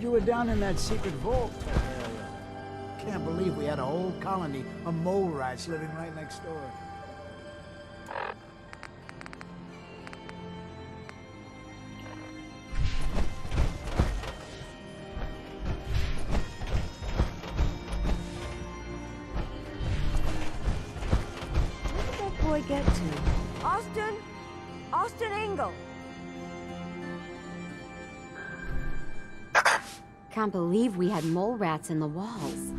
you were down in that secret vault area. Can't believe we had a whole colony of mole rats living right next door. Where did that boy get to? Austin Engel. Can't believe we had mole rats in the walls.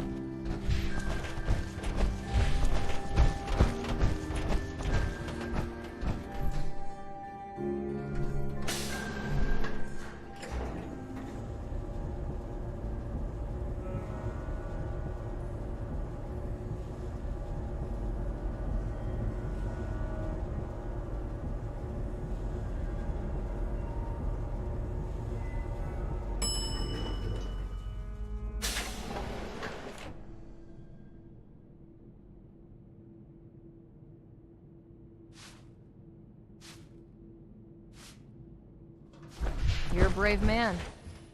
You're a brave man.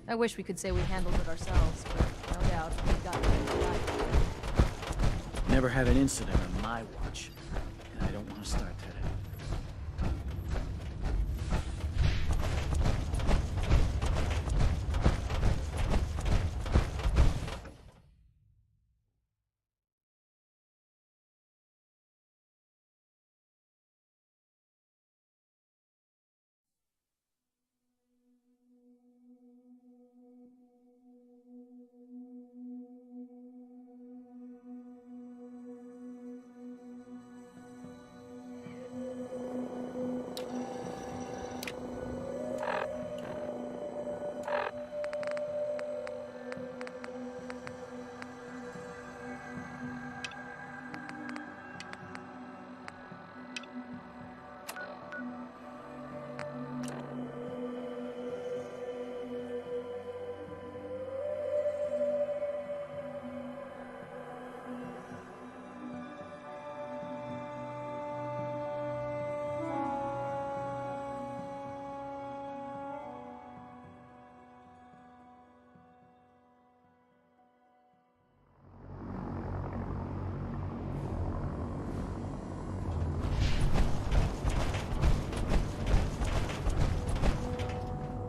I wish we could say we handled it ourselves, but no doubt we got it right. Never had an incident on my watch, and I don't want to start today.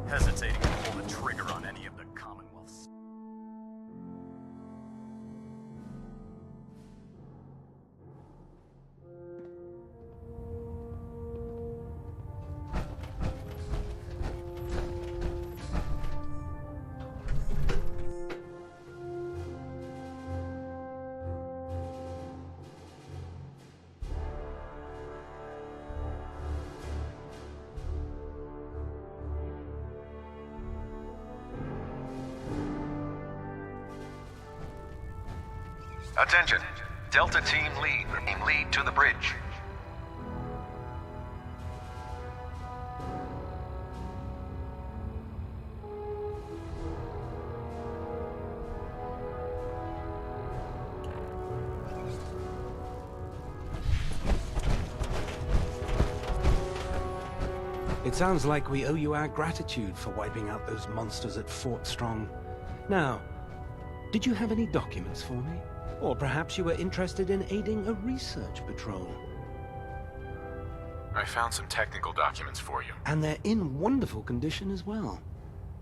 Hesitating to pull the trigger on any of the Commonwealth's. Attention! Delta Team lead to the bridge. It sounds like we owe you our gratitude for wiping out those monsters at Fort Strong. Now, did you have any documents for me? Or perhaps you were interested in aiding a research patrol. I found some technical documents for you. And they're in wonderful condition as well.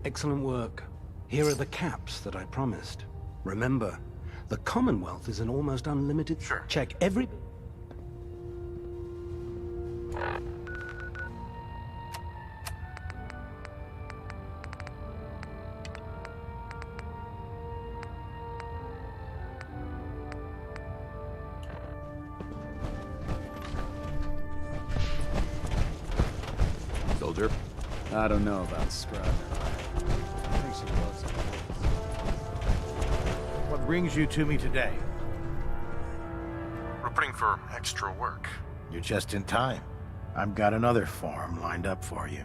Excellent work. Here are the caps that I promised. Remember, the Commonwealth is an almost unlimited... Sure. Check every... Soldier? I don't know about Scrub. I think she was. What brings you to me today? Reporting for extra work. You're just in time. I've got another farm lined up for you.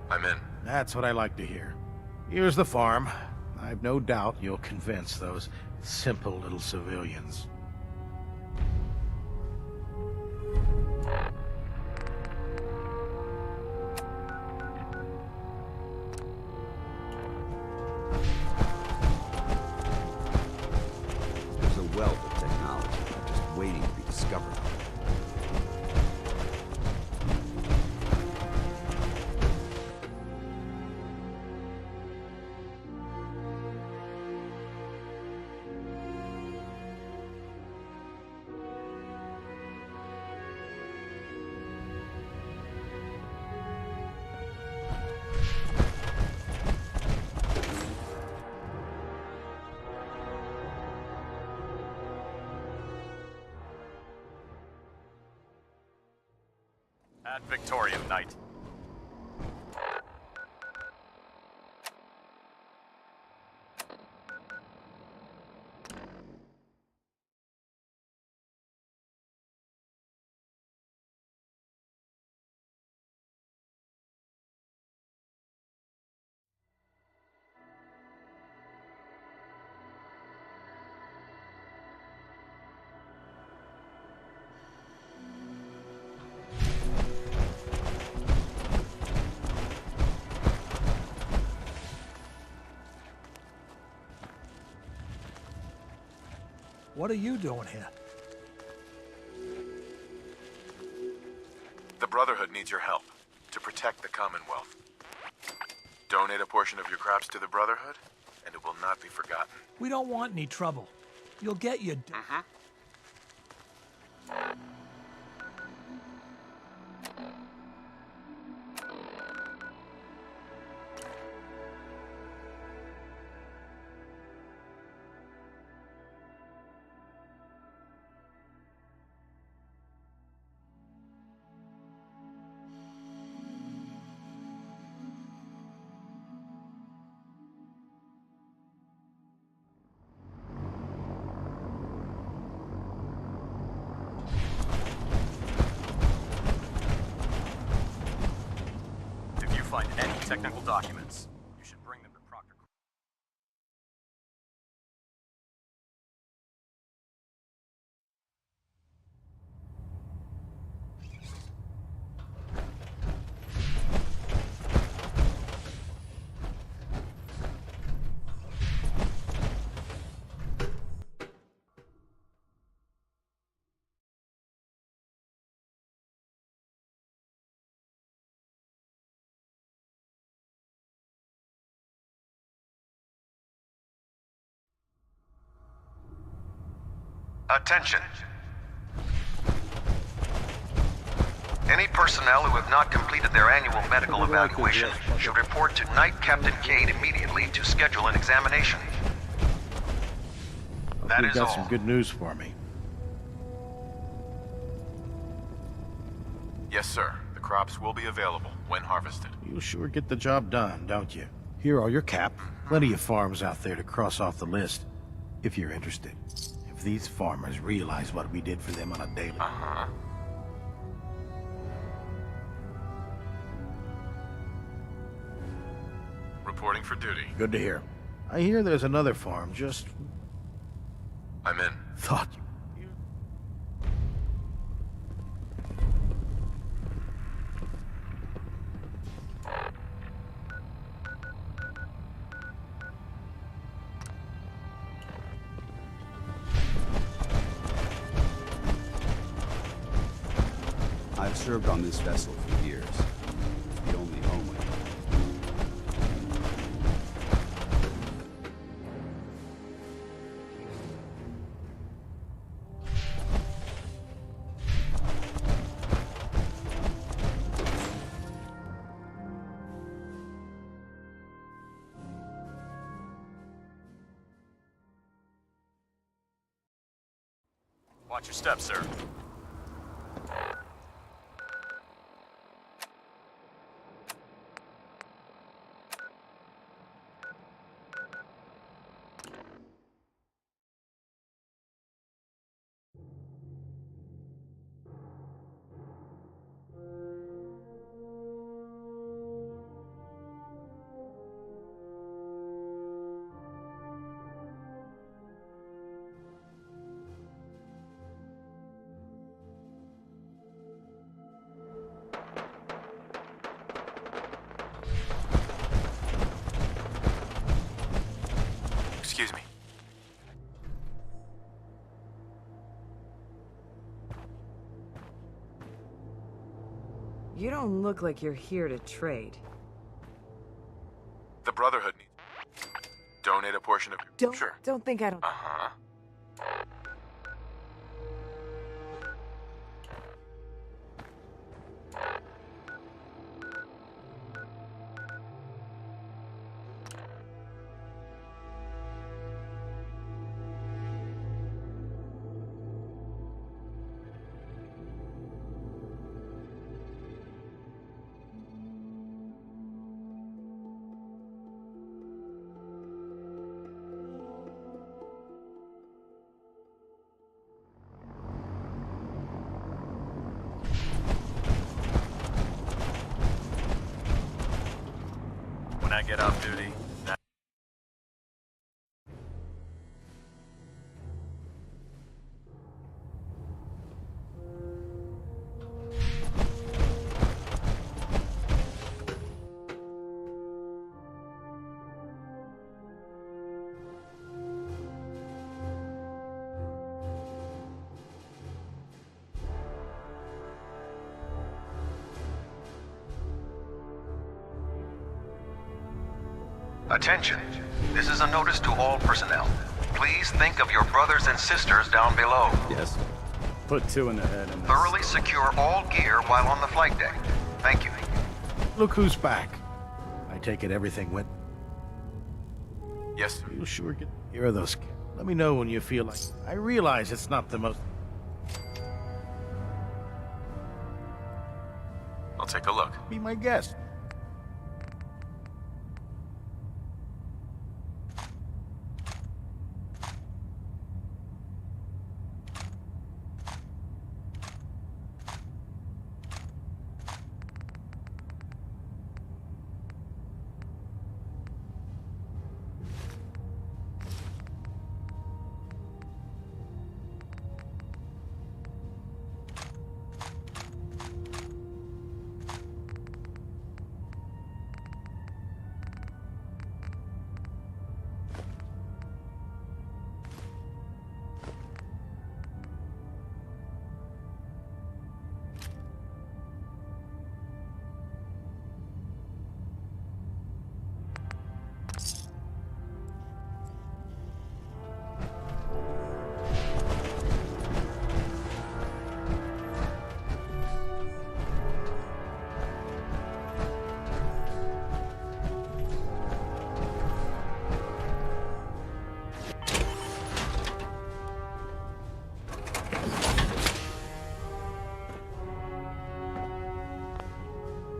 I'm in. That's what I like to hear. Here's the farm. I've no doubt you'll convince those simple little civilians. knowledge, just waiting to be discovered. Ad Victoriam, Knight. What are you doing here? The Brotherhood needs your help to protect the Commonwealth. Donate a portion of your crops to the Brotherhood, and it will not be forgotten. We don't want any trouble. You'll get your... If you find any technical documents, you should bring them to Proctor. Attention. Any personnel who have not completed their annual medical evaluation should report to Night Captain Cade immediately to schedule an examination. That You've is got all. some good news for me. Yes, sir. The crops will be available when harvested. You'll sure get the job done, don't you? Here are your cap. Plenty of farms out there to cross off the list, if you're interested. If these farmers realize what we did for them on a daily... Reporting for duty. Good to hear. I hear there's another farm just... I'm in. Thought you... I've served on this vessel for years. It's the only home. Watch your steps, sir. Excuse me. You don't look like you're here to trade. The Brotherhood needs. Donate a portion of your. Sure. Don't think I don't. Uh-huh. When I get off duty, Attention. This is a notice to all personnel. Please think of your brothers and sisters down below. Yes. Put 2 in the head and Thoroughly secure all gear while on the flight deck. Thank you. Look who's back. I take it everything went. Yes, sir. You sure get here are those. Let me know when you feel like. I realize it's not the most. I'll take a look. Be my guest.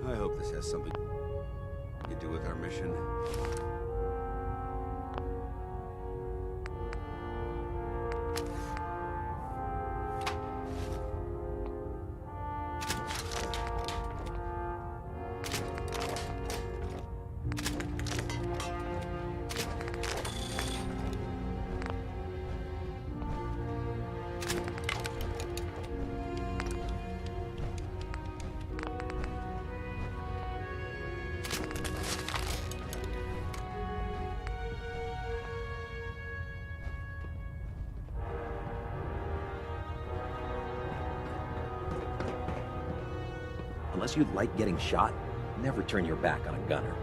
I hope this has something to do with our mission. Unless you like getting shot, never turn your back on a gunner.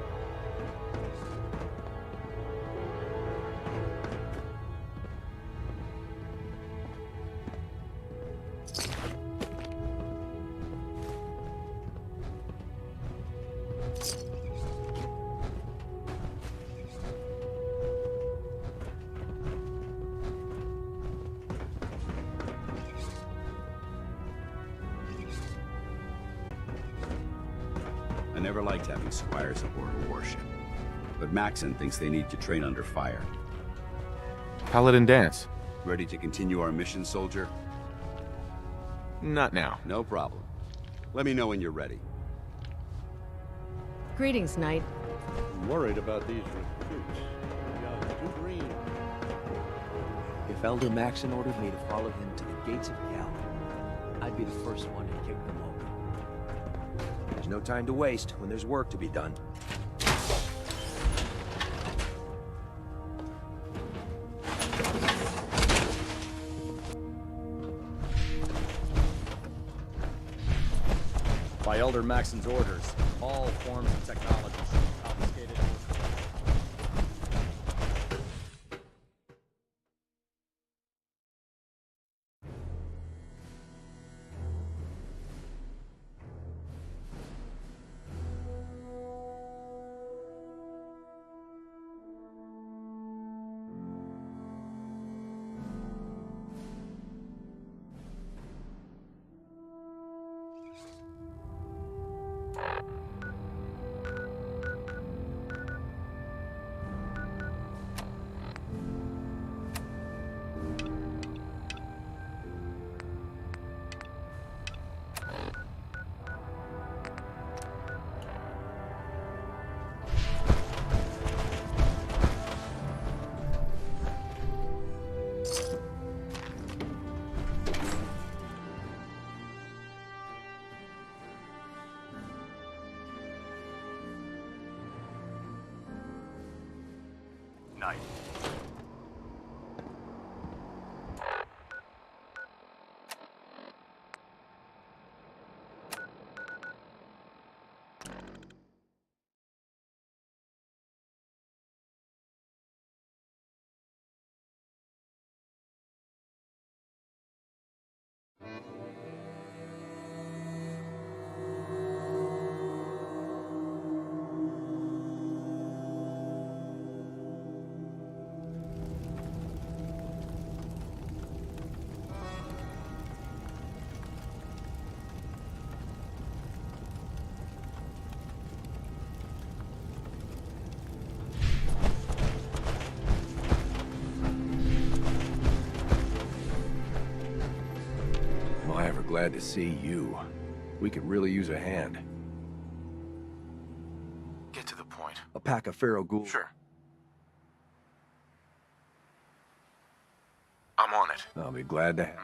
I never liked having squires aboard a warship. But Maxon thinks they need to train under fire. Paladin dance. Ready to continue our mission, soldier? Not now. No problem. Let me know when you're ready. Greetings, Knight. I'm worried about these recruits. They're too green. If Elder Maxon ordered me to follow him to the gates of hell, I'd be the first one to kick them open. There's no time to waste when there's work to be done. By Elder Maxon's orders, all forms of technology should be confiscated. Night. Am I ever glad to see you. We could really use a hand. Get to the point. A pack of Pharaoh ghouls. Sure. I'm on it. I'll be glad to have.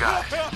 got it.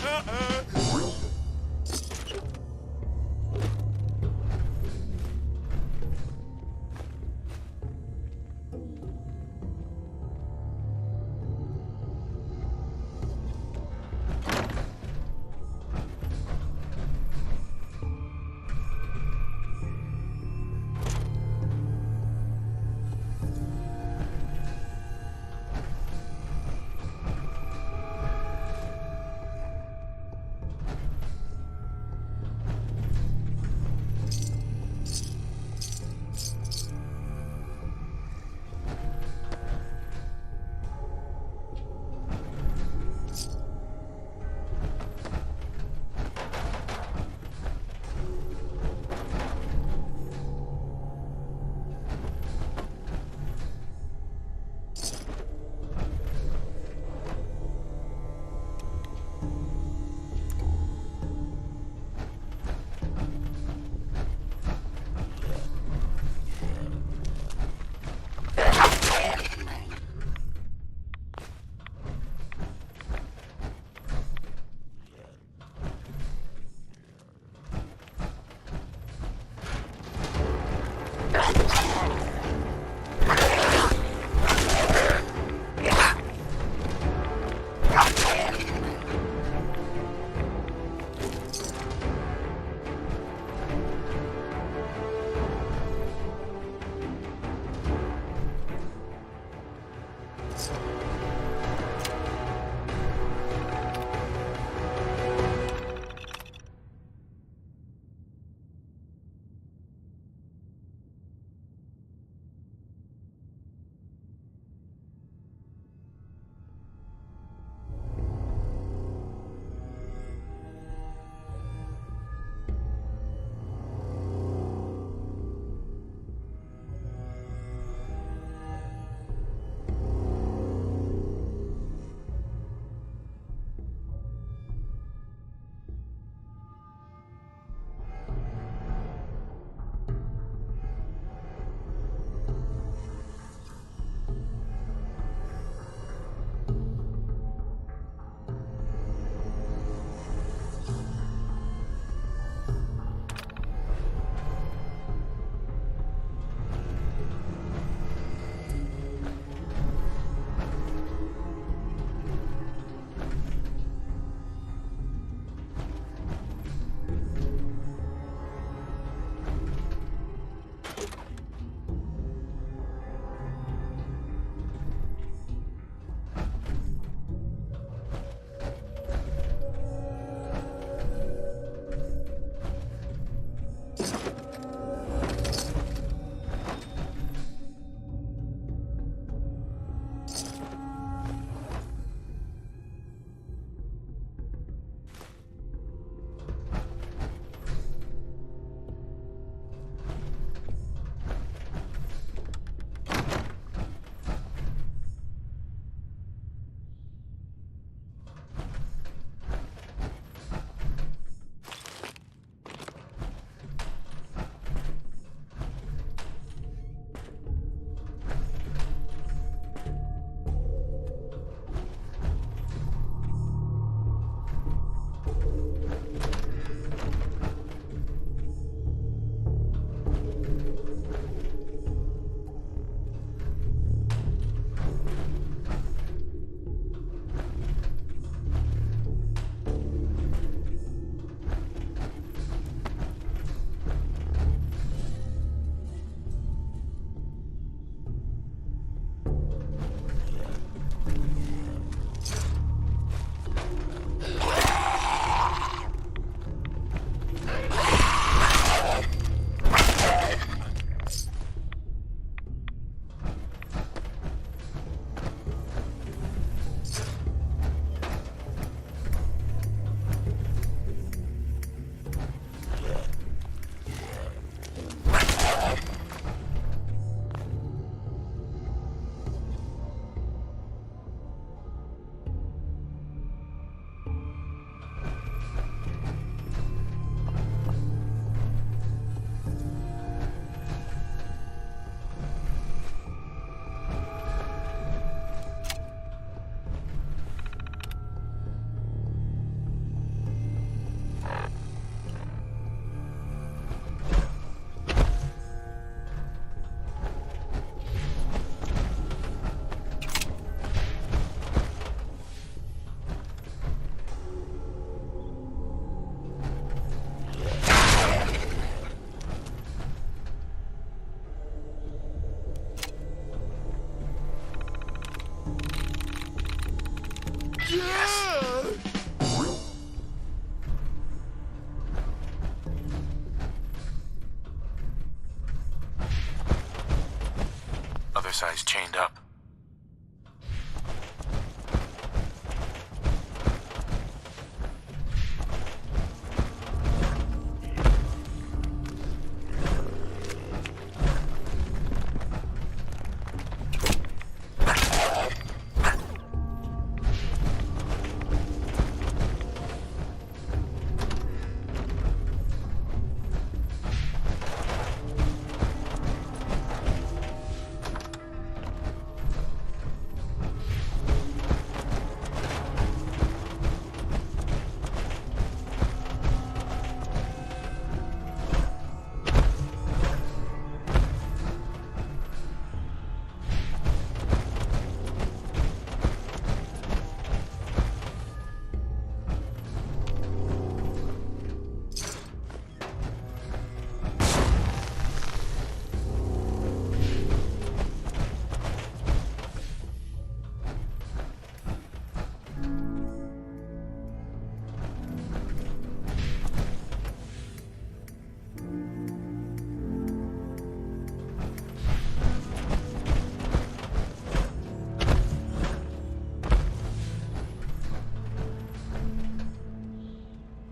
chained up.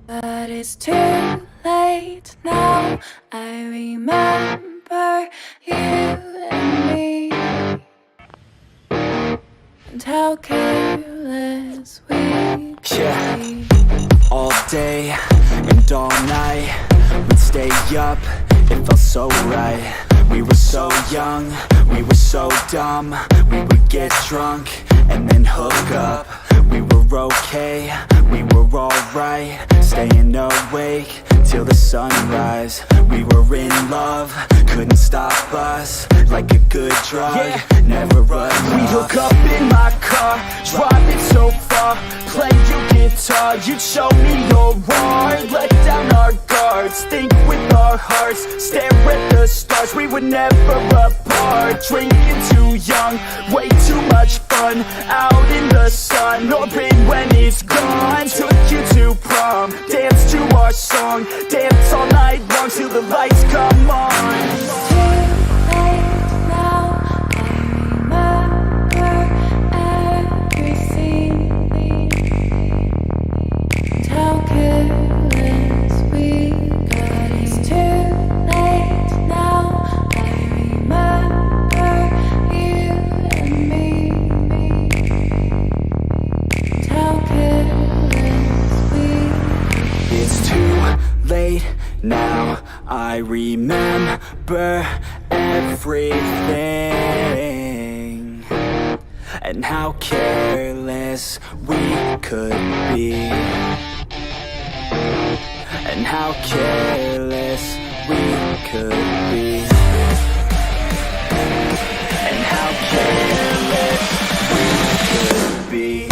But it's too late now. I remember you and me, and how careless we could be. All day and all night, we'd stay up, it felt so right. We were so young, we were so dumb. We would get drunk and then hook up. We were okay, we were alright, staying awake till the sunrise. We were in love, couldn't stop us, like a good drug, never enough. We'd hook up in my car, driving so far, play your guitar, you'd show me your art, let down our guards, think with our hearts, stare at the stars. We were never apart, drinking too young, way too much fun, out in the sun, orbit when it's gone. Took you to prom, dance to our song, dance all night long till the lights come on. Now I remember everything, and how careless we could be, and how careless we could be, and how careless we could be.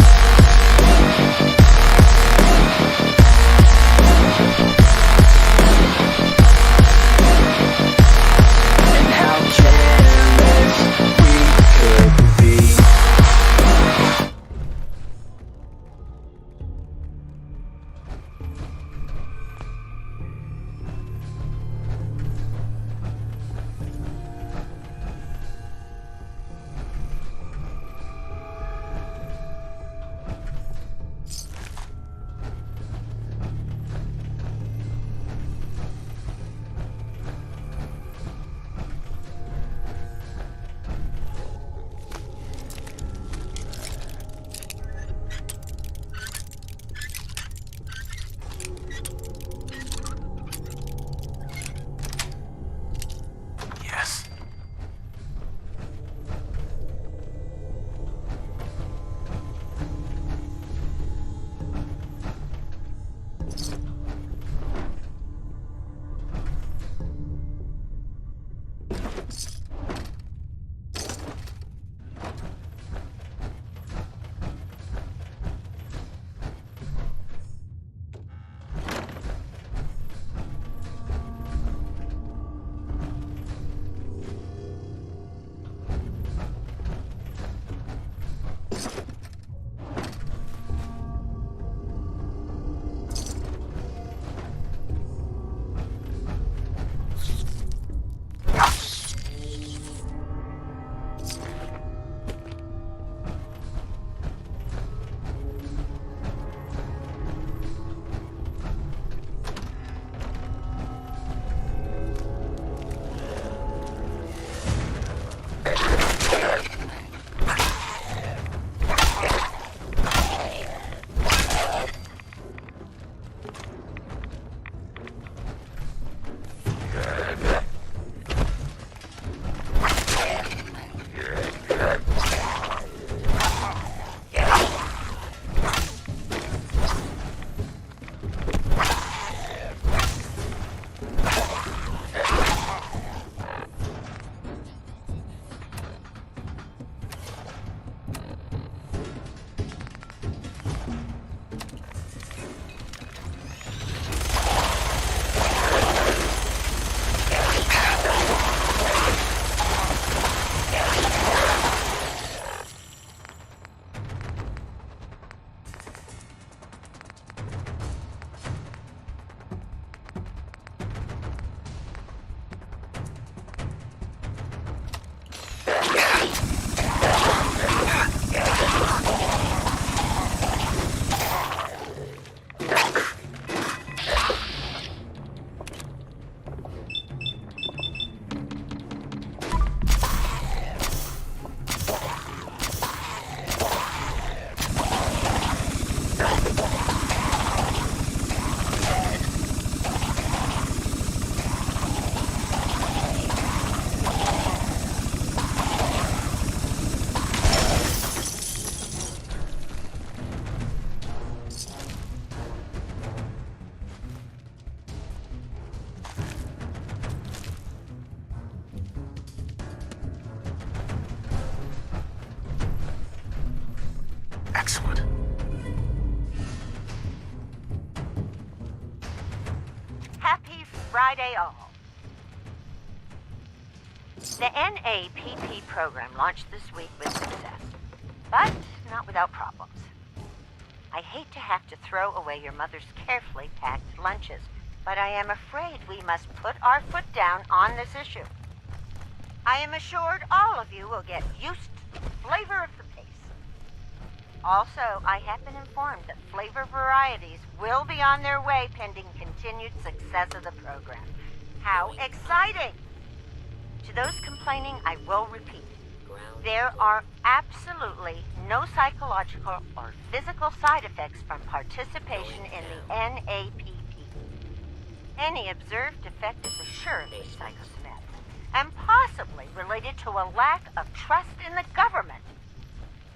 Excellent. Happy Friday, all. The NAPP program launched this week with success, but not without problems. I hate to have to throw away your mother's carefully packed lunches, but I am afraid we must put our foot down on this issue. I am assured all of you will get used to the flavor of the pace. Also, I have been informed that flavor varieties will be on their way pending continued success of the program. How exciting! To those complaining, I will repeat. There are absolutely no psychological or physical side effects from participation in the NAPP. Any observed effect is assuredly psychosomatic, and possibly related to a lack of trust in the government.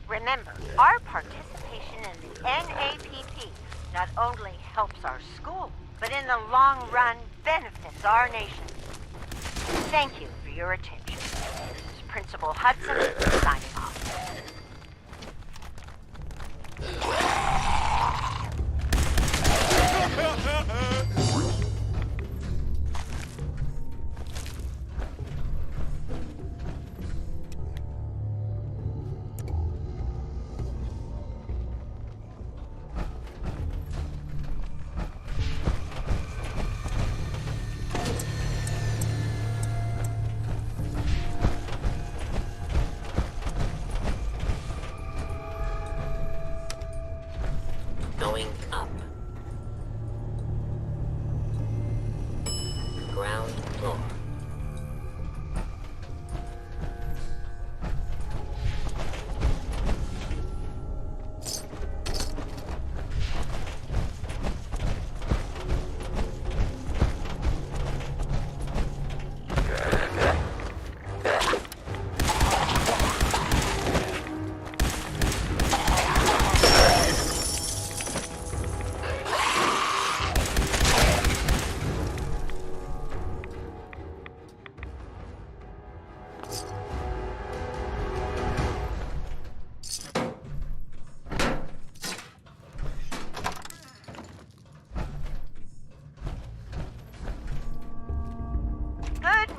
Remember, our participation in the NAPP not only helps our school, but in the long run benefits our nation. Thank you for your attention. This is Principal Hudson signing off. Going up. Ground floor.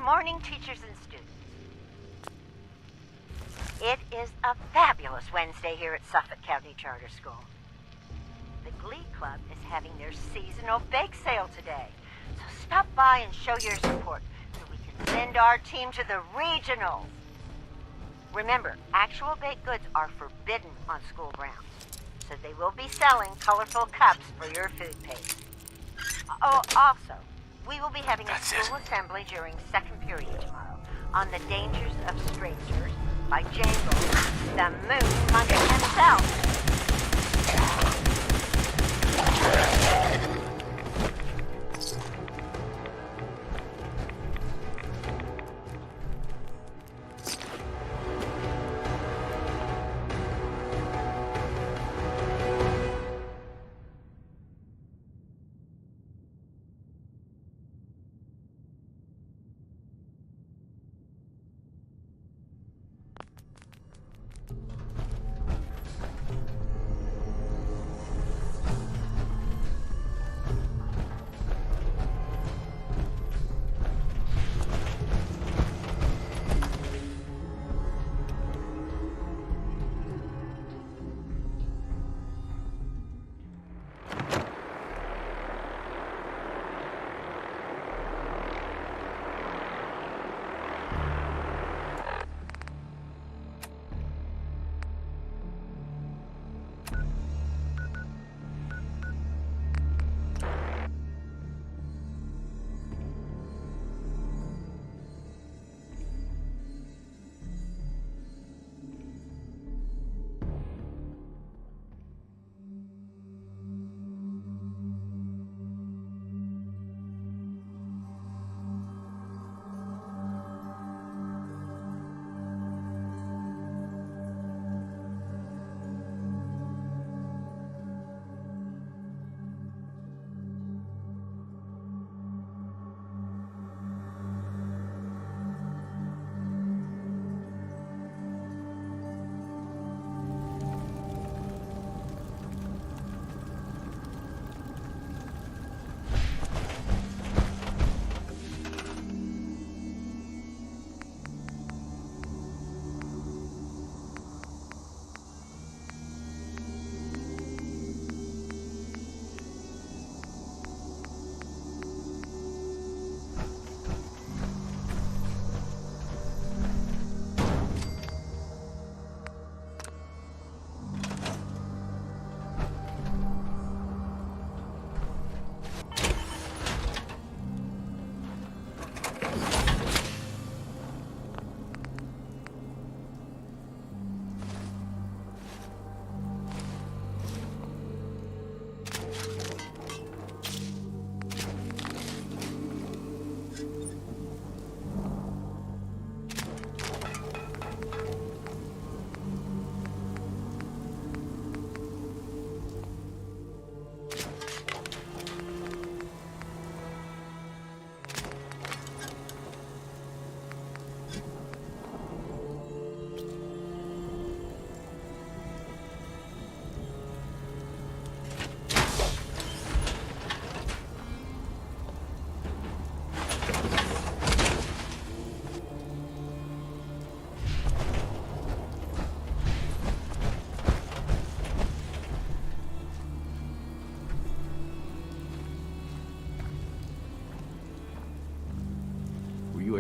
Morning, teachers and students. It is a fabulous Wednesday here at Suffolk County Charter School. The Glee Club is having their seasonal bake sale today, so stop by and show your support so we can send our team to the regionals. Remember, actual baked goods are forbidden on school grounds, so they will be selling colorful cups for your food paste. Oh, also, we will be having a school assembly during second period tomorrow on the dangers of strangers by Jangles, the moon hunter himself.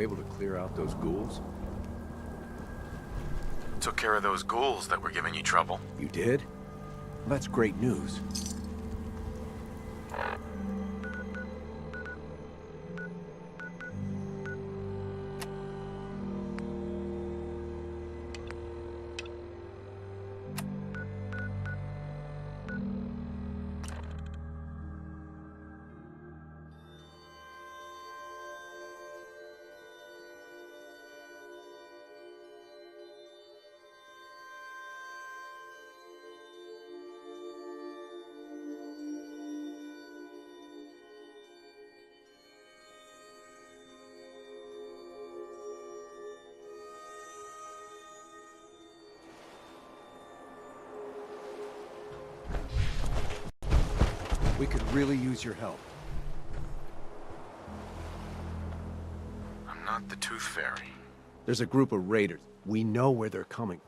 able to clear out those ghouls? Took care of those ghouls that were giving you trouble. You did? Well, that's great news. We could really use your help. I'm not the Tooth Fairy. There's a group of raiders. We know where they're coming.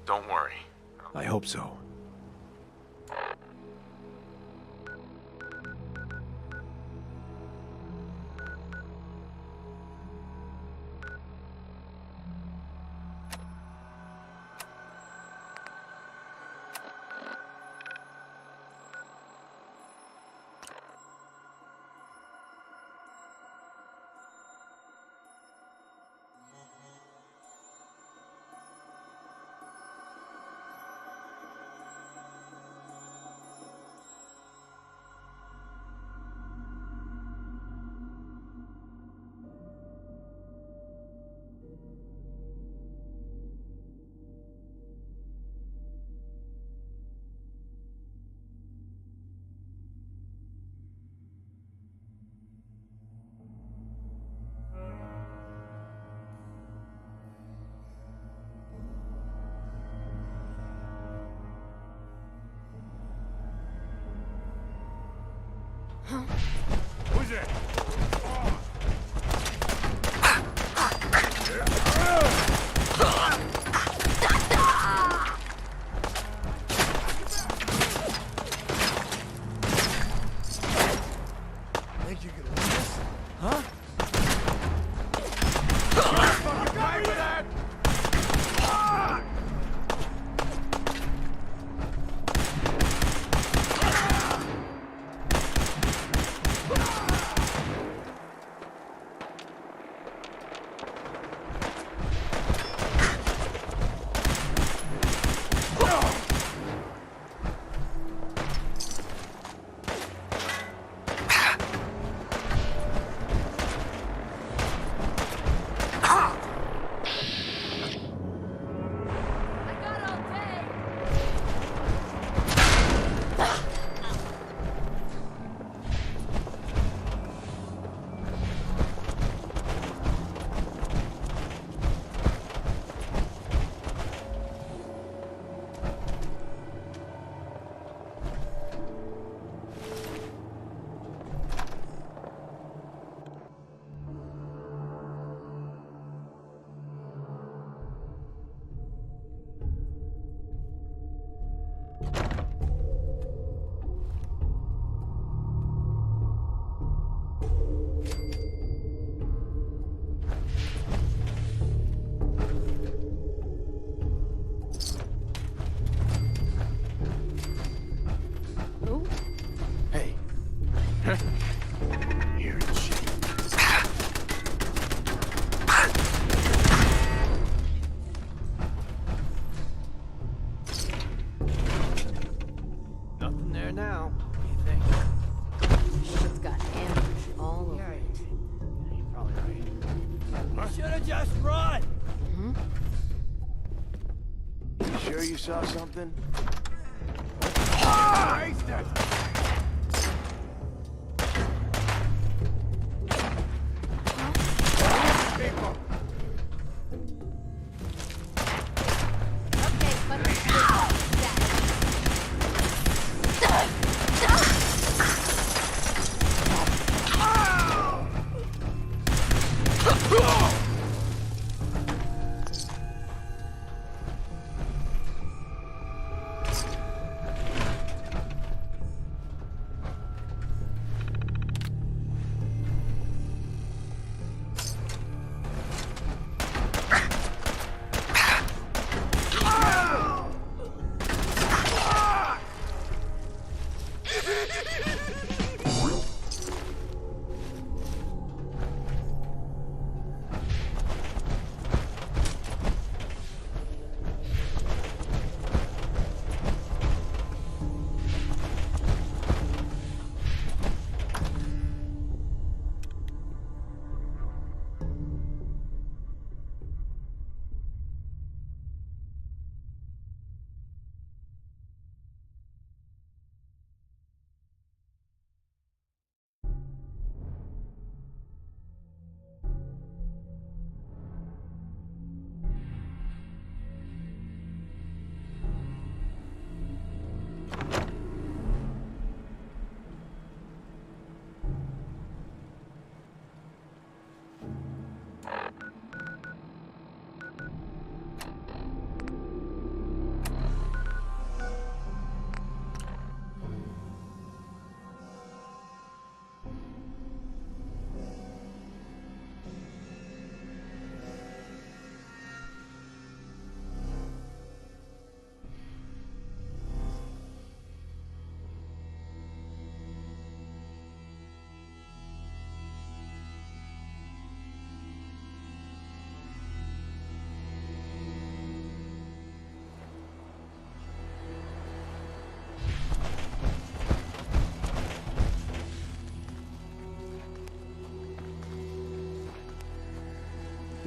Don't worry. I hope so. Who's it? Think you can win this? Huh? Fucking pay with that! Nothing there now. What do you think? Shit's got ambush all over it. You're probably right. Should have just run! You sure you saw something? Wasted! People! Okay, let me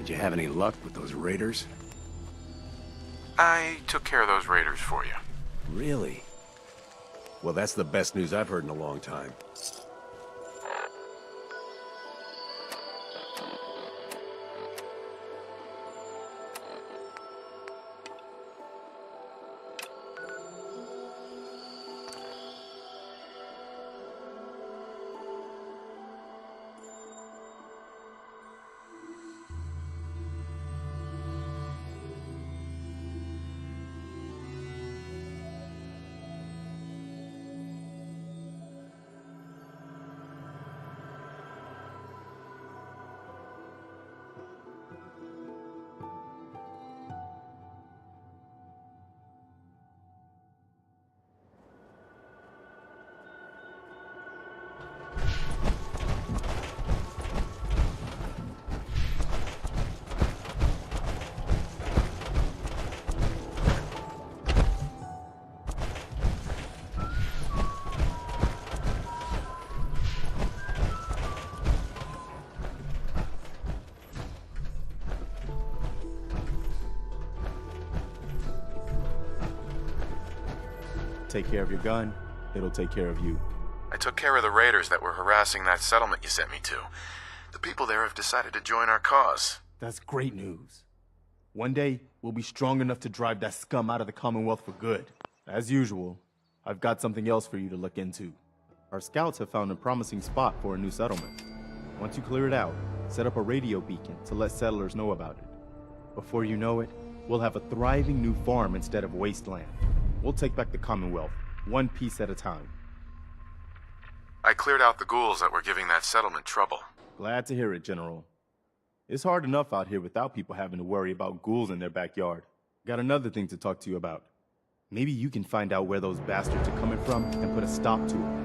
Did you have any luck with those raiders? I took care of those raiders for you. Really? Well, that's the best news I've heard in a long time. Take care of your gun, it'll take care of you. I took care of the raiders that were harassing that settlement you sent me to. The people there have decided to join our cause. That's great news. One day, we'll be strong enough to drive that scum out of the Commonwealth for good. As usual, I've got something else for you to look into. Our scouts have found a promising spot for a new settlement. Once you clear it out, set up a radio beacon to let settlers know about it. Before you know it, we'll have a thriving new farm instead of wasteland. We'll take back the Commonwealth, one piece at a time. I cleared out the ghouls that were giving that settlement trouble. Glad to hear it, General. It's hard enough out here without people having to worry about ghouls in their backyard. Got another thing to talk to you about. Maybe you can find out where those bastards are coming from and put a stop to it.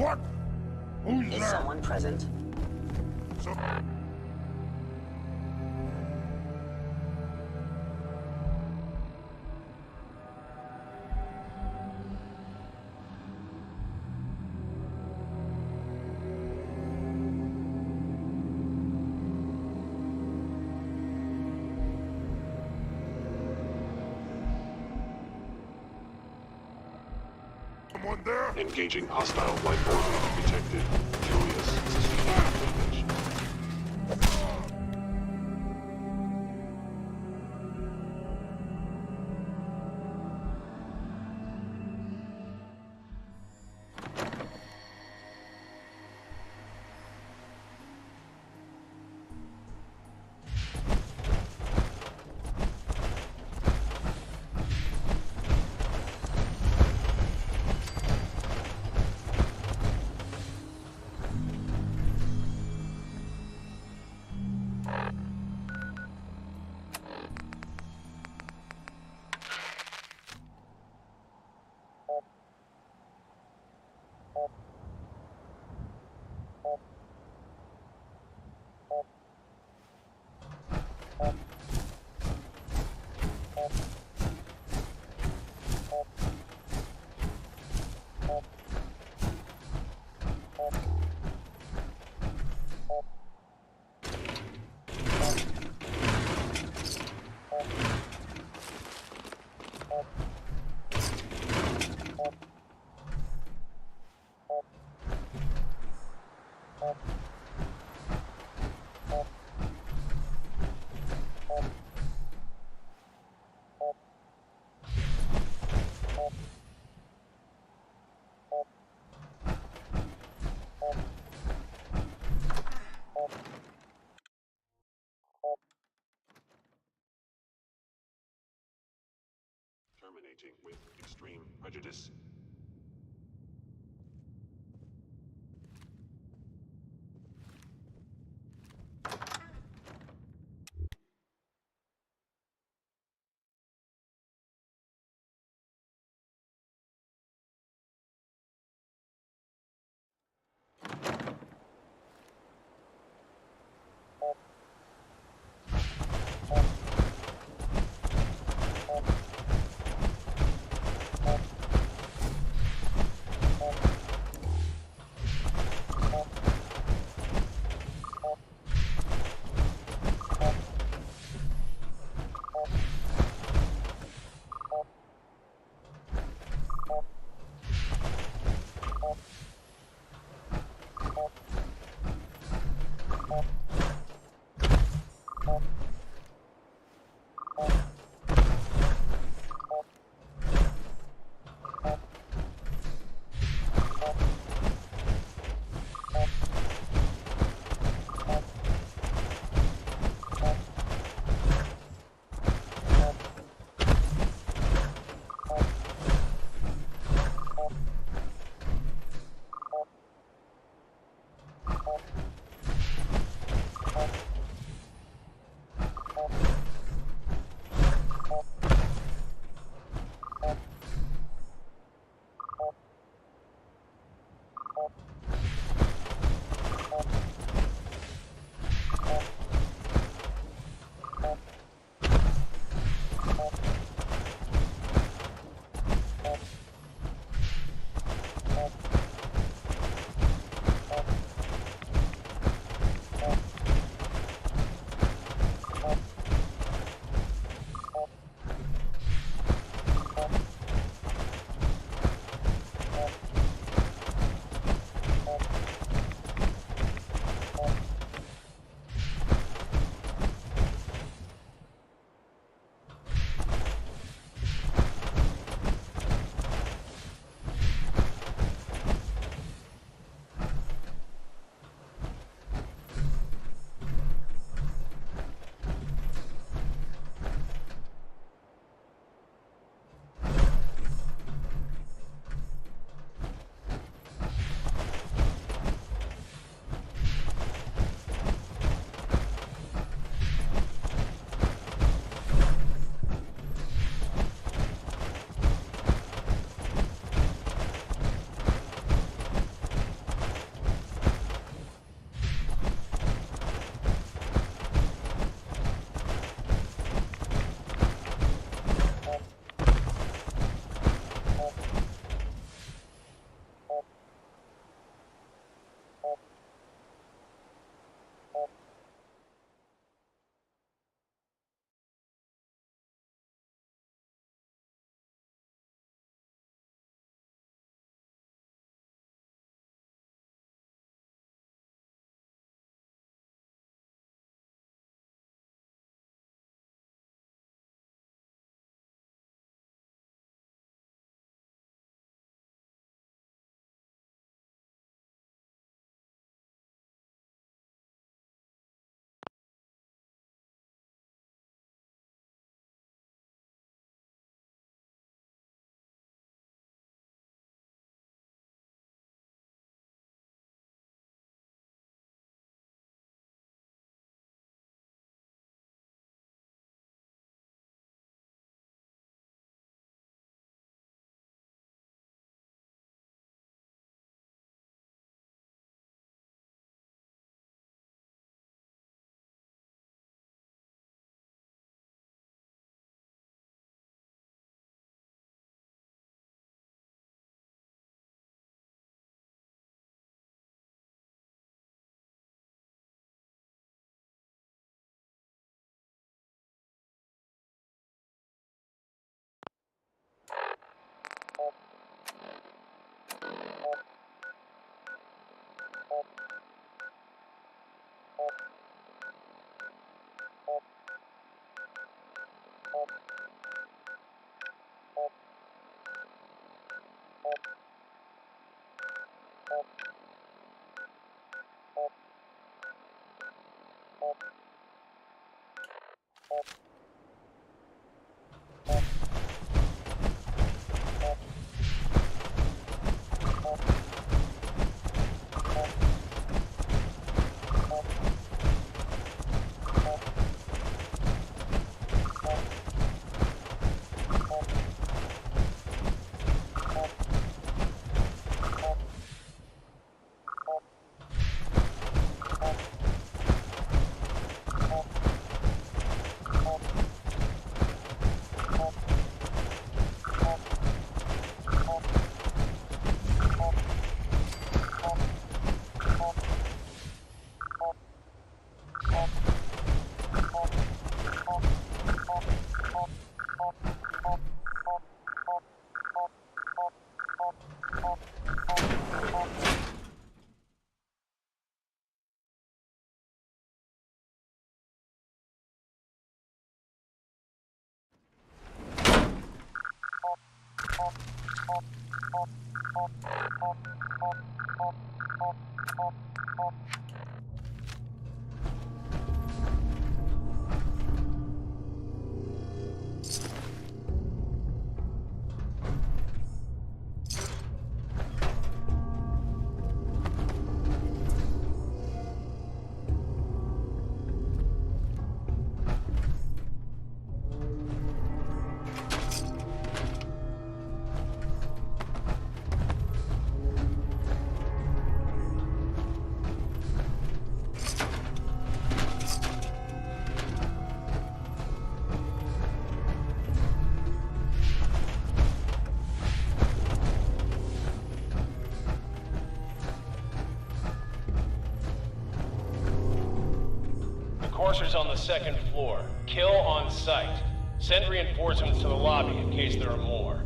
What? Who's Is there? someone present? Someone there? Engaging hostile light order detected. Julius sustained damage. Terminating with extreme prejudice. Enforcers on the second floor. Kill on sight. Send reinforcements to the lobby in case there are more.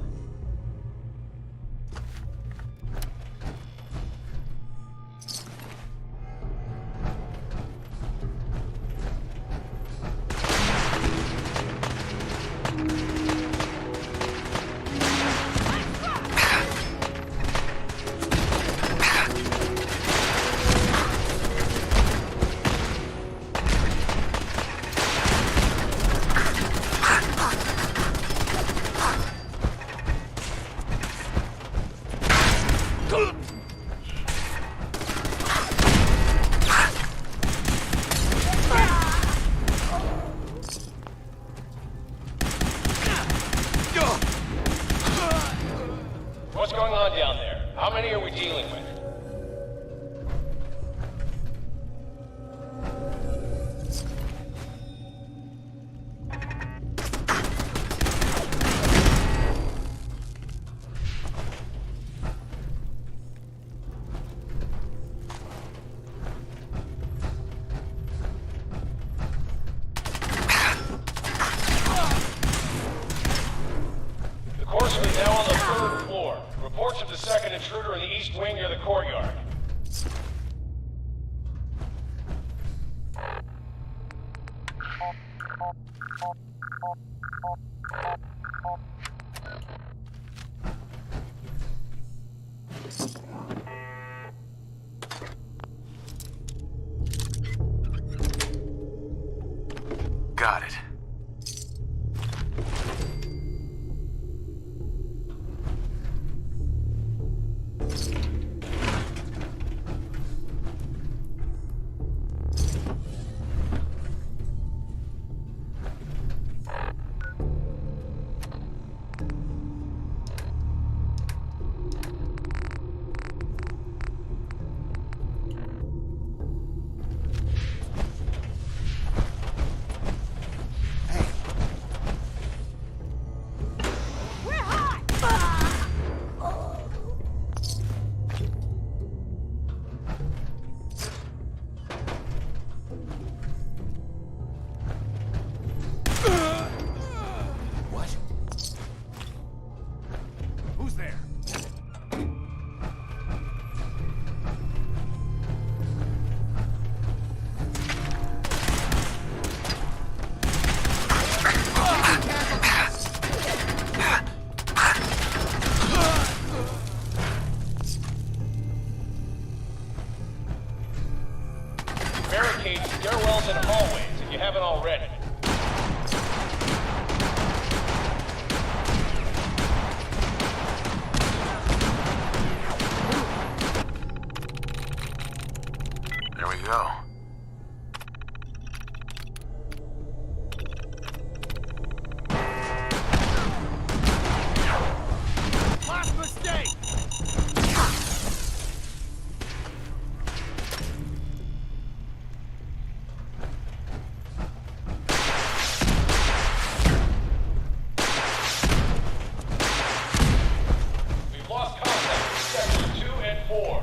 What's going on down there? How many are we dealing with? The course is now on the third floor. Reports of the second intruder in the east wing near the courtyard. Got it. barricade stairwells and hallways if you haven't already. There we go. Last mistake! We've lost contact with sectors 2 and 4.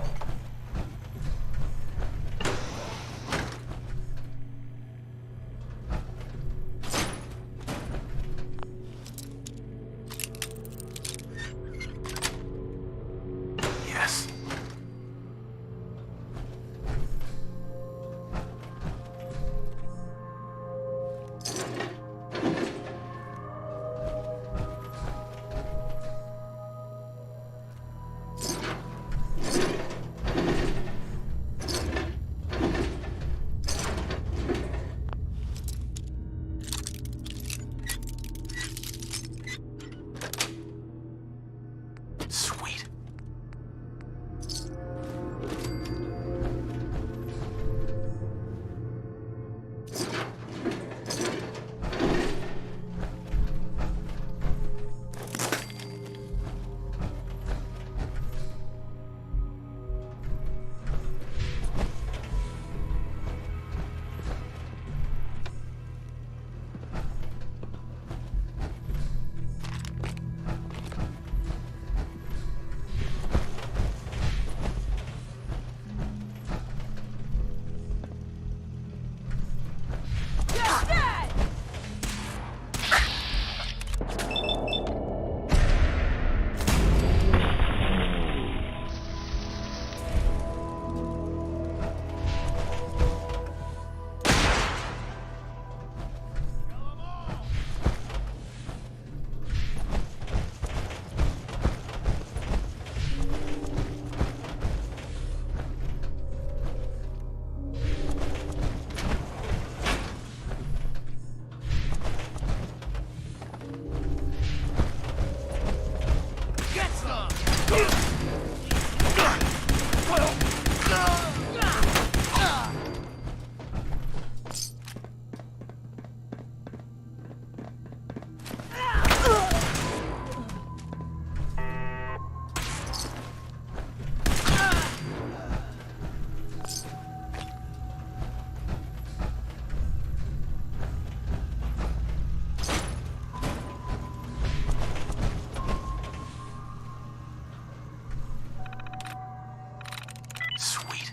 Yes. Sweet. Get some! Sweet.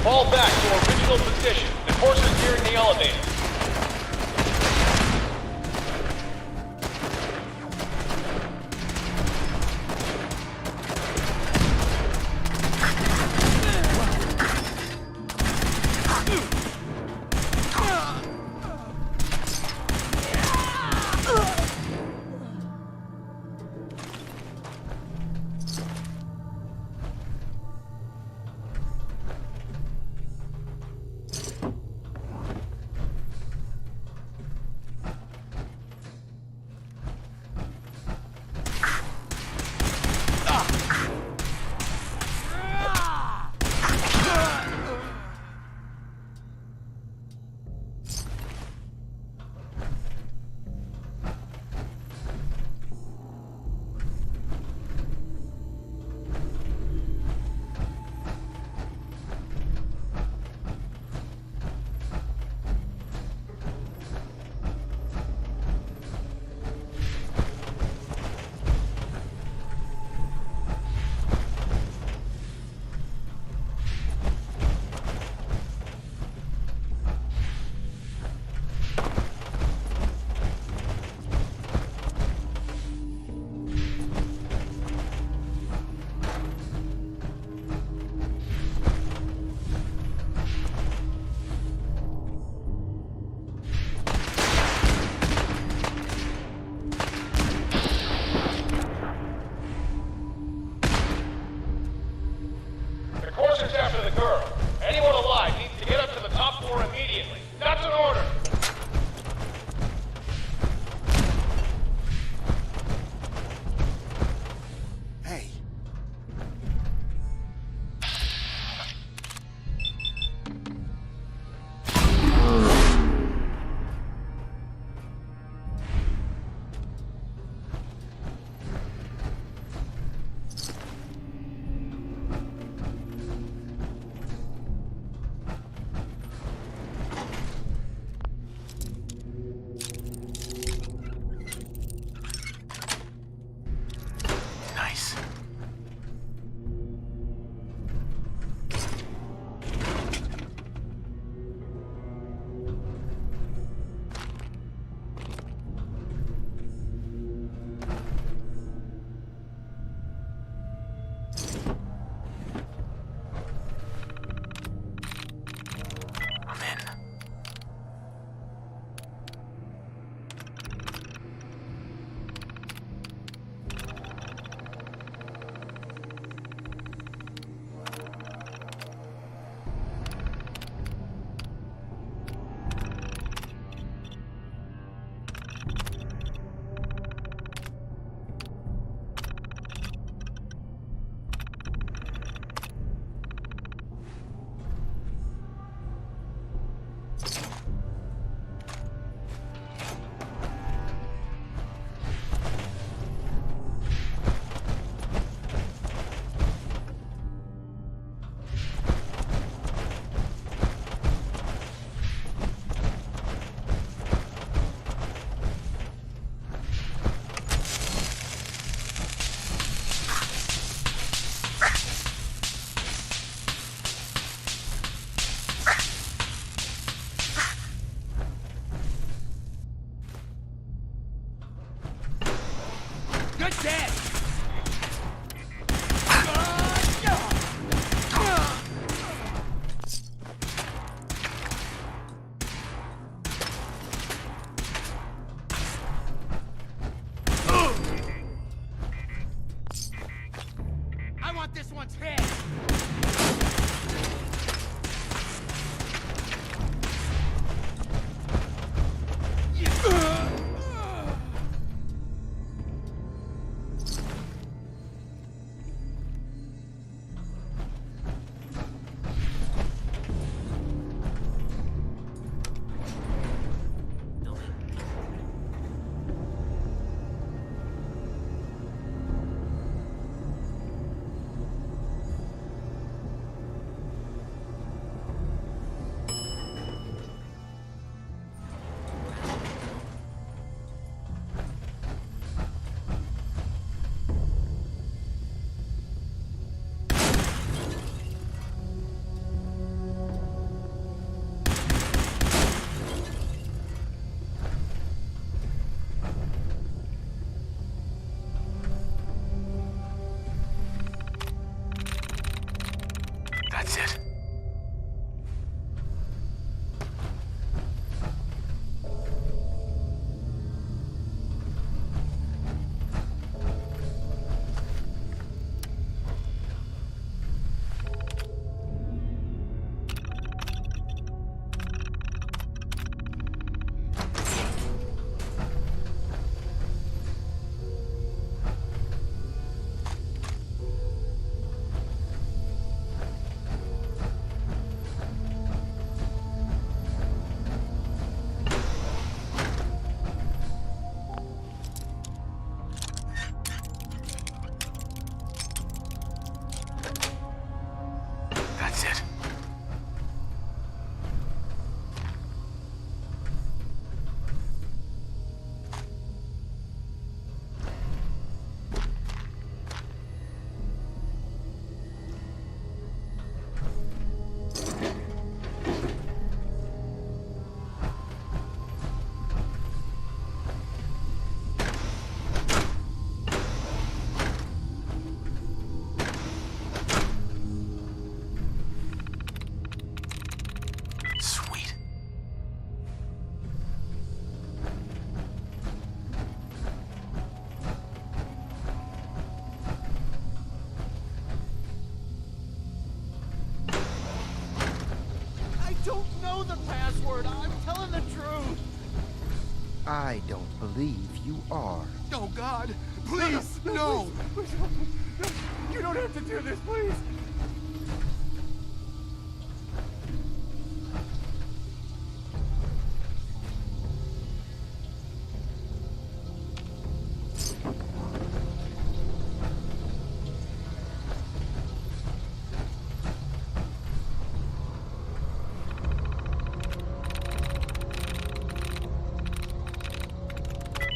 Fall back to original position. The horses nearing the elevator. dead! I want this one's head! That's it. That's it. Sweet. I don't know the password. I'm telling the truth. I don't believe you are. Oh, God. Please, no. Please, you don't have to do this, please.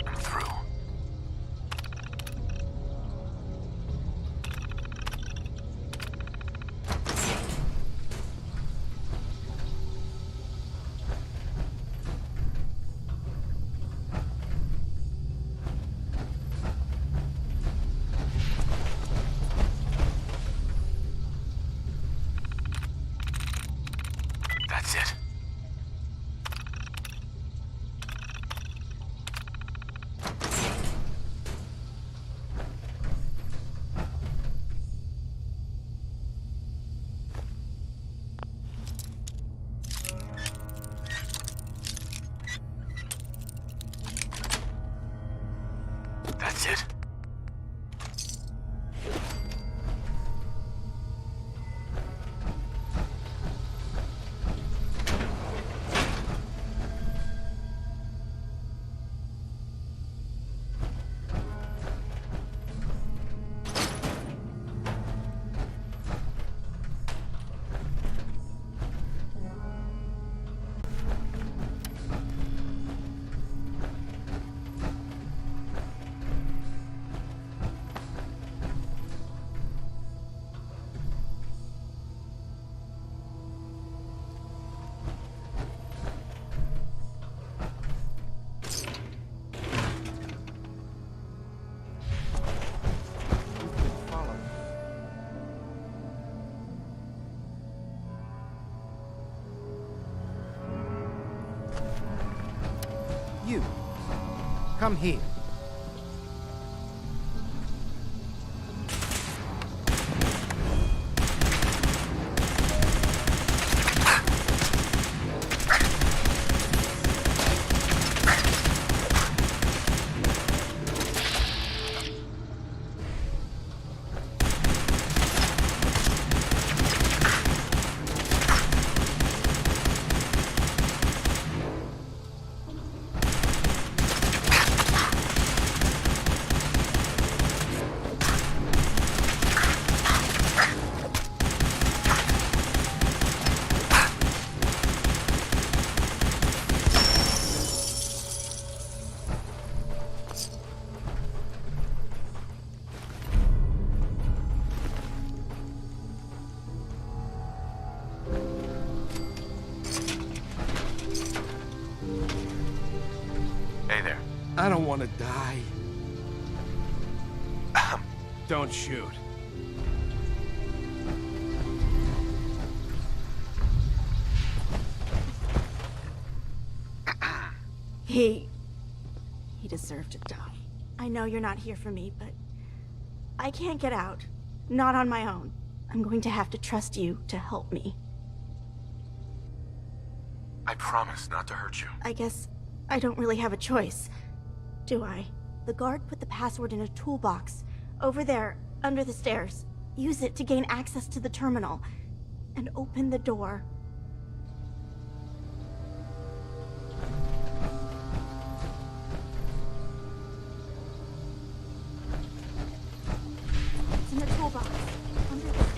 I'm through. That's it. That's it. Come here. Hey there. I don't want to die. Don't shoot. He deserved to die. I know you're not here for me, but I can't get out. Not on my own. I'm going to have to trust you to help me. I promise not to hurt you. I guess I don't really have a choice, do I? The guard put the password in a toolbox over there, under the stairs. Use it to gain access to the terminal and open the door. It's in the toolbox, under the stairs.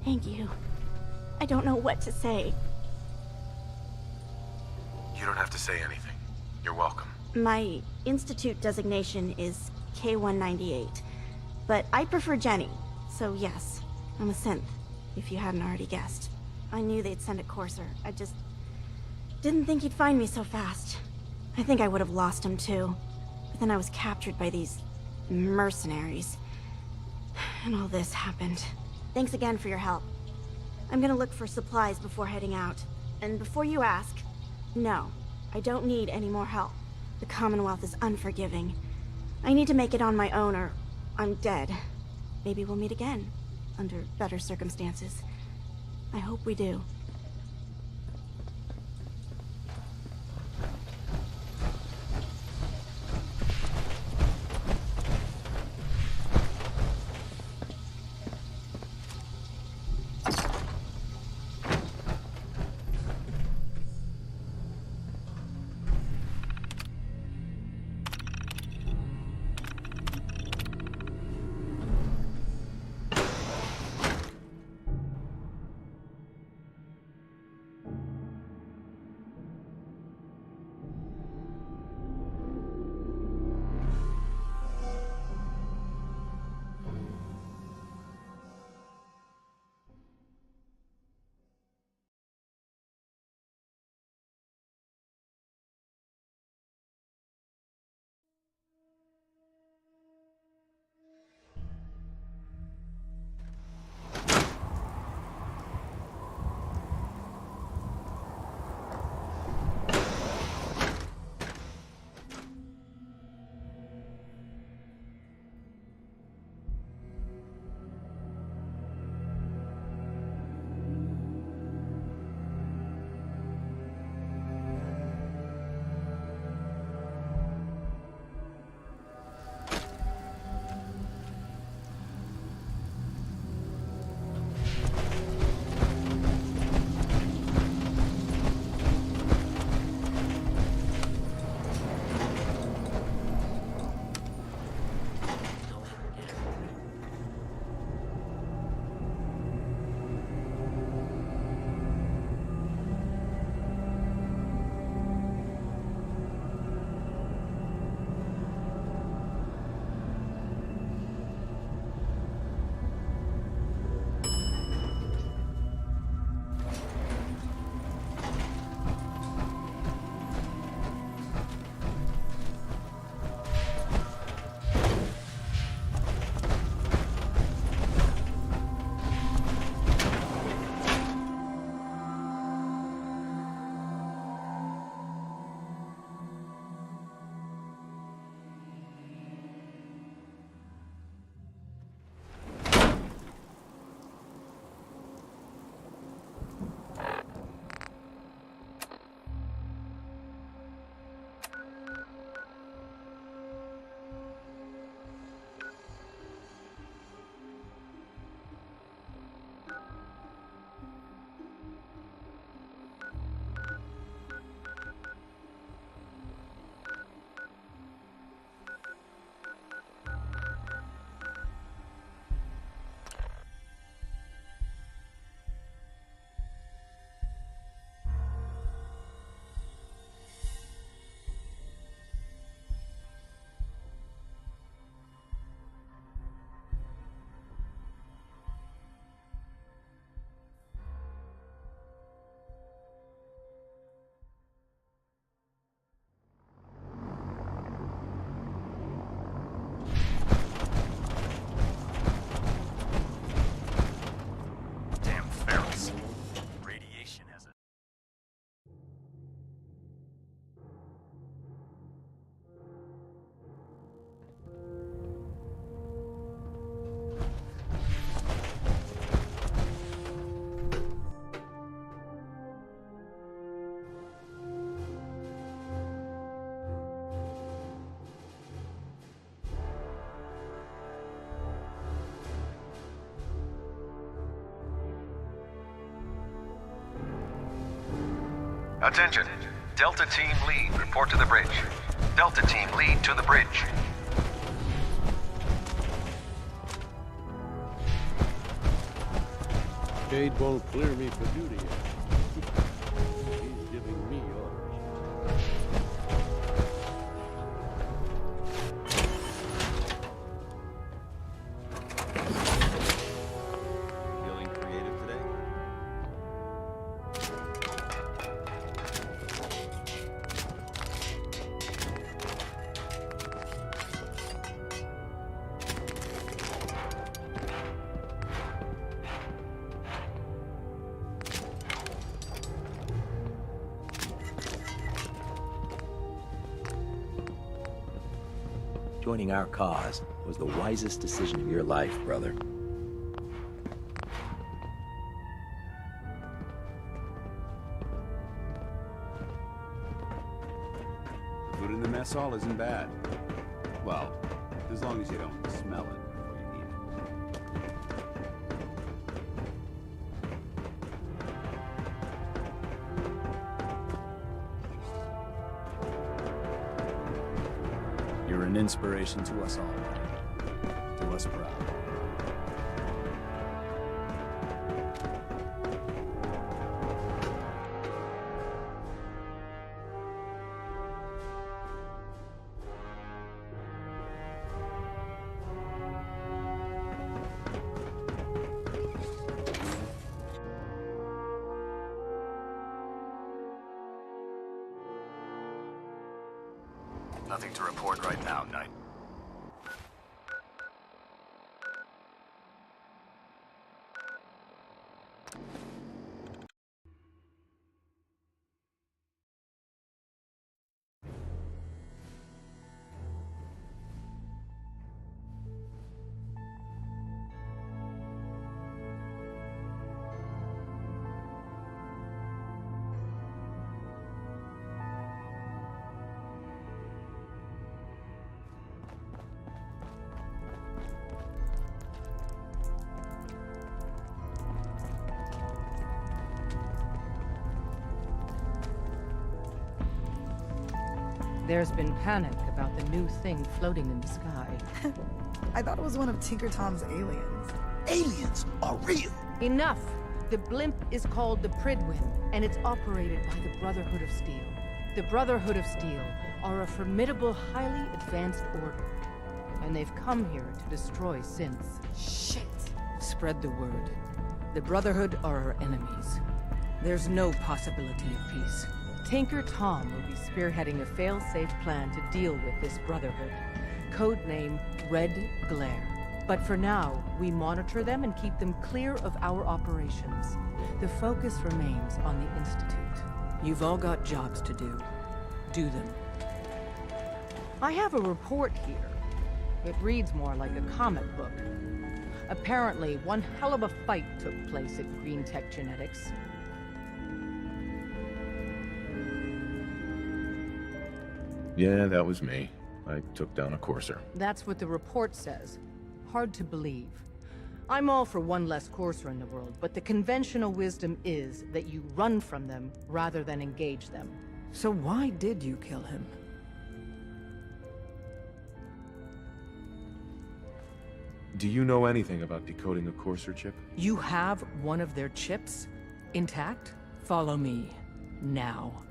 Thank you. I don't know what to say. You don't have to say anything. You're welcome. My institute designation is K-198, but I prefer Jenny, so yes, I'm a synth, if you hadn't already guessed. I knew they'd send a courser. I just didn't think he'd find me so fast. I think I would have lost him too, but then I was captured by these mercenaries, and all this happened. Thanks again for your help. I'm gonna look for supplies before heading out. And before you ask, no, I don't need any more help. The Commonwealth is unforgiving. I need to make it on my own or I'm dead. Maybe we'll meet again, under better circumstances. I hope we do. Attention. Delta Team Lead, report to the bridge. Delta Team Lead to the bridge. Cade won't clear me for duty yet. He's giving me orders. Feeling creative today? Joining our cause was the wisest decision of your life, brother. Food in the mess hall isn't bad. Well, as long as you don't smell it before you eat it. You're an inspiration to us all, buddy. Do us proud. Nothing to report right now, Knight. There's been panic about the new thing floating in the sky. I thought it was one of Tinker Tom's aliens. Aliens are real! Enough! The blimp is called the Pridwin, and it's operated by the Brotherhood of Steel. The Brotherhood of Steel are a formidable, highly advanced order. And they've come here to destroy synths. Shit! Spread the word. The Brotherhood are our enemies. There's no possibility of peace. Tinker Tom will be spearheading a fail-safe plan to deal with this Brotherhood. Codename Red Glare. But for now, we monitor them and keep them clear of our operations. The focus remains on the Institute. You've all got jobs to do. Do them. I have a report here. It reads more like a comic book. Apparently, one hell of a fight took place at Green Tech Genetics. Yeah, that was me. I took down a courser. That's what the report says. Hard to believe. I'm all for one less courser in the world, but the conventional wisdom is that you run from them rather than engage them. So why did you kill him? Do you know anything about decoding a courser chip? You have one of their chips? Intact? Follow me. Now.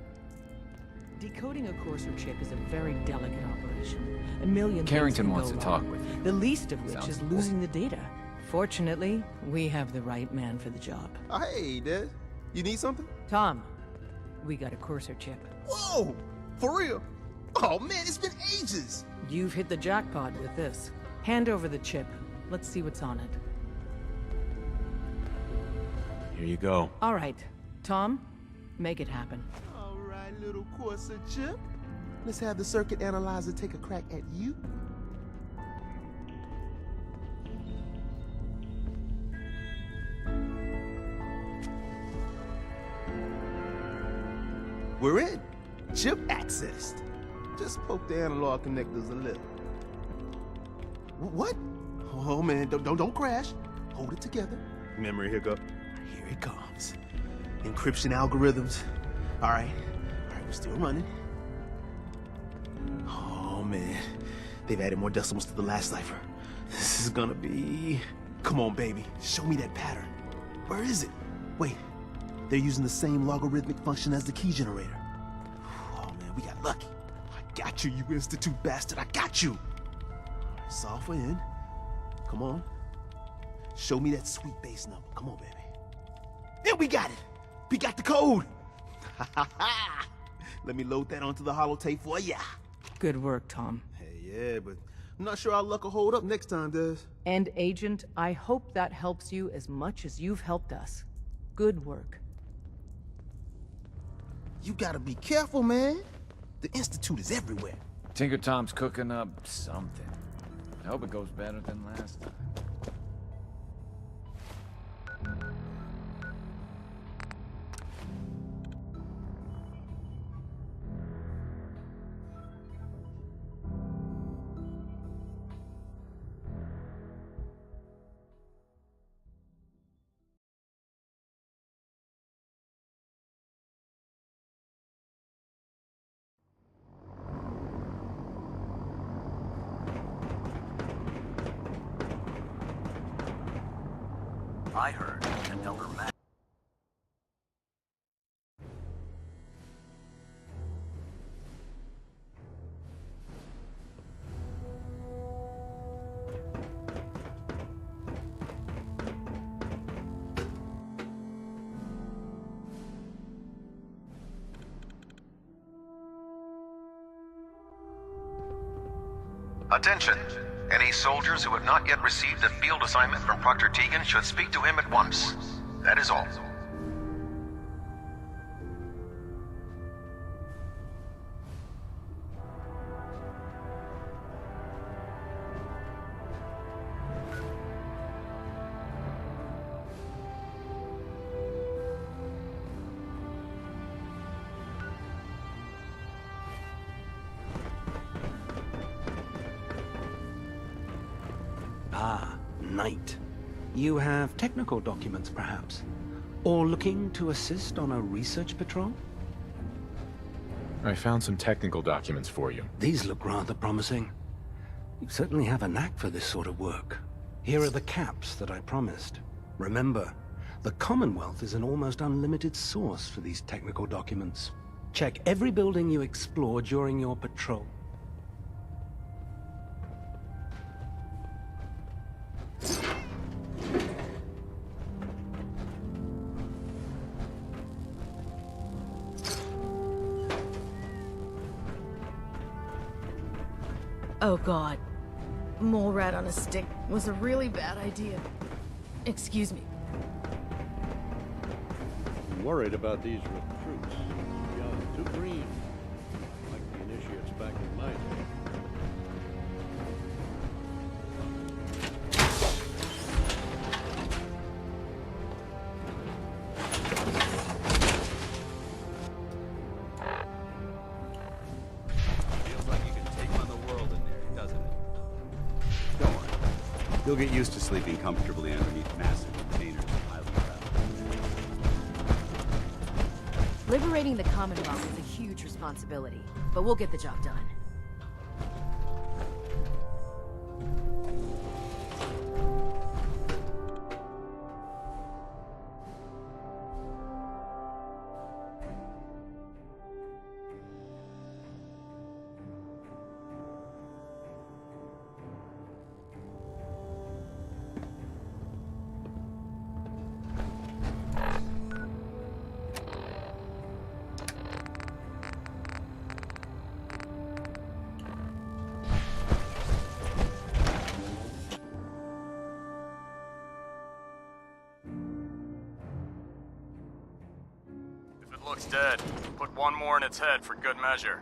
Decoding a courser chip is a very delicate operation. A million Carrington things can wants go to talk wrong, with you. the least of which Sounds is important. losing the data. Fortunately, we have the right man for the job. Hey, Dad. You need something? Tom, we got a courser chip. Whoa! For real? Oh, man, it's been ages! You've hit the jackpot with this. Hand over the chip. Let's see what's on it. Here you go. All right. Tom, make it happen. All right, little courser chip. Let's have the circuit analyzer take a crack at you. We're in. Chip accessed. Just poke the analog connectors a little. What? Oh man, don't crash. Hold it together. Memory hiccup. Here it comes. Encryption algorithms. All right, we're still running. Oh man, they've added more decimals to the last cipher. This is gonna be... Come on, baby, show me that pattern. Where is it? Wait, they're using the same logarithmic function as the key generator. Oh man, we got lucky. I got you, you Institute bastard, I got you. All right, solve for n. Come on. Show me that sweet base number. Come on, baby. Yeah, we got it. We got the code. Let me load that onto the holotape for ya. Good work, Tom. Hey, yeah, but I'm not sure our luck will hold up next time, Des. And Agent, I hope that helps you as much as you've helped us. Good work. You gotta be careful, man. The Institute is everywhere. Tinker Tom's cooking up something. I hope it goes better than last time. I heard that Elder Max... Attention! Any soldiers who have not yet received a field assignment from Proctor Tegan should speak to him at once. That is all. Ah, Knight. You have technical documents, perhaps? Or looking to assist on a research patrol? I found some technical documents for you. These look rather promising. You certainly have a knack for this sort of work. Here are the caps that I promised. Remember, the Commonwealth is an almost unlimited source for these technical documents. Check every building you explore during your patrol. Oh god. Mole rat on a stick was a really bad idea. Excuse me. I'm worried about these recruits. Young, too green. Like the initiates back in my day. You'll get used to sleeping comfortably underneath massive containers of highly traveled. Liberating the Commonwealth is a huge responsibility, but we'll get the job done. Looks dead. Put one more in its head for good measure.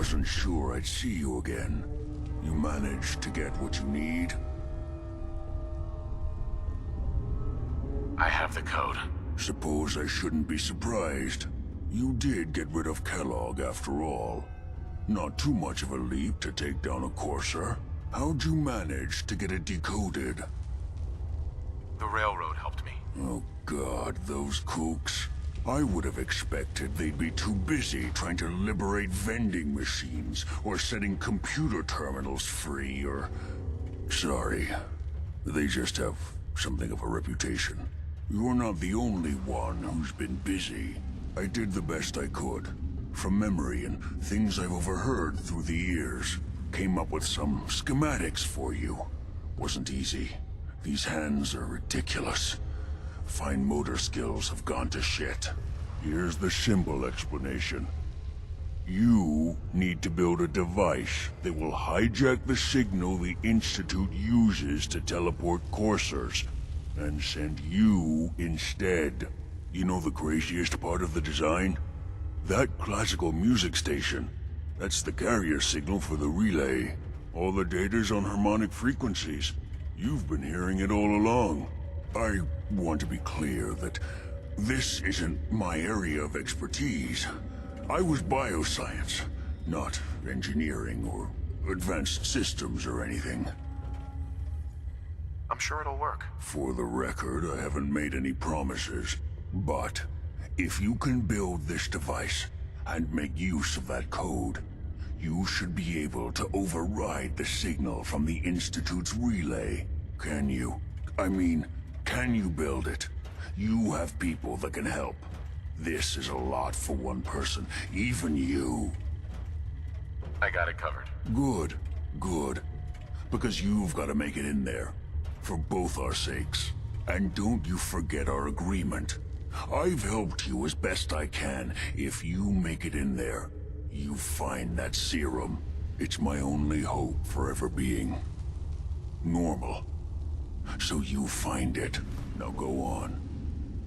wasn't sure I'd see you again. You managed to get what you need? I have the code. Suppose I shouldn't be surprised. You did get rid of Kellogg after all. Not too much of a leap to take down a Courser. How'd you manage to get it decoded? The railroad helped me. Oh God, those kooks. I would have expected they'd be too busy trying to liberate vending machines or setting computer terminals free or... Sorry. They just have something of a reputation. You're not the only one who's been busy. I did the best I could. From memory and things I've overheard through the years. Came up with some schematics for you. Wasn't easy. These hands are ridiculous. Fine motor skills have gone to shit. Here's the simple explanation. You need to build a device that will hijack the signal the Institute uses to teleport coursers, and send you instead. You know the craziest part of the design? That classical music station. That's the carrier signal for the relay. All the data's on harmonic frequencies. You've been hearing it all along. I want to be clear that this isn't my area of expertise. I was bioscience, not engineering or advanced systems or anything. I'm sure it'll work. For the record, I haven't made any promises, but if you can build this device and make use of that code, you should be able to override the signal from the Institute's relay. Can you? I mean, can you build it? You have people that can help. This is a lot for one person, even you. I got it covered. Good, good. Because you've got to make it in there. For both our sakes. And don't you forget our agreement. I've helped you as best I can. If you make it in there, you find that serum. It's my only hope for ever being normal. So you find it. Now go on.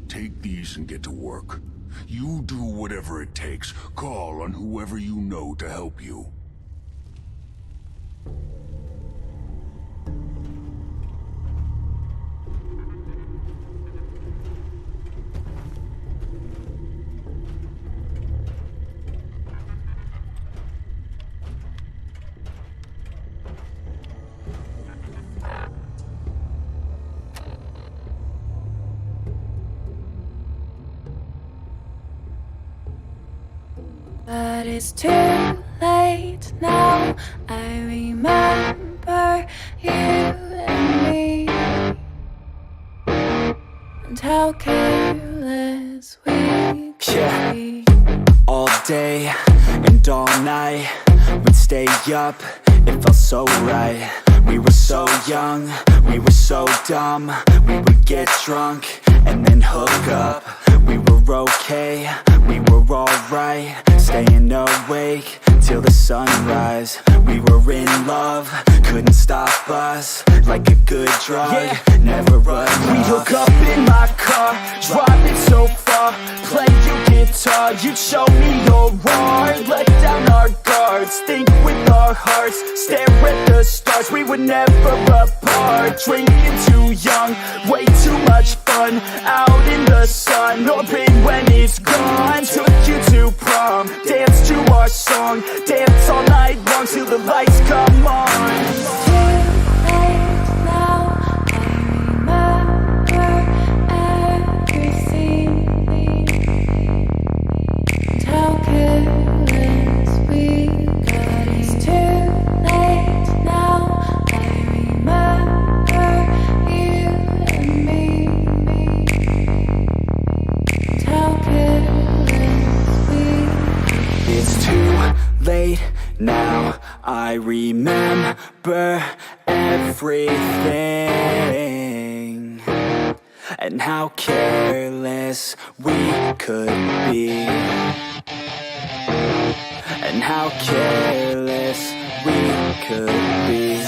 Take these and get to work. You do whatever it takes. Call on whoever you know to help you. But it's too late now. I remember you and me, and how careless we could be. All day and all night, we'd stay up, it felt so right. We were so young, we were so dumb. We would get drunk and then hook up. We were okay, we were alright, staying awake till the sunrise. We were in love, couldn't stop us, like a good drug, never enough. We'd hook up in my car, drive it so far, play your guitar, you'd show me your art. Let down our guards, think with our hearts, stare at the stars. We were never apart, drinking too young, way too much fun, out in the sun, orbit when it's gone. Took you to prom, dance to our song, dance all night long till the lights come on. Now I remember everything, and how careless we could be, and how careless we could be,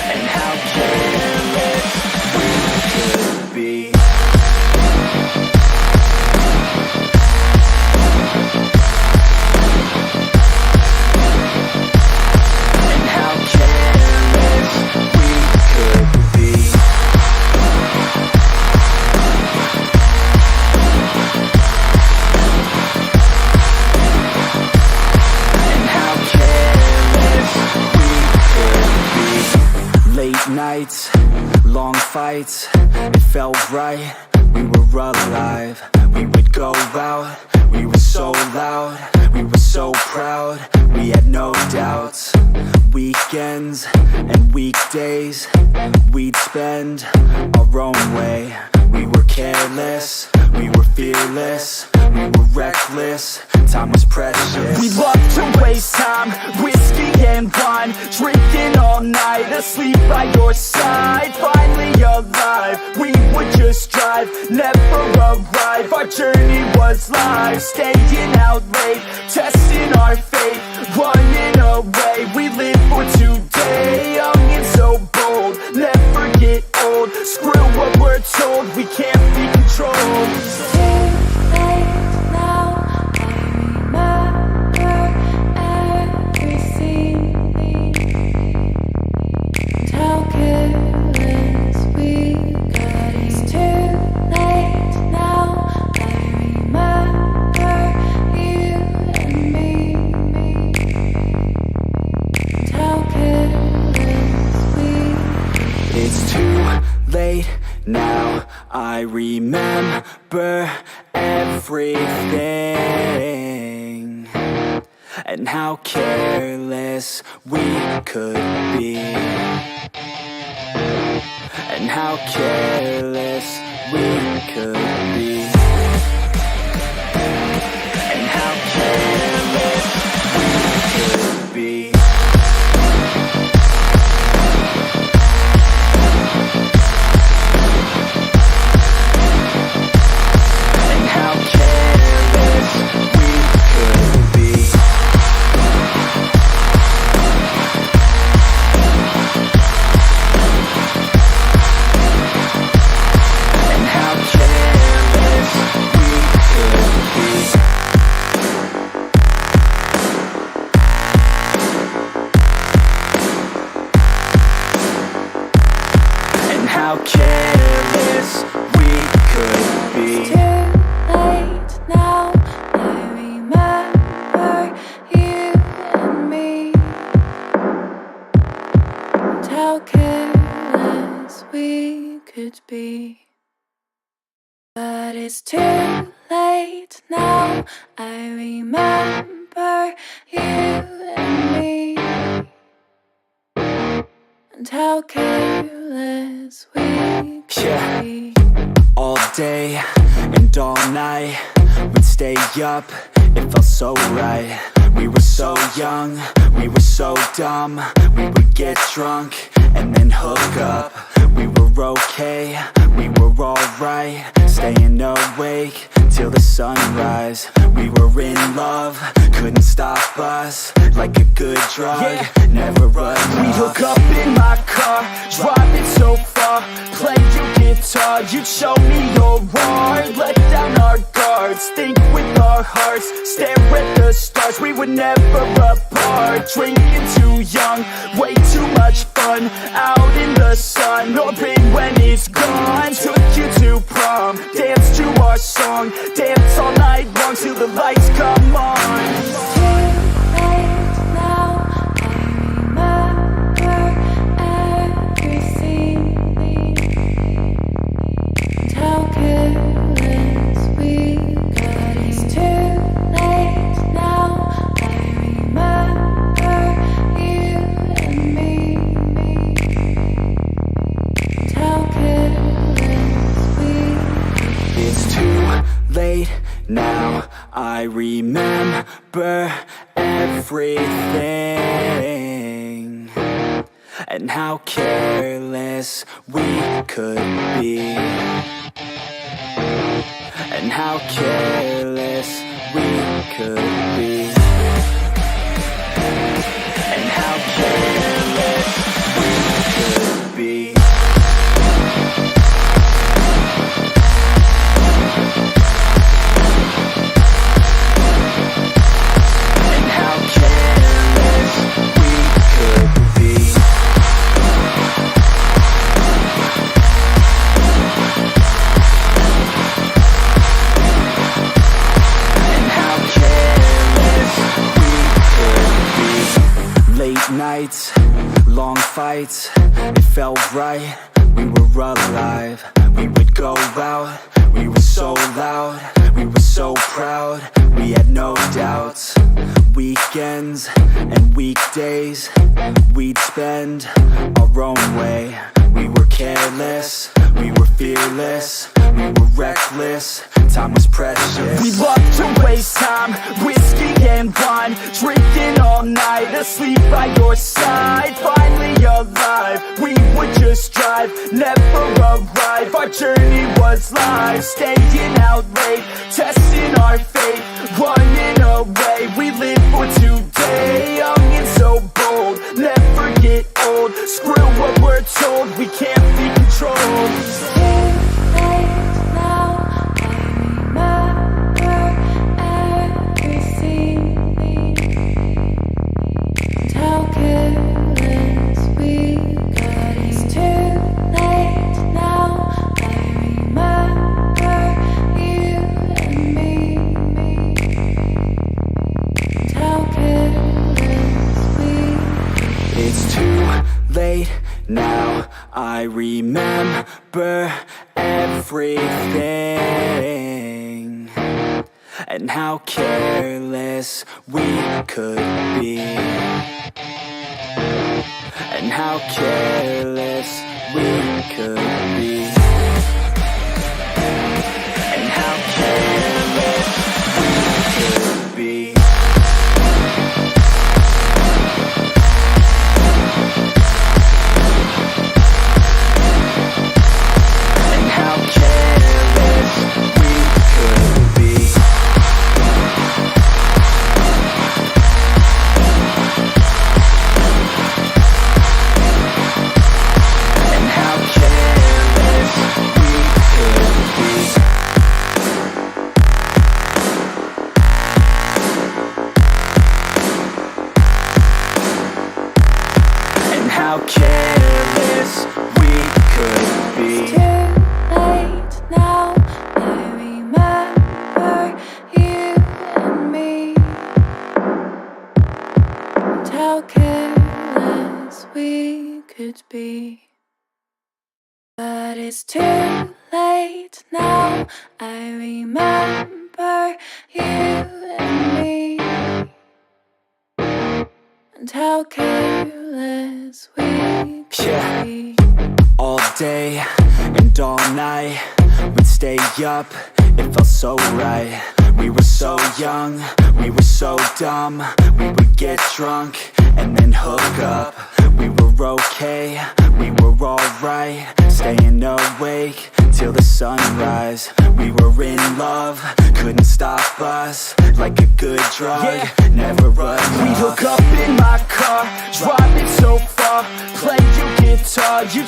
and how careless we could be. nights, long fights, it felt right, we were alive. We would go out, we were so loud, we were so proud, we had no doubts. Weekends and weekdays, we'd spend our own way. We were careless, we were fearless, we were reckless, time was precious. We loved to waste time, whiskey and wine, drinking all night, asleep by your side. Finally alive, we would just drive, never arrive. Our journey was life, staying out late, testing our fate, running away. We live for today, young and so bold, never get old. Screw what we're told, we can't be controlled. Now I remember everything, and how careless we could be, and how careless we could be, and how careless we could be. How careless we could be. It's too late now, I remember you and me. And how careless we could be. But it's too late now, I remember you and me. And how careless we could be. All day and all night, we'd stay up, it felt so right. We were so young, we were so dumb, we would get drunk and then hook up. We were okay, we were alright, staying awake till the sunrise. We were in love, couldn't stop us, like a good drug, never enough. We hook up in my car, driving so far, play your guitar, you'd show me your art, let down our guards, think with our hearts, stare at the stars, we were never apart. Drinking too young, way too much fun, out in the sun, no pain when it's gone. Took you to prom, dance to our song, dance all night long till the lights come on. Now I remember everything, and how careless we could be, and how careless we could be, and how careless we could be. long fights, it felt right. We were alive, we would go out. We were so loud, we were so proud. We had no doubts. Weekends and weekdays, we'd spend our own way. We were careless, we were fearless, we were reckless. Time was precious. We loved to waste time, whiskey and wine, drinking all night, asleep by your side. Finally alive, we would just drive, never arrive. Our journey was live, staying out late, testing our fate, running away. We live for today, young and so bold, never get old. Screw what we're told, we can't be controlled. Now I remember everything, and how careless we could be, and how careless we could be, and how careless we could be. How careless we could be. It's too late now, I remember you and me, and how careless we could be. But it's too late now, I remember you and me, and how careless we could be. All day and all night, we'd stay up, it felt so right. We were so young, we were so dumb. We would get drunk and then hook up. We were okay, we were alright, staying awake till the sunrise. We were in love, couldn't stop us, like a good drug, never enough. We hook up in my car, driving so far, play your guitar, you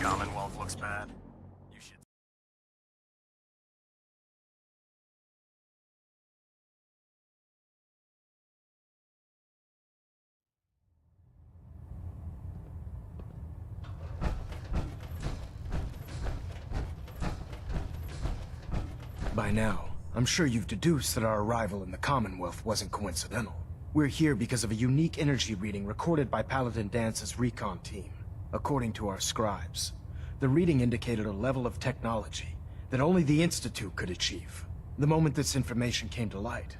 Commonwealth looks bad. You should. By now, I'm sure you've deduced that our arrival in the Commonwealth wasn't coincidental. We're here because of a unique energy reading recorded by Paladin Dance's recon team. According to our scribes, the reading indicated a level of technology that only the Institute could achieve. The moment this information came to light,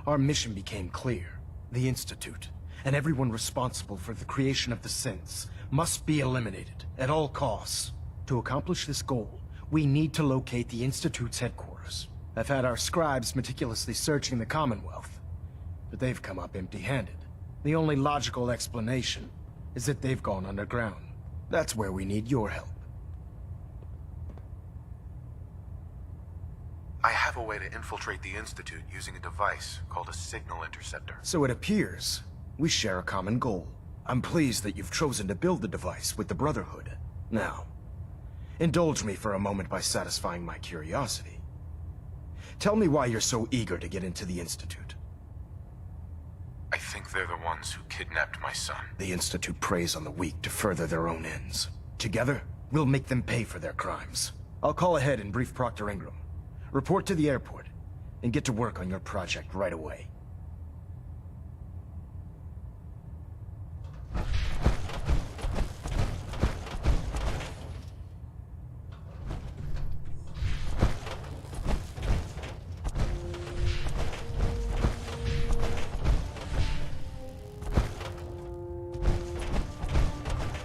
our mission became clear. The Institute, and everyone responsible for the creation of the synths, must be eliminated at all costs. To accomplish this goal, we need to locate the Institute's headquarters. I've had our scribes meticulously searching the Commonwealth, but they've come up empty-handed. The only logical explanation is that they've gone underground. That's where we need your help. I have a way to infiltrate the Institute using a device called a signal interceptor. So it appears we share a common goal. I'm pleased that you've chosen to build the device with the Brotherhood. Now, indulge me for a moment by satisfying my curiosity. Tell me why you're so eager to get into the Institute. I think they're the ones who kidnapped my son. The Institute preys on the weak to further their own ends. Together, we'll make them pay for their crimes. I'll call ahead and brief Proctor Ingram. Report to the airport, and get to work on your project right away.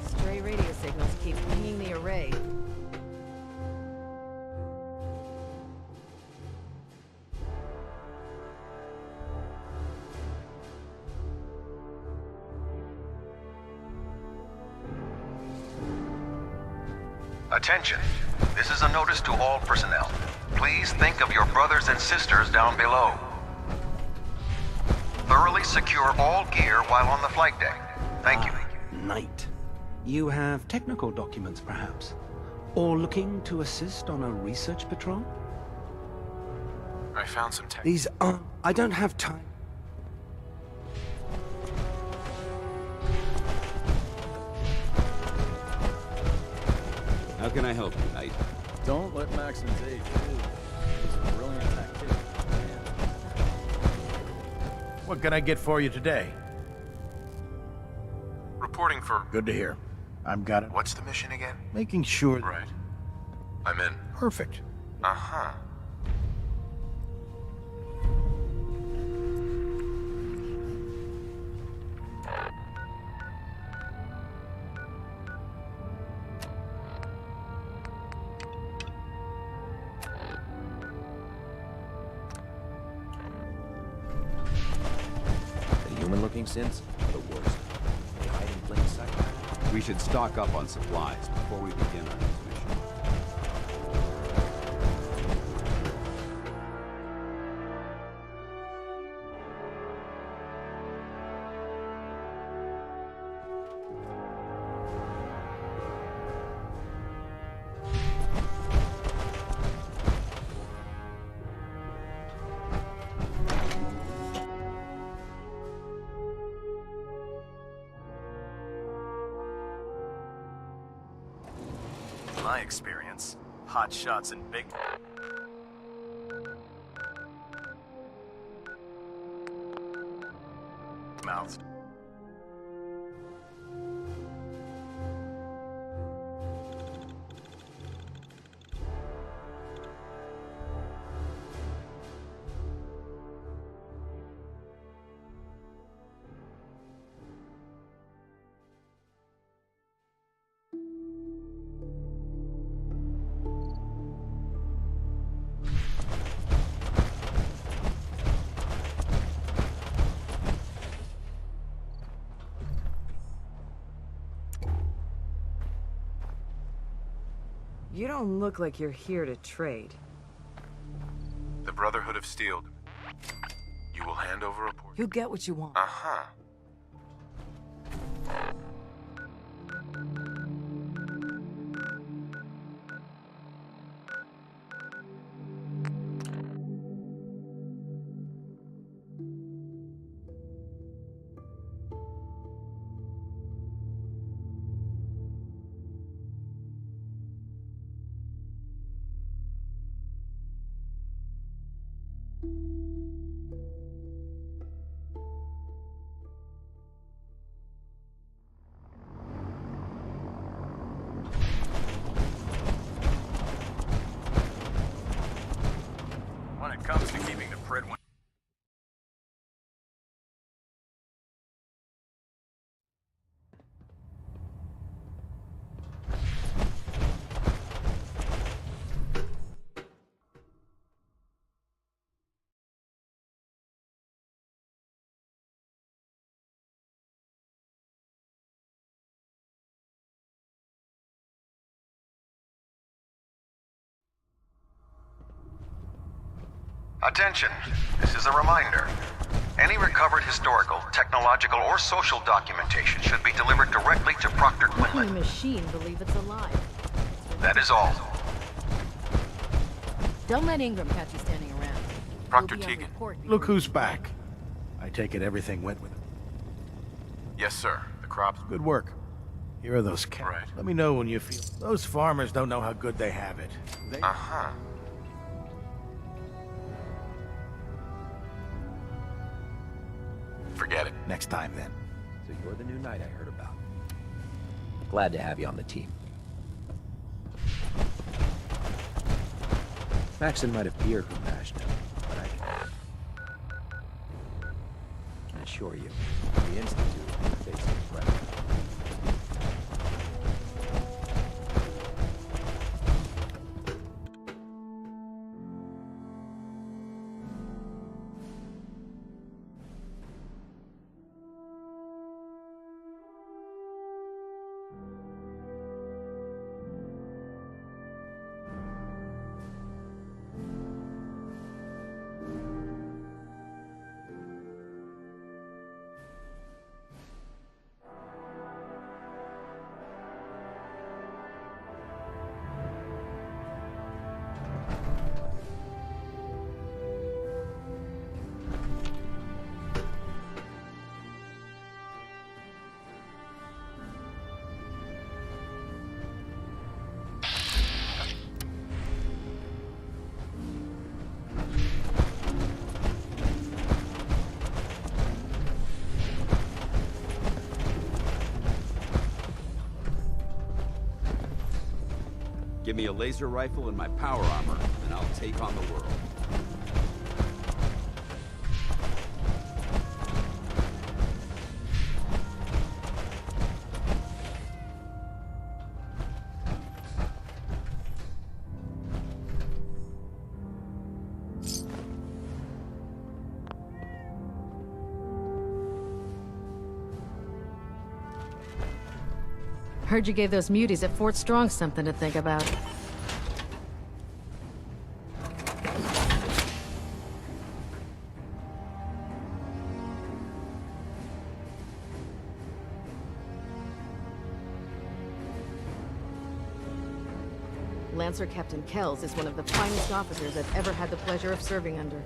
Stray radio signals keep pinging the array. Attention. This is a notice to all personnel. Please think of your brothers and sisters down below. Thoroughly secure all gear while on the flight deck. Thank you. Knight. You have technical documents, perhaps? Or looking to assist on a research patrol? I found some tech. These are... I don't have time. How can I help you, Knight? Don't let Maxon's age fool you. He's a brilliant tactician. What can I get for you today? Reporting for... Good to hear. I've got it. What's the mission again? Making sure... Right. I'm in. Perfect. Uh-huh. The human-looking synths are the worst. They hide in plain sight. We should stock up on supplies before we begin our next mission. In my experience, hot shots and big mouths. You don't look like you're here to trade. The Brotherhood of Steel. You will hand over a portion. You'll get what you want. Uh-huh. Attention, this is a reminder. Any recovered historical, technological, or social documentation should be delivered directly to Proctor Making the Quinlan. machine believe it's alive. That is all. Don't let Ingram catch you standing around. Proctor We'll be on Tegan. report before Look you who's leave. back. I take it everything went with him. Yes, sir. The crops. Good work. Here are those cats. Right. Let me know when you feel... Those farmers don't know how good they have it. They... Uh-huh. Forget it. Next time, then. So you're the new knight I heard about. Glad to have you on the team. Maxon might have feared compassion, but I assure you, the Institute is facing a threat. Give me a laser rifle and my power armor, and I'll take on the world. Heard you gave those muties at Fort Strong something to think about. Lancer Captain Kells is one of the finest officers I've ever had the pleasure of serving under.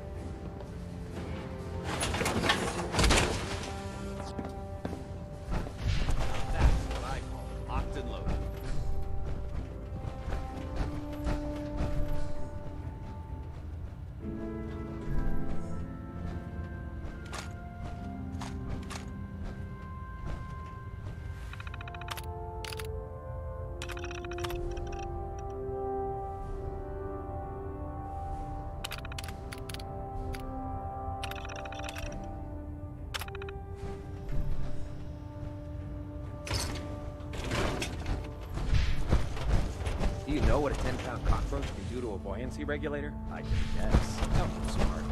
Do you know what a 10-pound cockroach can do to a buoyancy regulator? I can guess. No, I'm smart.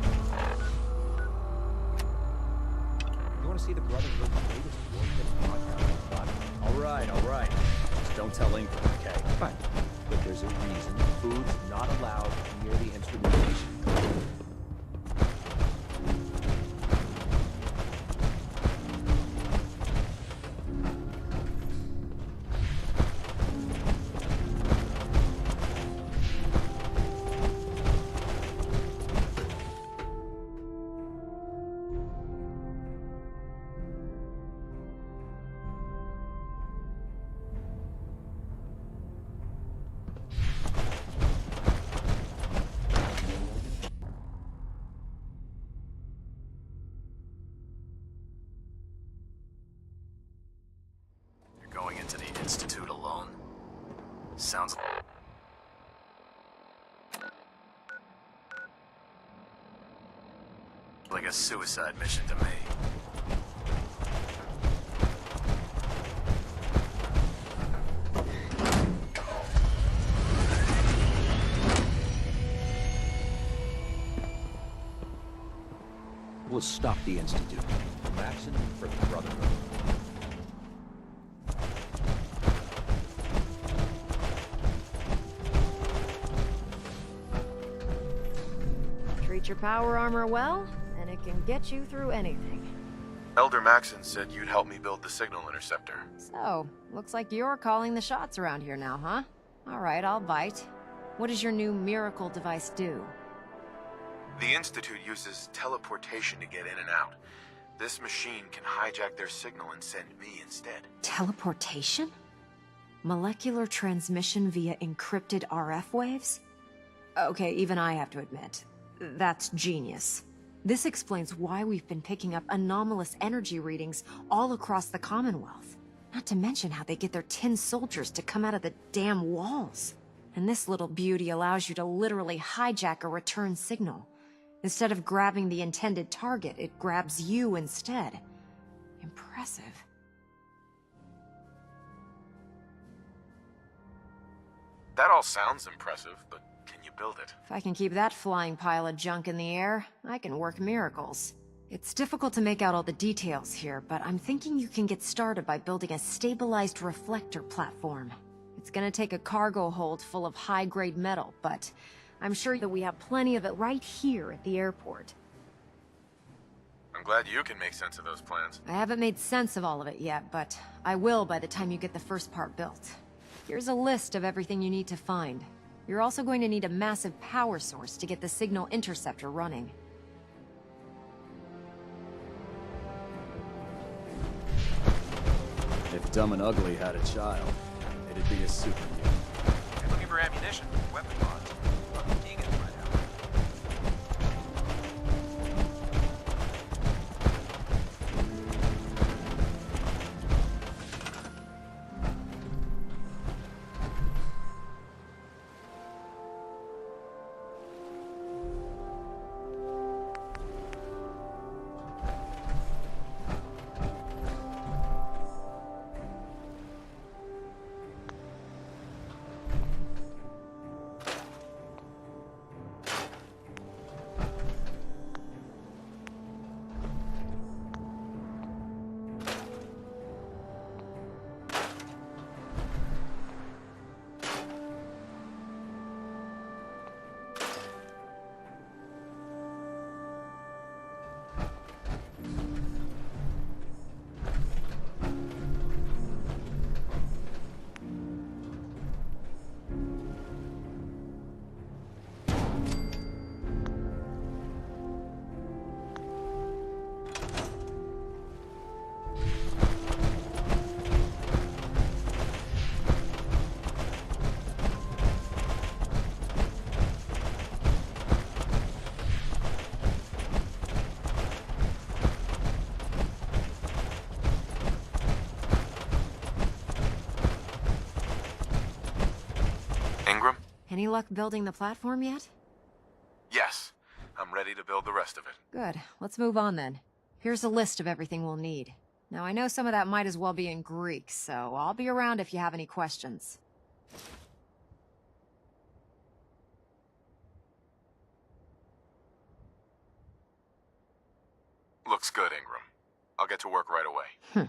You want to see the Brotherhood's latest warfare podcast? All right. Just don't tell Ingram, okay? Fine. But there's a reason food's not allowed near the instrumentation. Going into the Institute alone? Sounds like a suicide mission to me. We'll stop the Institute. Maxon for the Brotherhood. your power armor well, and it can get you through anything. Elder Maxon said you'd help me build the signal interceptor. So, looks like you're calling the shots around here now, huh? Alright, I'll bite. What does your new miracle device do? The Institute uses teleportation to get in and out. This machine can hijack their signal and send me instead. Teleportation? Molecular transmission via encrypted RF waves? Okay, even I have to admit, that's genius. This explains why we've been picking up anomalous energy readings all across the Commonwealth. Not to mention how they get their tin soldiers to come out of the damn walls. And this little beauty allows you to literally hijack a return signal. Instead of grabbing the intended target, it grabs you instead. Impressive. That all sounds impressive, but can you build it? If I can keep that flying pile of junk in the air, I can work miracles. It's difficult to make out all the details here, but I'm thinking you can get started by building a stabilized reflector platform. It's gonna take a cargo hold full of high-grade metal, but I'm sure that we have plenty of it right here at the airport. I'm glad you can make sense of those plans. I haven't made sense of all of it yet, but I will by the time you get the first part built. Here's a list of everything you need to find. You're also going to need a massive power source to get the signal interceptor running. If Dumb and Ugly had a child, it'd be a super mutant. I'm looking for ammunition, weapon mods. I'm digging right now. Any luck building the platform yet? Yes. I'm ready to build the rest of it. Good. Let's move on then. Here's a list of everything we'll need. Now, I know some of that might as well be in Greek, so I'll be around if you have any questions. Looks good, Ingram. I'll get to work right away.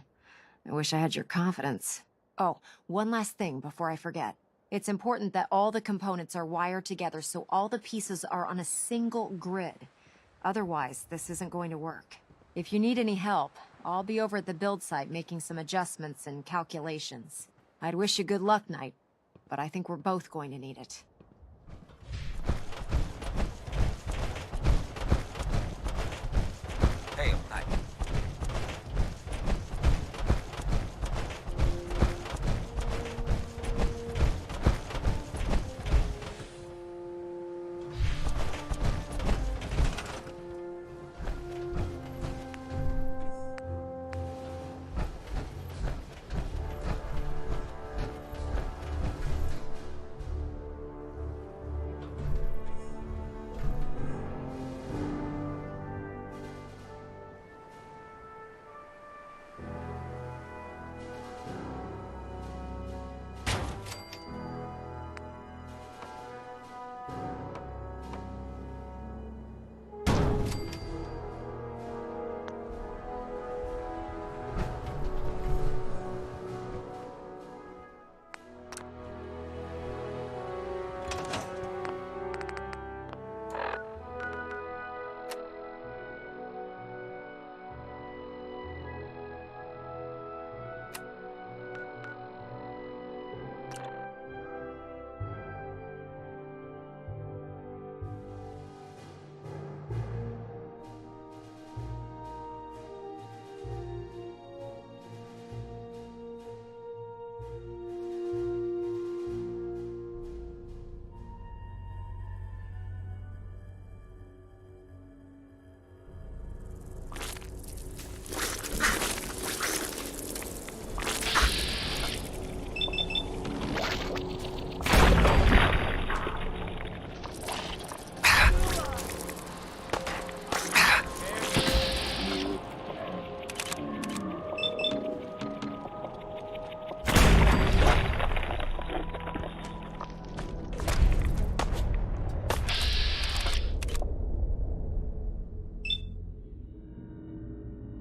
I wish I had your confidence. Oh, one last thing before I forget. It's important that all the components are wired together so all the pieces are on a single grid. Otherwise, this isn't going to work. If you need any help, I'll be over at the build site making some adjustments and calculations. I'd wish you good luck, Knight, but I think we're both going to need it. Hail, Knight.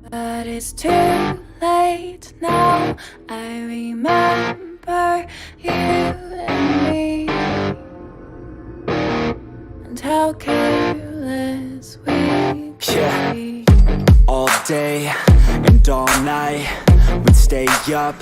But it's too late now. I remember you and me, and how careless we could be. All day and all night, we'd stay up.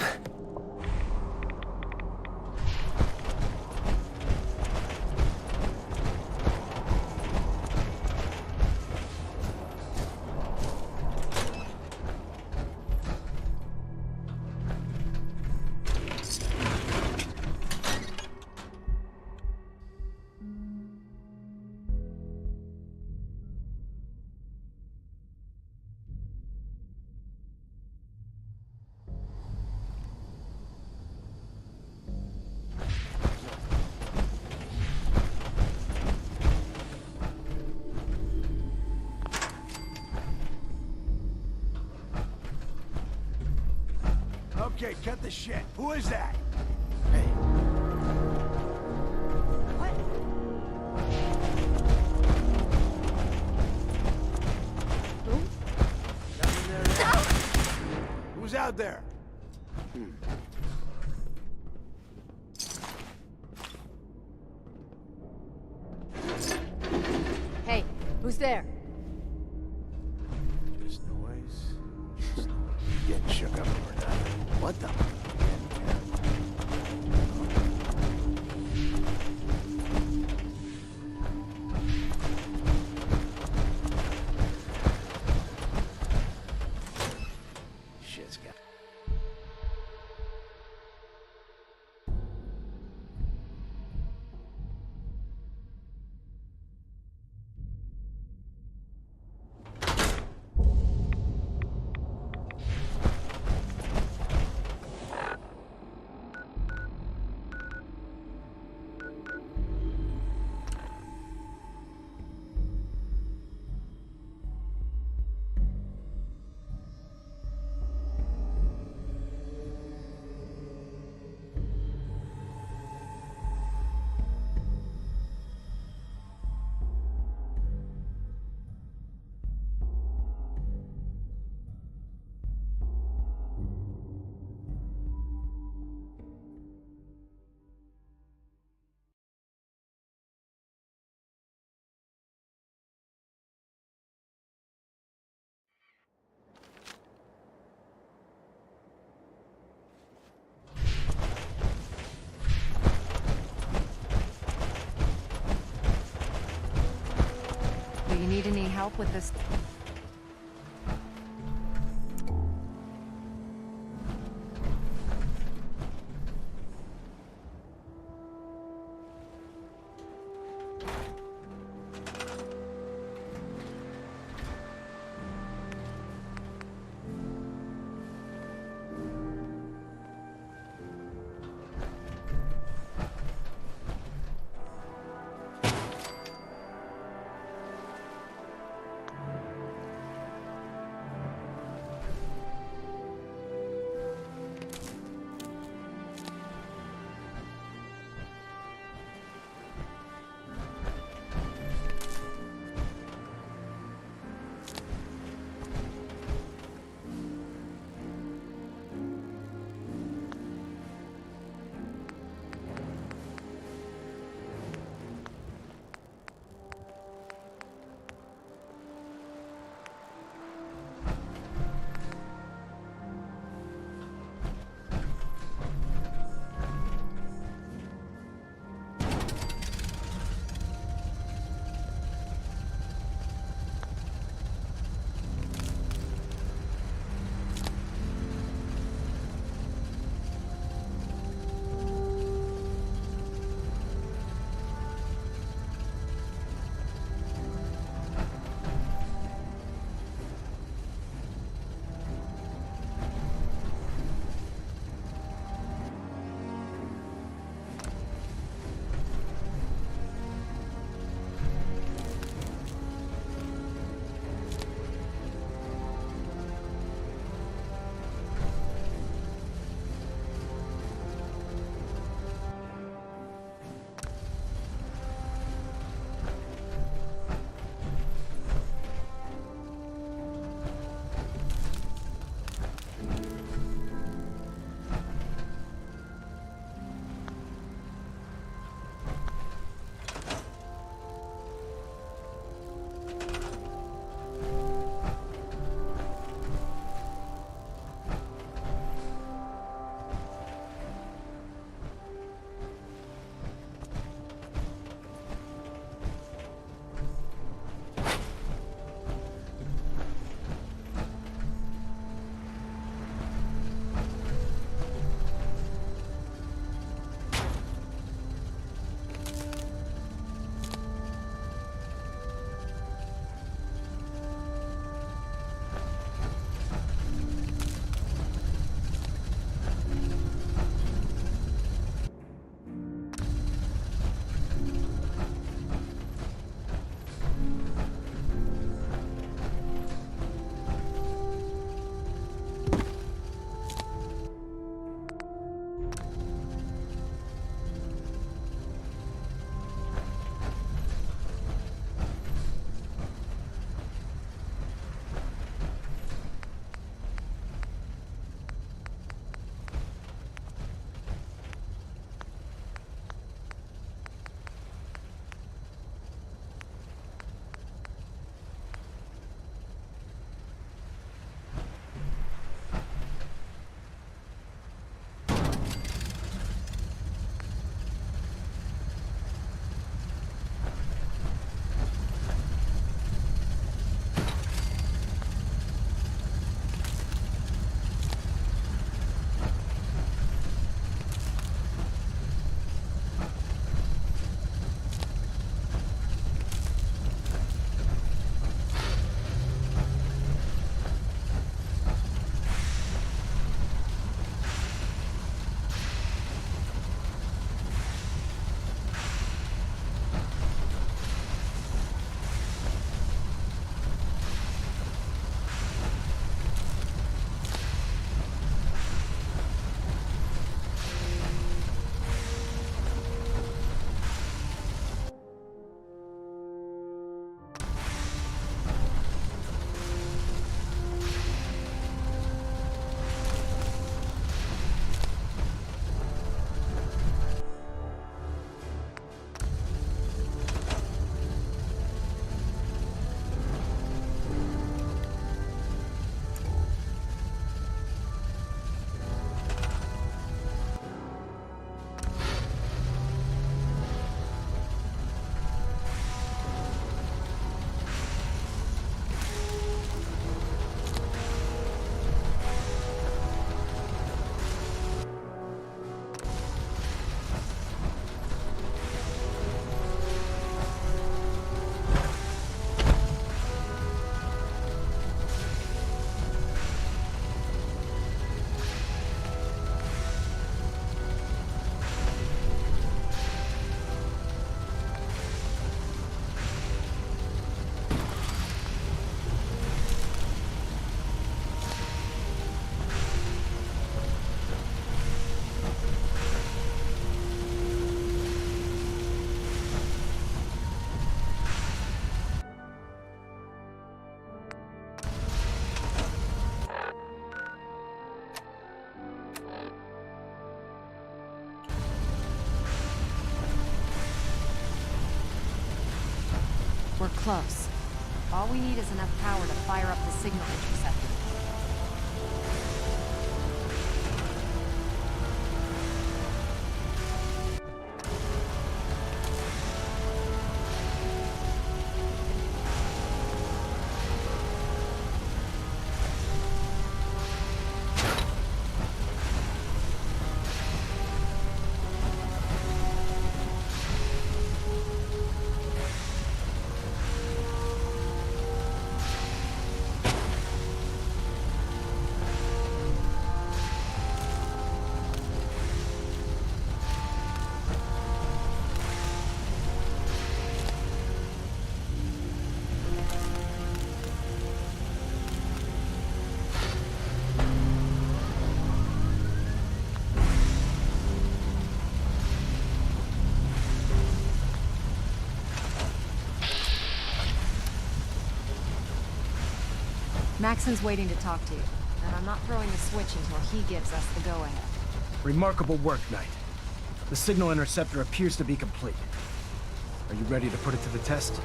Okay, cut the shit. Who is that? Who's out there? Hey, who's there? Just noise. Just noise. Getting shook up over nothing. What the? Shit's got. Do you need any help with this? close. All we need is enough power to fire up the signal interceptor. Maxon's waiting to talk to you, and I'm not throwing the switch until he gives us the go-ahead. Remarkable work, Knight. The signal interceptor appears to be complete. Are you ready to put it to the test?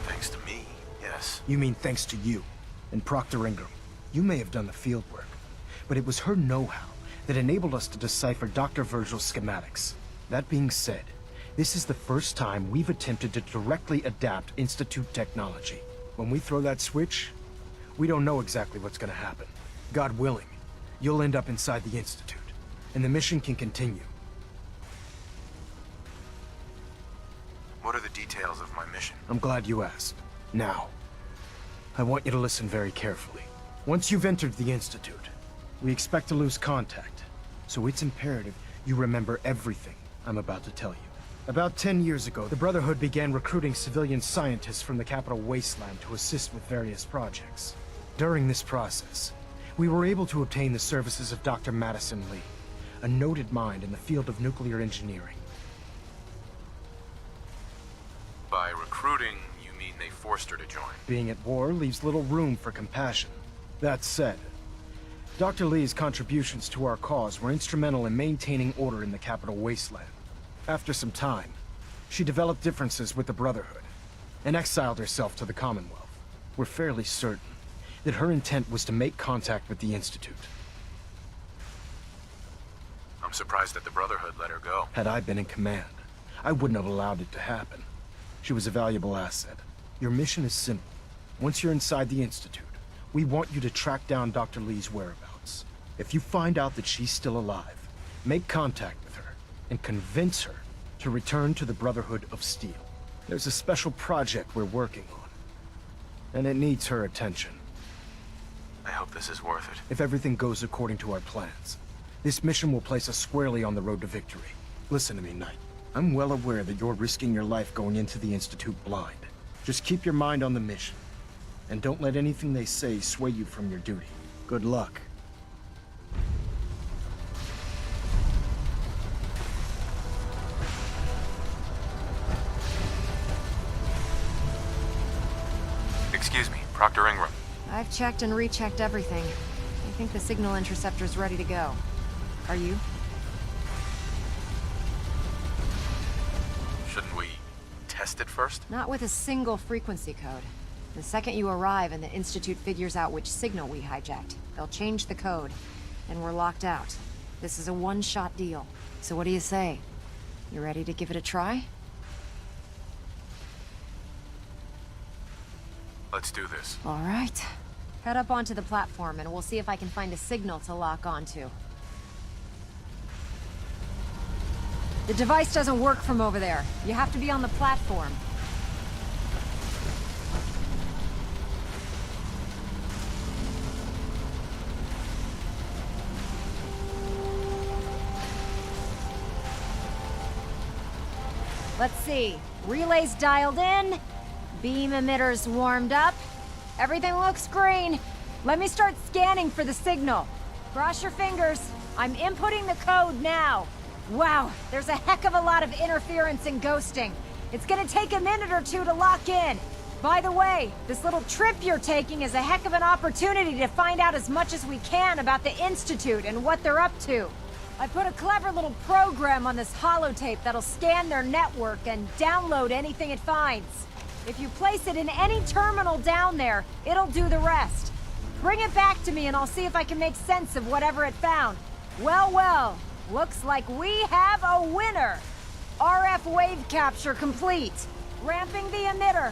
Thanks to me, yes. You mean thanks to you and Proctor Ingram. You may have done the field work, but it was her know-how that enabled us to decipher Dr. Virgil's schematics. That being said, this is the first time we've attempted to directly adapt Institute technology. When we throw that switch, we don't know exactly what's gonna happen. God willing, you'll end up inside the Institute, and the mission can continue. What are the details of my mission? I'm glad you asked. Now, I want you to listen very carefully. Once you've entered the Institute, we expect to lose contact, so it's imperative you remember everything I'm about to tell you. About 10 years ago, the Brotherhood began recruiting civilian scientists from the capital wasteland to assist with various projects. During this process, we were able to obtain the services of Dr. Madison Lee, a noted mind in the field of nuclear engineering. By recruiting, you mean they forced her to join? Being at war leaves little room for compassion. That said, Dr. Lee's contributions to our cause were instrumental in maintaining order in the capital wasteland. After some time, she developed differences with the Brotherhood and exiled herself to the Commonwealth. We're fairly certain that her intent was to make contact with the Institute. I'm surprised that the Brotherhood let her go. Had I been in command, I wouldn't have allowed it to happen. She was a valuable asset. Your mission is simple. Once you're inside the Institute, we want you to track down Dr. Lee's whereabouts. If you find out that she's still alive, make contact with her and convince her to return to the Brotherhood of Steel. There's a special project we're working on, and it needs her attention. I hope this is worth it. If everything goes according to our plans, this mission will place us squarely on the road to victory. Listen to me, Knight. I'm well aware that you're risking your life going into the Institute blind. Just keep your mind on the mission, and don't let anything they say sway you from your duty. Good luck. Excuse me, Proctor Ingram. I've checked and rechecked everything. I think the signal interceptor's ready to go. Are you? Shouldn't we test it first? Not with a single frequency code. The second you arrive and the Institute figures out which signal we hijacked, they'll change the code, and we're locked out. This is a one-shot deal. So what do you say? You ready to give it a try? Let's do this. All right. Head up onto the platform and we'll see if I can find a signal to lock onto. The device doesn't work from over there. You have to be on the platform. Let's see. Relays dialed in. Beam emitters warmed up. Everything looks green. Let me start scanning for the signal. Cross your fingers. I'm inputting the code now. Wow, there's a heck of a lot of interference and ghosting. It's gonna take a minute or two to lock in. By the way, this little trip you're taking is a heck of an opportunity to find out as much as we can about the Institute and what they're up to. I put a clever little program on this holotape that'll scan their network and download anything it finds. If you place it in any terminal down there, it'll do the rest. Bring it back to me and I'll see if I can make sense of whatever it found. Well, well, looks like we have a winner! RF wave capture complete. Ramping the emitter.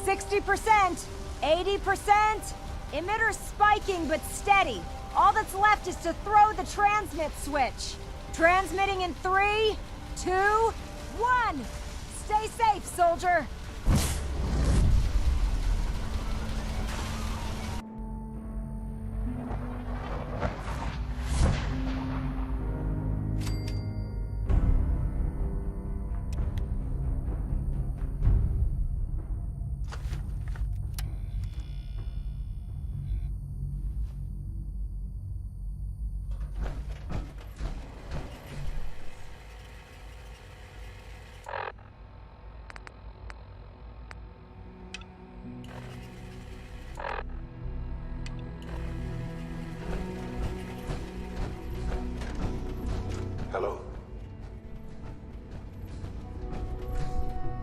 60%, 80%. Emitter spiking but steady. All that's left is to throw the transmit switch. Transmitting in 3, 2, 1. Stay safe, soldier. Hello?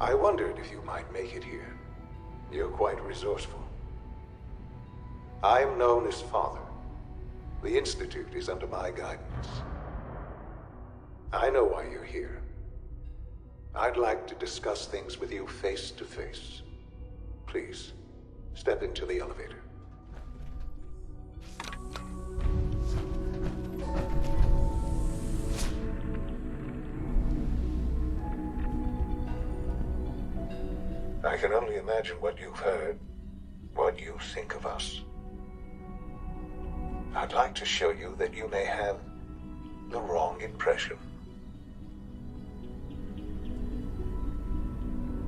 I wondered if you might make it here. You're quite resourceful. I'm known as Father. The Institute is under my guidance. I know why you're here. I'd like to discuss things with you face to face. Please, step into the elevator. I can only imagine what you've heard, what you think of us. I'd like to show you that you may have the wrong impression.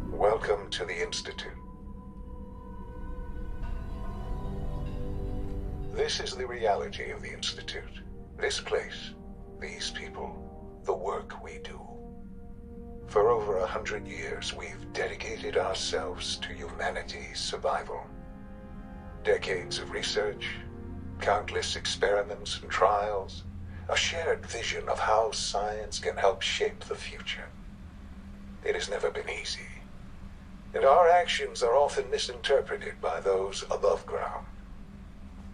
Welcome to the Institute. This is the reality of the Institute. This place, these people, the work we do. For over 100 years, we've dedicated ourselves to humanity's survival. Decades of research, countless experiments and trials, a shared vision of how science can help shape the future. It has never been easy, and our actions are often misinterpreted by those above ground.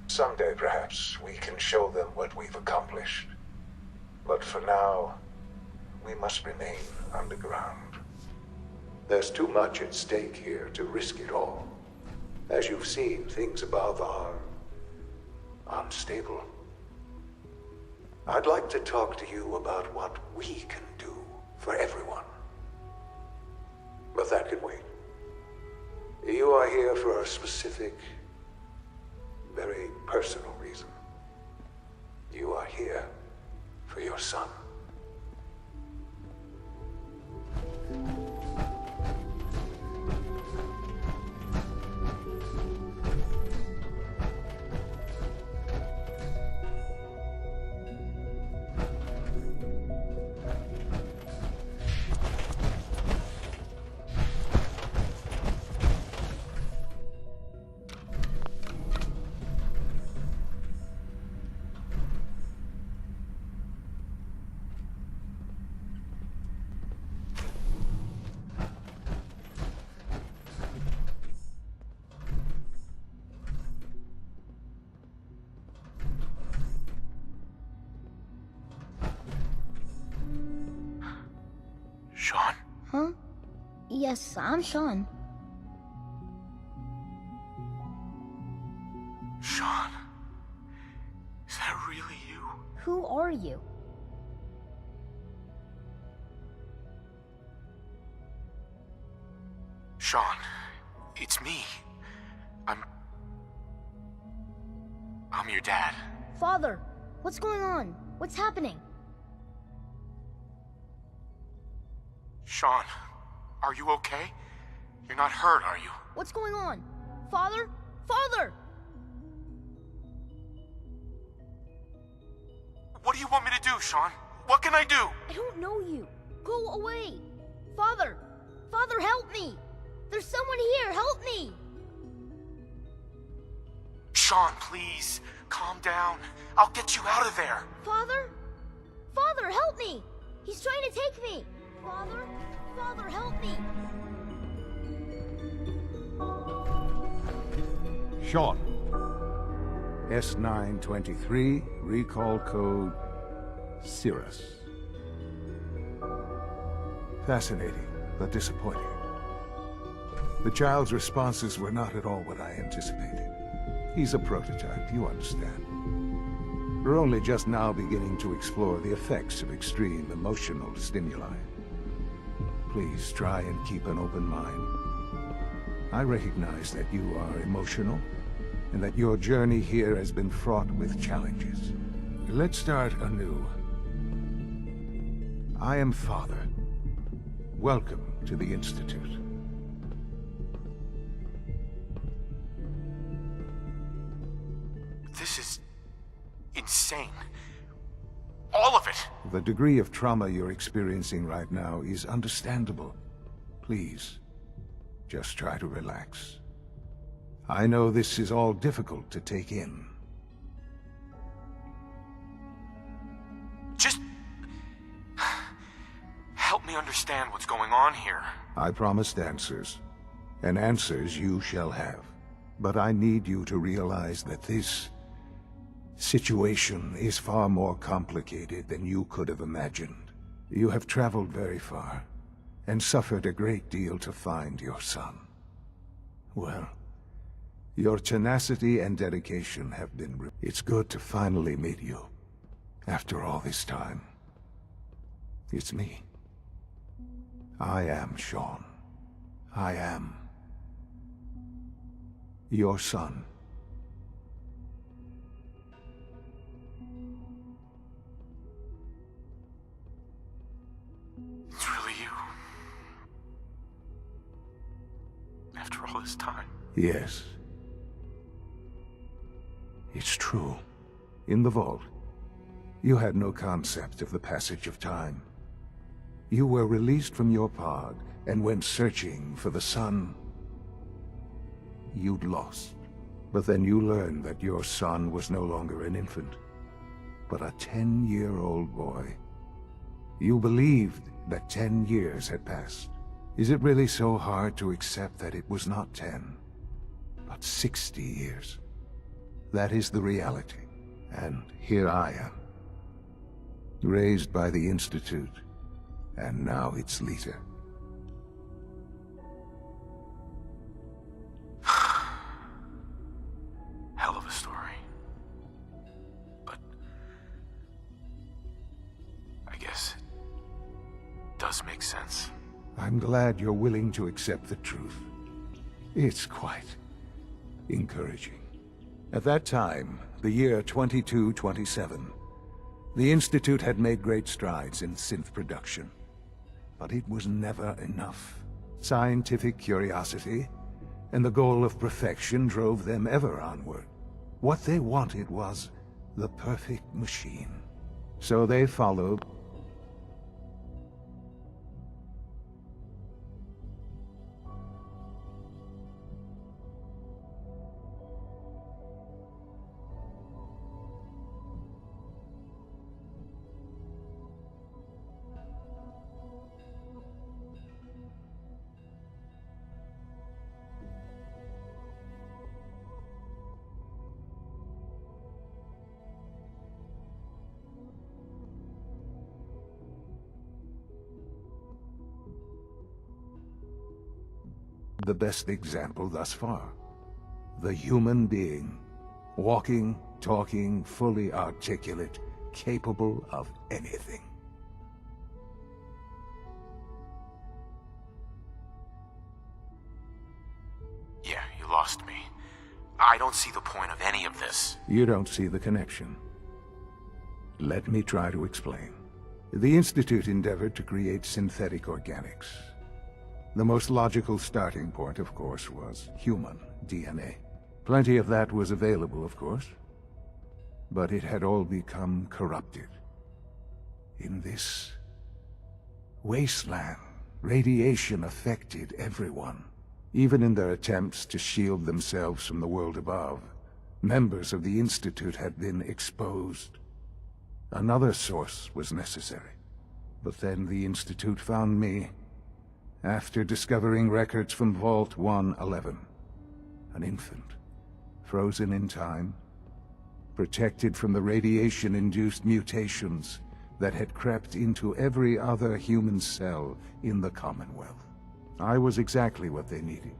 Someday, perhaps, we can show them what we've accomplished. But for now, we must remain underground. There's too much at stake here to risk it all. As you've seen, things above are unstable. I'd like to talk to you about what we can do for everyone. But that can wait. You are here for a specific, very personal reason. You are here for your son. Sean? Huh? Yes, I'm Sean. Sean? Is that really you? Who are you? Sean, it's me. I'm your dad. Father, what's going on? What's happening? Sean, are you okay? You're not hurt, are you? What's going on? Father? Father! What do you want me to do, Sean? What can I do? I don't know you. Go away. Father! Father, help me! There's someone here, help me! Sean, please, calm down. I'll get you out of there. Father? Father, help me! He's trying to take me! Father? Father, help me! Sean. S923, recall code Cirrus. Fascinating, but disappointing. The child's responses were not at all what I anticipated. He's a prototype, you understand. We're only just now beginning to explore the effects of extreme emotional stimuli. Please try and keep an open mind. I recognize that you are emotional, and that your journey here has been fraught with challenges. Let's start anew. I am Father. Welcome to the Institute. This is insane. All of it! The degree of trauma you're experiencing right now is understandable. Please, just try to relax. I know this is all difficult to take in. Just help me understand what's going on here. I promised answers, and answers you shall have. But I need you to realize that this situation is far more complicated than you could have imagined. You have traveled very far, and suffered a great deal to find your son. Well, your tenacity and dedication have been... It's good to finally meet you, after all this time. It's me. I am Sean. I am your son. It's really you. After all this time. Yes. It's true. In the vault, you had no concept of the passage of time. You were released from your pod and went searching for the son you'd lost. But then you learned that your son was no longer an infant, but a 10-year-old boy. You believed that 10 years had passed. Is it really so hard to accept that it was not 10, but 60 years? That is the reality. And here I am, raised by the Institute, and now its leader. Hell of a story. But I guess it does make sense. I'm glad you're willing to accept the truth. It's quite encouraging. At that time, the year 2227, the Institute had made great strides in synth production. But it was never enough. Scientific curiosity and the goal of perfection drove them ever onward. What they wanted was the perfect machine. So they followed the best example thus far. The human being, walking, talking, fully articulate, capable of anything. Yeah, you lost me. I don't see the point of any of this. You don't see the connection. Let me try to explain. The Institute endeavored to create synthetic organics. The most logical starting point, of course, was human DNA. Plenty of that was available, of course. But it had all become corrupted. In this wasteland, radiation affected everyone. Even in their attempts to shield themselves from the world above, members of the Institute had been exposed. Another source was necessary. But then the Institute found me after discovering records from Vault 111. An infant, frozen in time, protected from the radiation-induced mutations that had crept into every other human cell in the Commonwealth. I was exactly what they needed.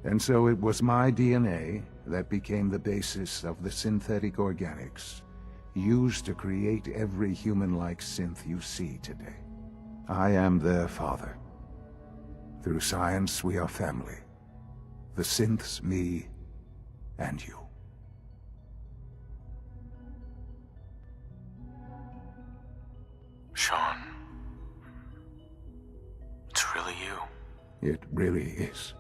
And so it was my DNA that became the basis of the synthetic organics used to create every human-like synth you see today. I am their father. Through science, we are family. The synths, me, and you. Sean. It's really you. It really is.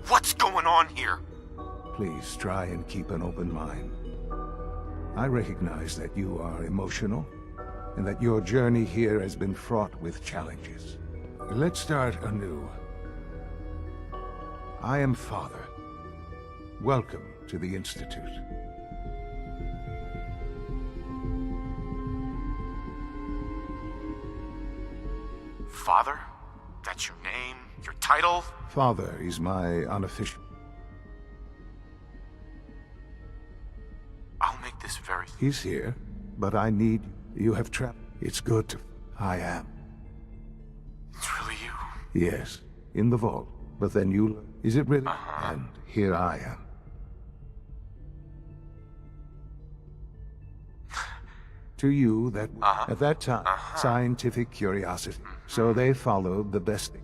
What's going on here? Please try and keep an open mind. I recognize that you are emotional, and that your journey here has been fraught with challenges. Let's start anew. I am Father. Welcome to the Institute. Father? That's your name? Your title? Father is my unofficial... I'll make this very... He's here, but I need... You have trapped... It's good to... I am. It's really you? Yes, in the vault. But then you... Is it really? And here I am. To you, that... At that time, scientific curiosity. So they followed the best thing.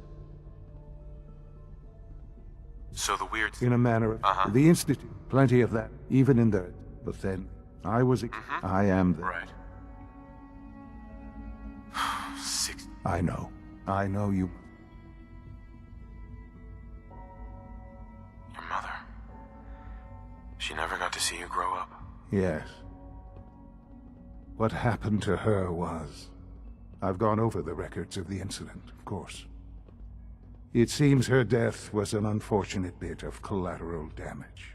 So the weird... In a manner of... The Institute. Plenty of that. Even in there. But then, I was... I am the... Right. I know. I know you... Your mother. She never got to see you grow up. Yes. What happened to her was... I've gone over the records of the incident, of course. It seems her death was an unfortunate bit of collateral damage.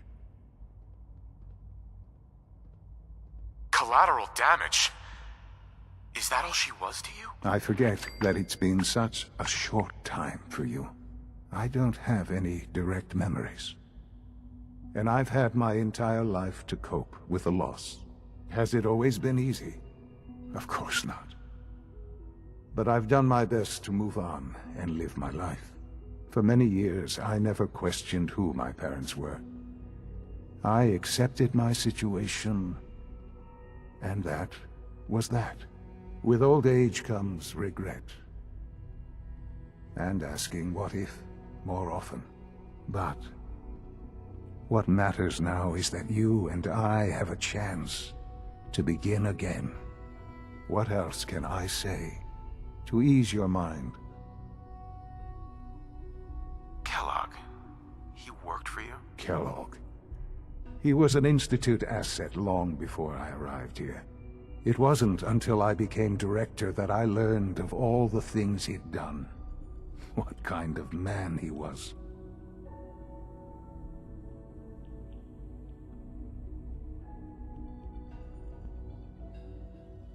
Collateral damage? Is that all she was to you? I forget that it's been such a short time for you. I don't have any direct memories. And I've had my entire life to cope with the loss. Has it always been easy? Of course not. But I've done my best to move on and live my life. For many years, I never questioned who my parents were. I accepted my situation, and that was that. With old age comes regret. And asking what if more often. But what matters now is that you and I have a chance to begin again. What else can I say to ease your mind? Kellogg. He worked for you? Kellogg. He was an Institute asset long before I arrived here. It wasn't until I became director that I learned of all the things he'd done. What kind of man he was.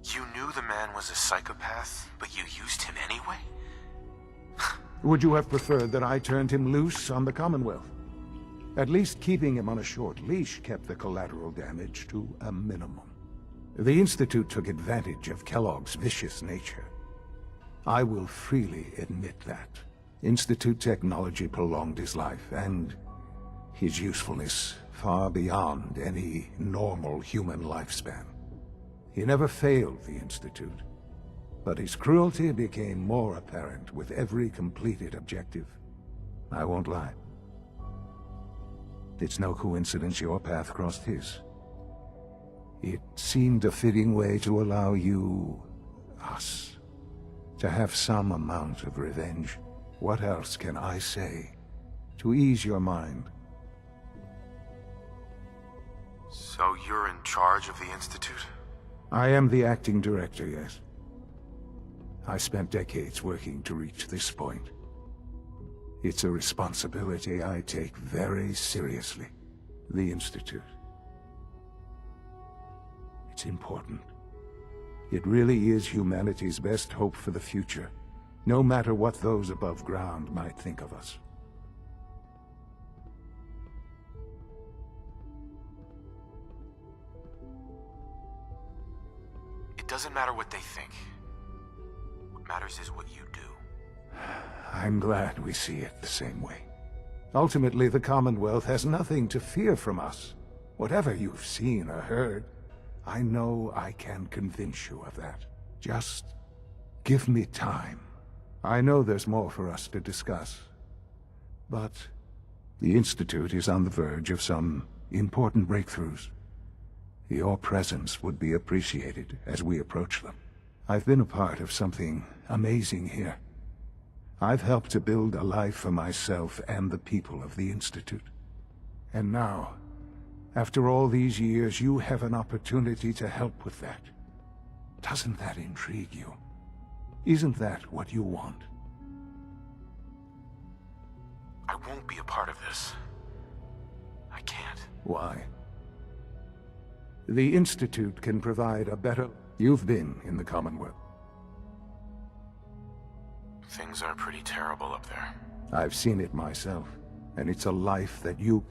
You knew the man was a psychopath, but you used him anyway? Would you have preferred that I turned him loose on the Commonwealth? At least keeping him on a short leash kept the collateral damage to a minimum. The Institute took advantage of Kellogg's vicious nature. I will freely admit that. Institute technology prolonged his life, and his usefulness far beyond any normal human lifespan. He never failed the Institute, but his cruelty became more apparent with every completed objective. I won't lie. It's no coincidence your path crossed his. It seemed a fitting way to allow you, us, to have some amount of revenge. What else can I say to ease your mind? So you're in charge of the Institute? I am the acting director, yes. I spent decades working to reach this point. It's a responsibility I take very seriously. The Institute. It's important. It really is humanity's best hope for the future, no matter what those above ground might think of us. It doesn't matter what they think. What matters is what you do. I'm glad we see it the same way. Ultimately, the Commonwealth has nothing to fear from us. Whatever you've seen or heard, I know I can convince you of that. Just give me time. I know there's more for us to discuss. But the Institute is on the verge of some important breakthroughs. Your presence would be appreciated as we approach them. I've been a part of something amazing here. I've helped to build a life for myself and the people of the Institute. And now, after all these years, you have an opportunity to help with that. Doesn't that intrigue you? Isn't that what you want? I won't be a part of this. I can't. Why? The Institute can provide a better... You've been in the Commonwealth. Things are pretty terrible up there. I've seen it myself, and it's a life that you...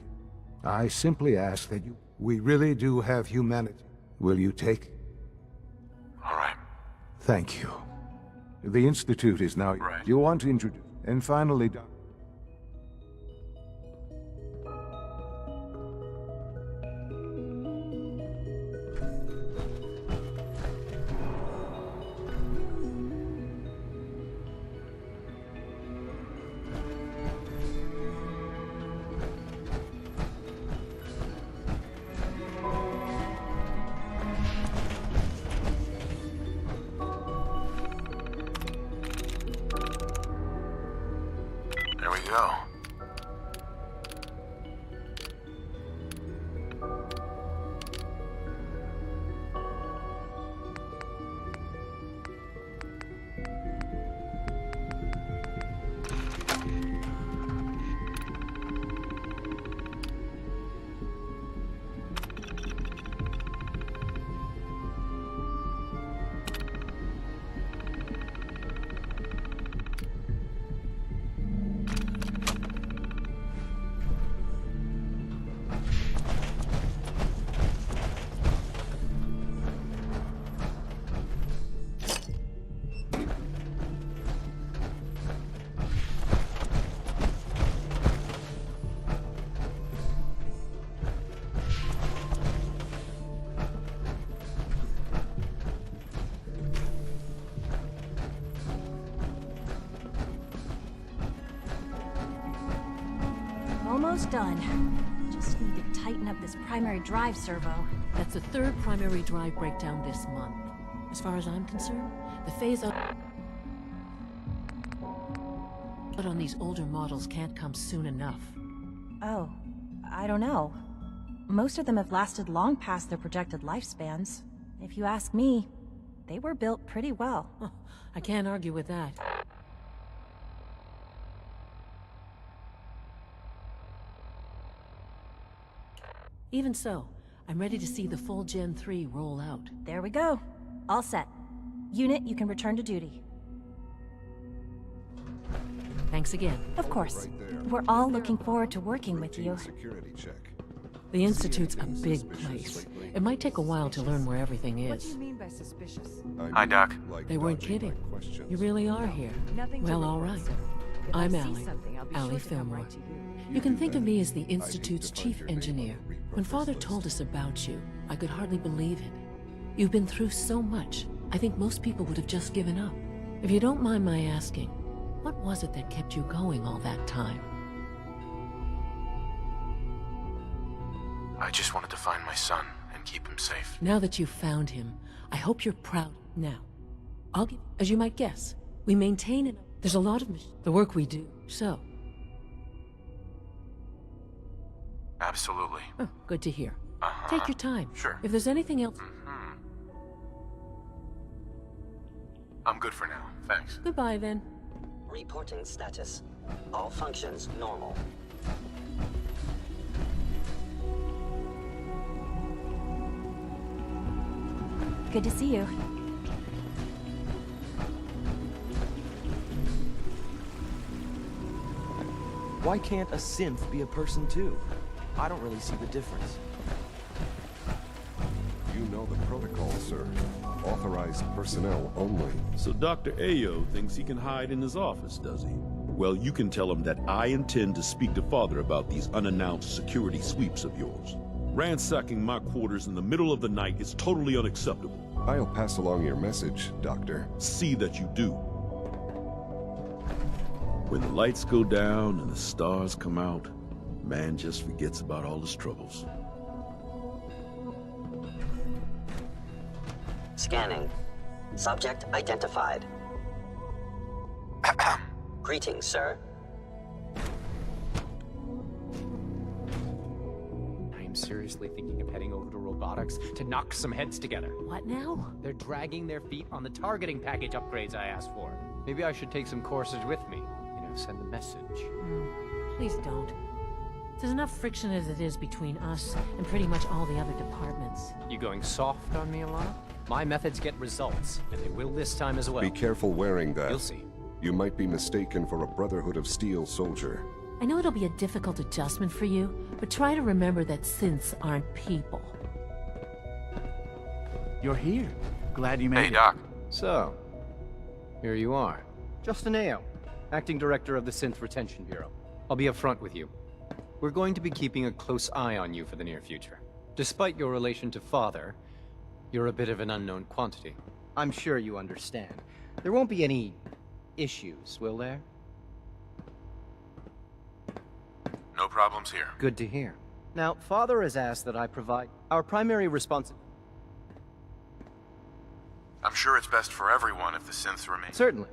I simply ask that you... We really do have humanity. Will you take... All right. Thank you. The Institute is now... Right. You want to introduce... And finally... There we go. Almost done. Just need to tighten up this primary drive servo. That's the third primary drive breakdown this month. As far as I'm concerned, the phase out on these older models can't come soon enough. Oh, I don't know. Most of them have lasted long past their projected lifespans. If you ask me, they were built pretty well. I can't argue with that. Even so, I'm ready to see the full Gen 3 roll out. There we go. All set. Unit, you can return to duty. Thanks again. Of course. We're all looking forward to working with you. The Institute's a big place. It might take a while to learn where everything is. What do you mean by suspicious? Hi, Doc. They weren't kidding. You really are here. Well, all right. I'm Allie. Allie Fillmore. You can think of me as the Institute's chief engineer. When Father told us about you, I could hardly believe it. You've been through so much, I think most people would have just given up. If you don't mind my asking, what was it that kept you going all that time? I just wanted to find my son and keep him safe. Now that you've found him, I hope you're proud. Now, I'll give, as you might guess, we maintain it. There's a lot of the work we do, so. Absolutely. Oh, good to hear. Take your time. Sure. If there's anything else... I'm good for now, thanks. Goodbye, then. Reporting status. All functions normal. Good to see you. Why can't a synth be a person too? I don't really see the difference. You know the protocol, sir. Authorized personnel only. So Dr. Ayo thinks he can hide in his office, does he? Well, you can tell him that I intend to speak to Father about these unannounced security sweeps of yours. Ransacking my quarters in the middle of the night is totally unacceptable. I'll pass along your message, Doctor. See that you do. When the lights go down and the stars come out, man just forgets about all his troubles. Scanning. Subject identified. Greetings, sir. I'm seriously thinking of heading over to robotics to knock some heads together. What now? They're dragging their feet on the targeting package upgrades I asked for. Maybe I should take some courses with me. You know, send a message. Please don't. There's enough friction as it is between us and pretty much all the other departments. You going soft on me, Alana? My methods get results, and they will this time as well. Be careful wearing that. You'll see. You might be mistaken for a Brotherhood of Steel soldier. I know it'll be a difficult adjustment for you, but try to remember that synths aren't people. You're here. Glad you made it. Hey, Doc. So, here you are. Justin Ayo, Acting Director of the Synth Retention Bureau. I'll be upfront with you. We're going to be keeping a close eye on you for the near future. Despite your relation to Father, you're a bit of an unknown quantity. I'm sure you understand. There won't be any issues, will there? No problems here. Good to hear. Now, Father has asked that I provide our primary responsibility. I'm sure it's best for everyone if the synths remain. Certainly.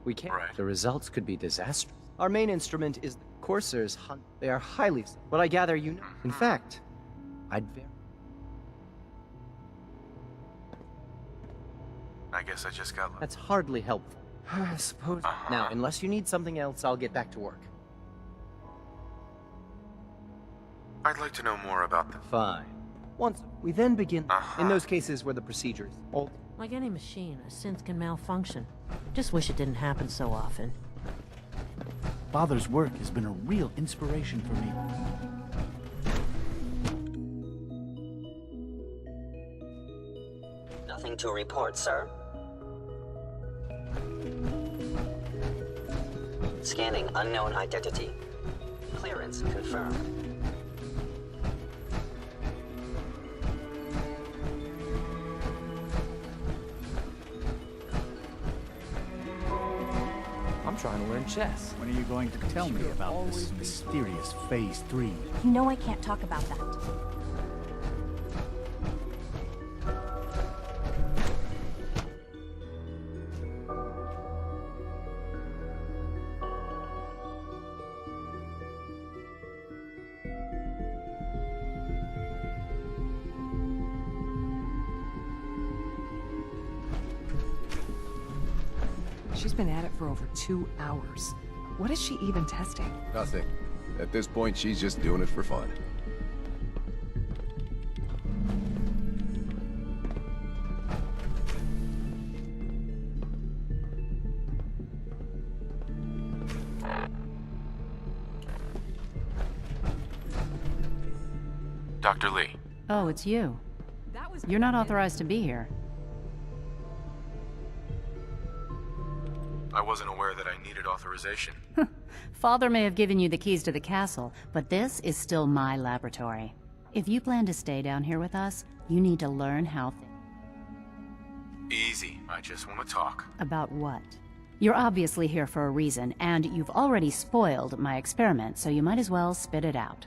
We can't. Right. The results could be disastrous. Our main instrument is the Corsairs hunt. They are highly... But I gather you know. In fact, I'd very... I guess I just got lucky. That's hardly helpful. I suppose... Now, unless you need something else, I'll get back to work. I'd like to know more about them. Fine. Once we then begin... In those cases where the procedure is old... Like any machine, a synth can malfunction. Just wish it didn't happen so often. Father's work has been a real inspiration for me. Nothing to report, sir. Scanning unknown identity. Clearance confirmed. I'm trying to learn chess. When are you going to tell me about this mysterious Phase 3? You know I can't talk about that. She's been at it for over 2 hours. What is she even testing? Nothing. At this point, she's just doing it for fun. Dr. Lee. Oh, it's you. You're not authorized to be here. I wasn't aware that I needed authorization. Father may have given you the keys to the castle, but this is still my laboratory. If you plan to stay down here with us, you need to learn how... Easy. I just want to talk. About what? You're obviously here for a reason, and you've already spoiled my experiment, so you might as well spit it out.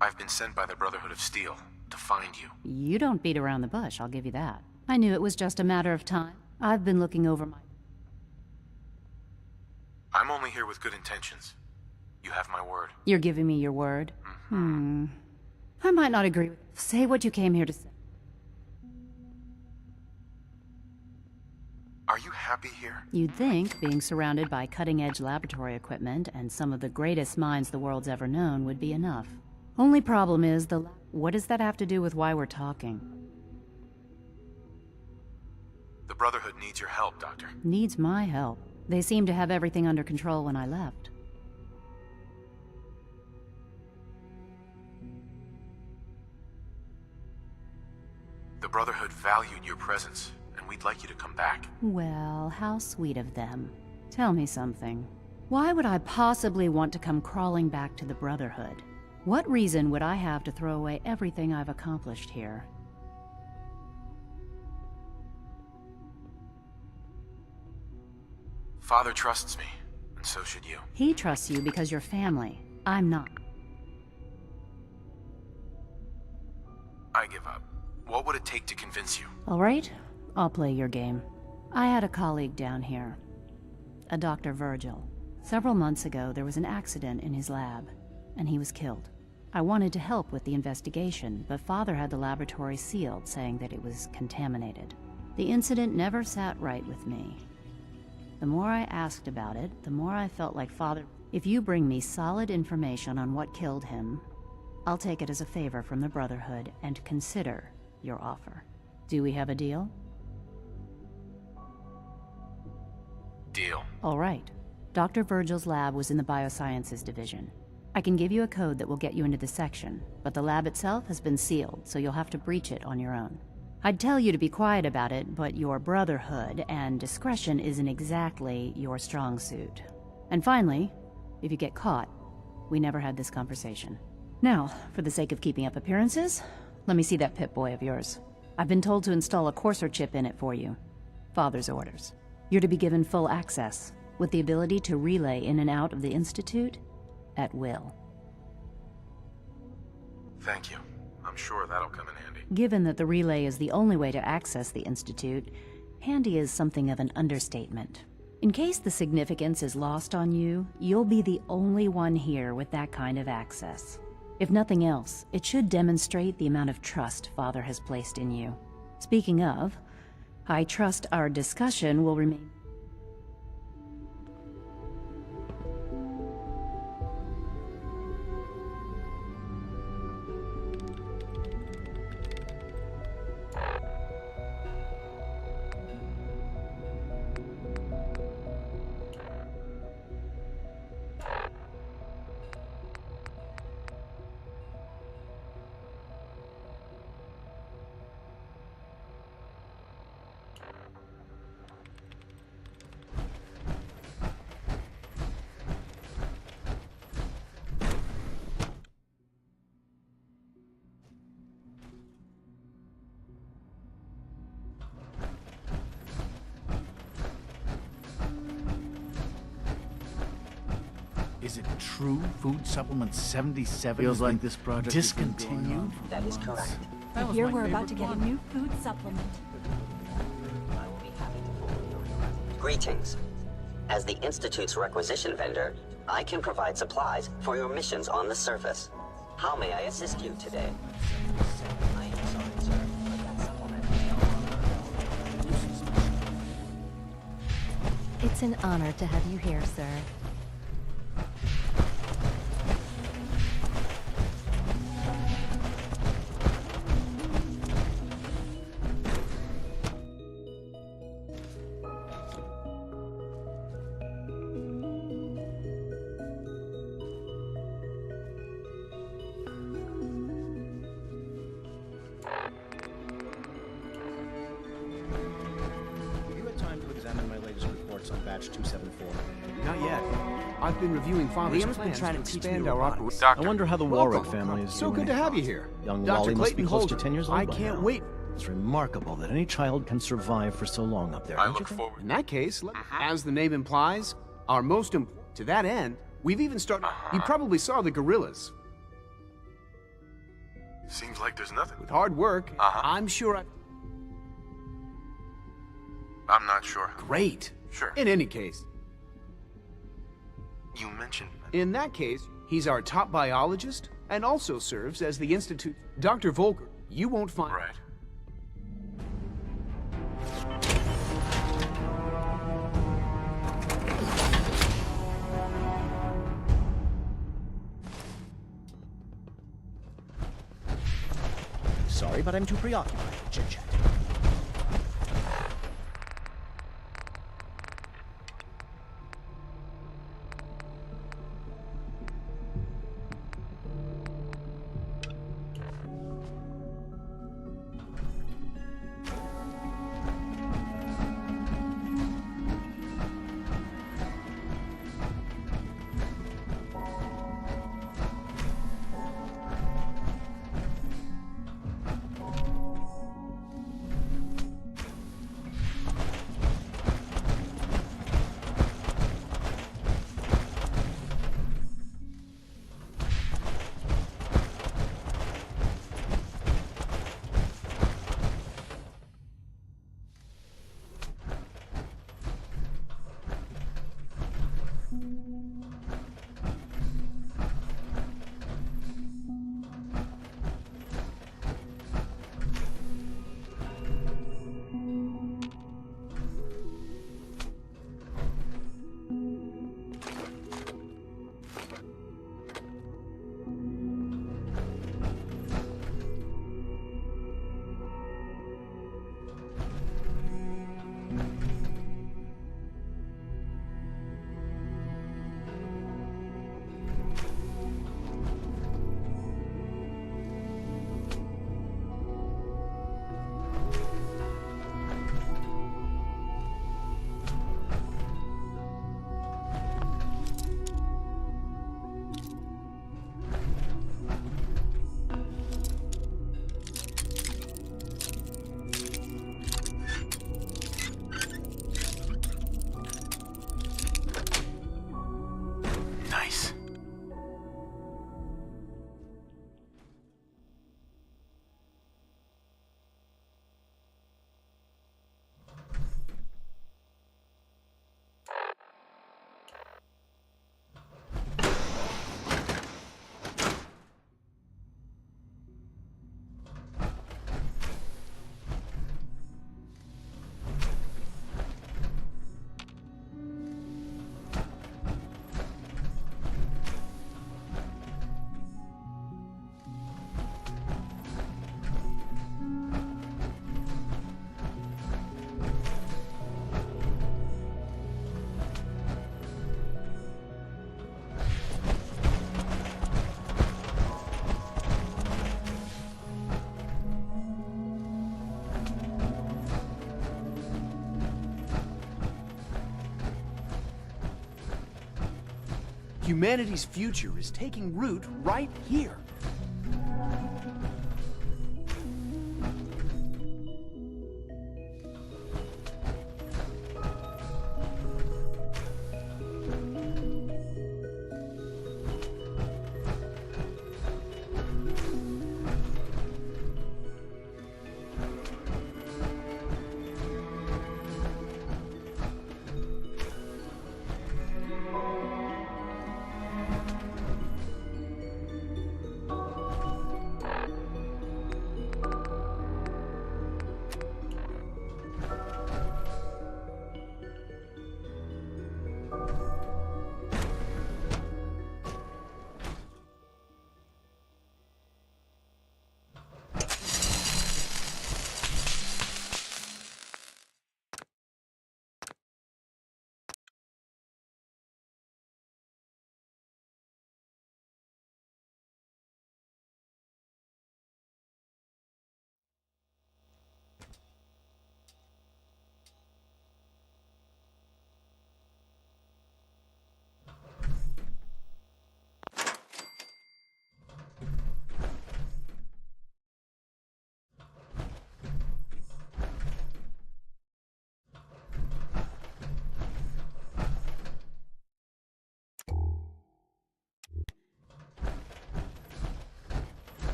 I've been sent by the Brotherhood of Steel to find you. You don't beat around the bush, I'll give you that. I knew it was just a matter of time. I've been looking over my... I'm only here with good intentions. You have my word. You're giving me your word? I might not agree with... Say what you came here to say. Are you happy here? You'd think being surrounded by cutting-edge laboratory equipment and some of the greatest minds the world's ever known would be enough. Only problem is the... What does that have to do with why we're talking? The Brotherhood needs your help, Doctor. Needs my help. They seemed to have everything under control when I left. The Brotherhood valued your presence, and we'd like you to come back. Well, how sweet of them. Tell me something. Why would I possibly want to come crawling back to the Brotherhood? What reason would I have to throw away everything I've accomplished here? Father trusts me, and so should you. He trusts you because you're family. I'm not. I give up. What would it take to convince you? All right, I'll play your game. I had a colleague down here, a Dr. Virgil. Several months ago, there was an accident in his lab, and he was killed. I wanted to help with the investigation, but Father had the laboratory sealed, saying that it was contaminated. The incident never sat right with me. The more I asked about it, the more I felt like Father... If you bring me solid information on what killed him, I'll take it as a favor from the Brotherhood and consider your offer. Do we have a deal? Deal. All right. Dr. Virgil's lab was in the Biosciences Division. I can give you a code that will get you into the section, but the lab itself has been sealed, so you'll have to breach it on your own. I'd tell you to be quiet about it, but your Brotherhood and discretion isn't exactly your strong suit. And finally, if you get caught, we never had this conversation. Now, for the sake of keeping up appearances, let me see that Pip-Boy of yours. I've been told to install a courser chip in it for you. Father's orders. You're to be given full access, with the ability to relay in and out of the Institute at will. Thank you. I'm sure that'll come in handy. Given that the relay is the only way to access the Institute, handy is something of an understatement. In case the significance is lost on you, you'll be the only one here with that kind of access. If nothing else, it should demonstrate the amount of trust Father has placed in you. Speaking of, I trust our discussion will remain... Is it true Food Supplement 77 Feels has like been this project discontinued? That is correct. That I was hear my we're about favorite to get a one. new food supplement. I will be happy to forward your request. Greetings. As the Institute's requisition vendor, I can provide supplies for your missions on the surface. How may I assist you today? I am sorry, sir, but that supplement It's an honor to have you here, sir. Have you had time to examine my latest reports on batch 274? Not yet. I've been reviewing Father's Liam's been plans trying to to teach expand me our robotics. operation. I wonder how the Warwick family is So doing good to it. have you here. Young Dr. Wally must be Clayton close to Holder. 10 years old I by can't now. wait. It's remarkable that any child can survive for so long up there. I don't you look think? forward. In that case, as the name implies, our most to that end, we've even started. You probably saw the gorillas. Seems like there's nothing. With hard work, I'm sure I'm not sure. Great. Sure. In any case. You mentioned... In that case, he's our top biologist and also serves as the Institute. Dr. Volker, you won't find... Right. Sorry, but I'm too preoccupied with chit-chat. Nice. Humanity's future is taking root right here.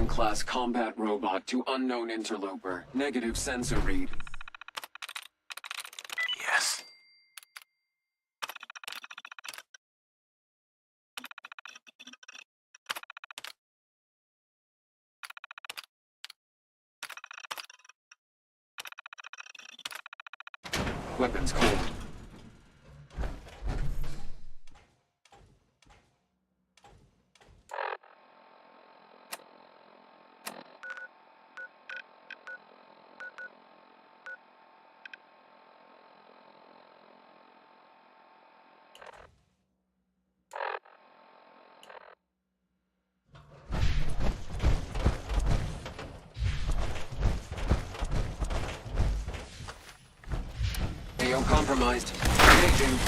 Class combat robot to unknown interloper. Negative sensor read. Yes. Weapons cold. AO compromised. Engaging.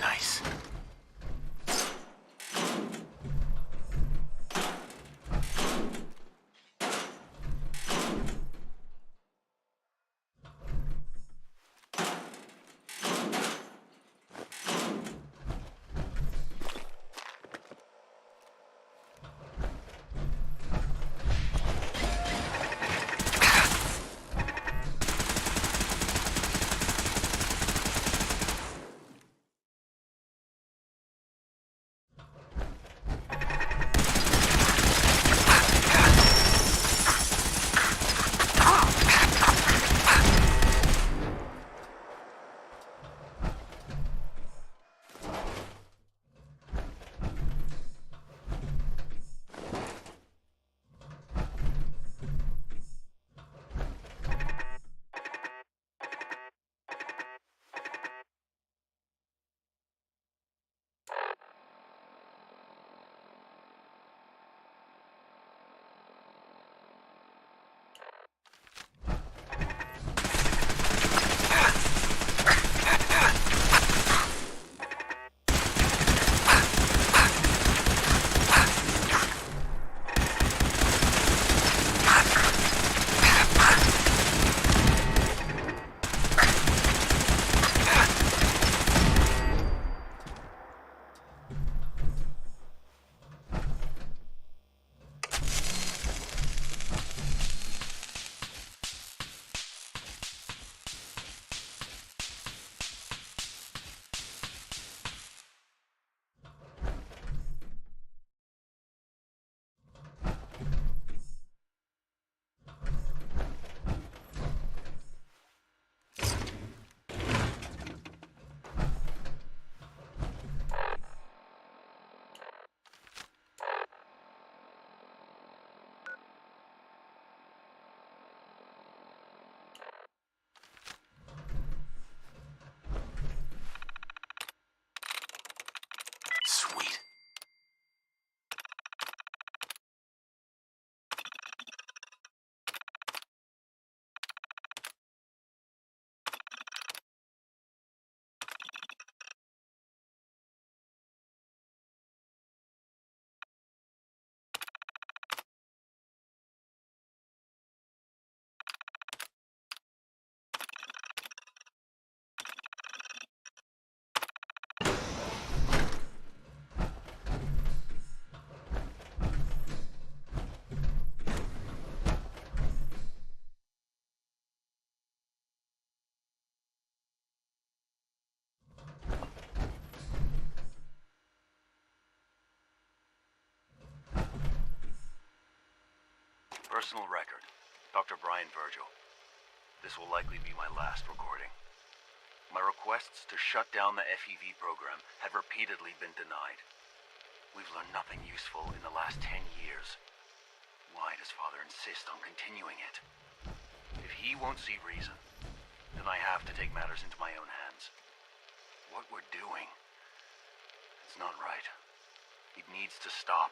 Nice. Sweet. Personal record, Dr. Brian Virgil. This will likely be my last recording. My requests to shut down the FEV program have repeatedly been denied. We've learned nothing useful in the last 10 years. Why does Father insist on continuing it? If he won't see reason, then I have to take matters into my own hands. What we're doing, it's not right. It needs to stop.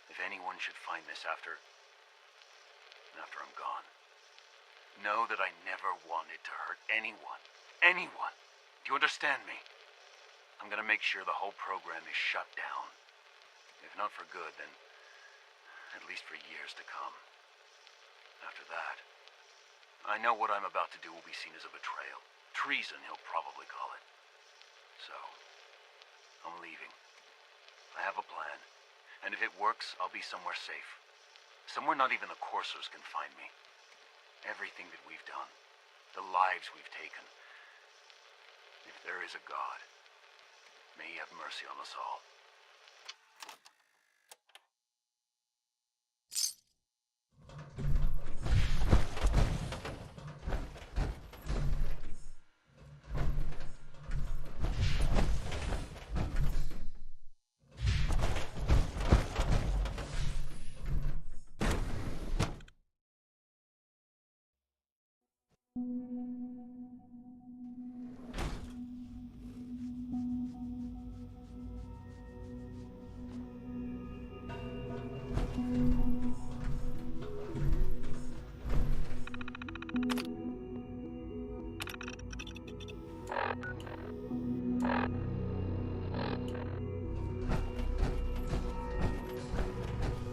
If anyone should find this after I'm gone, know that I never wanted to hurt anyone. Anyone. Do you understand me? I'm gonna make sure the whole program is shut down. If not for good, then at least for years to come. After that, I know what I'm about to do will be seen as a betrayal. Treason, he'll probably call it. So, I'm leaving. I have a plan, and if it works, I'll be somewhere safe. Somewhere not even the coursers can find me. Everything that we've done, the lives we've taken. If there is a God, may he have mercy on us all.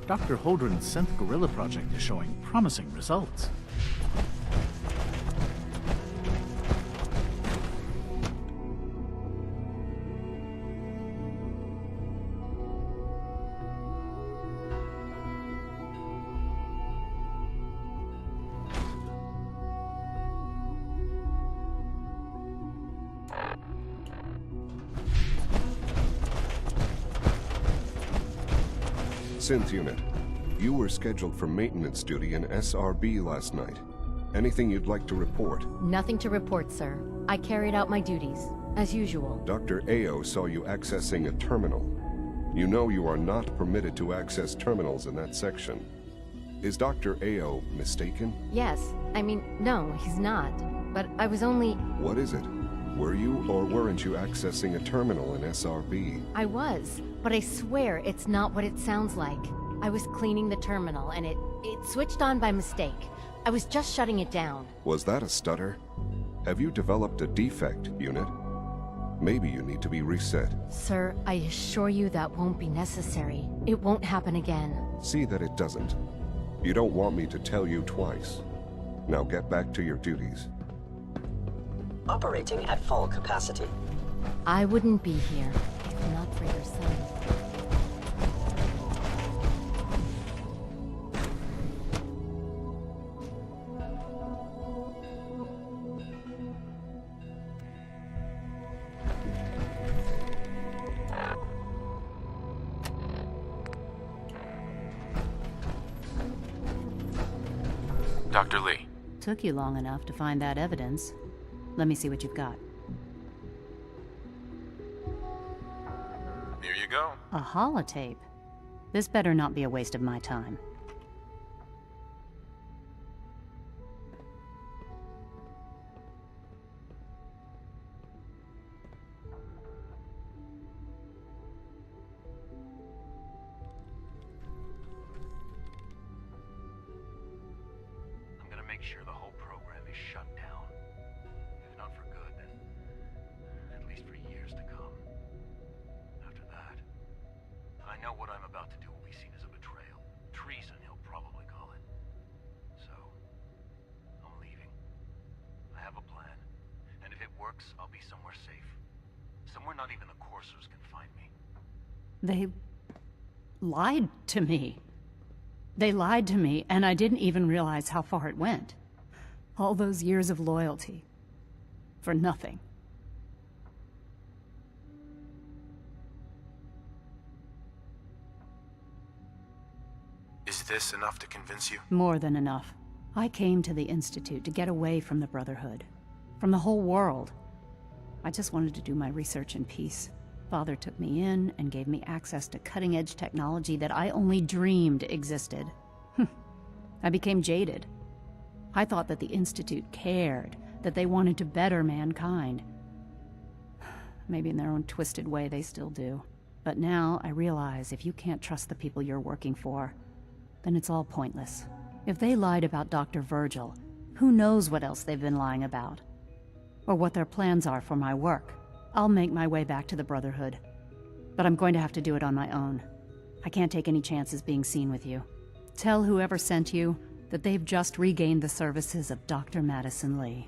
Dr. Holdren's synth gorilla project is showing promising results. Synth unit, you were scheduled for maintenance duty in SRB last night. Anything you'd like to report? Nothing to report, sir. I carried out my duties, as usual. Dr. Ao saw you accessing a terminal. You know you are not permitted to access terminals in that section. Is Dr. Ao mistaken? Yes. I mean, no, he's not. But I was only... What is it? Were you or weren't you accessing a terminal in SRB? I was, but I swear it's not what it sounds like. I was cleaning the terminal and it switched on by mistake. I was just shutting it down. Was that a stutter? Have you developed a defect, unit? Maybe you need to be reset. Sir, I assure you that won't be necessary. It won't happen again. See that it doesn't. You don't want me to tell you twice. Now get back to your duties. Operating at full capacity. I wouldn't be here if not for your son. Dr. Lee. Took you long enough to find that evidence. Let me see what you've got. Here you go. A holotape? This better not be a waste of my time. Make sure the whole program is shut down. If not for good, then at least for years to come. After that, I know what I'm about to do will be seen as a betrayal. Treason, he'll probably call it. So, I'm leaving. I have a plan. And if it works, I'll be somewhere safe. Somewhere not even the coursers can find me. They lied to me. They lied to me, and I didn't even realize how far it went. All those years of loyalty. For nothing. Is this enough to convince you? More than enough. I came to the Institute to get away from the Brotherhood. From the whole world. I just wanted to do my research in peace. Father took me in and gave me access to cutting-edge technology that I only dreamed existed. I became jaded. I thought that the Institute cared, that they wanted to better mankind. Maybe in their own twisted way they still do. But now I realize if you can't trust the people you're working for, then it's all pointless. If they lied about Dr. Virgil, who knows what else they've been lying about? Or what their plans are for my work. I'll make my way back to the Brotherhood. But I'm going to have to do it on my own. I can't take any chances being seen with you. Tell whoever sent you that they've just regained the services of Dr. Madison Lee.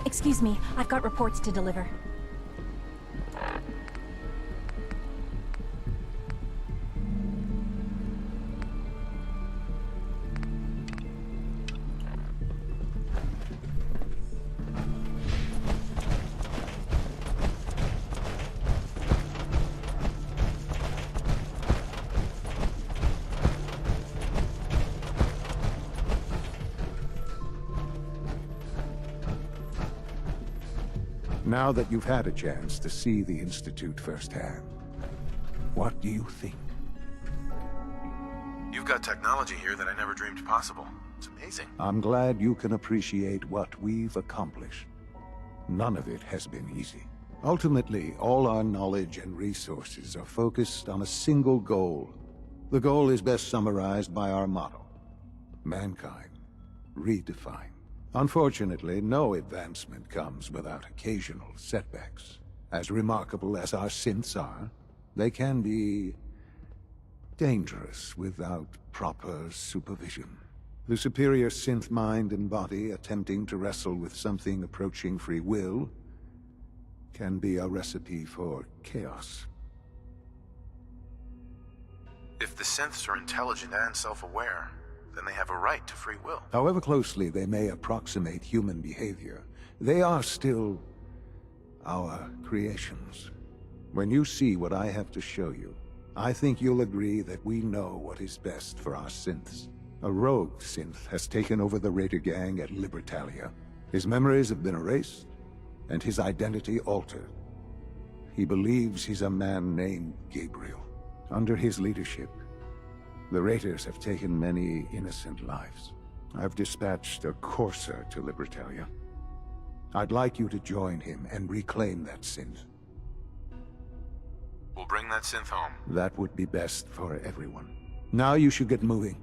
Excuse me, I've got reports to deliver. Now that you've had a chance to see the Institute firsthand, what do you think? You've got technology here that I never dreamed possible. It's amazing. I'm glad you can appreciate what we've accomplished. None of it has been easy. Ultimately, all our knowledge and resources are focused on a single goal. The goal is best summarized by our motto: mankind redefined. Unfortunately, no advancement comes without occasional setbacks. As remarkable as our synths are, they can be dangerous without proper supervision. The superior synth mind and body attempting to wrestle with something approaching free will can be a recipe for chaos. If the synths are intelligent and self-aware, then they have a right to free will. However closely they may approximate human behavior, they are still our creations. When you see what I have to show you, I think you'll agree that we know what is best for our synths. A rogue synth has taken over the Raider gang at Libertalia. His memories have been erased, and his identity altered. He believes he's a man named Gabriel. Under his leadership, the Raiders have taken many innocent lives. I've dispatched a courser to Libertalia. I'd like you to join him and reclaim that synth. We'll bring that synth home. That would be best for everyone. Now you should get moving.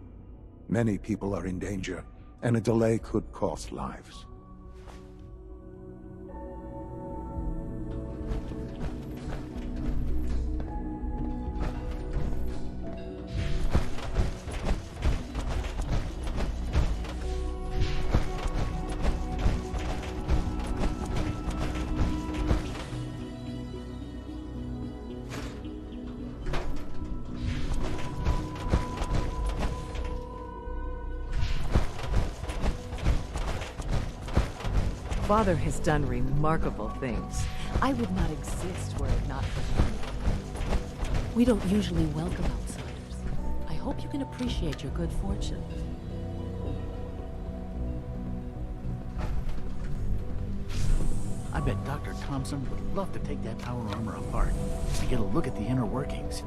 Many people are in danger, and a delay could cost lives. Father has done remarkable things. I would not exist were it not for him. We don't usually welcome outsiders. I hope you can appreciate your good fortune. I bet Dr. Thompson would love to take that power armor apart and get a look at the inner workings.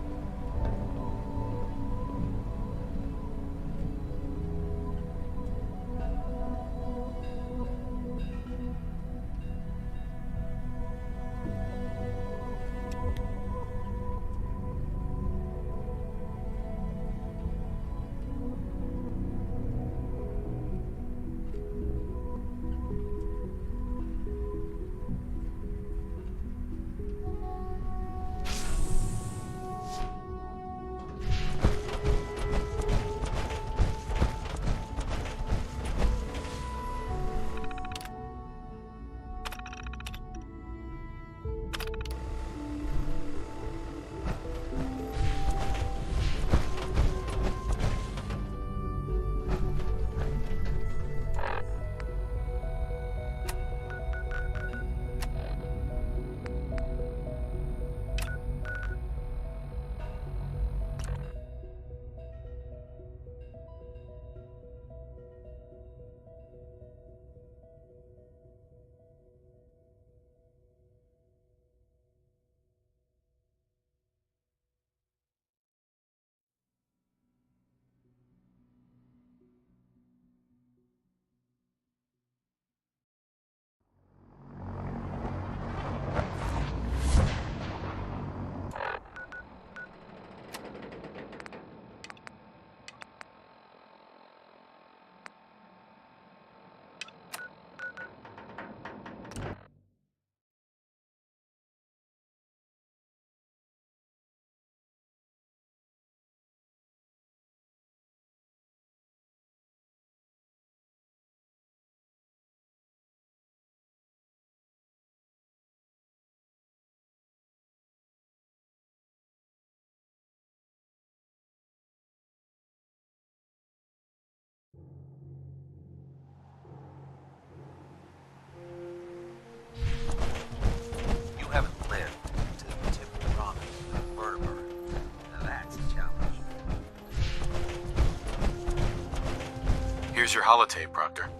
Here's your holotape, Proctor.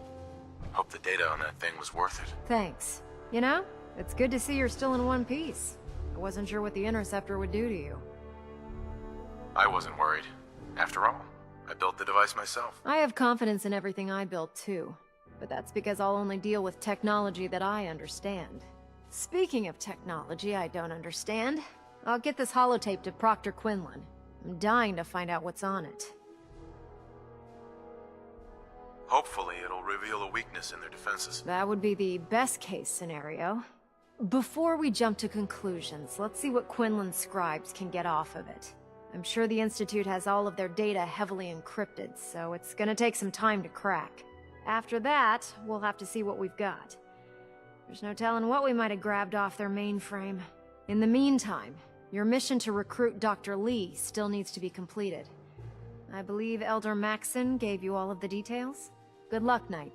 Hope the data on that thing was worth it. Thanks. You know, it's good to see you're still in one piece. I wasn't sure what the Interceptor would do to you. I wasn't worried. After all, I built the device myself. I have confidence in everything I built too, but that's because I'll only deal with technology that I understand. Speaking of technology I don't understand, I'll get this holotape to Proctor Quinlan. I'm dying to find out what's on it. Hopefully it'll reveal a weakness in their defenses. That would be the best case scenario. Before we jump to conclusions, let's see what Quinlan's scribes can get off of it. I'm sure the Institute has all of their data heavily encrypted, so it's gonna take some time to crack. After that, we'll have to see what we've got. There's no telling what we might have grabbed off their mainframe. In the meantime, your mission to recruit Dr. Lee still needs to be completed. I believe Elder Maxson gave you all of the details? Good luck, Knight.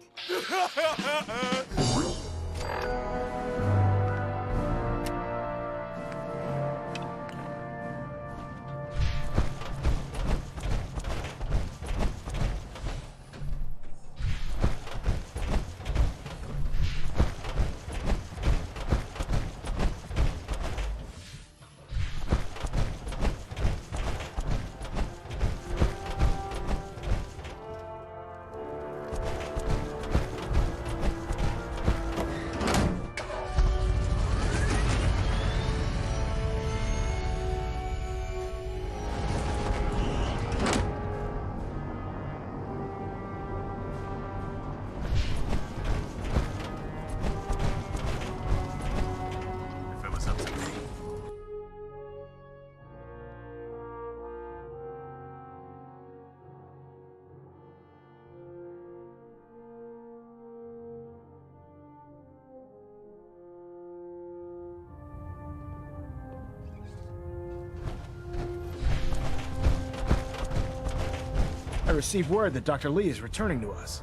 I received word that Dr. Lee is returning to us.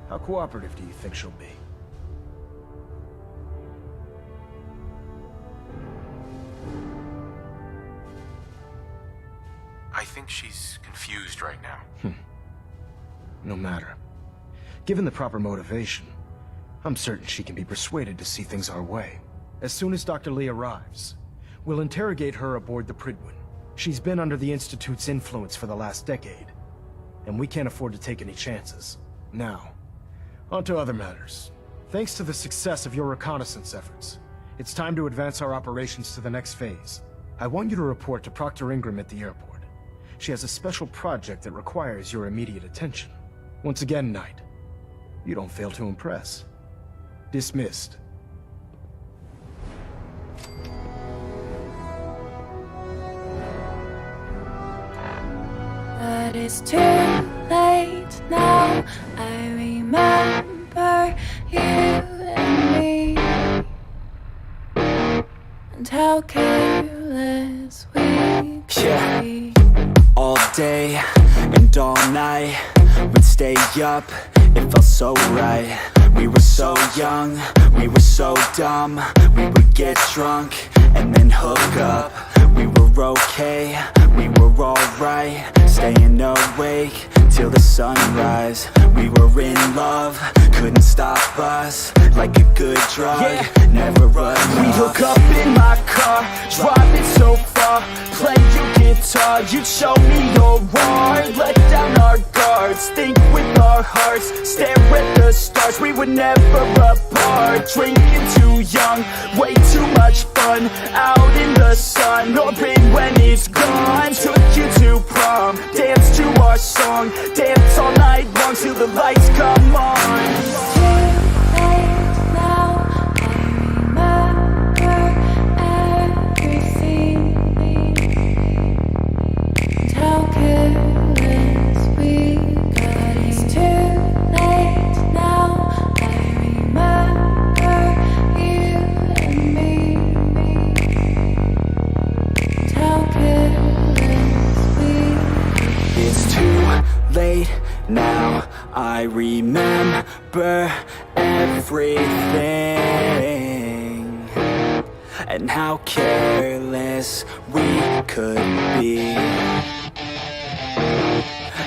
How cooperative do you think she'll be? I think she's confused right now. No matter. Given the proper motivation, I'm certain she can be persuaded to see things our way. As soon as Dr. Lee arrives, we'll interrogate her aboard the Prydwen. She's been under the Institute's influence for the last decade, and we can't afford to take any chances. Now, on to other matters. Thanks to the success of your reconnaissance efforts, it's time to advance our operations to the next phase. I want you to report to Proctor Ingram at the airport. She has a special project that requires your immediate attention. Once again, Knight, you don't fail to impress. Dismissed. But it's too late now. I remember you and me, and how careless we could be. All day and all night, we'd stay up, it felt so right. We were so young, we were so dumb. We would get drunk and then hook up. We were okay, we were alright, staying awake till the sunrise. We were in love, couldn't stop us, like a good drug, never enough. We hook up in my car, driving so far, play your guitar, you'd show me your art. Let down our guards, think with our hearts, stare at the stars. We were never apart, drinking too young, way too much fun, out in the sun, or in when it's gone. Took you to prom, dance to our song, dance all night long till the lights come on. Now I remember everything, and how careless we could be,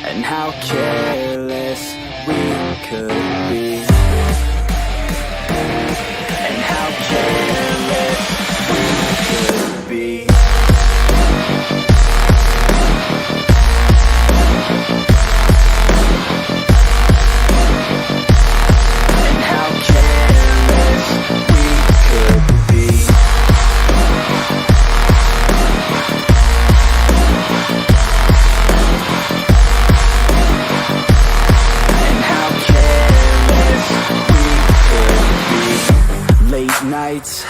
and how careless could be, and how careless we could be. And how careless we could be. Late nights,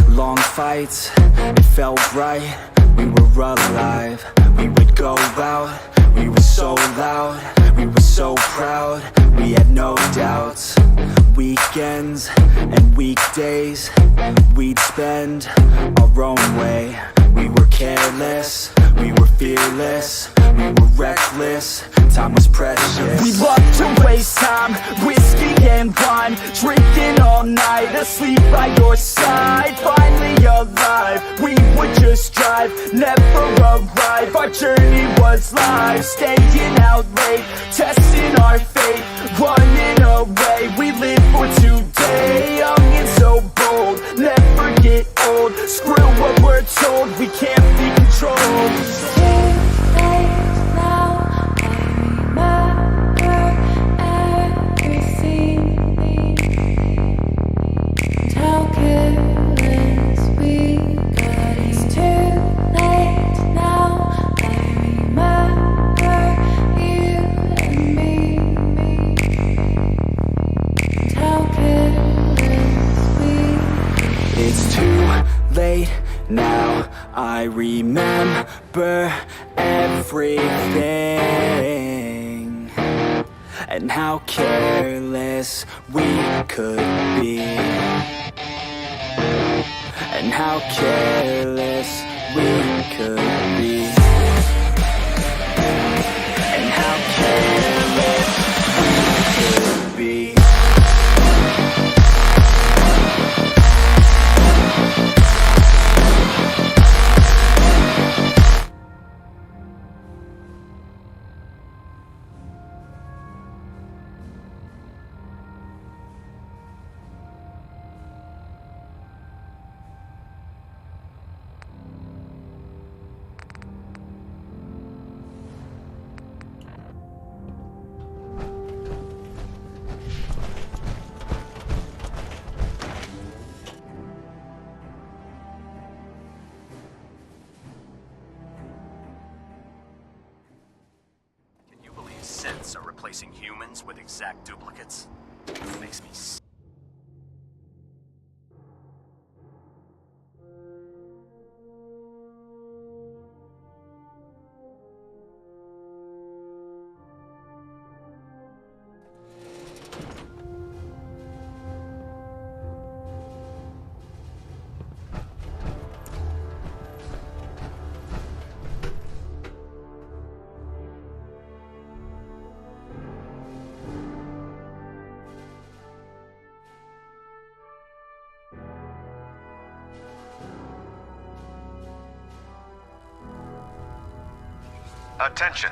long fights, it felt right, we were alive. We would go out, we were so loud, we were so proud, we had no doubts. Weekends and weekdays, we'd spend our own way. We were careless, we were fearless, we were reckless, time was precious. We loved to waste time, whiskey and wine, drinking all night, asleep by your side. Finally alive, we would just drive, never arrive. Our journey was live, staying out late, testing our fate, running away. We live for today, young and so bold, never get old. Screw what we're told, we can't be controlled. Late now, I remember everything, and how careless we could be, and how careless we could be, and how careless we could be. Synths are replacing humans with exact duplicates. It makes me sick. Attention.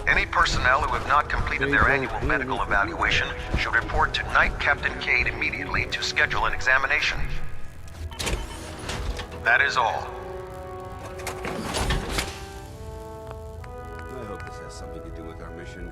Any personnel who have not completed their annual medical evaluation should report to Night Captain Cade immediately to schedule an examination. That is all. I hope this has something to do with our mission.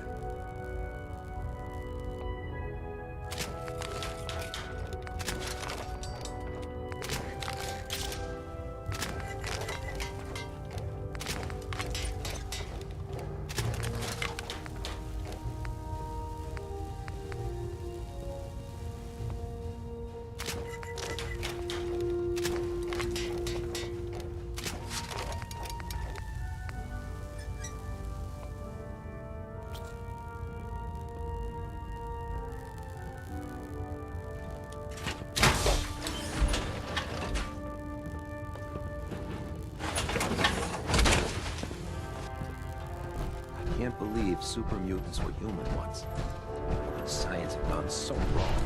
I can't believe super mutants were human once. Science had gone so wrong.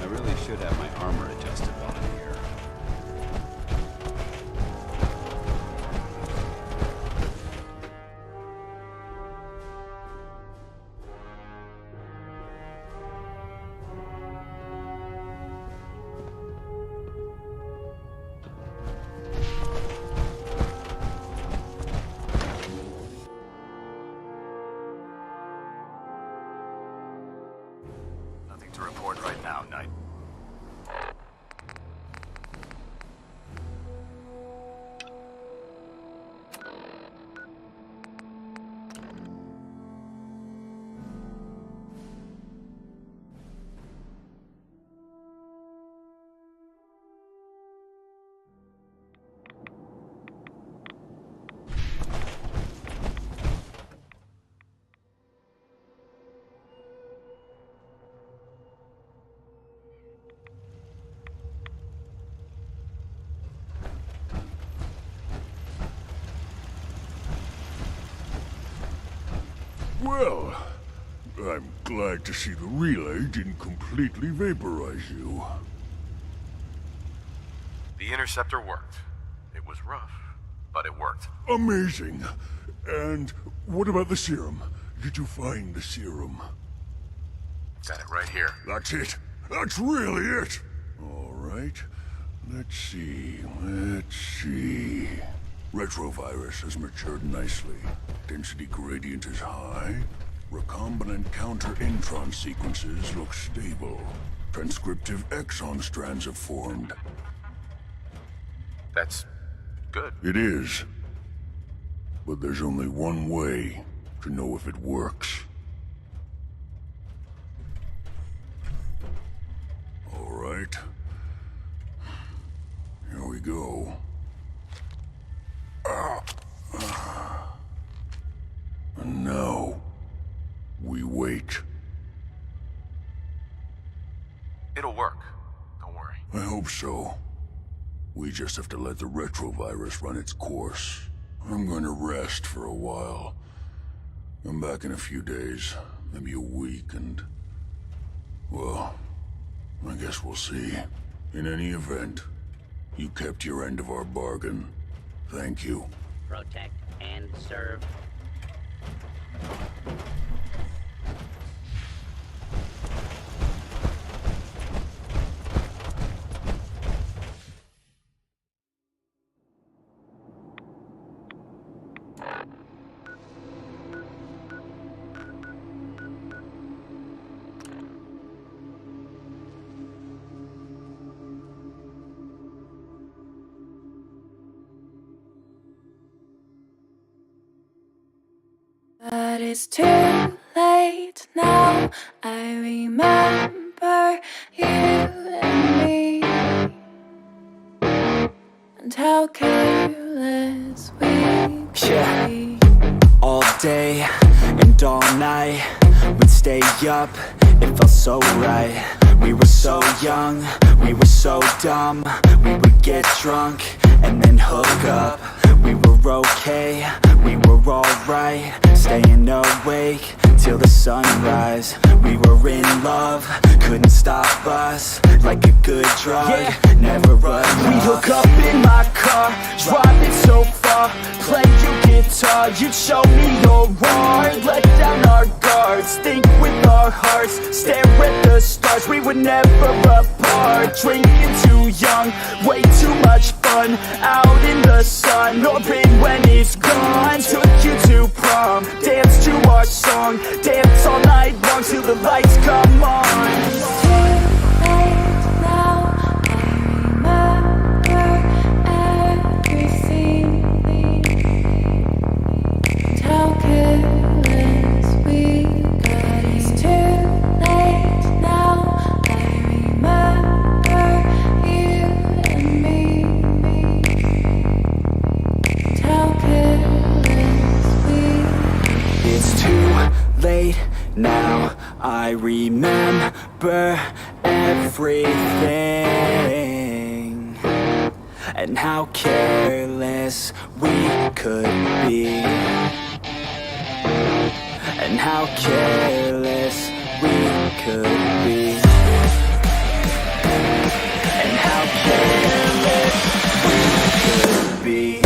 I really should have my armor adjusted while I'm here. Well, I'm glad to see the relay didn't completely vaporize you. The interceptor worked. It was rough, but it worked. Amazing. And what about the serum? Did you find the serum? Got it right here. That's it. That's really it. All right. Let's see. Retrovirus has matured nicely. Density gradient is high. Recombinant counter-intron sequences look stable. Transcriptive exon strands have formed. That's good. It is. But there's only one way to know if it works. All right. Here we go. And now, we wait. It'll work. Don't worry. I hope so. We just have to let the retrovirus run its course. I'm going to rest for a while. I'm back in a few days, maybe a week, and... well, I guess we'll see. In any event, you kept your end of our bargain. Thank you. Protect and serve. But it's too late now. I remember you and me, and how careless we could be. All day and all night, we'd stay up, it felt so right. We were so young, we were so dumb. We would get drunk and then hook up. We were okay, we were alright, staying awake till the sunrise. We were in love, couldn't stop us, like a good drug, never run We off. hook up in my car, driving so far, play your guitar, you'd show me your art. Let down our guards, think with our hearts, stare at the stars, we were never apart. Drinking too young, way too much fun, out in the sun, orbit when it's gone. Took you to prom, dance to our song, dance all night long till the lights come on. Now I remember everything, and how careless we could be, and how careless we could be, and how careless we could be.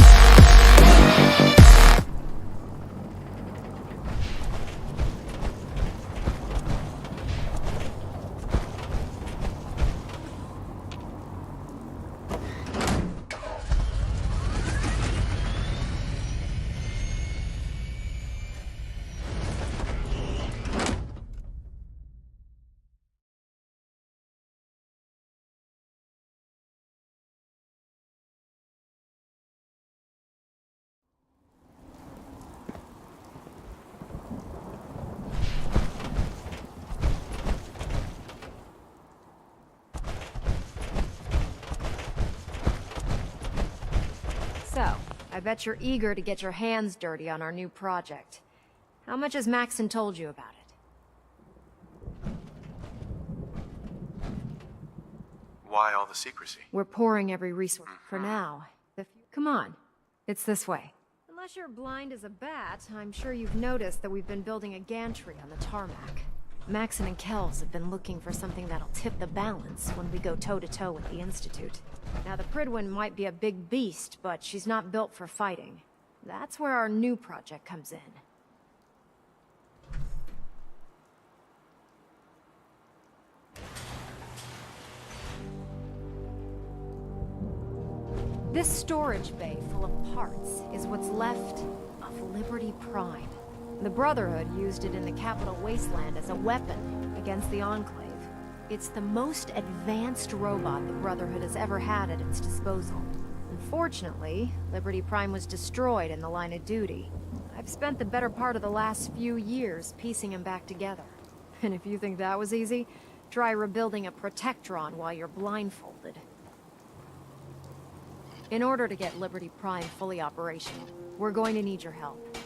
So, I bet you're eager to get your hands dirty on our new project. How much has Maxon told you about it? Why all the secrecy? We're pouring every resource for now. Come on, it's this way. Unless you're blind as a bat, I'm sure you've noticed that we've been building a gantry on the tarmac. Maxon and Kells have been looking for something that'll tip the balance when we go toe-to-toe with the Institute. Now, the Prydwen might be a big beast, but she's not built for fighting. That's where our new project comes in. This storage bay full of parts is what's left of Liberty Prime. The Brotherhood used it in the Capital Wasteland as a weapon against the Enclave. It's the most advanced robot the Brotherhood has ever had at its disposal. Unfortunately, Liberty Prime was destroyed in the line of duty. I've spent the better part of the last few years piecing him back together. And if you think that was easy, try rebuilding a Protectron while you're blindfolded. In order to get Liberty Prime fully operational, we're going to need your help.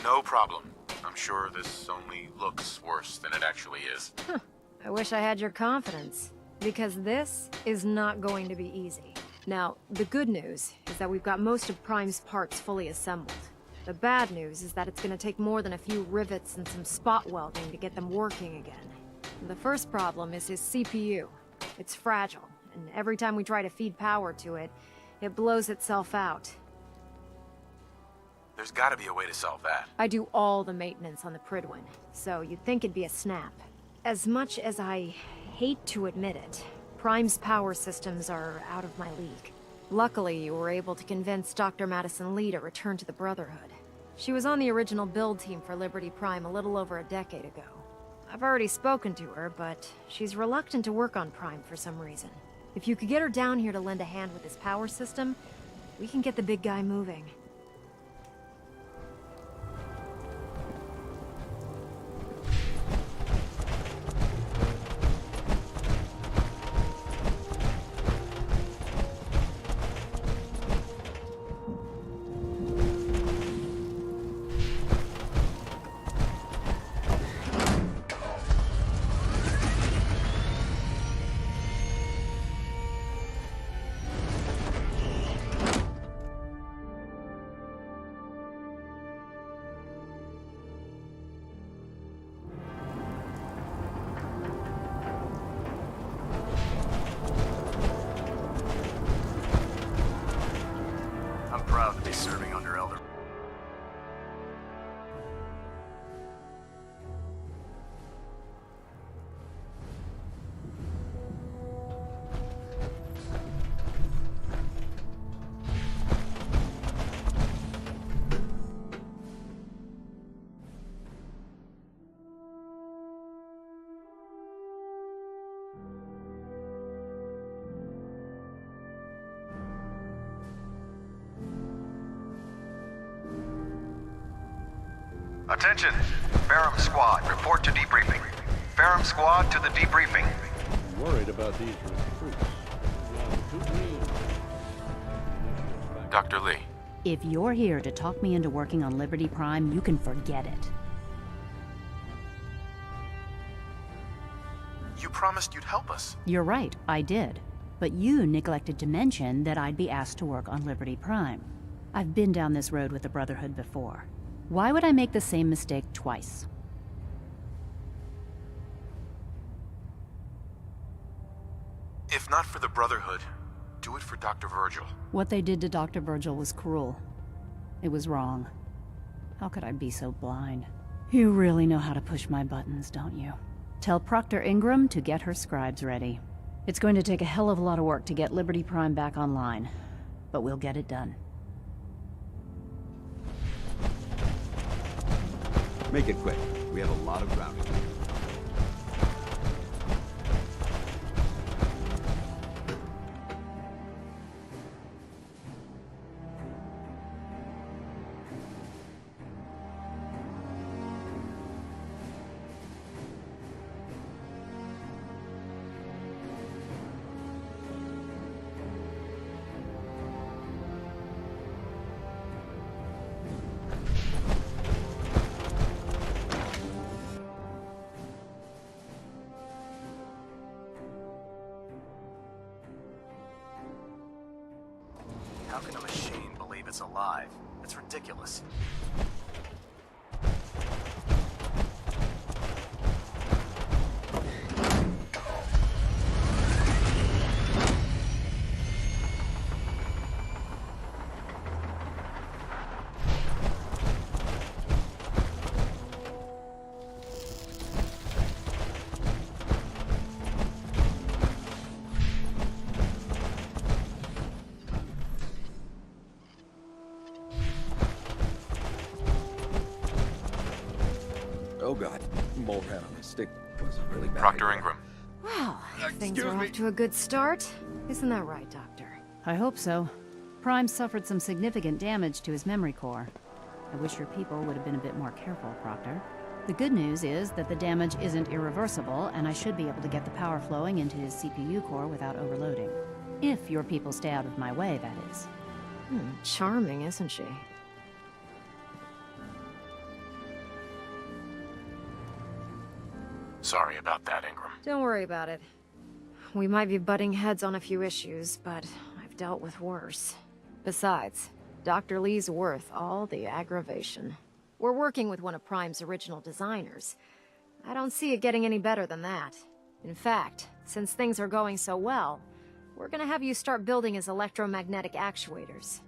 No problem. I'm sure this only looks worse than it actually is. I wish I had your confidence, because this is not going to be easy. Now, the good news is that we've got most of Prime's parts fully assembled. The bad news is that it's going to take more than a few rivets and some spot welding to get them working again. The first problem is his CPU. It's fragile, and every time we try to feed power to it, it blows itself out. There's gotta be a way to solve that. I do all the maintenance on the Prydwen, so you'd think it'd be a snap. As much as I hate to admit it, Prime's power systems are out of my league. Luckily, you were able to convince Dr. Madison Lee to return to the Brotherhood. She was on the original build team for Liberty Prime a little over a decade ago. I've already spoken to her, but she's reluctant to work on Prime for some reason. If you could get her down here to lend a hand with his power system, we can get the big guy moving. Proud to be serving under Elder. Attention! Ferrum Squad, report to debriefing. Ferrum Squad to the debriefing. I'm worried about these recruits. Dr. Lee. If you're here to talk me into working on Liberty Prime, you can forget it. You promised you'd help us. You're right, I did. But you neglected to mention that I'd be asked to work on Liberty Prime. I've been down this road with the Brotherhood before. Why would I make the same mistake twice? If not for the Brotherhood, do it for Dr. Virgil. What they did to Dr. Virgil was cruel. It was wrong. How could I be so blind? You really know how to push my buttons, don't you? Tell Proctor Ingram to get her scribes ready. It's going to take a hell of a lot of work to get Liberty Prime back online, but we'll get it done. Make it quick. We have a lot of ground to cover. How can a machine believe believe it's alive. It's ridiculous. Oh god, mole rat on a stick was a really bad Proctor idea. Ingram. Well, things are off to a good start. Isn't that right, Doctor? I hope so. Prime suffered some significant damage to his memory core. I wish your people would have been a bit more careful, Proctor. The good news is that the damage isn't irreversible, and I should be able to get the power flowing into his CPU core without overloading. If your people stay out of my way, that is. Charming, isn't she? Sorry about that, Ingram. Don't worry about it. We might be butting heads on a few issues, but I've dealt with worse. Besides, Dr. Lee's worth all the aggravation. We're working with one of Prime's original designers. I don't see it getting any better than that. In fact, since things are going so well, we're gonna have you start building his electromagnetic actuators.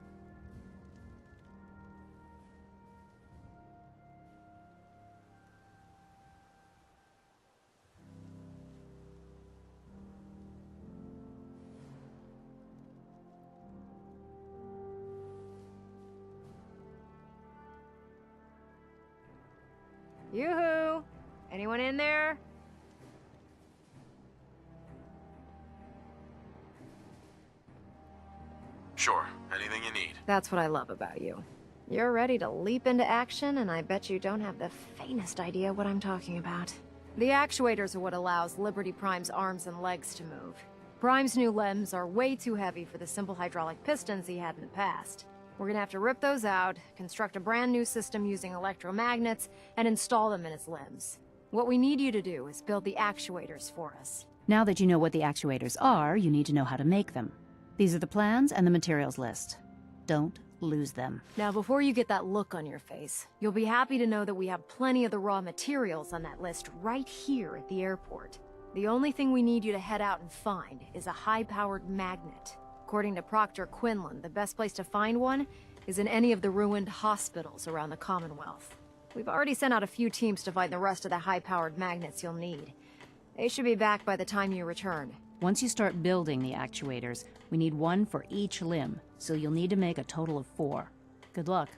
Yoo-hoo! Anyone in there? Sure, anything you need. That's what I love about you. You're ready to leap into action, and I bet you don't have the faintest idea what I'm talking about. The actuators are what allows Liberty Prime's arms and legs to move. Prime's new limbs are way too heavy for the simple hydraulic pistons he had in the past. We're gonna have to rip those out, construct a brand new system using electromagnets, and install them in his limbs. What we need you to do is build the actuators for us. Now that you know what the actuators are, you need to know how to make them. These are the plans and the materials list. Don't lose them. Now, before you get that look on your face, you'll be happy to know that we have plenty of the raw materials on that list right here at the airport. The only thing we need you to head out and find is a high-powered magnet. According to Proctor Quinlan, the best place to find one is in any of the ruined hospitals around the Commonwealth. We've already sent out a few teams to find the rest of the high-powered magnets you'll need. They should be back by the time you return. Once you start building the actuators, we need one for each limb, so you'll need to make a total of 4. Good luck.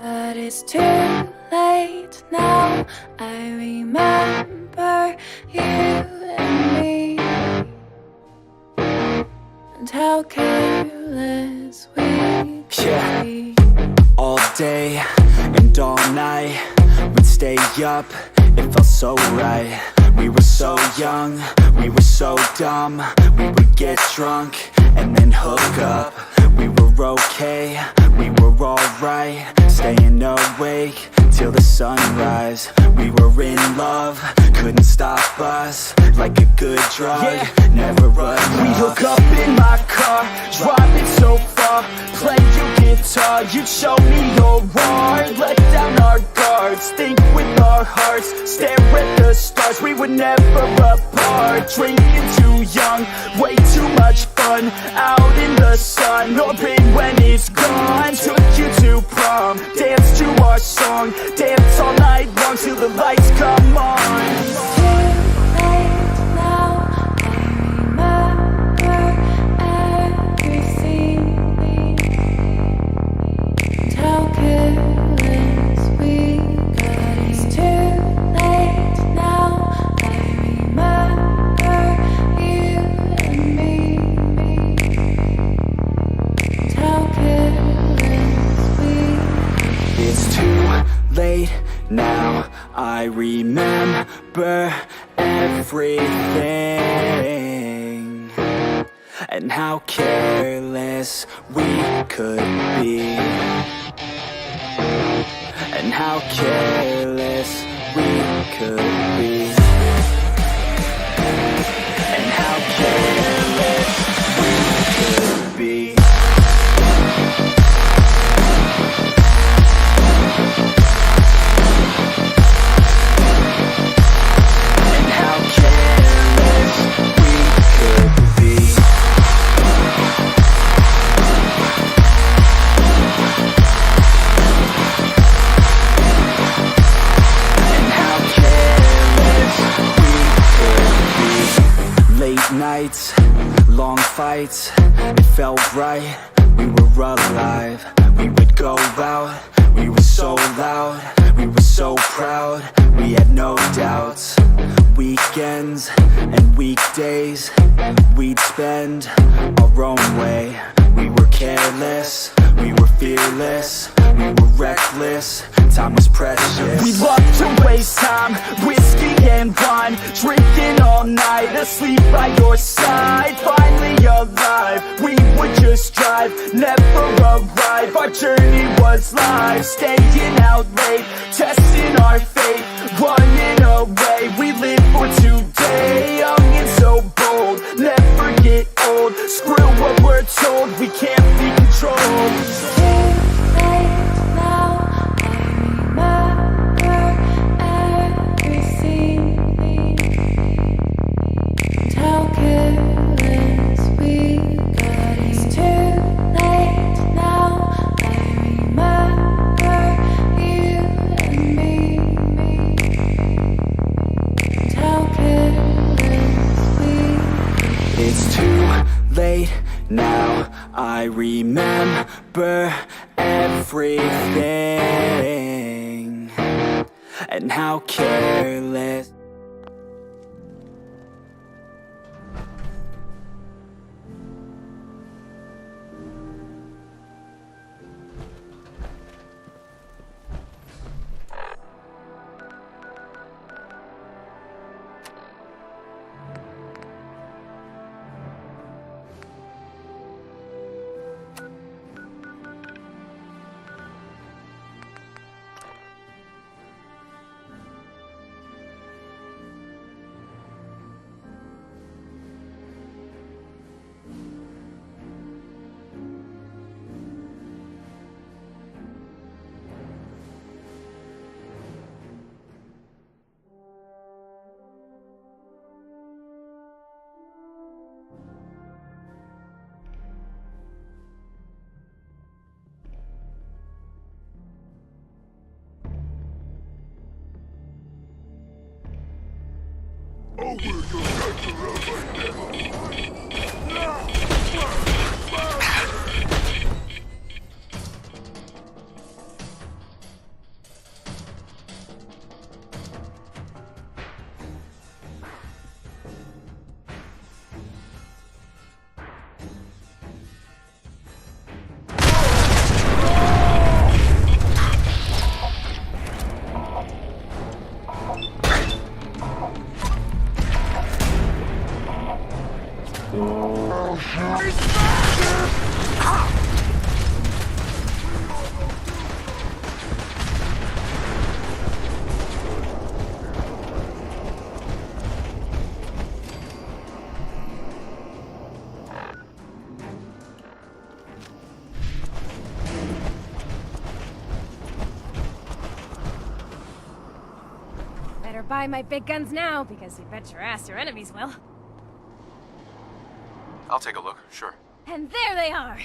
But it's too late now. I remember you and me, and how careless we could be. All day and all night, we'd stay up, it felt so right. We were so young, we were so dumb. We would get drunk and then hook up. We were okay, we were alright, staying awake till the sunrise. We were in love, couldn't stop us, like a good drug, never run. We hook up in my car, driving so far, play your guitar, you'd show me your art. Let down our guards, think with our hearts, stare at the stars, we were never apart. Drinking too young, way too much fun, out in the sun, no pain when it's gone. Took you to prom, dance to our song, dance all night long till the lights come on. Now I remember everything, and how careless we could be, and how careless we could be, and how careless we could be. Nights, long fights, it felt right, we were alive. We would go out, we were so loud, we were so proud, we had no doubts. Weekends and weekdays, we'd spend our own way. We were careless, we were fearless, we were reckless, time was precious. We loved to waste time, whiskey and wine, drinking all night, asleep by your side. Finally alive, we would just drive, never arrive. Our journey was live, staying out late, testing our fate, running away. We live for today, young and so bold, never get old. Screw what we're told, we can't be controlled. Now I remember everything, and how careless. Better buy my big guns now, because you bet your ass your enemies will. I'll take a look, sure. And there they are!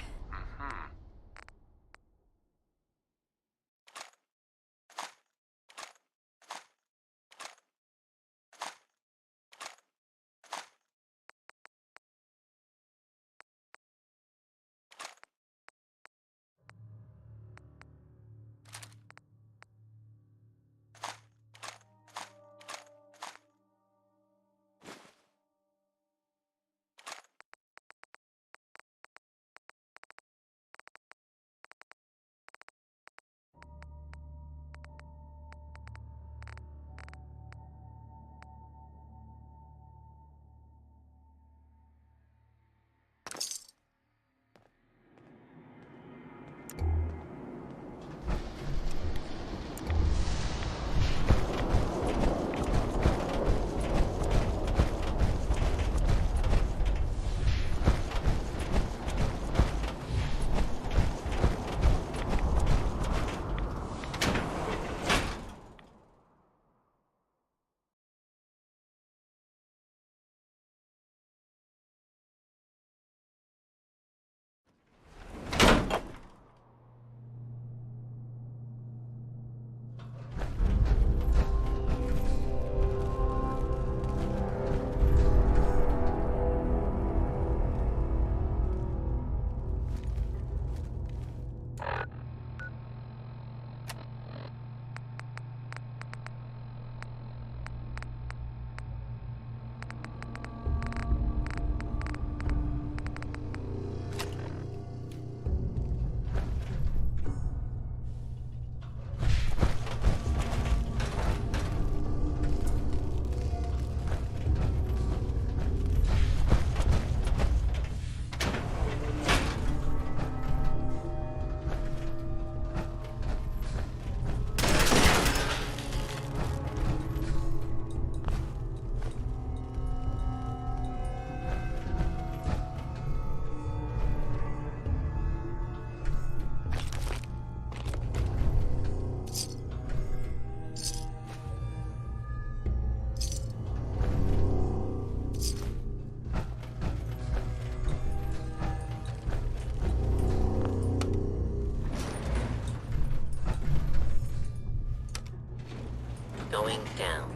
Going down.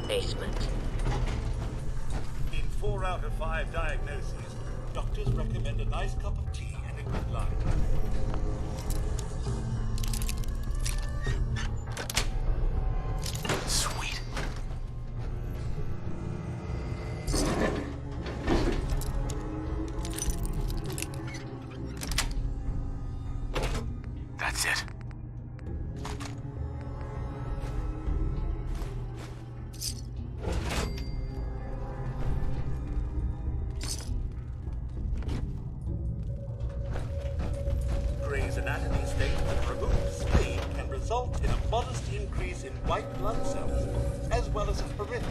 Basement. In 4 out of 5 diagnoses, doctors recommend a nice cup of tea and a good lie. Sweet. That's it. Gray's Anatomy states that removed spleen can result in a modest increase in white blood cells, as well as a horrific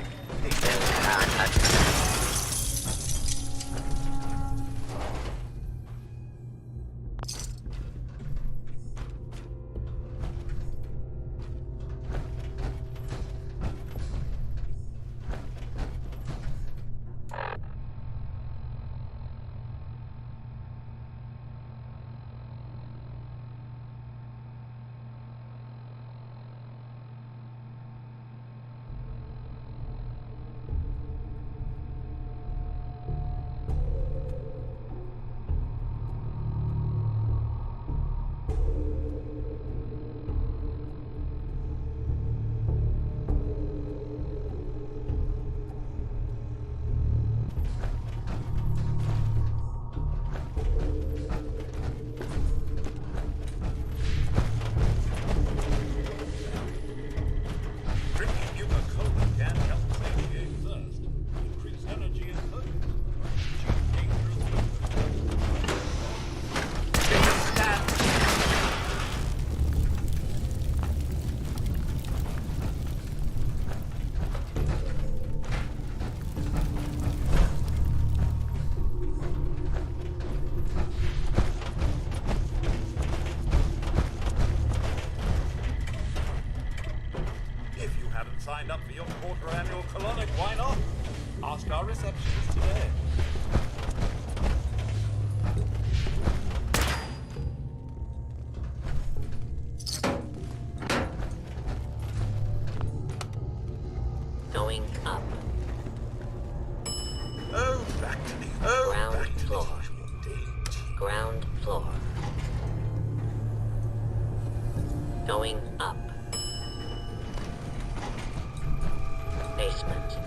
signed up for your quarter-annual colonic, why not? Ask our receptionist today. Going up. Oh, back to the ground floor. Ground floor. Going up. Basement.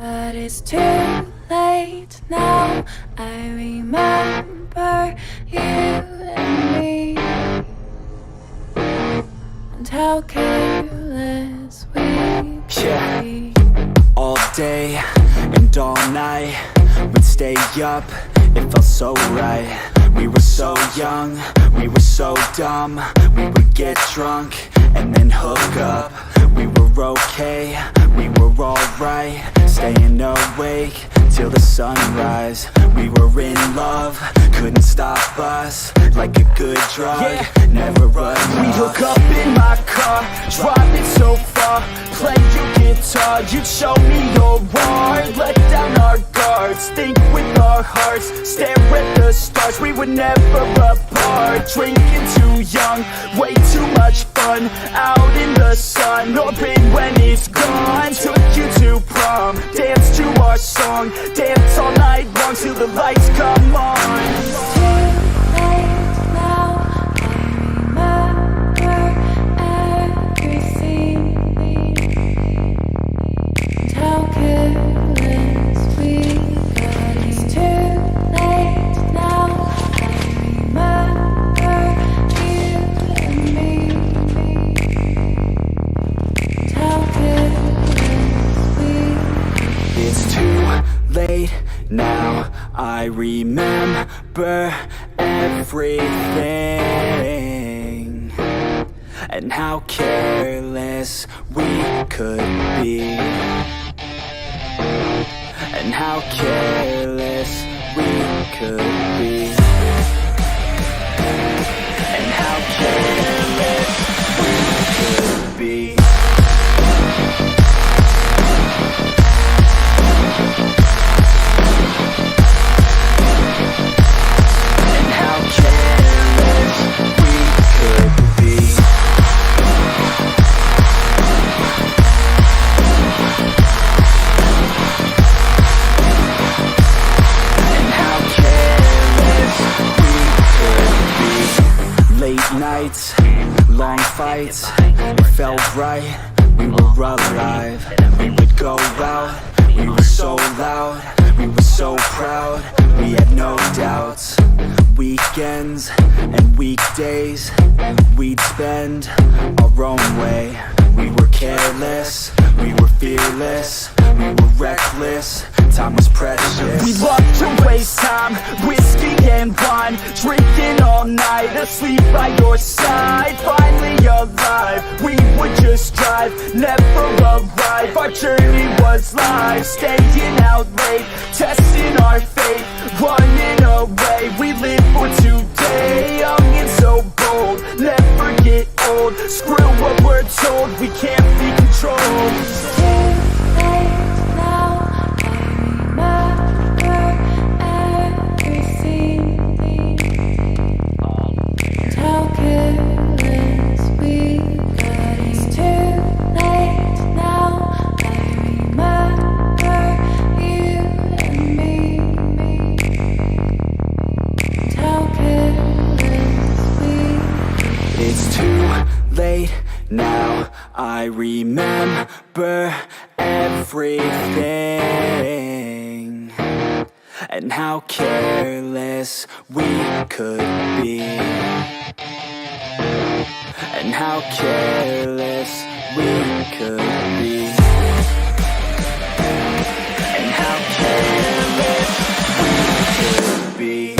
But it's too late now. I remember you and me, and how careless we be. All day and all night, we'd stay up, it felt so right. We were so young, we were so dumb. We would get drunk and then hook up. We were okay, we were alright, staying awake till the sunrise. We were in love, couldn't stop us, like a good drug, never run. We hook up in my car, driving so far, play your guitar, you'd show me your art. Let down our guards, think with our hearts, stare at the stars. We were never apart, drinking too young, way too much fun, out in the sun, orbit when it's gone. Took you to prom, dance to our song, dance all night long till the lights come on. It's too late now. I remember everything, and how careless we got. It's too late now. I remember you and me, and how careless we. It's too late now, I remember everything, and how careless we could be, and how careless we could be, and how careless we could be. Nights, long fights, it felt right, we were alive. We would go out, we were so loud, we were so proud, we had no doubts. Weekends and weekdays, we'd spend our own way. We were careless, we were fearless, we were reckless, time was precious. We loved to waste time, whiskey and wine, drinking all night, asleep by your side. Finally alive, we would just drive, never arrive. Our journey was live, staying out late, testing our fate, running away. We live for today, young and so bold, never get old. Screw what we're told, we can't be controlled. Now I remember everything, and how careless we could be, and how careless we could be, and how careless we could be.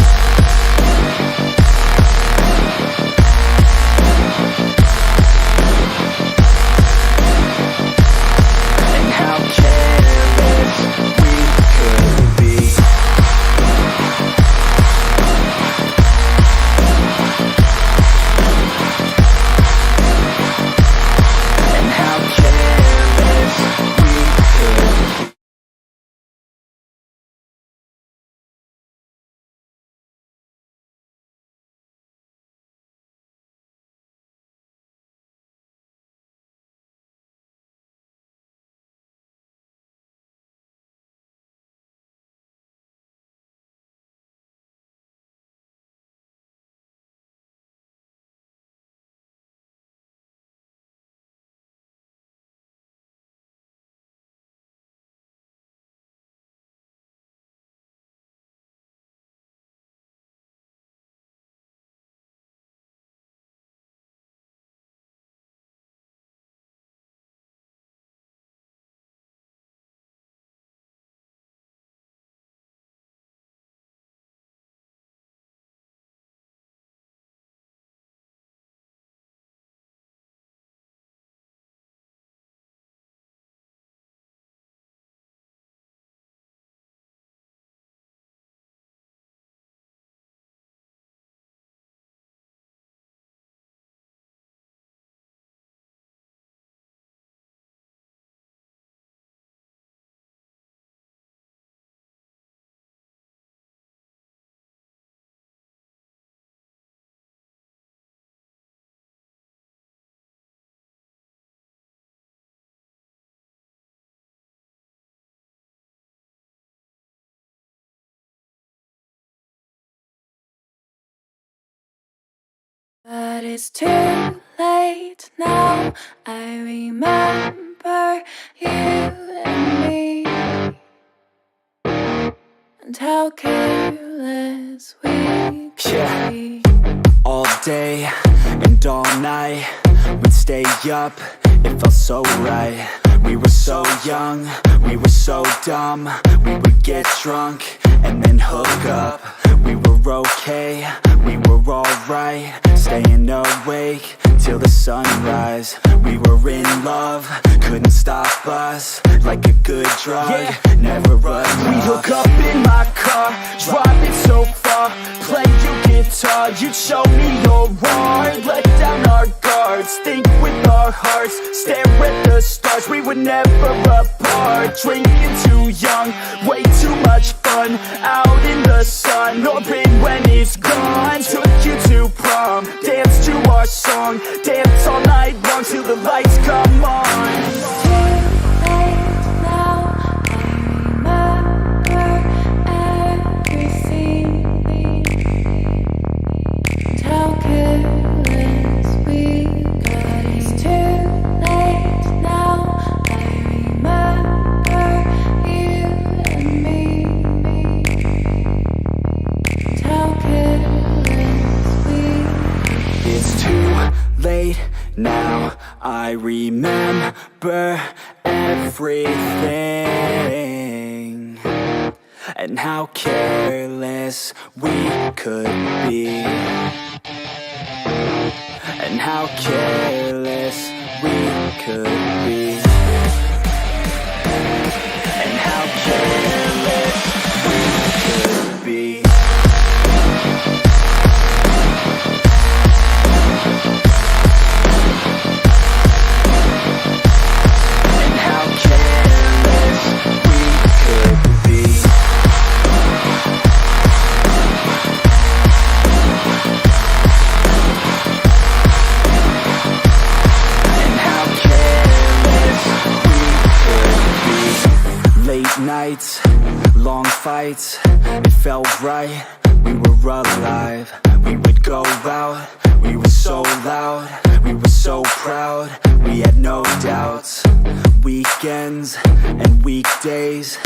But it's too late now. I remember you and me, and how careless we could be. All day and all night, we'd stay up, it felt so right. We were so young, we were so dumb. We would get drunk and then hook up. We were okay, we were alright, staying awake till the sunrise. We were in love, couldn't stop us, like a good drug, never run. We hook up in my car, driving so far, play your guitar, you'd show me your art. Let down our guards, think with our hearts, stare at the stars. We were never apart, drinking too young, way too much fun, out in the sun, open when it's gone. Took you to prom, dance to our song, dance all night long till the lights come on. Too late now, I remember you I remember everything, and how careless we could be, and how careless we could be, and how careless we could be. Nights, long fights, it felt right, we were alive. We would go out, we were so loud, we were so proud, we had no doubts. Weekends and weekdays,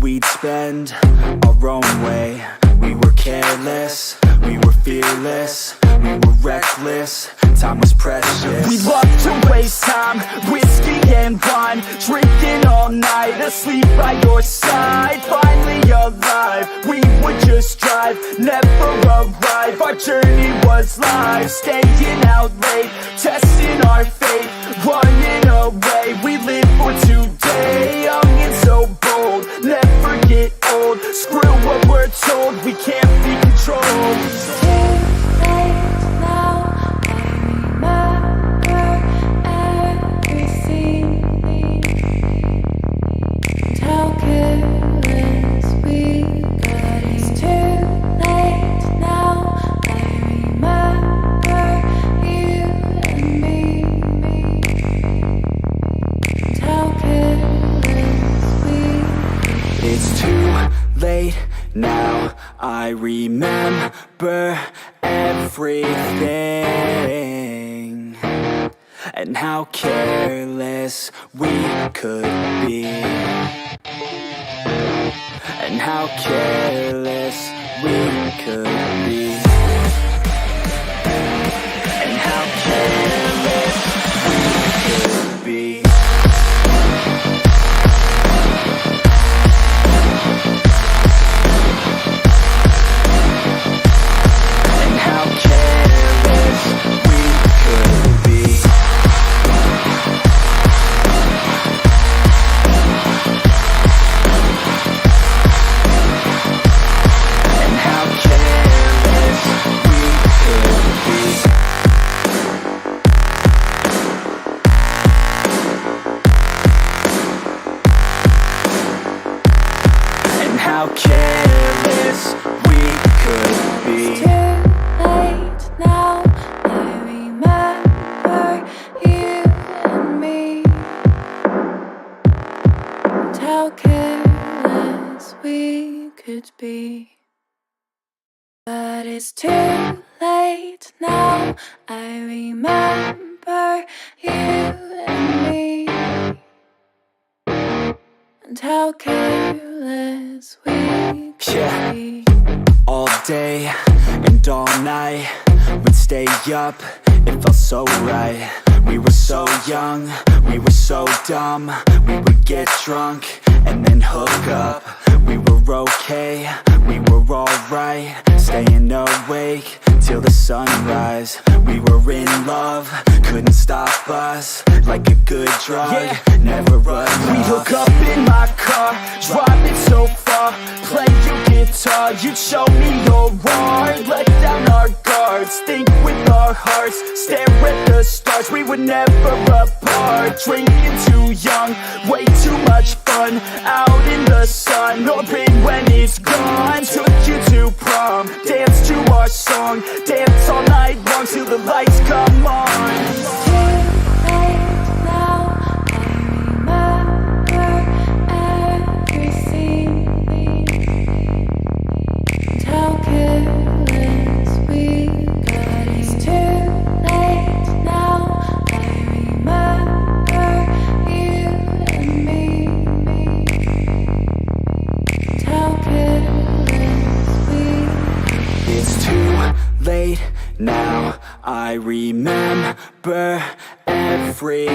we'd spend our own way. We were careless, we were fearless, we were reckless, time was precious. We loved to waste time, whiskey and wine, drinking all night, asleep by your side. Finally alive, we would just drive, never arrive. Our journey was live, staying out late, testing our fate, running away. We live for today, young and so bold, never get old. Screw what we're told, we can't be controlled. Now I remember everything, and how careless we could be, and how careless we could be, and how careless we could be. How careless we could be. It's too late now, I remember you and me, and how careless we could be. But it's too late now, I remember you and me, and how careless we could be. All day and all night, we'd stay up, it felt so right. We were so young, we were so dumb, we would get drunk and then hook up. We were okay, we were alright, staying awake till the sunrise. We were in love, couldn't stop us, like a good drug, never run. We hook up in my car, driving so far, play your guitar, you'd show me your art, let down our guards, think with our hearts, stare at the stars. We were never apart, drinking too young, way too much fun, out in the sun, open when it's gone. Took you to prom, dance to our song, dance all night long till the lights come on. Now I remember everything. everything,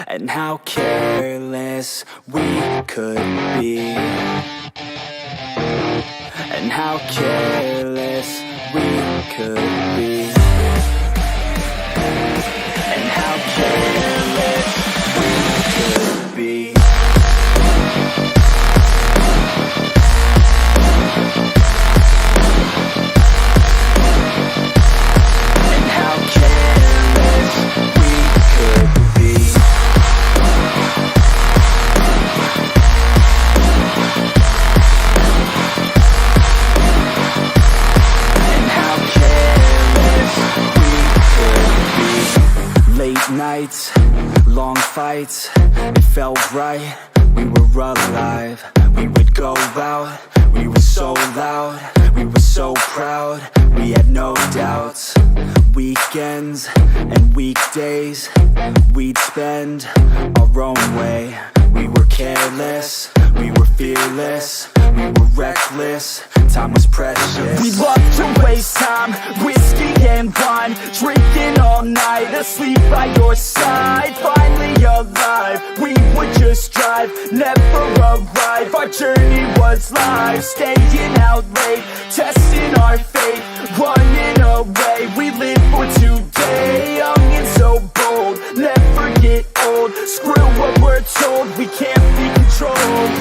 and how careless we could be, and how careless we could be, and how careless we could be. Nights, long fights, it felt right, we were alive. We would go out, we were so loud, we were so proud, we had no doubts. Weekends and weekdays, we'd spend our own way. We were careless, we were fearless, we were reckless, time was precious. We loved to waste time, whiskey and wine, drinking all night, asleep by your side. Finally alive, we would just drive, never arrive. Our journey was live, staying out late, testing our fate, running away. We live for today, young and so bold, never get old. Screw what we're told, we can't be controlled.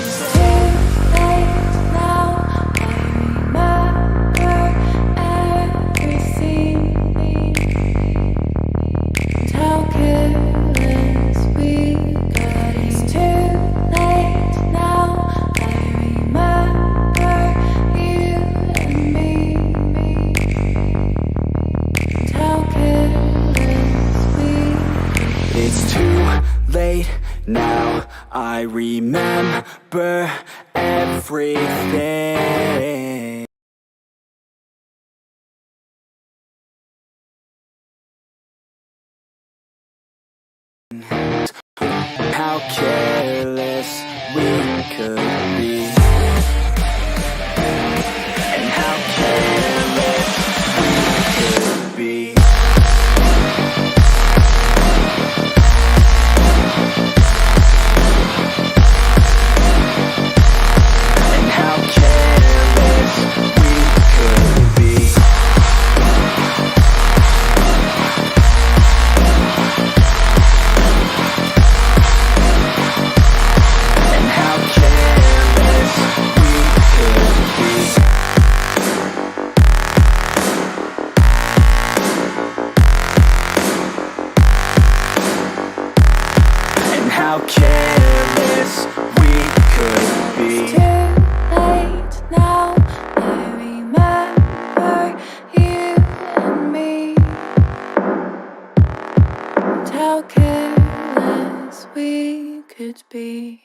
Now I remember everything. How careless we could be, and how careless we could be. How careless we could be. It's too late now, I remember you and me, and how careless we could be.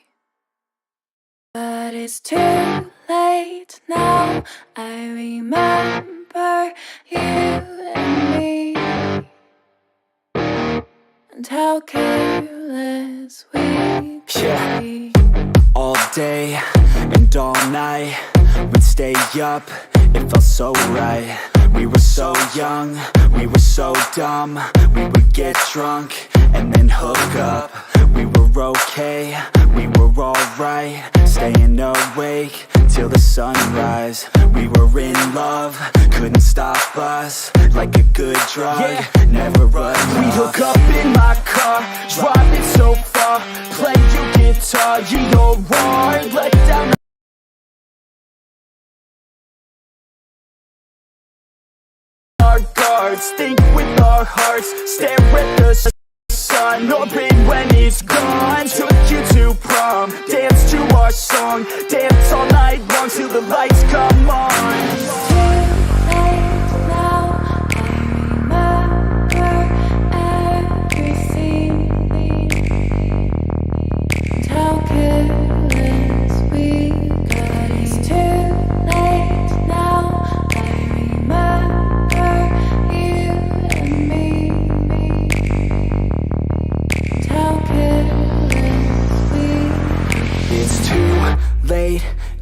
But it's too late now, I remember you and me, and how careless we could be. All day and all night, we'd stay up, it felt so right. We were so young, we were so dumb, we would get drunk and then hook up. We were okay, we were alright, staying awake till the sunrise. We were in love, couldn't stop us, like a good drug, never enough. We hook up in my car, driving so far, play your guitar, you know why. Let down our guards, think with our hearts, stare at the sun, open when it's gone. Took you to prom, dance to our song, dance all night long till the lights come on.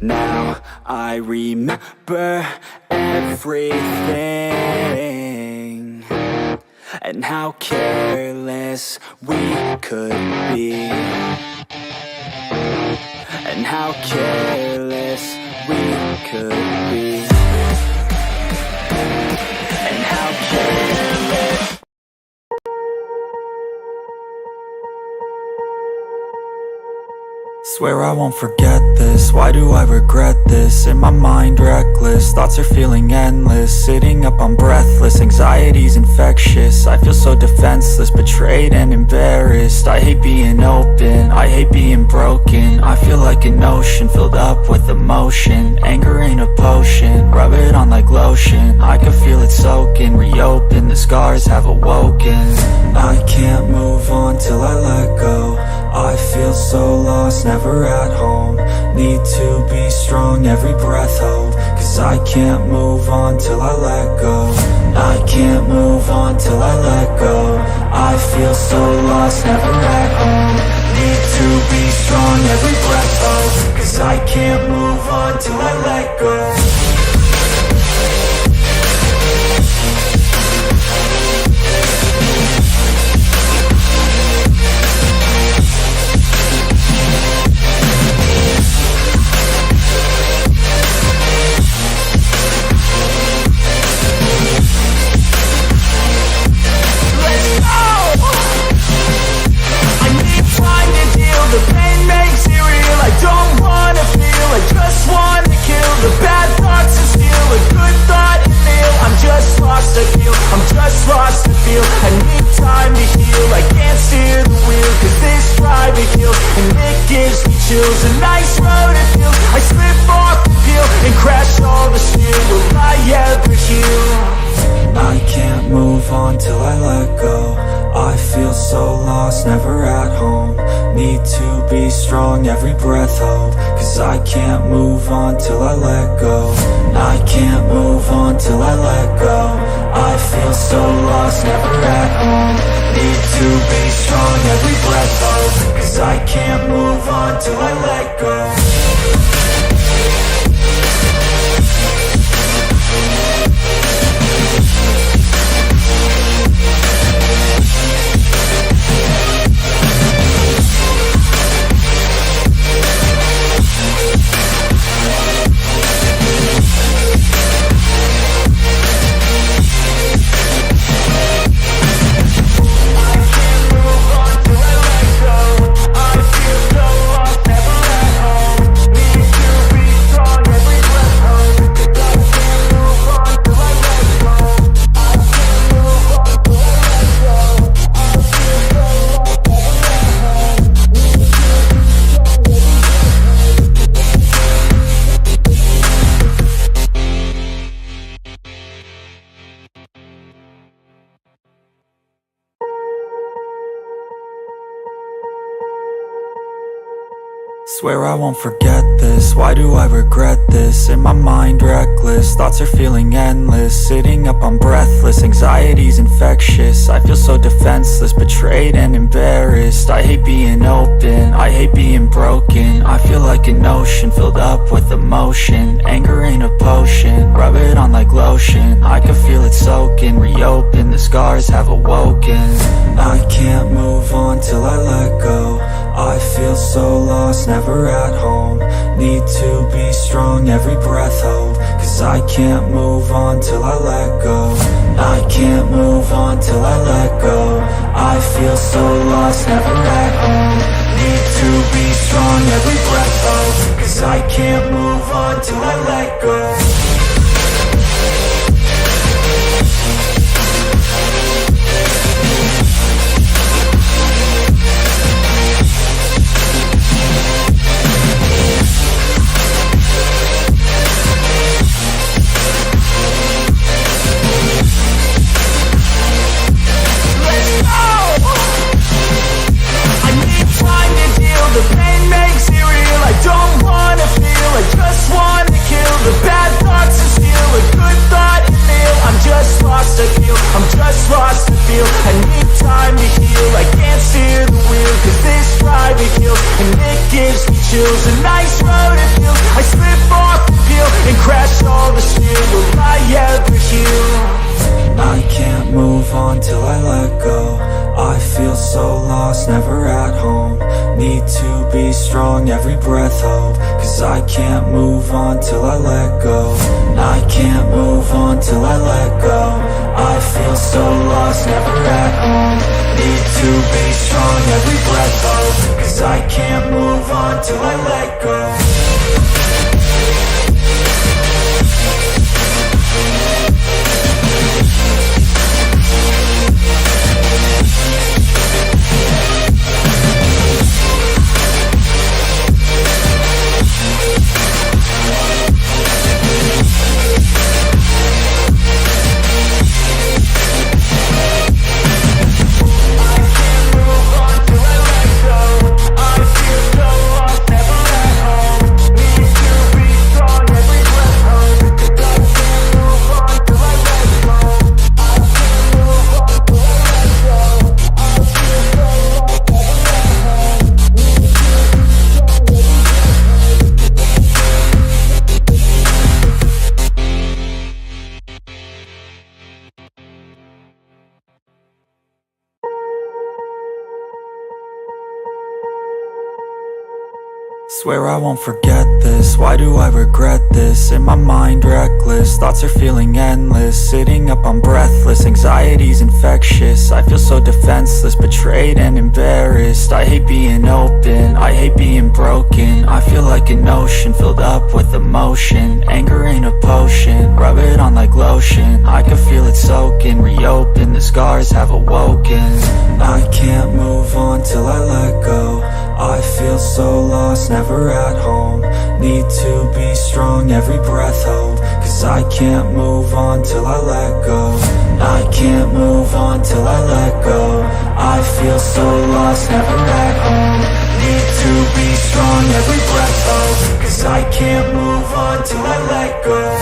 Now I remember everything, and how careless we could be, and how careless we could be, and how careless. Swear I won't forget this, why do I regret this? In my mind reckless, thoughts are feeling endless. Sitting up I'm breathless, anxiety's infectious. I feel so defenseless, betrayed and embarrassed. I hate being open, I hate being broken. I feel like an ocean filled up with emotion. Anger ain't a potion, rub it on like lotion. I can feel it soaking, reopen, the scars have awoken. I can't move on till I let go. I feel so lost, never at home. Need to be strong, every breath hold. Cause I can't move on till I let go. I can't move on till I let go. I feel so lost, never at home. Need to be strong, every breath hold. Cause I can't move on till I let go. The pain makes it real, I don't wanna feel, I just wanna kill the bad thoughts and steal a good thought and feel. I'm just lost, I feel, I'm just lost, I feel. I need time to heal, I can't steer the wheel. Cause this drive it kills, and it gives me chills. A nice road it feels, I slip off the peel and crash all the steel. Will I ever heal? I can't move on till I let go. I feel so lost, never at home. Need to be strong, every breath hold. Cause I can't move on till I let go. I can't move on till I let go. I feel so lost, never at home. Need to be strong, every breath hold. Cause I can't move on till I let go. Swear I won't forget this, why do I regret this? In my mind reckless, thoughts are feeling endless. Sitting up I'm breathless, anxiety's infectious. I feel so defenseless, betrayed and embarrassed. I hate being open, I hate being broken. I feel like an ocean filled up with emotion. Anger ain't a potion, rub it on like lotion. I can feel it soaking, reopen, the scars have awoken. I can't move on till I let go. I feel so lost, never at home. Need to be strong, every breath hold. Cause I can't move on till I let go. I can't move on till I let go. I feel so lost, never at home. Need to be strong, every breath hold. Cause I can't move on till I let go. The pain makes it real, I don't wanna feel, I just wanna kill the bad thoughts and steal a good thought and feel. I'm just lost, I feel, I'm just lost, I feel. I need time to heal, I can't steer the wheel. Cause this drive it kills, and it gives me chills. A nice road it feels, I slip off the peel and crash all the steel. Will I ever heal? I can't move on till I let go. I feel so lost, never at home. Need to be strong, every breath hope. Cause I can't move on till I let go. I can't move on till I let go. I feel so lost, never at home. Need to be strong, every breath hope. Cause I can't move on till I let go. Swear I won't forget this, why do I regret this? In my mind reckless, thoughts are feeling endless. Sitting up, I'm breathless, anxiety's infectious. I feel so defenseless, betrayed and embarrassed. I hate being open, I hate being broken. I feel like an ocean filled up with emotion. Anger ain't a potion, rub it on like lotion. I can feel it soaking, reopen, the scars have awoken. I can't move on till I let go. I feel so lost, never at home. Need to be strong, every breath hope. Cause I can't move on till I let go. I can't move on till I let go. I feel so lost, never at home. Need to be strong, every breath hope. Cause I can't move on till I let go.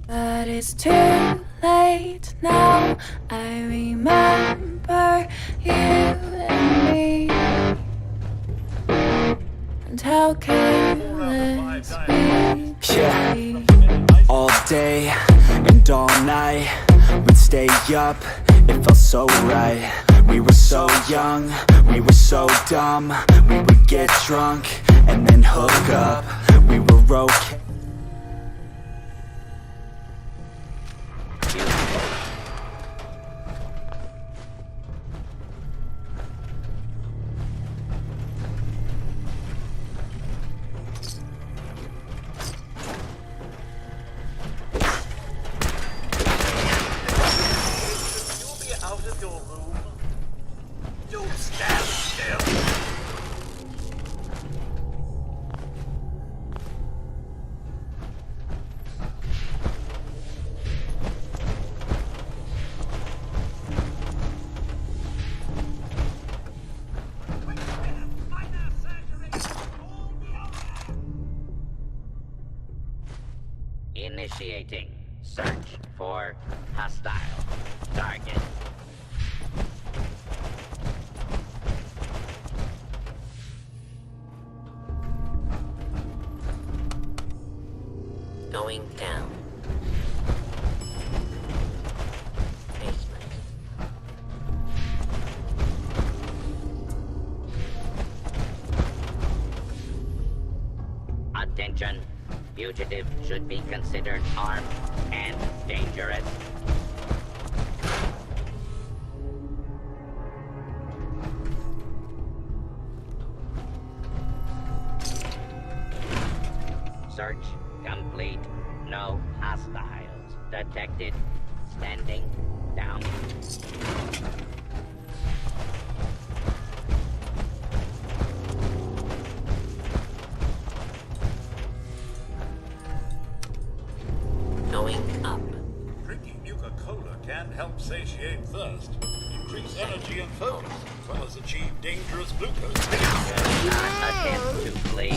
But it's too late now. I remember you and me, and how careless we could be. All day and and all night we'd stay up, it felt so right. We were so young, we were so dumb. We would get drunk and then hook up. We were okay. Initiating search for hostile target. Going down. Basement. Attention. Fugitive should be considered armed and dangerous. Search complete. No hostiles detected. Standing down. Going up. Drinking Nuka-Cola can help satiate thirst, increase energy and focus, as well as achieve dangerous glucose. Do not attempt to flee.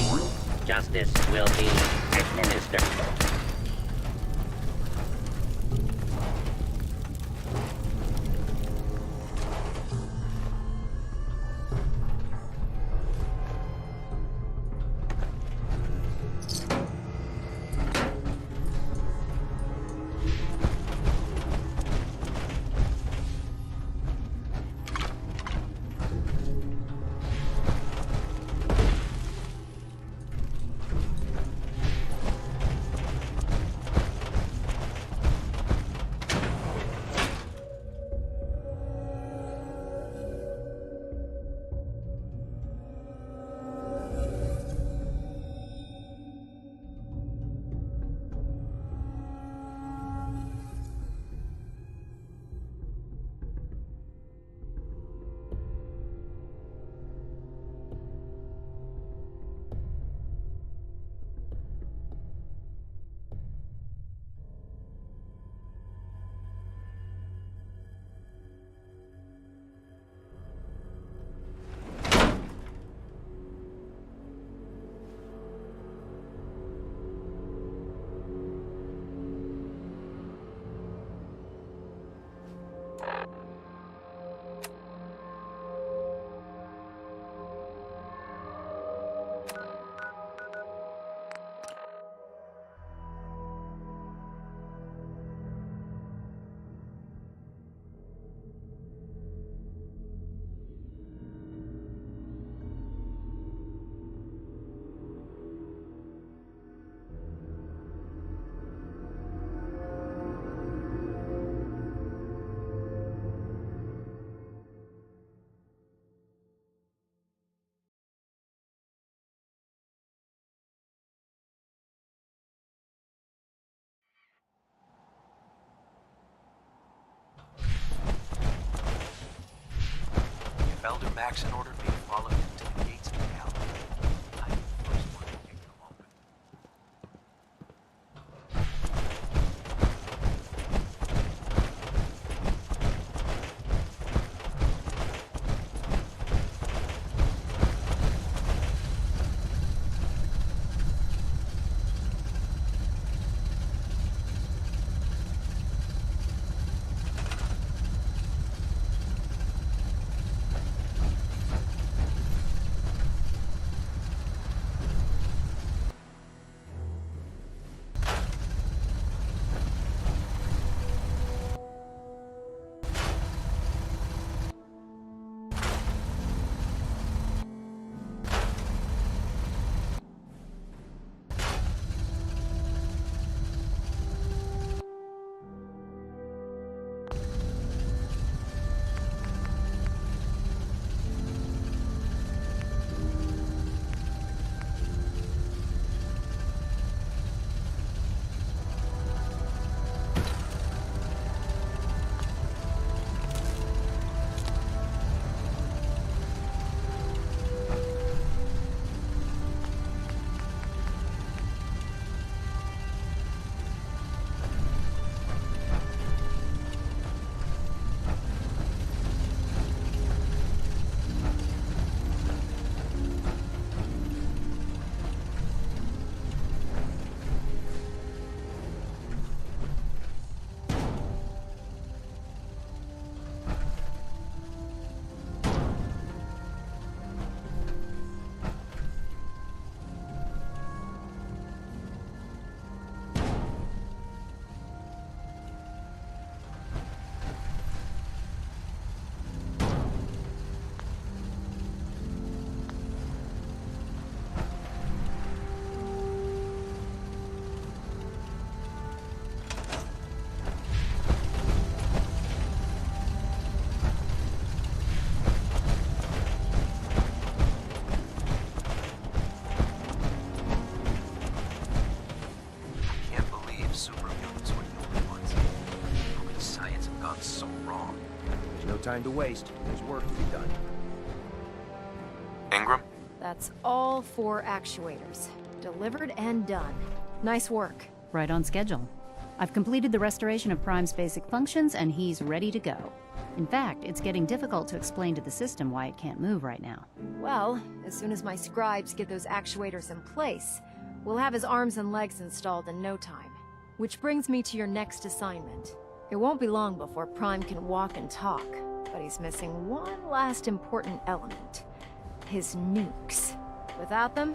Justice will be administered. Elder Maxon ordered me to follow him to the gates of hell. I'm the first one to take them open. time to waste. There's work to be done. Ingram? That's all 4 actuators. Delivered and done. Nice work. Right on schedule. I've completed the restoration of Prime's basic functions, and he's ready to go. In fact, it's getting difficult to explain to the system why it can't move right now. Well, as soon as my scribes get those actuators in place, we'll have his arms and legs installed in no time. Which brings me to your next assignment. It won't be long before Prime can walk and talk, but he's missing one last important element. His nukes. Without them,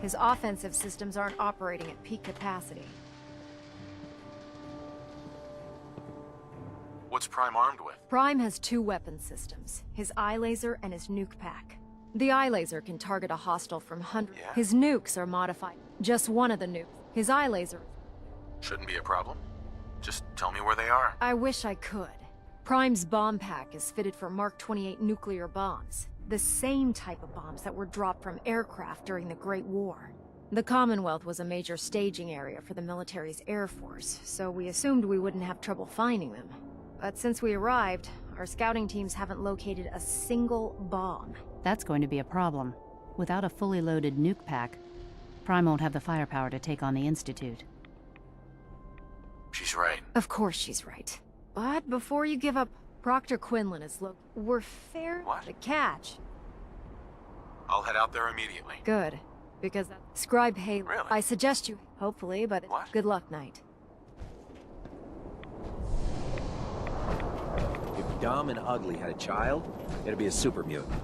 his offensive systems aren't operating at peak capacity. What's Prime armed with? Prime has 2 weapon systems, his eye laser and his nuke pack. The eye laser can target a hostile from hundreds. Yeah. His nukes are modified. Just one of the nukes. His eye laser. Shouldn't be a problem. Just tell me where they are. I wish I could. Prime's bomb pack is fitted for Mark 28 nuclear bombs. The same type of bombs that were dropped from aircraft during the Great War. The Commonwealth was a major staging area for the military's Air Force, so we assumed we wouldn't have trouble finding them. But since we arrived, our scouting teams haven't located a single bomb. That's going to be a problem. Without a fully loaded nuke pack, Prime won't have the firepower to take on the Institute. She's right. Of course she's right. But before you give up, Proctor Quinlan is we're fair to catch. I'll head out there immediately. Good. Because Scribe Haley... Really? I suggest you... Hopefully, but... Good luck, Knight. If Dumb and Ugly had a child, it'd be a super mutant.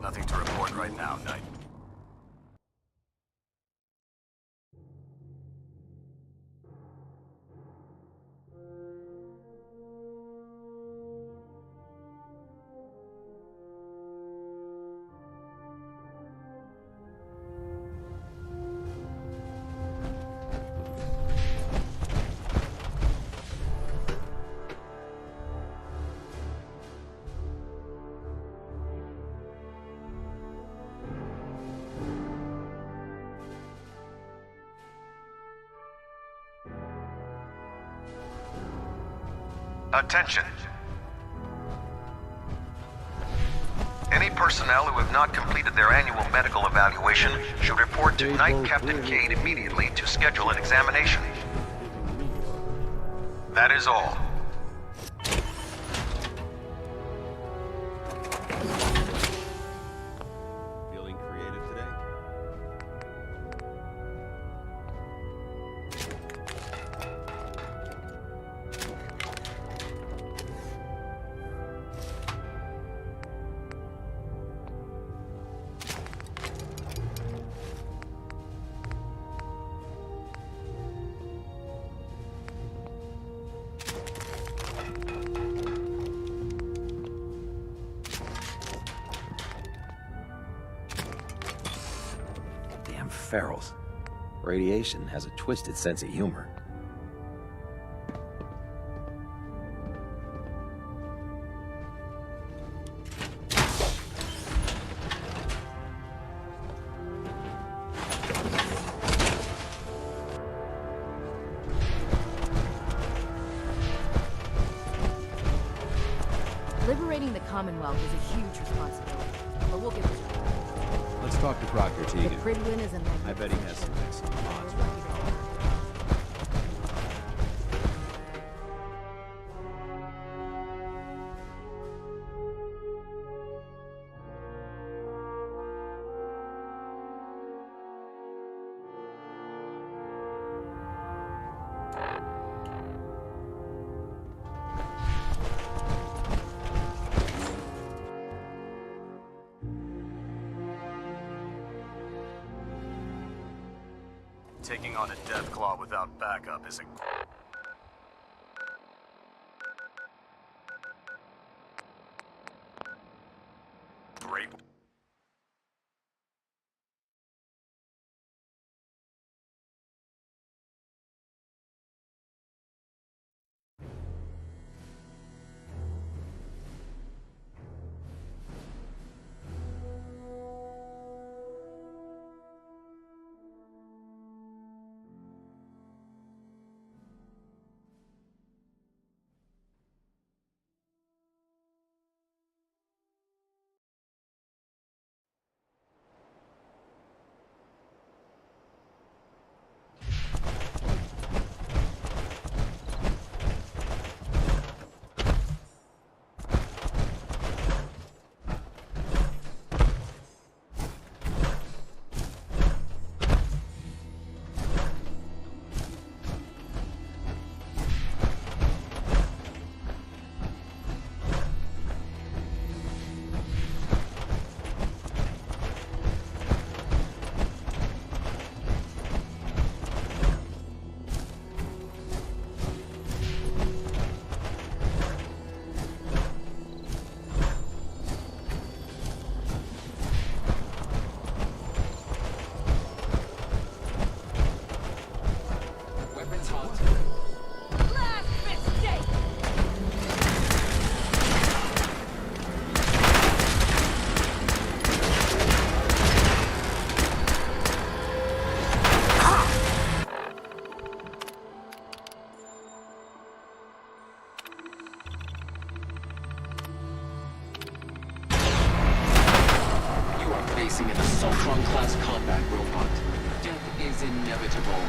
Nothing to report right now, Knight. Attention. Any personnel who have not completed their annual medical evaluation should report to Knight Captain Cade immediately to schedule an examination. That is all. Feeling creative today? Damn ferals. Radiation has a twisted sense of humor. Liberating the Commonwealth is a huge responsibility, but we'll get this right. Let's talk to Proctor Teagan. The Pridwin is a magnificent I bet he has some excellent odds. Taking on a Deathclaw without backup isn't... great. Facing an Assaultron-class combat robot. Death is inevitable.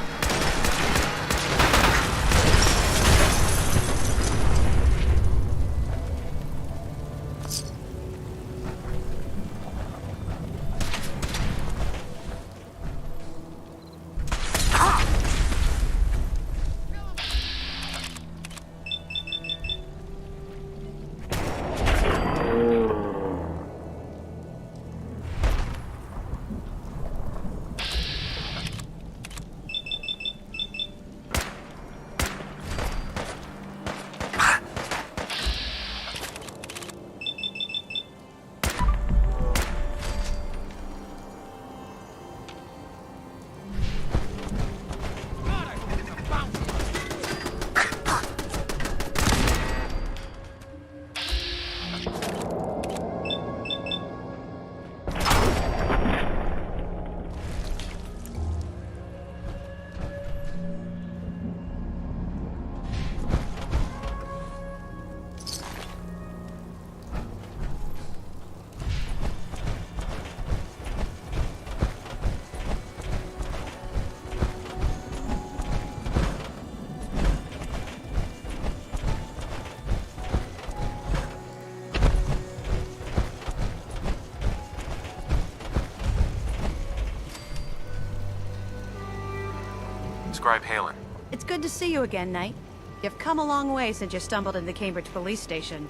Scribe Halen. It's good to see you again, Knight. You've come a long way since you stumbled into the Cambridge police station.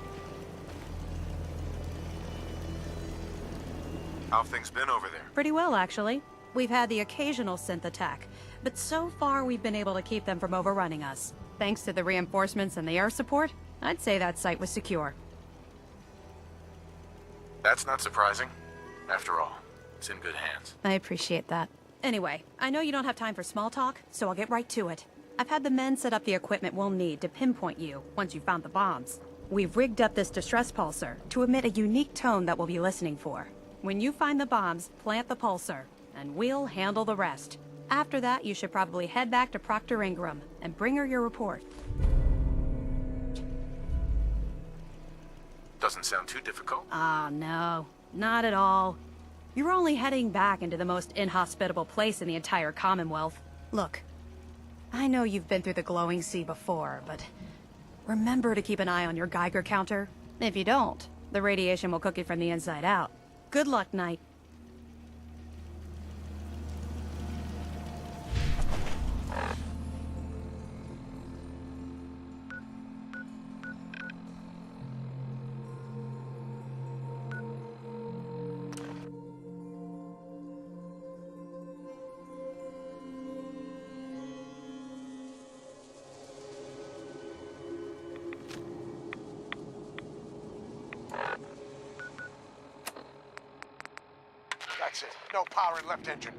How have things been over there? Pretty well, actually. We've had the occasional synth attack, but so far we've been able to keep them from overrunning us. Thanks to the reinforcements and the air support, I'd say that site was secure. That's not surprising. After all, it's in good hands. I appreciate that. Anyway, I know you don't have time for small talk, so I'll get right to it. I've had the men set up the equipment we'll need to pinpoint you once you've found the bombs. We've rigged up this distress pulsar to emit a unique tone that we'll be listening for. When you find the bombs, plant the pulsar, and we'll handle the rest. After that, you should probably head back to Proctor Ingram and bring her your report. Doesn't sound too difficult. Ah, no. Not at all. You're only heading back into the most inhospitable place in the entire Commonwealth. Look, I know you've been through the glowing sea before, but remember to keep an eye on your Geiger counter. If you don't, the radiation will cook you from the inside out. Good luck, Knight. That's it. No power in left engine.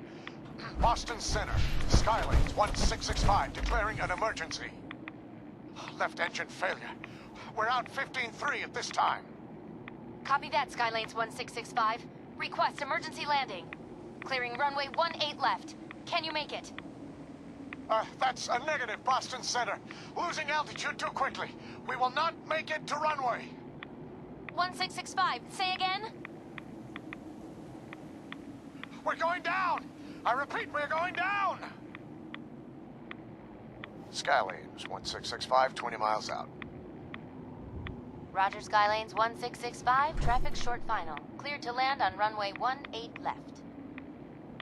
Boston Center. Skylanes 1665 declaring an emergency. Left engine failure. We're out 15-3 at this time. Copy that, Skylanes 1665. Request emergency landing. Clearing runway 18 left. Can you make it? That's a negative, Boston Center. Losing altitude too quickly. We will not make it to runway. 1665. Say again? We're going down! I repeat, we're going down! Skylanes 1665, 20 miles out. Roger, Skylanes 1665. Traffic short final. Cleared to land on runway 18 left.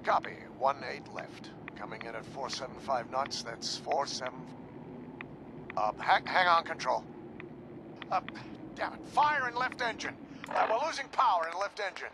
Copy. 18 left. Coming in at 475 knots. That's 47... hang on, Control. Damn it. Fire in left engine. We're losing power in left engine.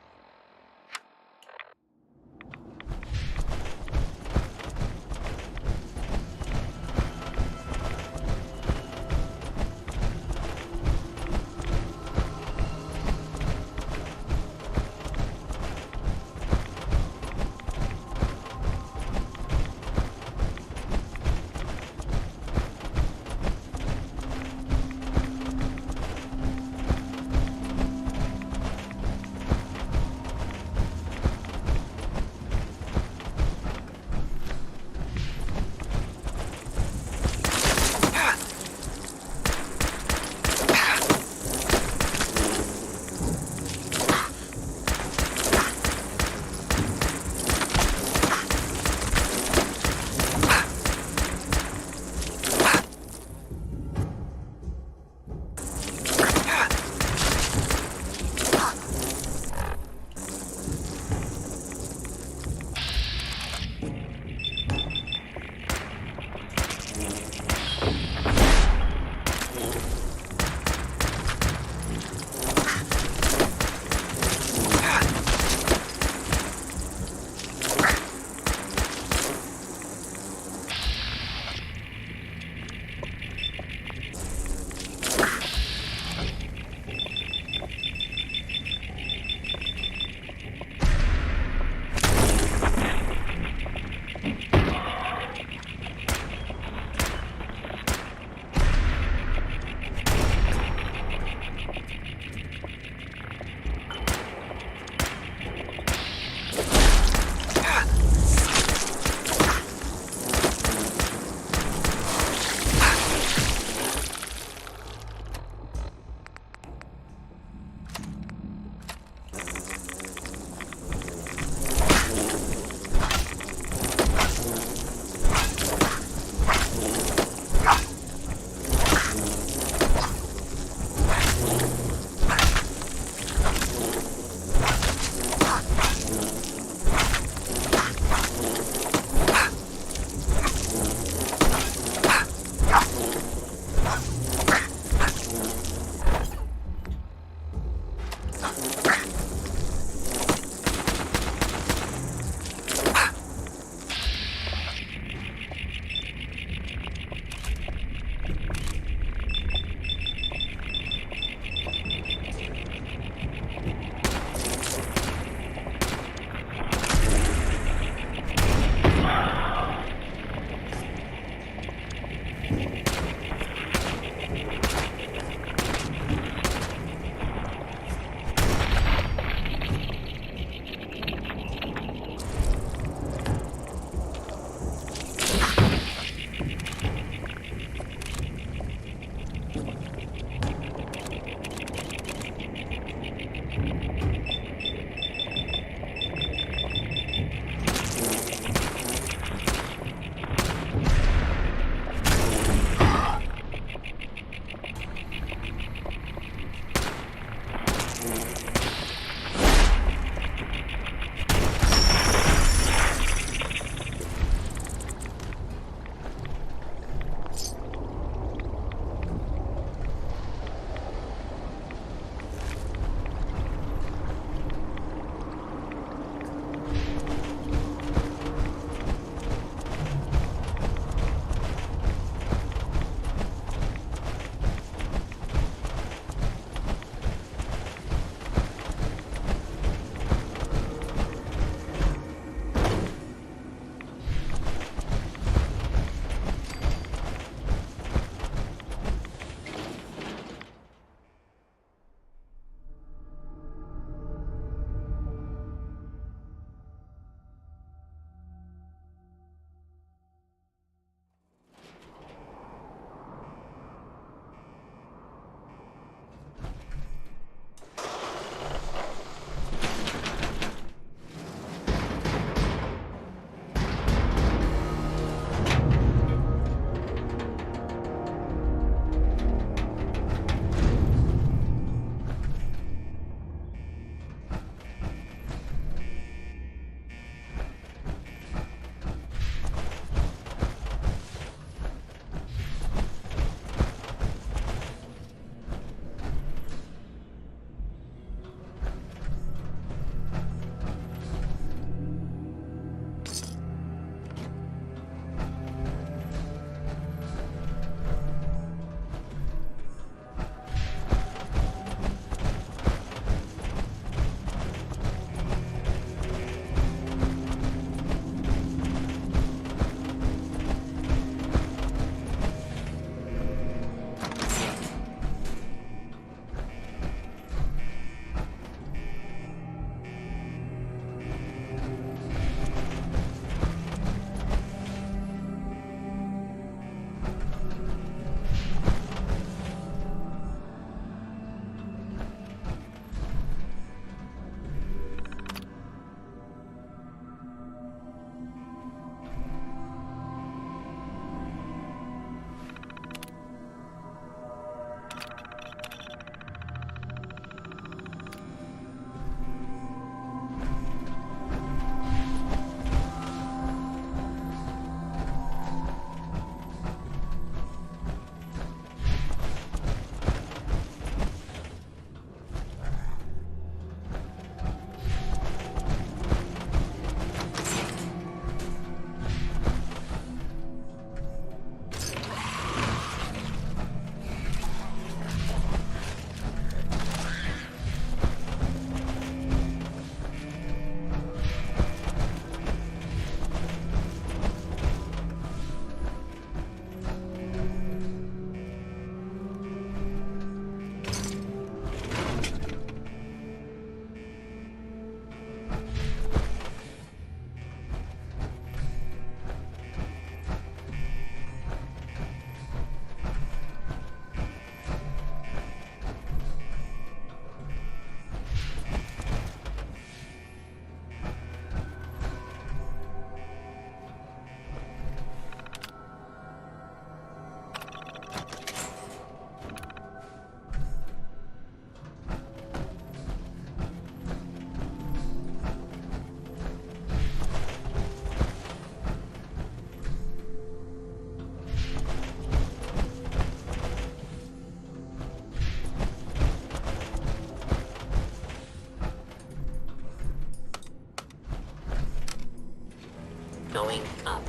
Going up.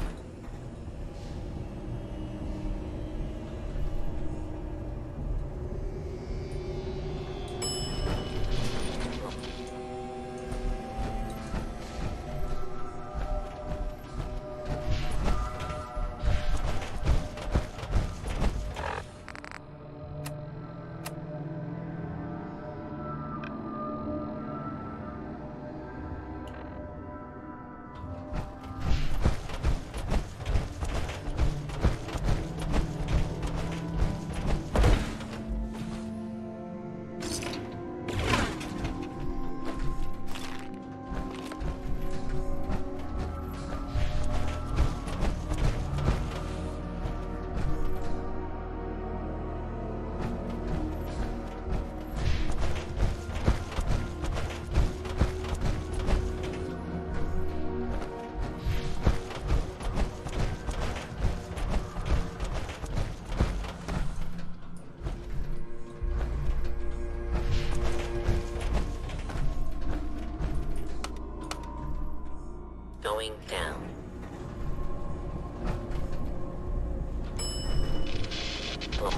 going down. Boom.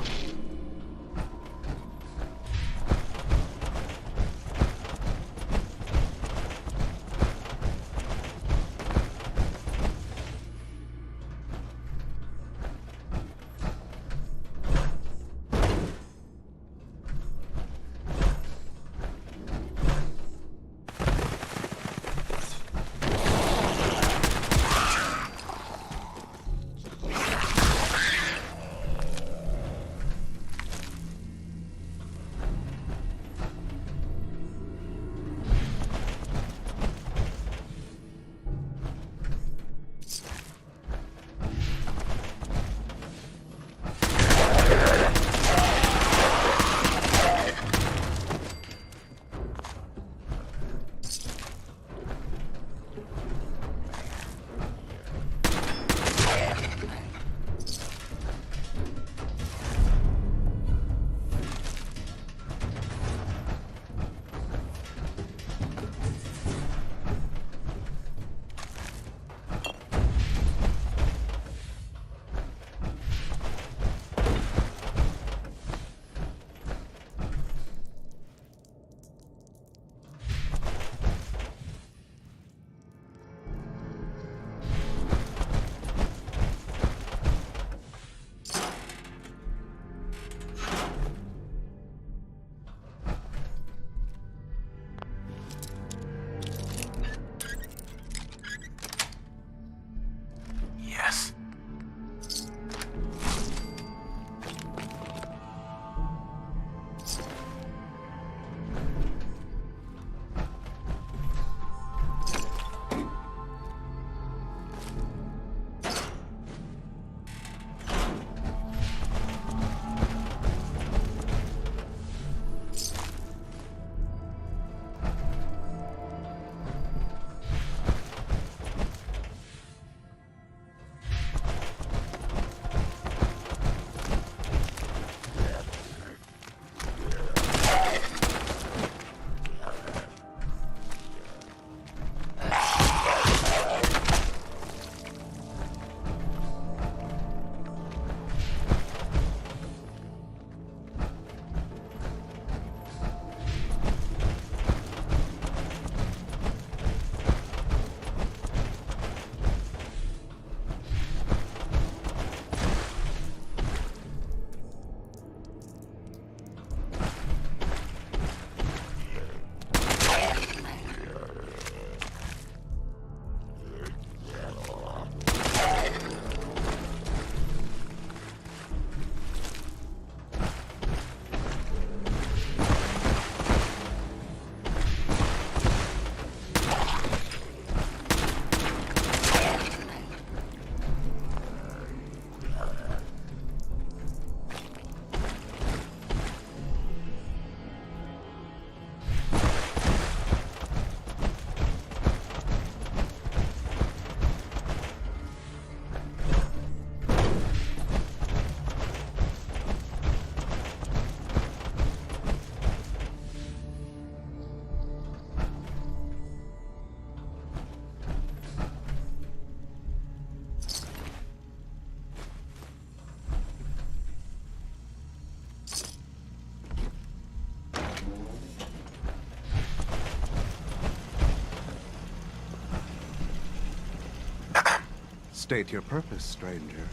State your purpose, stranger.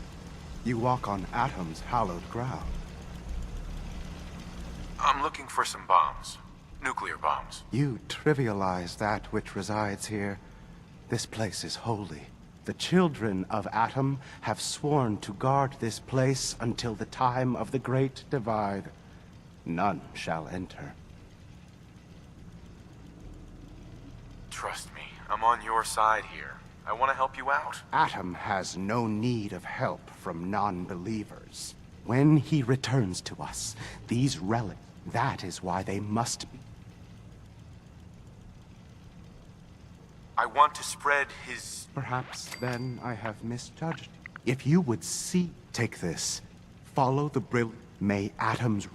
You walk on Atom's hallowed ground. I'm looking for some bombs. Nuclear bombs. You trivialize that which resides here. This place is holy. The children of Atom have sworn to guard this place until the time of the Great Divide. None shall enter. Trust me, I'm on your side here. I want to help you out. Atom has no need of help from non-believers. When he returns to us, these relics, that is why they must be. I want to spread his... Perhaps then I have misjudged. If you would see, take this. Follow the brilliant. May Atom's...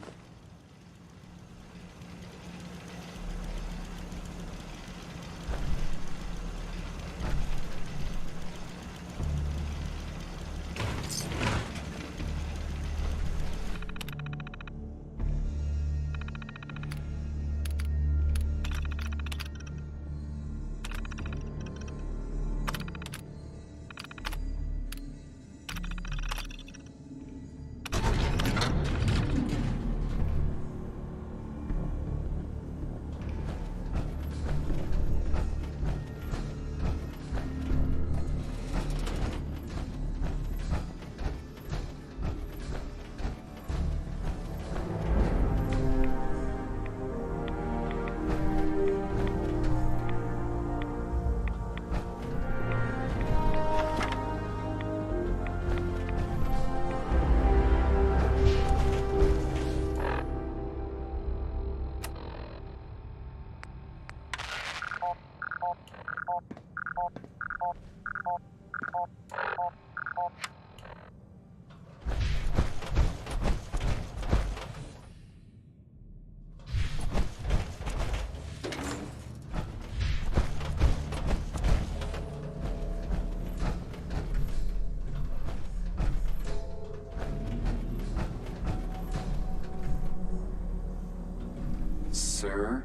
sir.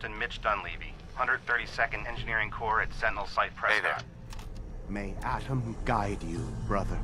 Captain Mitch Dunleavy, 132nd Engineering Corps at Sentinel Site Prescott. May Atom guide you, brother.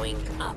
going up.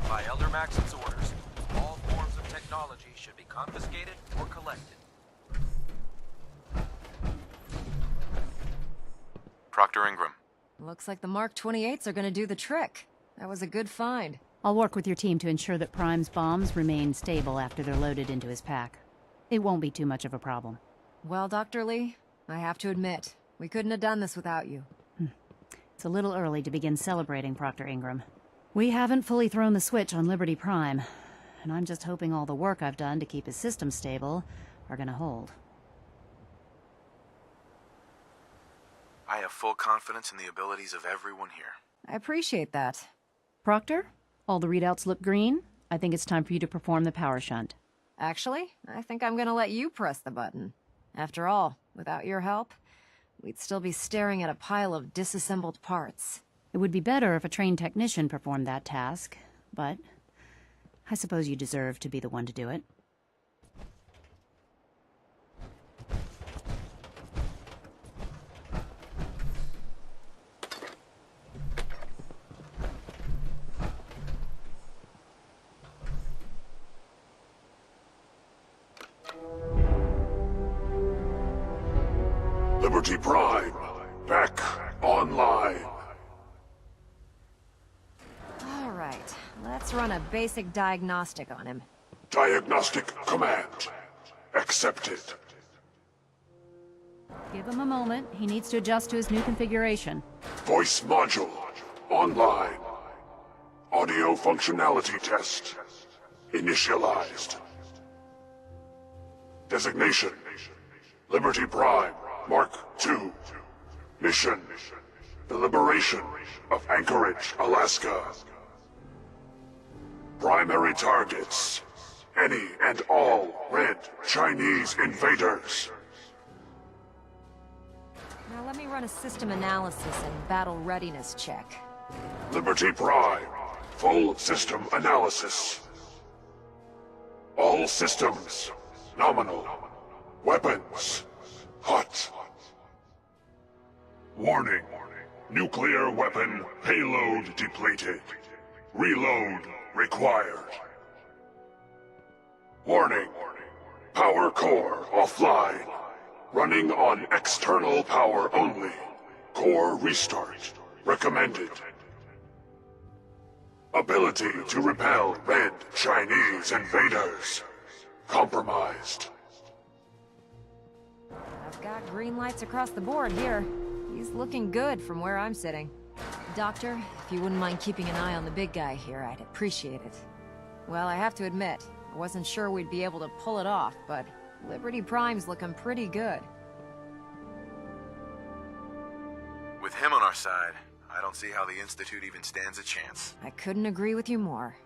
By Elder Maxon's orders, all forms of technology should be confiscated or collected. Proctor Ingram. Looks like the Mark 28s are gonna do the trick. That was a good find. I'll work with your team to ensure that Prime's bombs remain stable after they're loaded into his pack. It won't be too much of a problem. Well, Dr. Lee, I have to admit, we couldn't have done this without you. It's a little early to begin celebrating, Proctor Ingram. We haven't fully thrown the switch on Liberty Prime, and I'm just hoping all the work I've done to keep his system stable are gonna hold. I have full confidence in the abilities of everyone here. I appreciate that. Proctor, all the readouts look green. I think it's time for you to perform the power shunt. Actually, I think I'm gonna let you press the button. After all, without your help, we'd still be staring at a pile of disassembled parts. It would be better if a trained technician performed that task, but I suppose you deserve to be the one to do it. Liberty Prime, back online. All right, let's run a basic diagnostic on him. Diagnostic command accepted. Give him a moment. He needs to adjust to his new configuration. Voice module online. Audio functionality test initialized. Designation: Liberty Prime Mark II. Mission: the liberation of Anchorage, Alaska. Primary targets: any and all red Chinese invaders. Now let me run a system analysis and battle readiness check. Liberty Prime, full system analysis. All systems nominal. Weapons hot. Warning. Nuclear weapon payload depleted. Reload required. Warning. Power core offline. Running on external power only. Core restart recommended. Ability to repel red Chinese invaders compromised. I've got green lights across the board here. He's looking good from where I'm sitting. Doctor, if you wouldn't mind keeping an eye on the big guy here, I'd appreciate it. Well, I have to admit, I wasn't sure we'd be able to pull it off, but Liberty Prime's looking pretty good. him on our side, I don't see how the Institute even stands a chance. I couldn't agree with you more.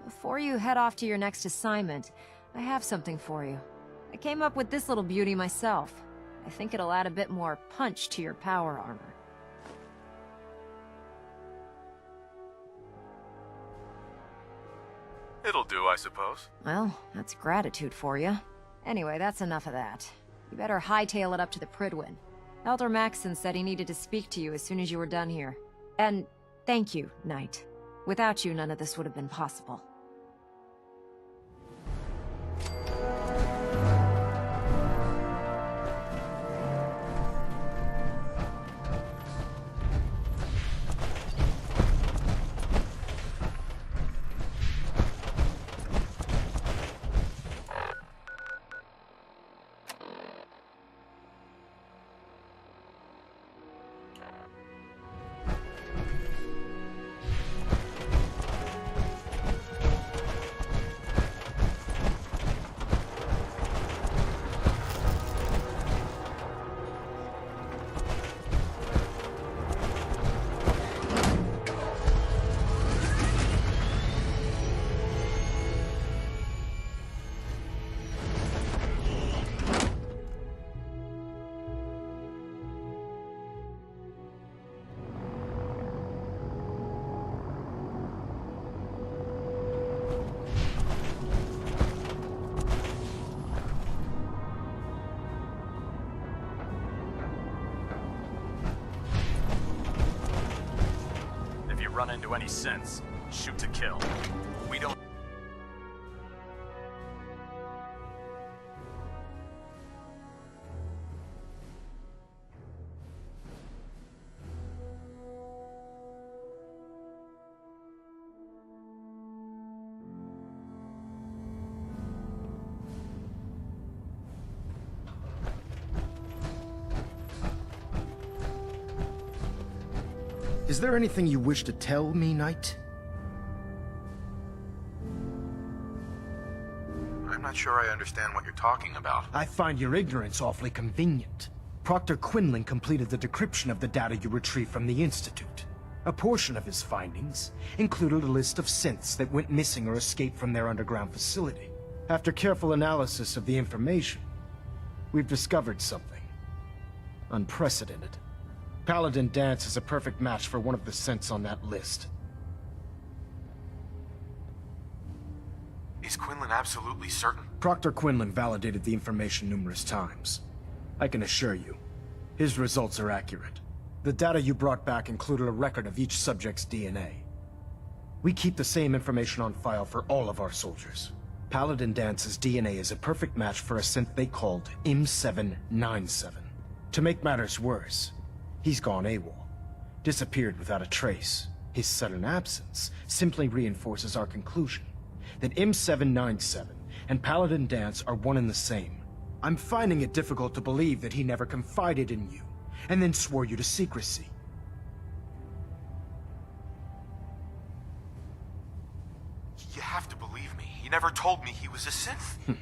Before you head off to your next assignment, I have something for you. I came up with this little beauty myself. I think it'll add a bit more punch to your power armor. It'll do, I suppose. Well, that's gratitude for you. Anyway, that's enough of that. You better hightail it up to the Pridwin. Elder Maxson said he needed to speak to you as soon as you were done here. And thank you, Knight. Without you, none of this would have been possible. Run into any sense, shoot to kill. We don't... Is there anything you wish to tell me, Knight? I'm not sure I understand what you're talking about. I find your ignorance awfully convenient. Proctor Quinlan completed the decryption of the data you retrieved from the Institute. A portion of his findings included a list of synths that went missing or escaped from their underground facility. After careful analysis of the information, we've discovered something unprecedented. Paladin Dance is a perfect match for one of the synths on that list. Is Quinlan absolutely certain? Proctor Quinlan validated the information numerous times. I can assure you, his results are accurate. The data you brought back included a record of each subject's DNA. We keep the same information on file for all of our soldiers. Paladin Dance's DNA is a perfect match for a synth they called M797. To make matters worse, he's gone AWOL, disappeared without a trace. His sudden absence simply reinforces our conclusion that M797 and Paladin Dance are one and the same. I'm finding it difficult to believe that he never confided in you, and then swore you to secrecy. You have to believe me. He never told me he was a synth.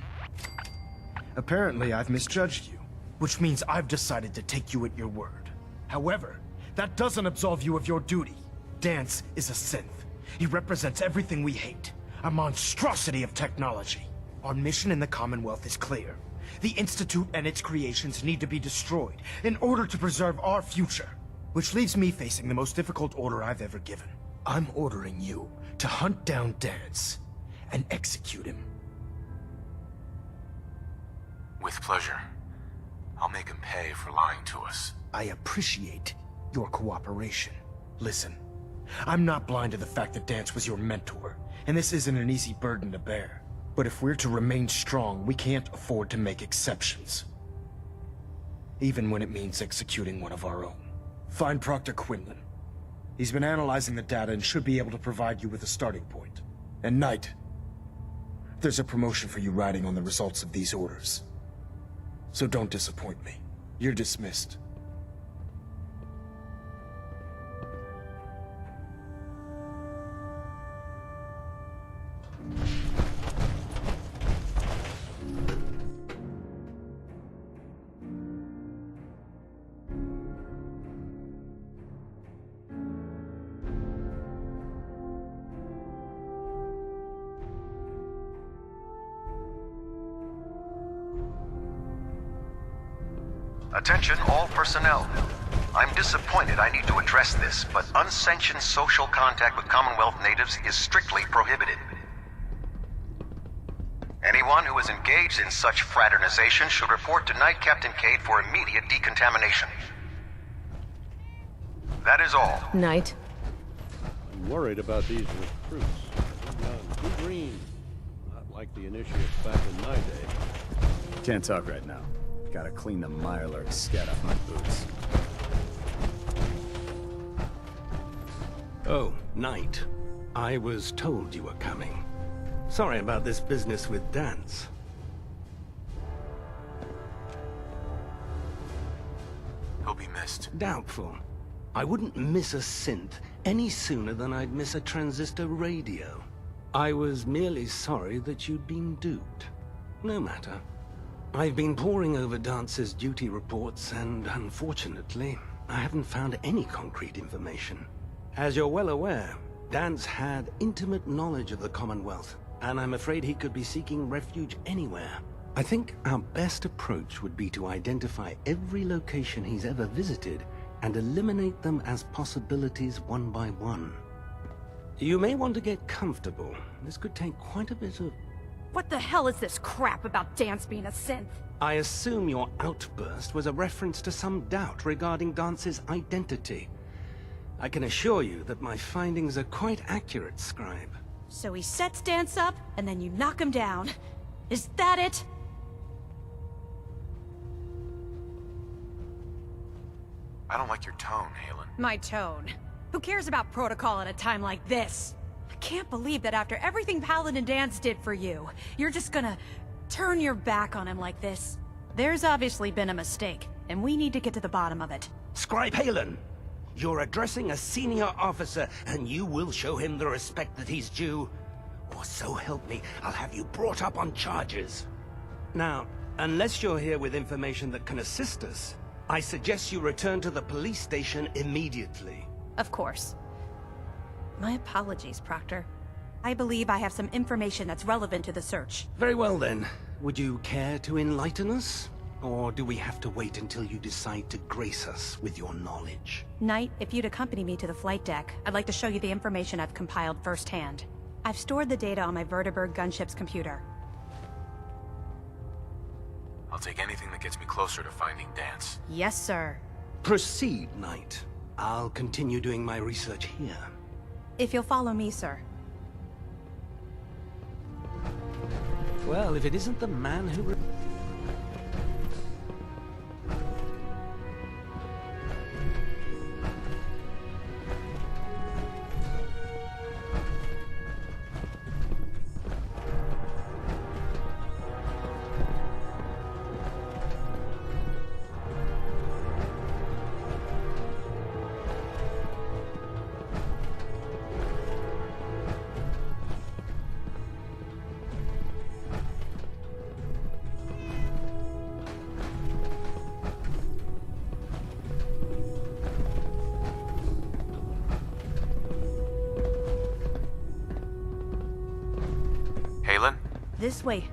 Apparently, I've misjudged you, which means I've decided to take you at your word. However, that doesn't absolve you of your duty. Dance is a synth. He represents everything we hate, a monstrosity of technology. Our mission in the Commonwealth is clear. The Institute and its creations need to be destroyed in order to preserve our future. Which leaves me facing the most difficult order I've ever given. I'm ordering you to hunt down Dance and execute him. With pleasure. I'll make him pay for lying to us. I appreciate your cooperation. Listen, I'm not blind to the fact that Dance was your mentor, and this isn't an easy burden to bear. But if we're to remain strong, we can't afford to make exceptions. Even when it means executing one of our own. Find Proctor Quinlan. He's been analyzing the data and should be able to provide you with a starting point. And Knight, there's a promotion for you riding on the results of these orders. So don't disappoint me. You're dismissed. Attention all personnel. I'm disappointed I need to address this, but unsanctioned social contact with Commonwealth natives is strictly prohibited. Anyone who is engaged in such fraternization should report to Knight Captain Cade for immediate decontamination. That is all. Knight. I'm worried about these recruits. Too young, too green. Not like the initiates back in my day. Can't talk right now. Gotta clean the Mirelurk scat off my boots. Oh, Knight. I was told you were coming. Sorry about this business with Dance. He'll be missed. Doubtful. I wouldn't miss a synth any sooner than I'd miss a transistor radio. I was merely sorry that you'd been duped. No matter. I've been poring over Dance's duty reports, and unfortunately, I haven't found any concrete information. As you're well aware, Dance had intimate knowledge of the Commonwealth, and I'm afraid he could be seeking refuge anywhere. I think our best approach would be to identify every location he's ever visited and eliminate them as possibilities one by one. You may want to get comfortable. This could take quite a bit of... What the hell is this crap about Dance being a synth? I assume your outburst was a reference to some doubt regarding Dance's identity. I can assure you that my findings are quite accurate, Scribe. So he sets Dance up, and then you knock him down. Is that it? I don't like your tone, Halen. My tone. Who cares about protocol at a time like this? I can't believe that after everything Paladin Dance did for you, you're just gonna turn your back on him like this. There's obviously been a mistake, and we need to get to the bottom of it. Scribe Halen! You're addressing a senior officer, and you will show him the respect that he's due. Or so help me, I'll have you brought up on charges. Now, unless you're here with information that can assist us, I suggest you return to the police station immediately. Of course. My apologies, Proctor. I believe I have some information that's relevant to the search. Very well then. Would you care to enlighten us? Or do we have to wait until you decide to grace us with your knowledge? Knight, if you'd accompany me to the flight deck, I'd like to show you the information I've compiled firsthand. I've stored the data on my Vertibird gunship's computer. I'll take anything that gets me closer to finding Dance. Yes, sir. Proceed, Knight. I'll continue doing my research here. If you'll follow me, sir. Well, if it isn't the man who... Halen? This way.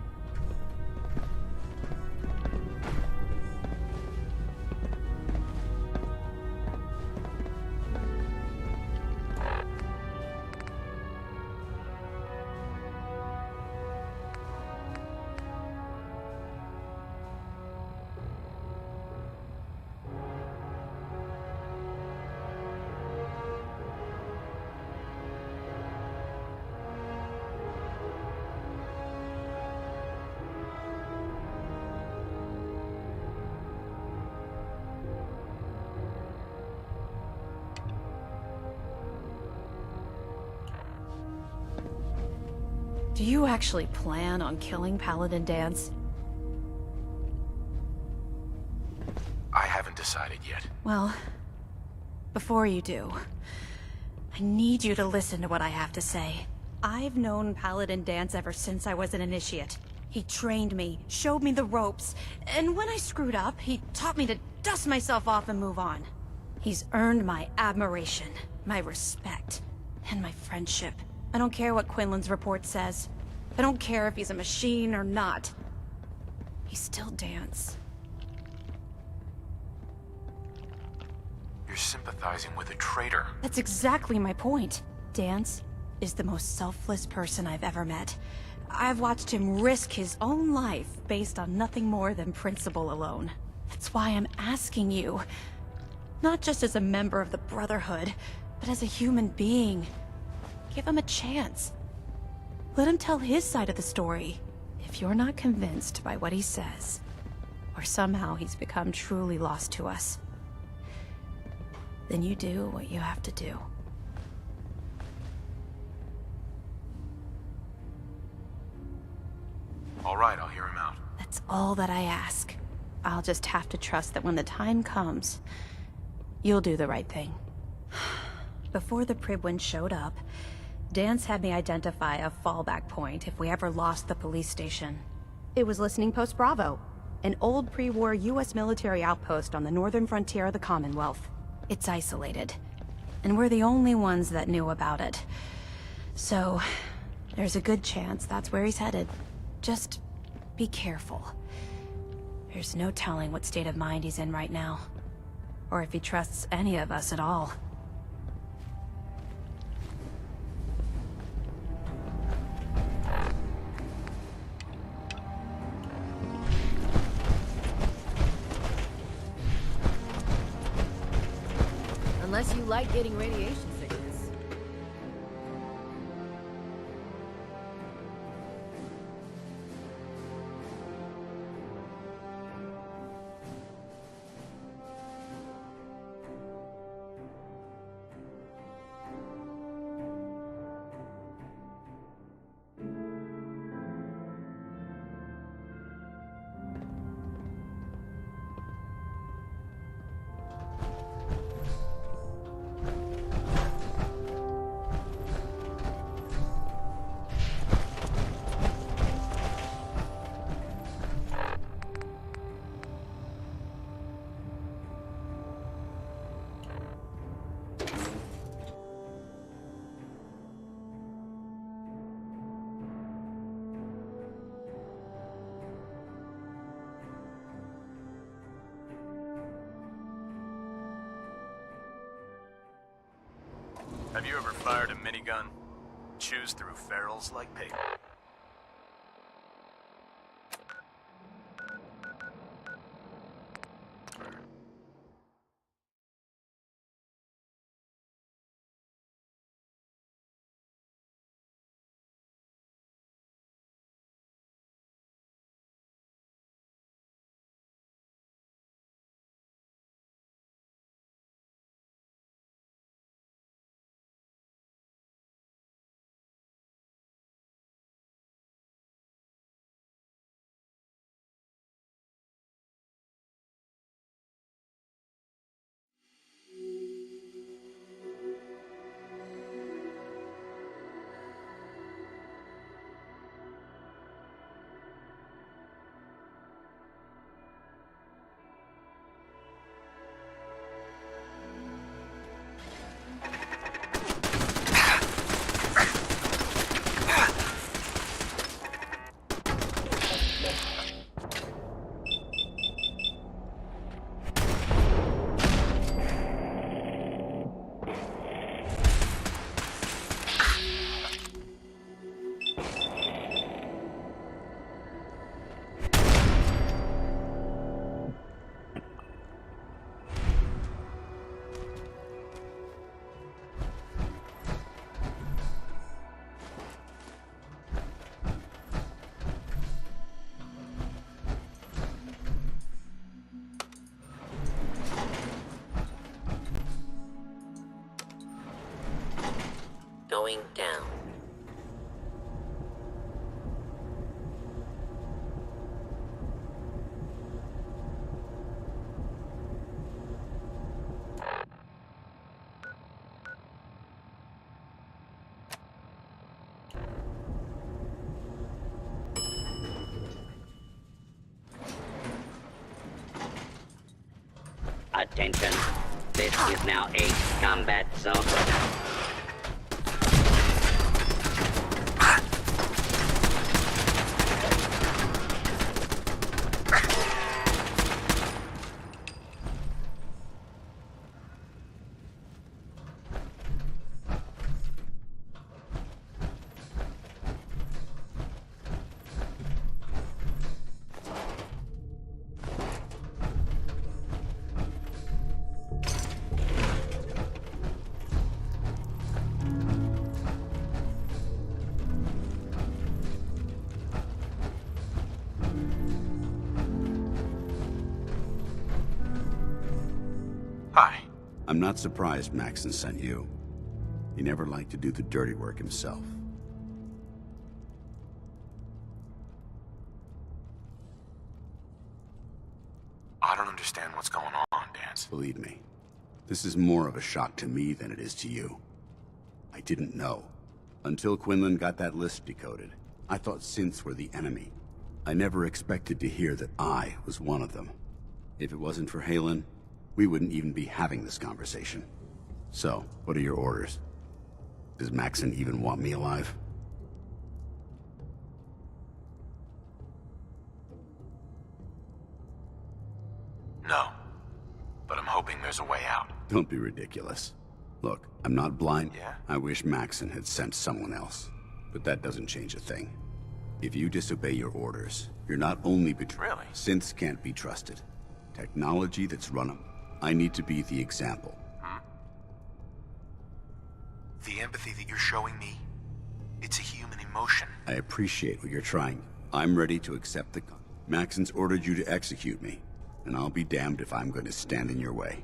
Do you actually plan on killing Paladin Dance? I haven't decided yet. Well, before you do, I need you to listen to what I have to say. I've known Paladin Dance ever since I was an initiate. He trained me, showed me the ropes, and when I screwed up, he taught me to dust myself off and move on. He's earned my admiration, my respect, and my friendship. I don't care what Quinlan's report says. I don't care if he's a machine or not. He's still Dance. You're sympathizing with a traitor. That's exactly my point. Dance is the most selfless person I've ever met. I've watched him risk his own life based on nothing more than principle alone. That's why I'm asking you. Not just as a member of the Brotherhood, but as a human being. Give him a chance. Let him tell his side of the story. If you're not convinced by what he says, or somehow he's become truly lost to us, then you do what you have to do. All right, I'll hear him out. That's all that I ask. I'll just have to trust that when the time comes, you'll do the right thing. Before the Pribwin showed up, Dance had me identify a fallback point if we ever lost the police station. It was Listening Post Bravo, an old pre-war US military outpost on the northern frontier of the Commonwealth. It's isolated, and we're the only ones that knew about it. So, there's a good chance that's where he's headed. Just be careful. There's no telling what state of mind he's in right now, or if he trusts any of us at all. Unless you like getting radiation sickness. Have you ever fired a minigun? Chews through ferrules like paper. Going down. Attention. This is now a combat zone. Hi. I'm not surprised Maxon sent you. He never liked to do the dirty work himself. I don't understand what's going on, Dance. Believe me, this is more of a shock to me than it is to you. I didn't know. Until Quinlan got that list decoded, I thought synths were the enemy. I never expected to hear that I was one of them. If it wasn't for Halen, we wouldn't even be having this conversation. So, what are your orders? Does Maxon even want me alive? No. But I'm hoping there's a way out. Don't be ridiculous. Look, I'm not blind. Yeah? I wish Maxon had sent someone else. But that doesn't change a thing. If you disobey your orders, you're not only betraying. Really? Synths can't be trusted. Technology that's run them. I need to be the example. The empathy that you're showing me, it's a human emotion. I appreciate what you're trying. I'm ready to accept the... Maxon's ordered you to execute me, and I'll be damned if I'm going to stand in your way.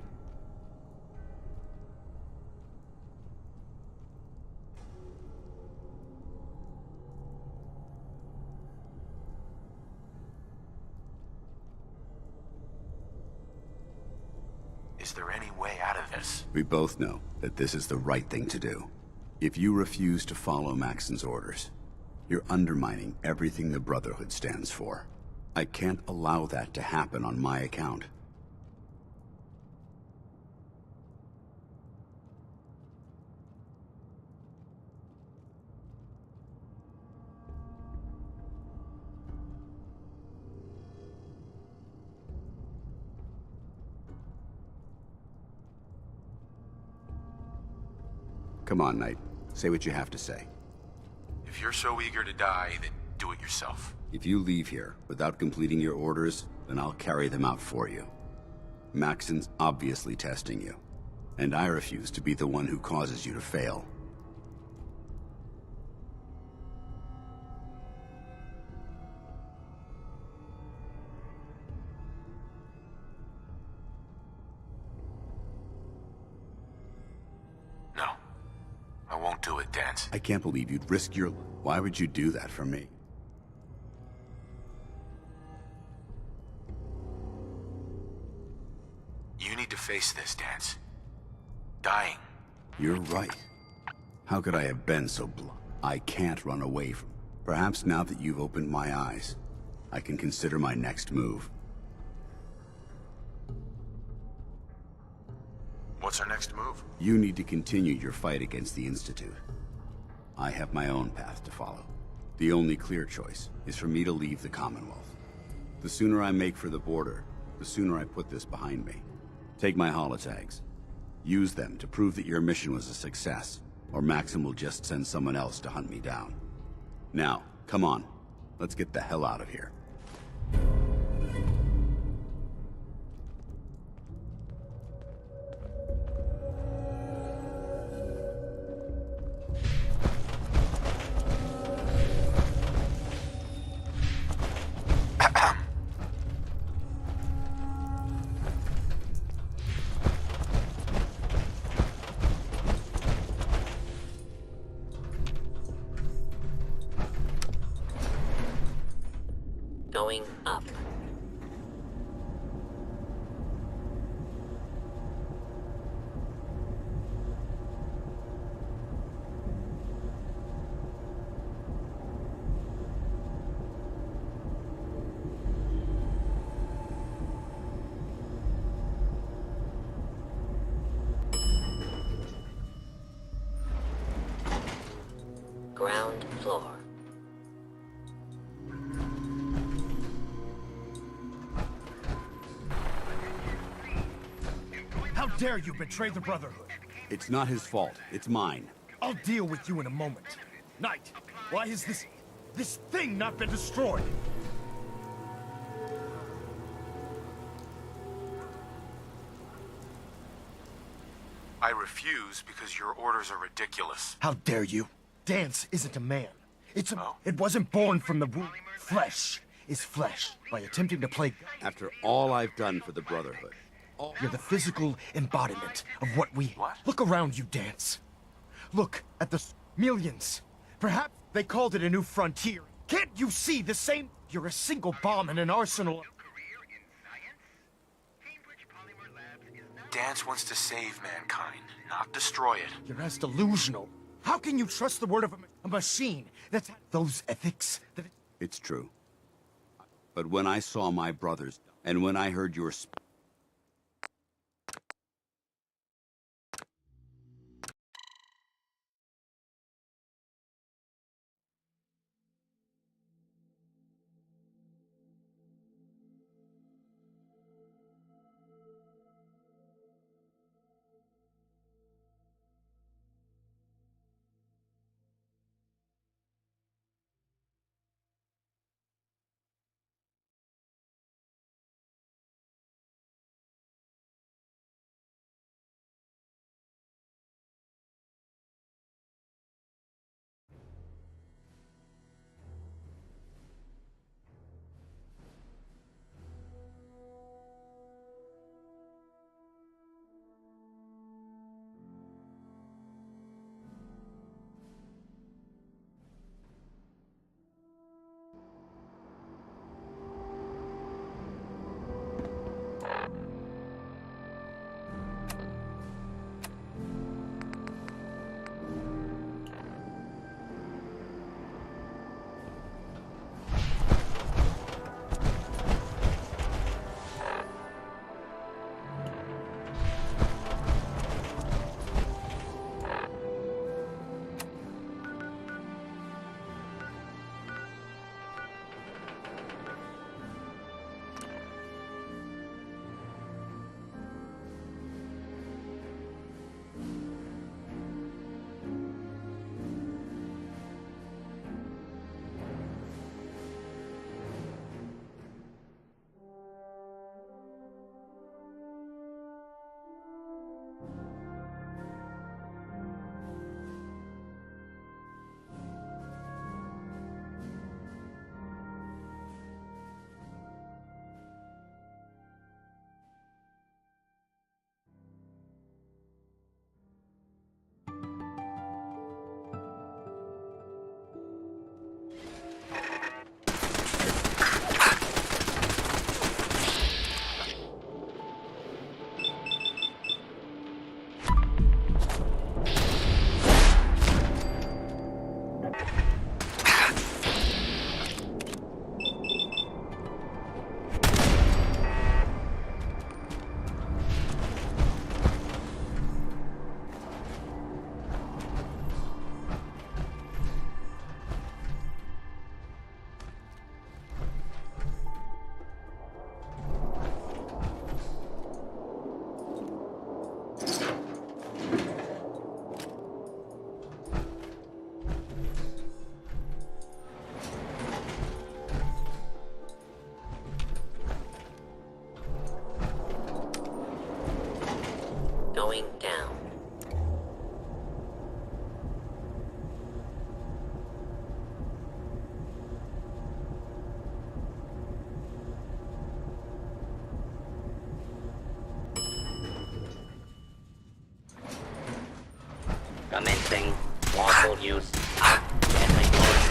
Is there any way out of this? We both know that this is the right thing to do. If you refuse to follow Maxon's orders, you're undermining everything the Brotherhood stands for. I can't allow that to happen on my account. Come on, Knight. Say what you have to say. If you're so eager to die, then do it yourself. If you leave here without completing your orders, then I'll carry them out for you. Maxon's obviously testing you, and I refuse to be the one who causes you to fail. I won't do it, Dance. I can't believe you'd risk your... Why would you do that for me? You need to face this, Dance. Dying. You're right. How could I have been so blind? I can't run away from... Perhaps now that you've opened my eyes, I can consider my next move. What's our next move? You need to continue your fight against the Institute. I have my own path to follow. The only clear choice is for me to leave the Commonwealth. The sooner I make for the border, the sooner I put this behind me. Take my holotags. Use them to prove that your mission was a success, or Maxim will just send someone else to hunt me down. Now, come on. Let's get the hell out of here. Going up. Ground floor. How dare you betray the Brotherhood? It's not his fault. It's mine. I'll deal with you in a moment. Knight, why has this thing not been destroyed? I refuse because your orders are ridiculous. How dare you? Dance isn't a man. It wasn't born from the womb. Flesh is flesh. By attempting to play... After all I've done for the Brotherhood, You're the physical embodiment of what we... What? Look around you, Dance. Look at the millions. Perhaps they called it a new frontier. Can't you see the same? You're a single bomb in an arsenal. Dance wants to save mankind, not destroy it. You're as delusional. How can you trust the word of a machine that's those ethics? It's true. But when I saw my brothers, and when I heard your Going down. Commencing lawful use of deadly force.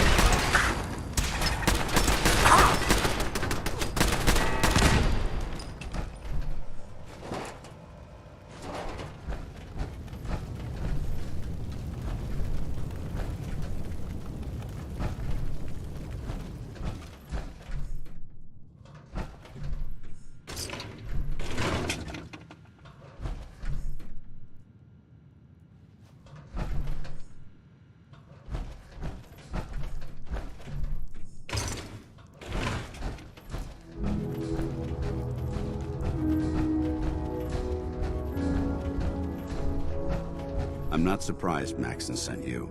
I'm not surprised Maxson sent you.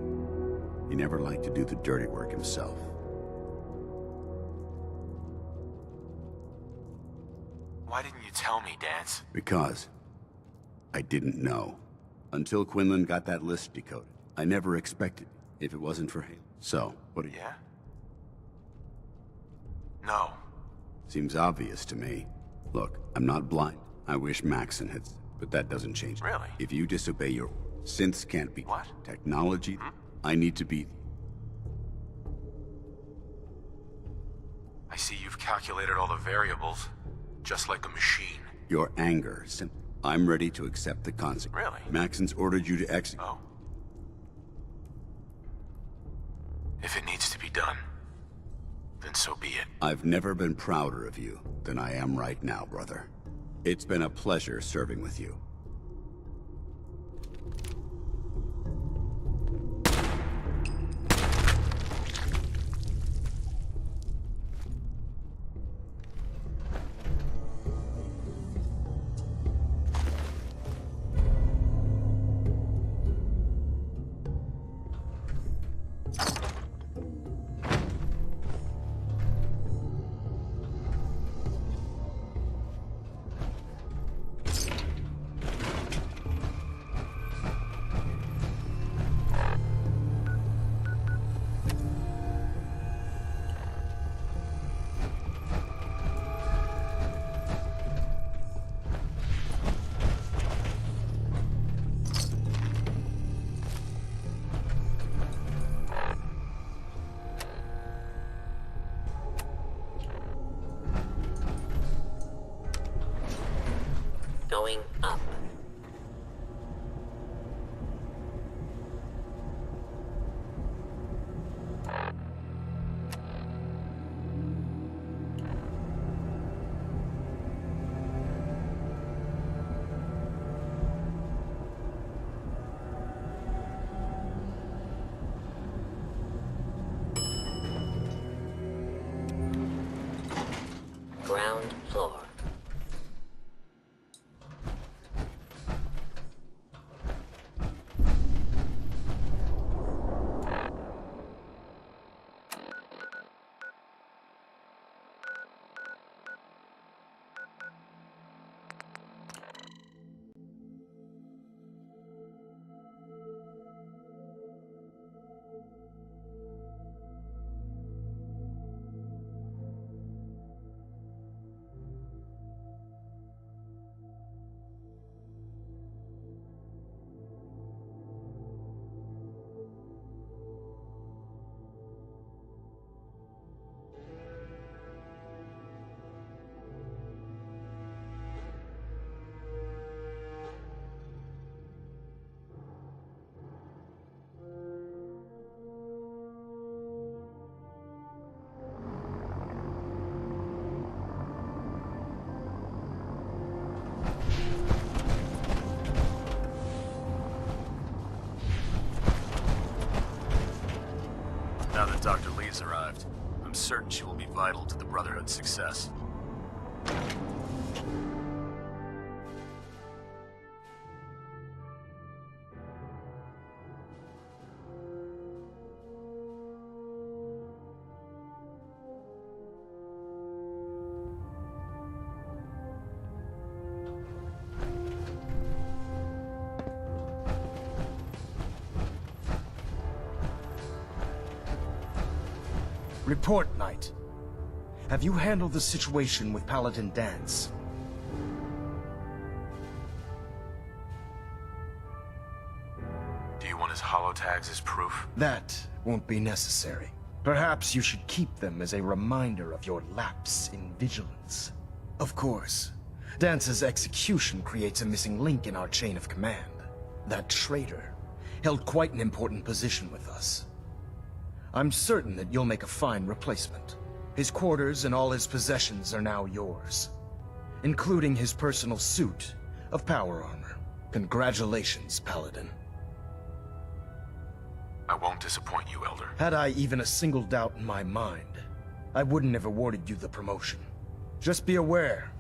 He never liked to do the dirty work himself. Why didn't you tell me, Dance? Because I didn't know. Until Quinlan got that list decoded. I never expected, if it wasn't for him. So, what do you... Yeah? No. Seems obvious to me. Look, I'm not blind. I wish Maxon had, but that doesn't change. Really? If you disobey your... Synths can't be... What? Technology? I need to be... I see you've calculated all the variables, just like a machine. Your anger, I'm ready to accept the consequence. Really? Maxon's ordered you to execute. Oh. If it needs to be done, then so be it. I've never been prouder of you than I am right now, brother. It's been a pleasure serving with you. Going up. Ground floor. Now that Dr. Lee's arrived, I'm certain she will be vital to the Brotherhood's success. Report, Knight. Have you handled the situation with Paladin Dance? Do you want his holotags as proof? That won't be necessary. Perhaps you should keep them as a reminder of your lapse in vigilance. Of course, Dance's execution creates a missing link in our chain of command. That traitor held quite an important position with us. I'm certain that you'll make a fine replacement. His quarters and all his possessions are now yours, including his personal suit of power armor. Congratulations, Paladin. I won't disappoint you, Elder. Had I even a single doubt in my mind, I wouldn't have awarded you the promotion. Just be aware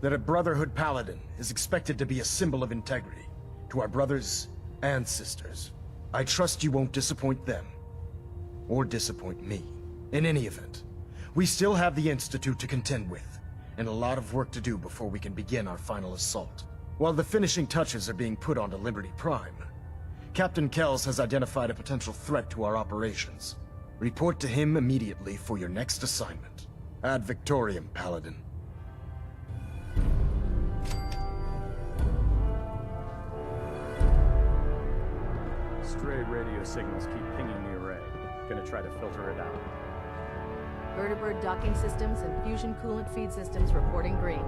that a Brotherhood Paladin is expected to be a symbol of integrity to our brothers and sisters. I trust you won't disappoint them, or disappoint me. In any event, we still have the Institute to contend with, and a lot of work to do before we can begin our final assault. While the finishing touches are being put onto Liberty Prime, Captain Kells has identified a potential threat to our operations. Report to him immediately for your next assignment. Ad Victoriam, Paladin. Stray radio signals keep pinging the array. Gonna try to filter it out. Vertibird docking systems and fusion coolant feed systems reporting green.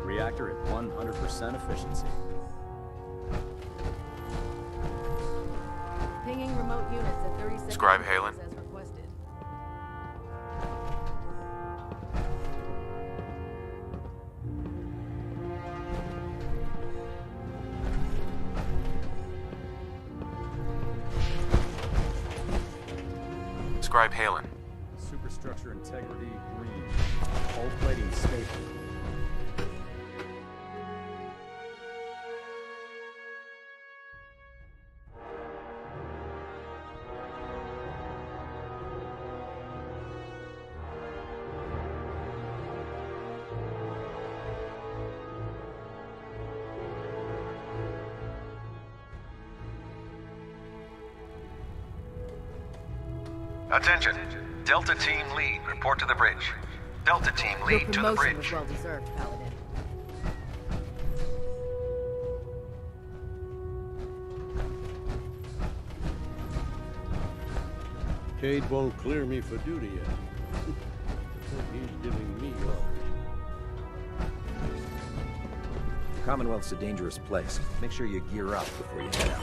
Reactor at 100% efficiency. Pinging remote units at 37 Scribe Halen. as requested. Scribe Halen. Superstructure integrity green. Hull plating stable. Attention. Delta Team Lead, report to the bridge. Delta Team Your Lead to the promotion bridge. was well deserved, Paladin. Cade won't clear me for duty yet. He's giving me orders. The Commonwealth's a dangerous place. Make sure you gear up before you head out.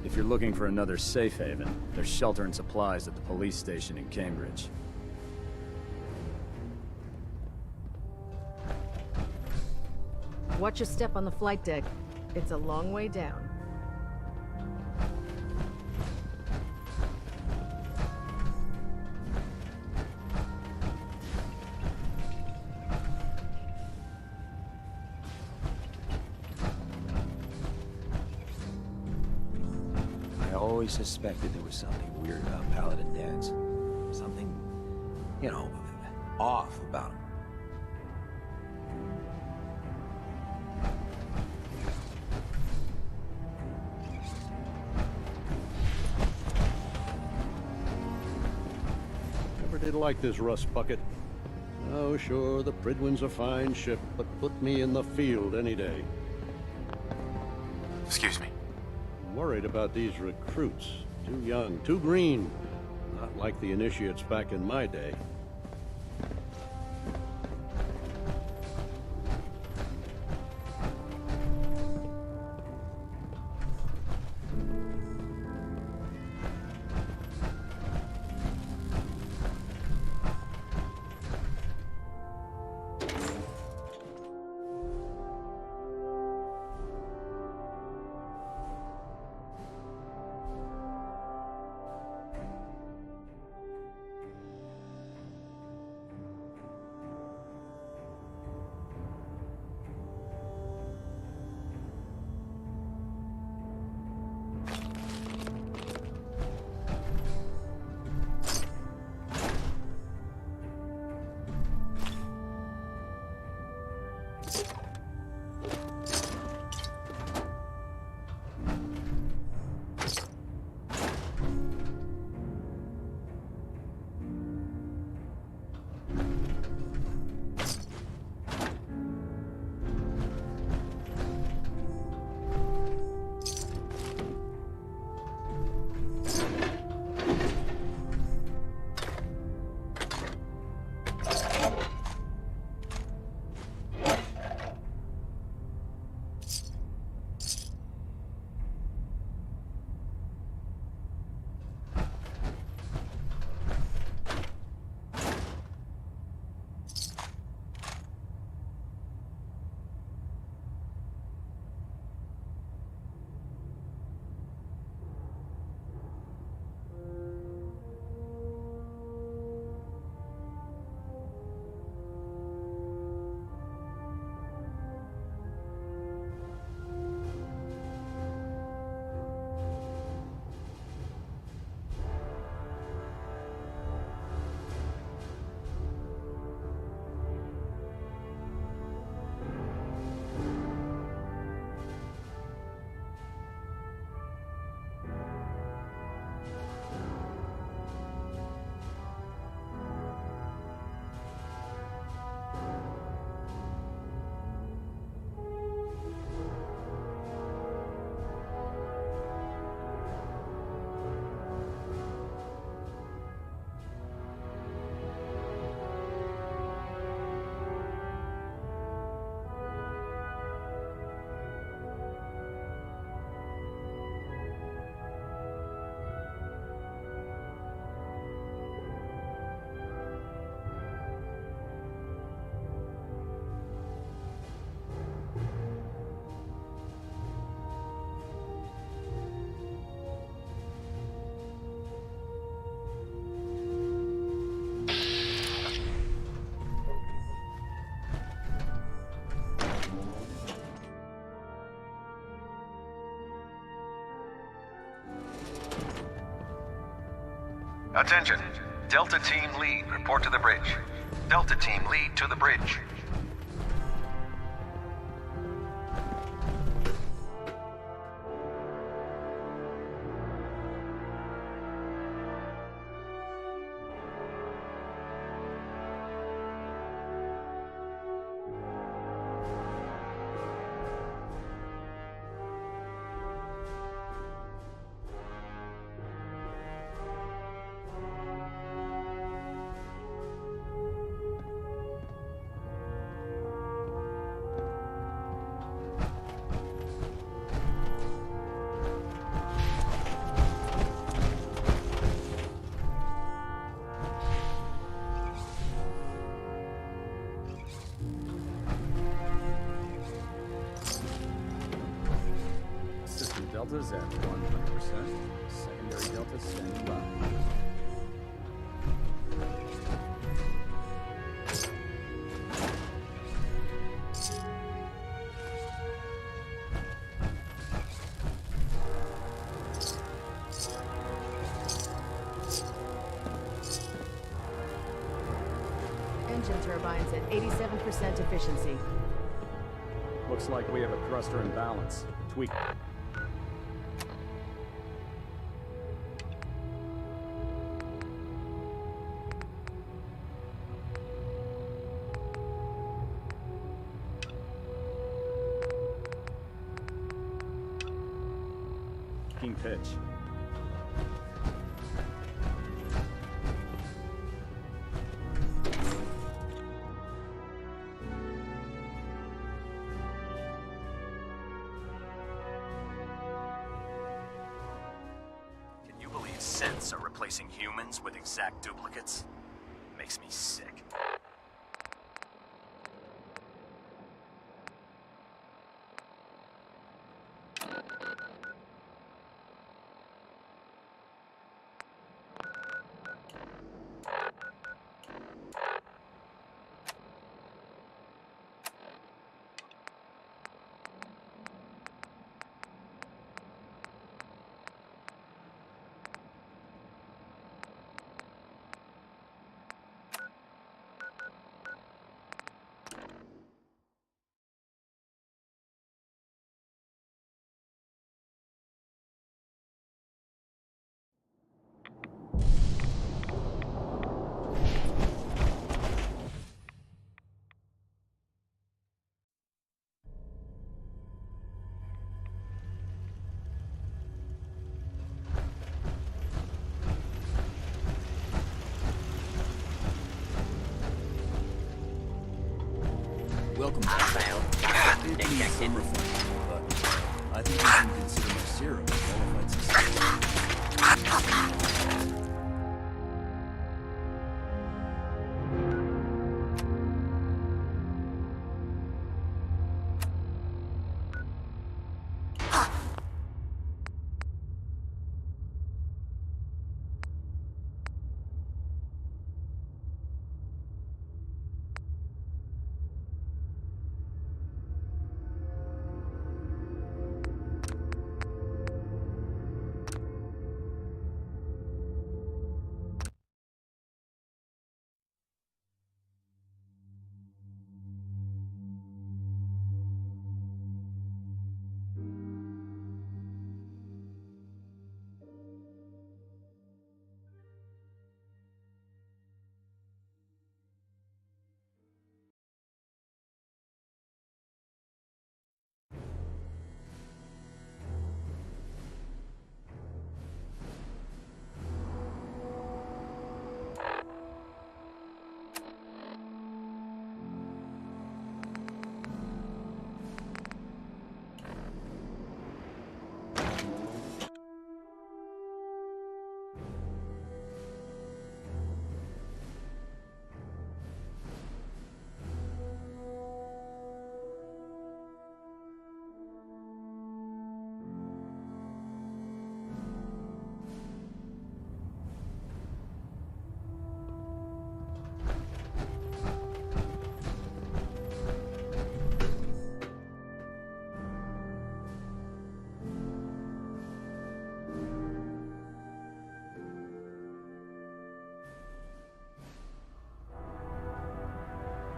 If you're looking for another safe haven, there's shelter and supplies at the police station in Cambridge. Watch your step on the flight deck. It's a long way down. I always suspected there was something weird about Paladin Dance. Something, you know, off about him. Never did like this rust bucket. Oh, sure, the Pridwin's a fine ship, but put me in the field any day. Excuse me. I'm worried about these recruits. Too young, too green. Not like the initiates back in my day. Attention. Delta Team Lead, report to the bridge. Delta Team Lead to the bridge. Delta's at 100%. Secondary Delta standing by. Engine turbines at 87% efficiency. Looks like we have a thruster imbalance. Tweak. King pitch. Can you believe synths are replacing humans with exact duplicates? Makes me sick. Welcome back. It needs some reflection, but I think you can consider my serum a qualified success.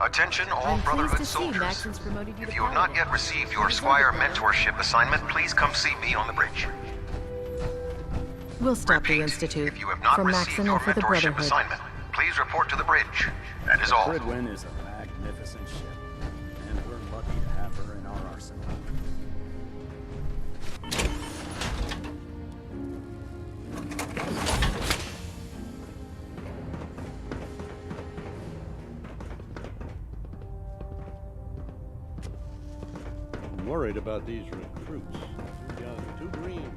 Attention all I'm pleased Brotherhood to see soldiers. Maxon's promoted you to If you have not yet received your Squire mentorship assignment, please come see me on the bridge. We'll stop the Institute. If you have not for received Maxon your and for the mentorship Brotherhood. assignment, please report to the bridge. That is all. Gridwin is a magnificent ship, and we're lucky to have her in our arsenal. I'm worried about these recruits. Too young, too green.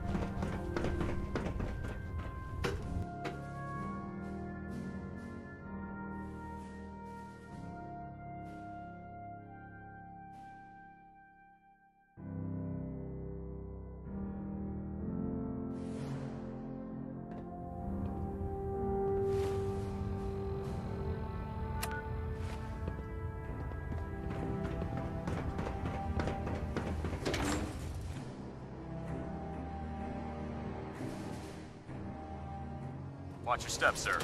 Watch your step, sir.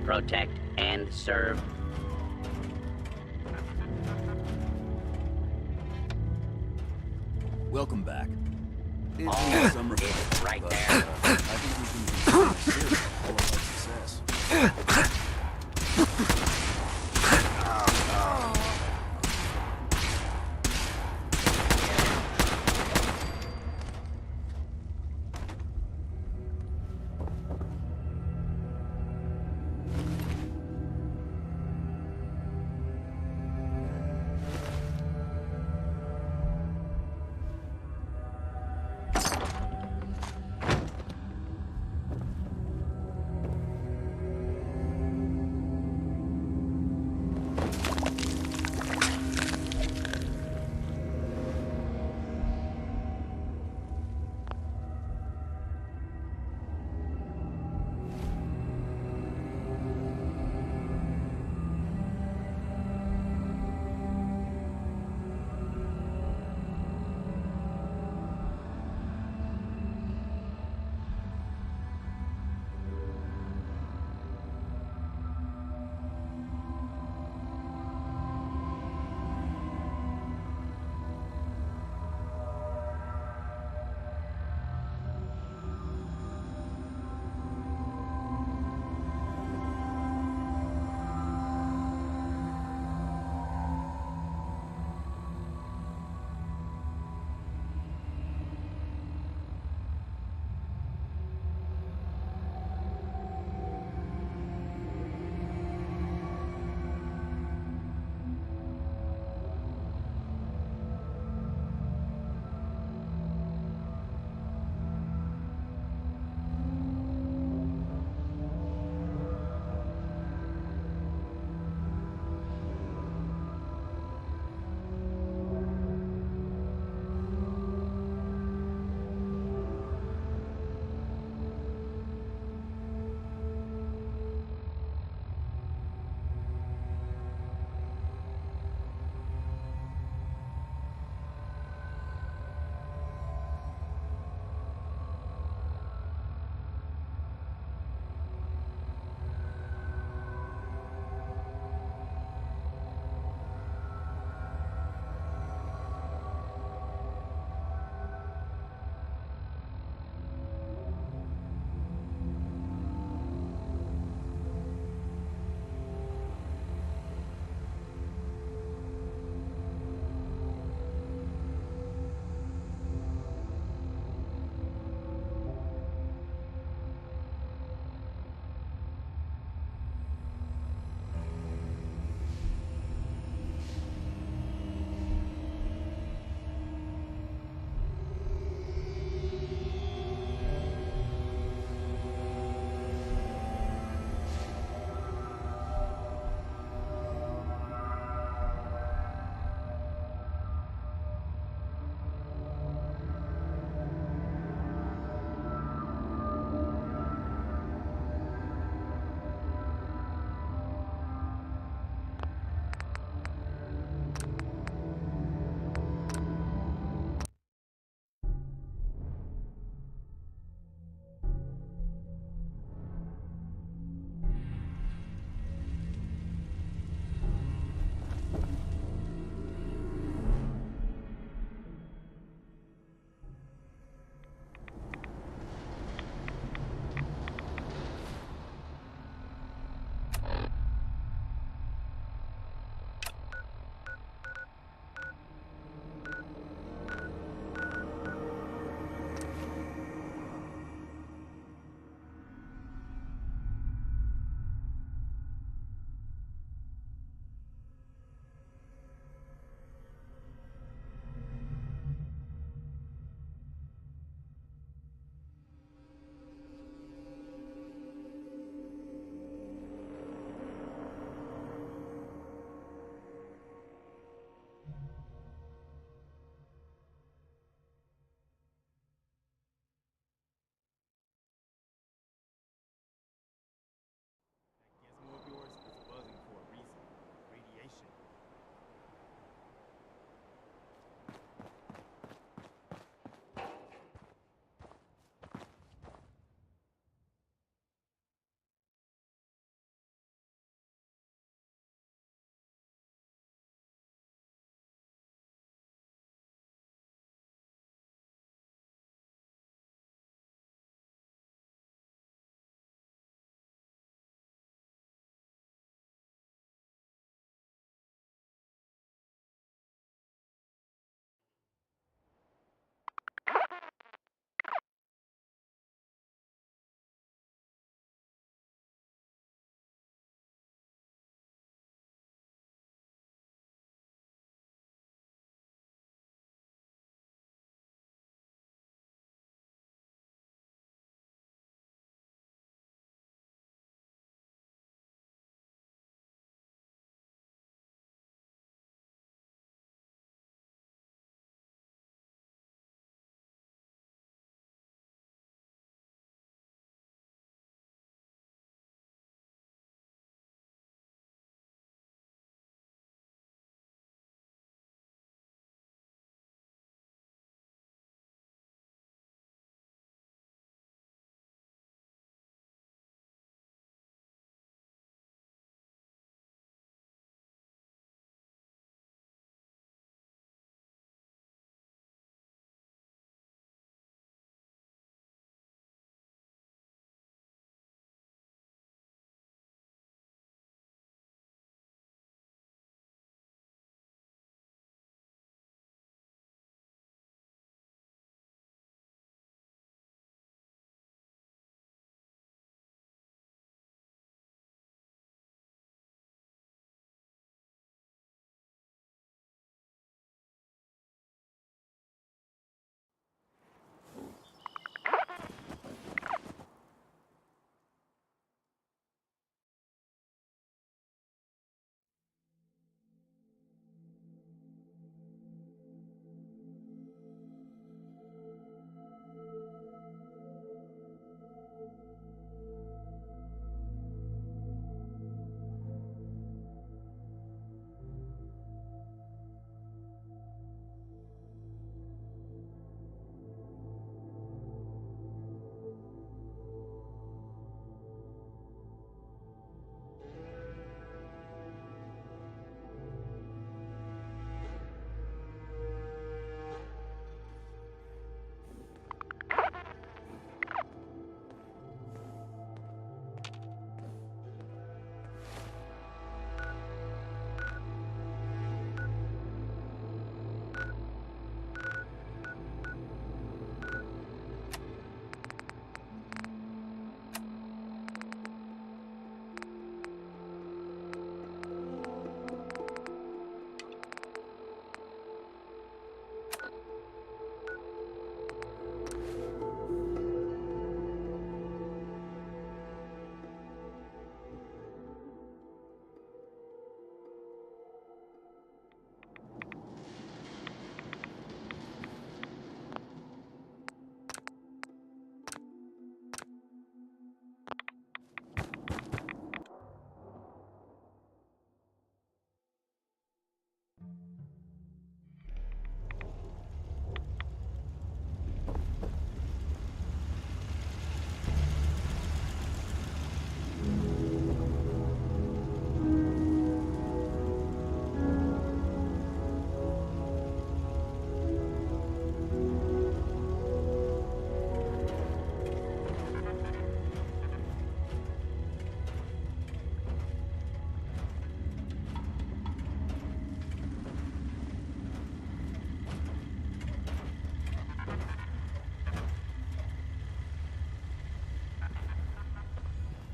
Protect and serve. Welcome back. It Oh, needs some it's refreshment, right but, there. I think we can consider all of our success.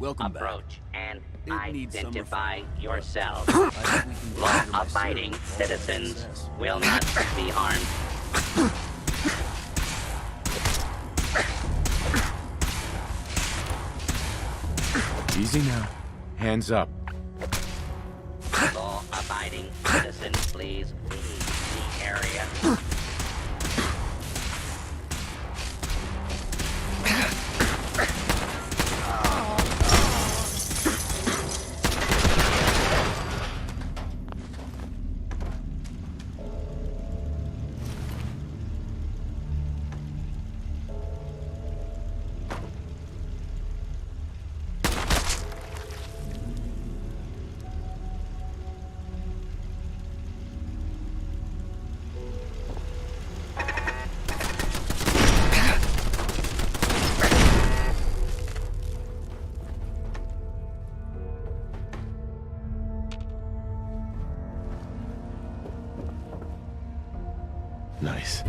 Welcome back. Approach and It needs some identify yourself. I think we can consider my Law-abiding serum citizens success. will not be harmed. Easy now. Hands up. Law-abiding citizens, please leave the area. Nice.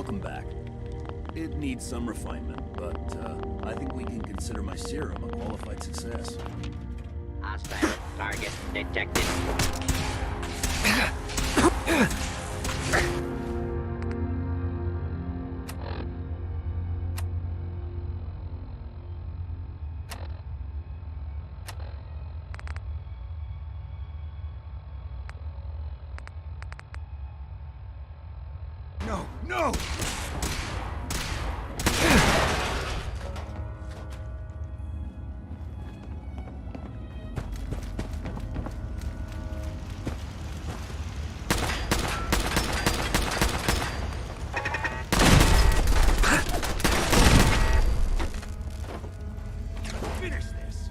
Welcome back. It needs some refinement, but I think we can consider my serum a qualified success. Hostile target detected. No, no! Finish this!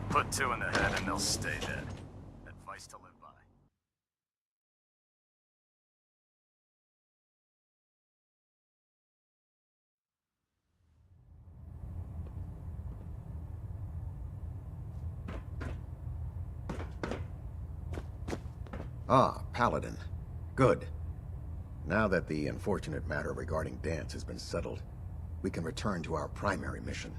Put two in the head and they'll stay dead. Advice to live by. Ah, Paladin. Good. Now that the unfortunate matter regarding Dance has been settled, we can return to our primary mission.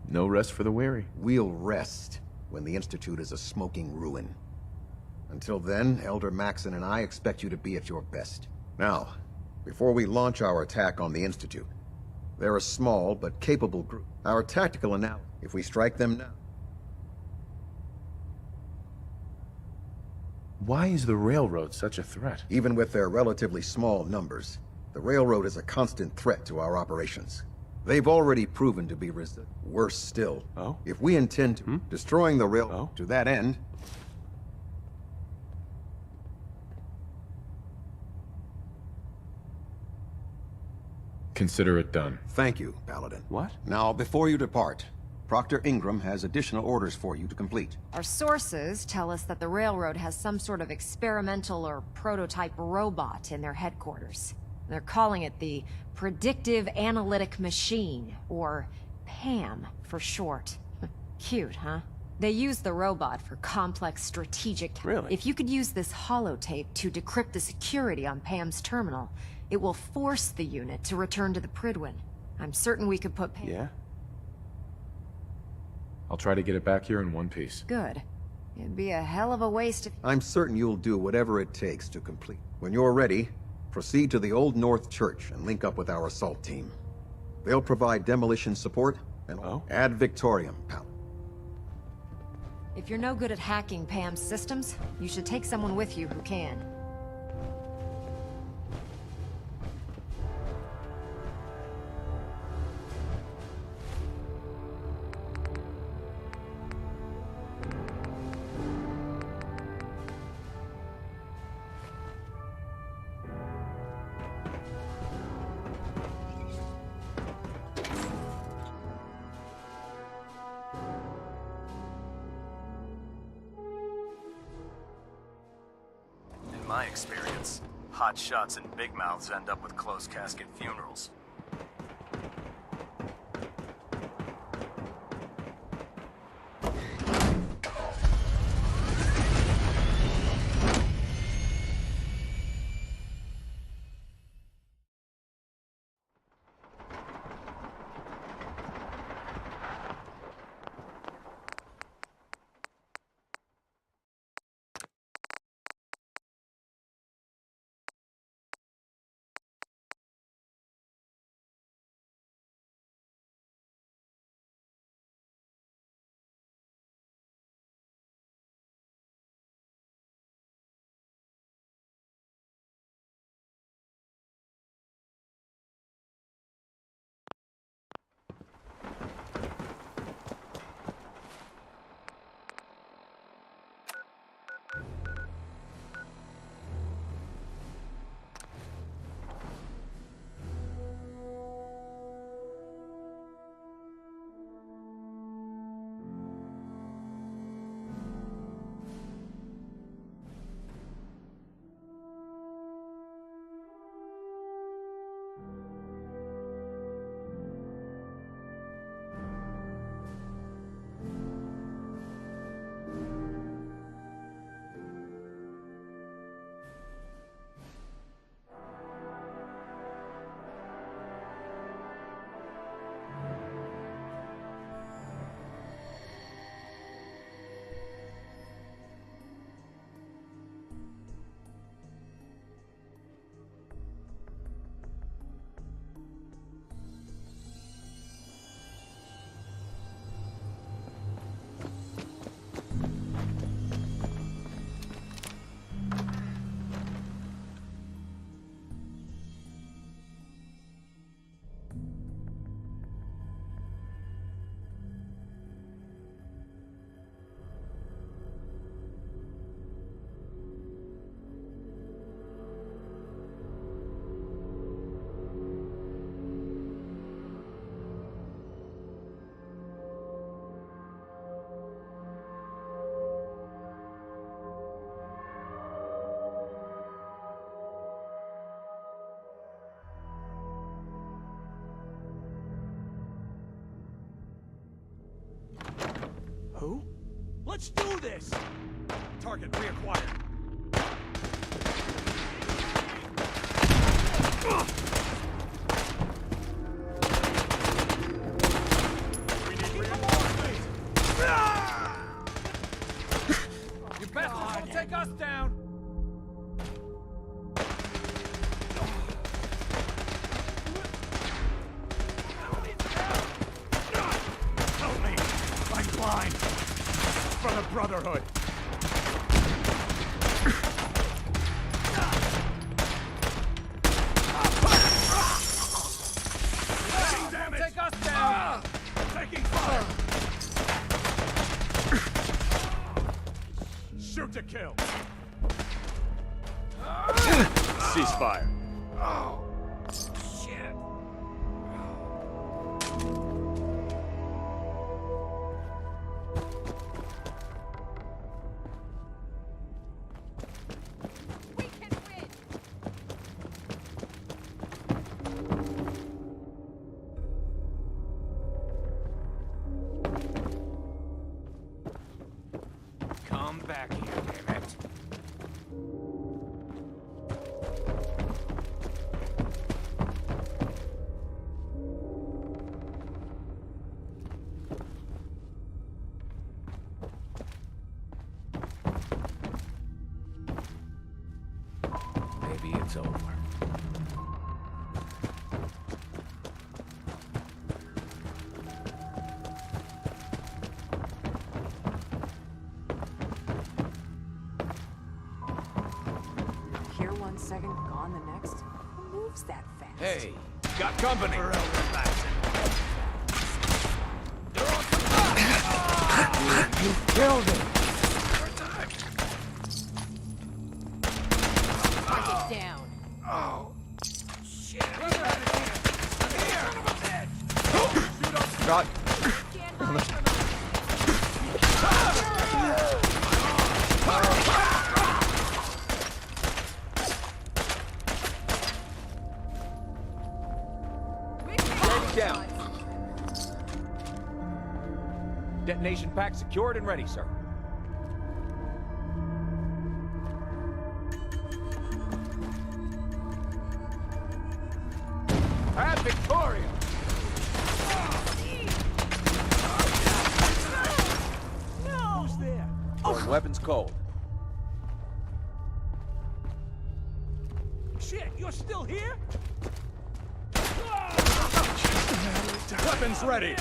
No rest for the weary. We'll rest when the Institute is a smoking ruin. Until then, Elder Maxon and I expect you to be at your best. Now, before we launch our attack on the Institute, they're a small but capable group. Our tactical analysis, if we strike them now... Why is the railroad such a threat? Even with their relatively small numbers, the railroad is a constant threat to our operations. They've already proven to be worse still. Oh? If we intend to, destroying the railroad to that end... Consider it done. Thank you, Paladin. What? Now, before you depart, Proctor Ingram has additional orders for you to complete. Our sources tell us that the railroad has some sort of experimental or prototype robot in their headquarters. They're calling it the Predictive Analytic Machine, or PAM for short. Cute, huh? They use the robot for complex strategic... Really? If you could use this holotape to decrypt the security on PAM's terminal, it will force the unit to return to the Pridwin. I'm certain we could put PAM... Yeah? I'll try to get it back here in one piece. Good. It'd be a hell of a waste if... I'm certain you'll do whatever it takes to complete. When you're ready, proceed to the Old North Church and link up with our assault team. They'll provide demolition support and ad Victoriam, pal. If you're no good at hacking PAM's systems, you should take someone with you who can. In my experience, hot shots and big mouths end up with closed casket funerals. Who? Let's do this! Target reacquired. We need reinforcements! You bastards won't take us down! Help me! I'm blind! For the Brotherhood! Take us down! Taking fire! Shoot to kill! Ceasefire. Oh, shit. Come back here, damn it. Maybe it's over. Here 1 second, gone the next. Who moves that fast? Hey, got company. You killed him! Target down. Oh, shit. Got. Down. Detonation pack secured and ready, sir. At Victoria! No! Who's there? Weapons cold. Shit, you're still here? Weapons ready!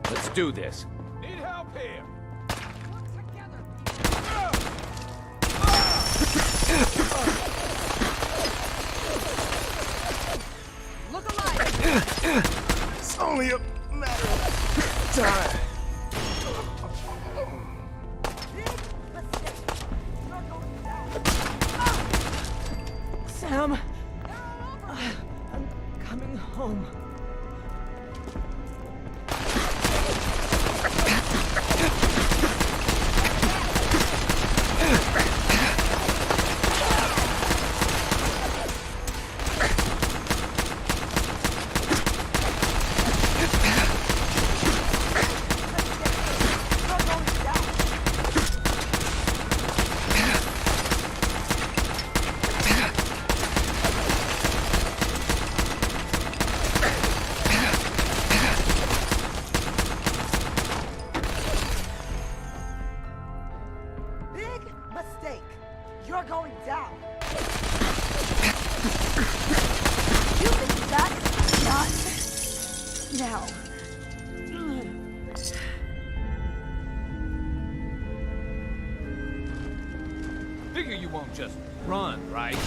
Let's do this. Need help here. Look alive! it's only a matter of time. Sam, I'm coming home. Mistake. You're going down. You think that is not now? Figure you won't just run, right?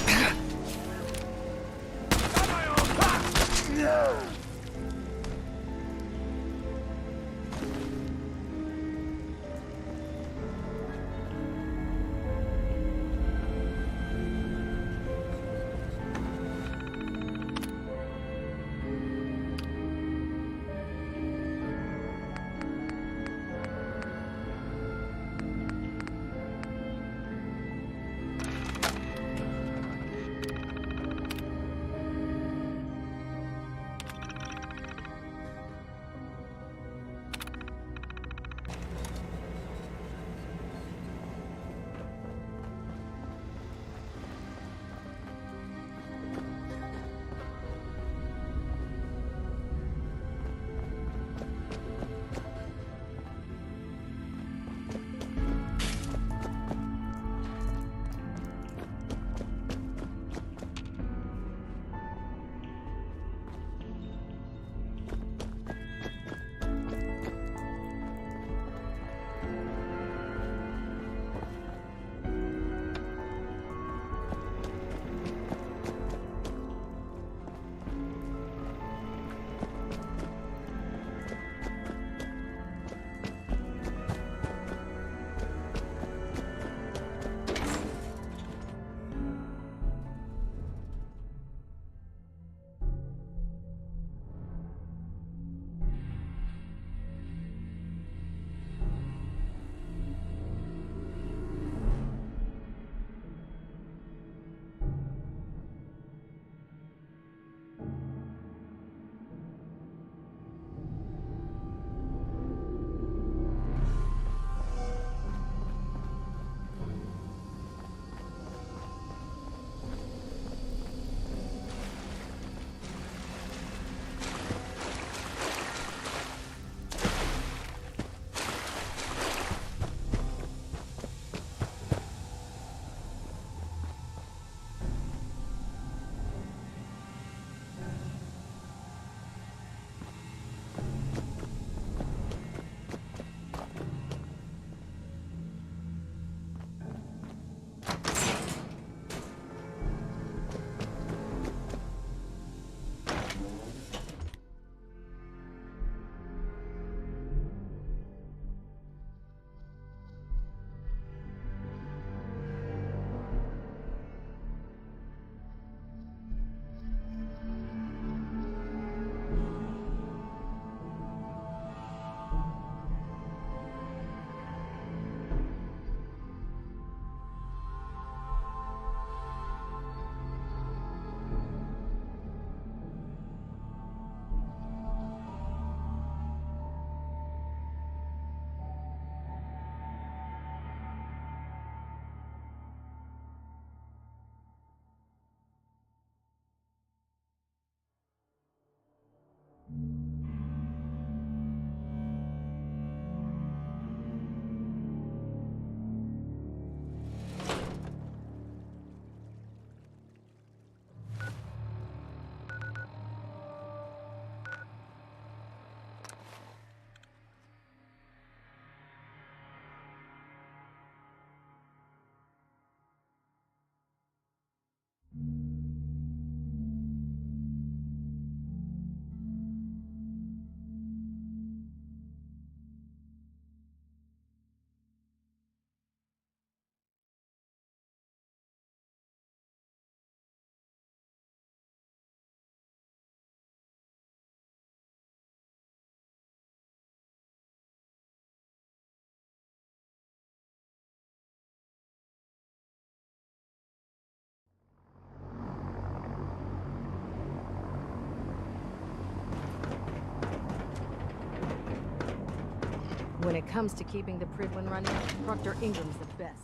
When it comes to keeping the Prydwen running, Proctor Ingram's the best.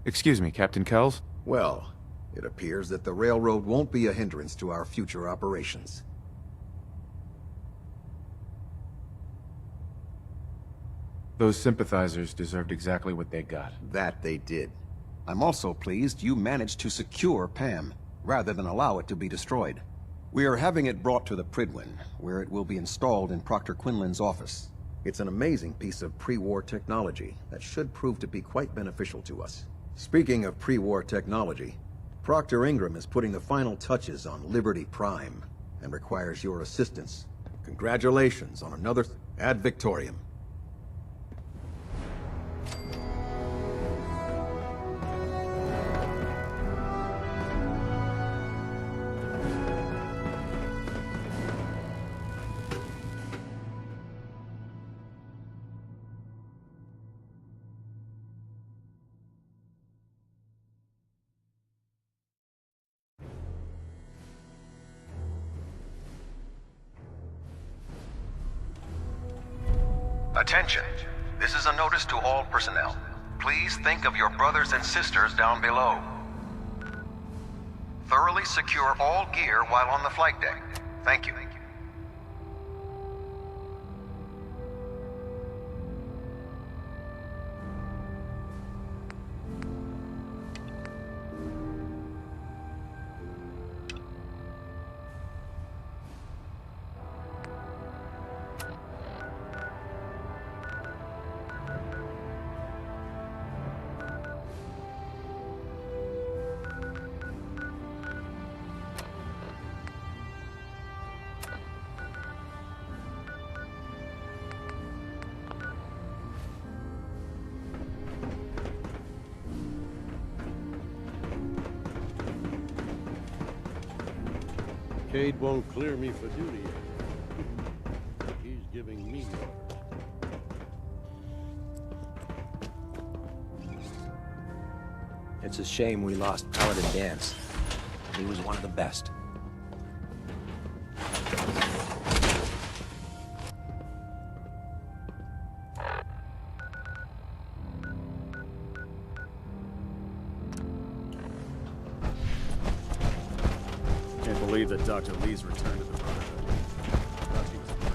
Excuse me, Captain Kells? Well, it appears that the railroad won't be a hindrance to our future operations. Those sympathizers deserved exactly what they got. That they did. I'm also pleased you managed to secure Pam, rather than allow it to be destroyed. We are having it brought to the Prydwen, where it will be installed in Proctor Quinlan's office. It's an amazing piece of pre-war technology that should prove to be quite beneficial to us. Speaking of pre-war technology, Proctor Ingram is putting the final touches on Liberty Prime, and requires your assistance. Congratulations on another ad Victoriam. Attention. This is a notice to all personnel. Please think of your brothers and sisters down below. Thoroughly secure all gear while on the flight deck. Thank you. Cade won't clear me for duty yet. He's giving me orders. It's a shame we lost Paladin Dance. He was one of the best. Can't believe that Dr. Lee's returned to the Brotherhood. Thought she was afraid.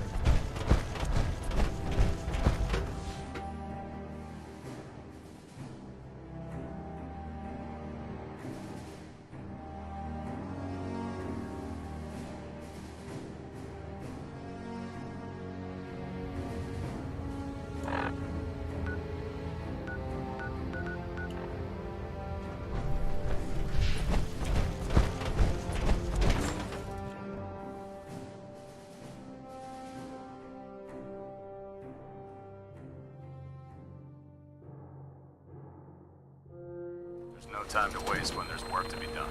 There's no time to waste when there's work to be done.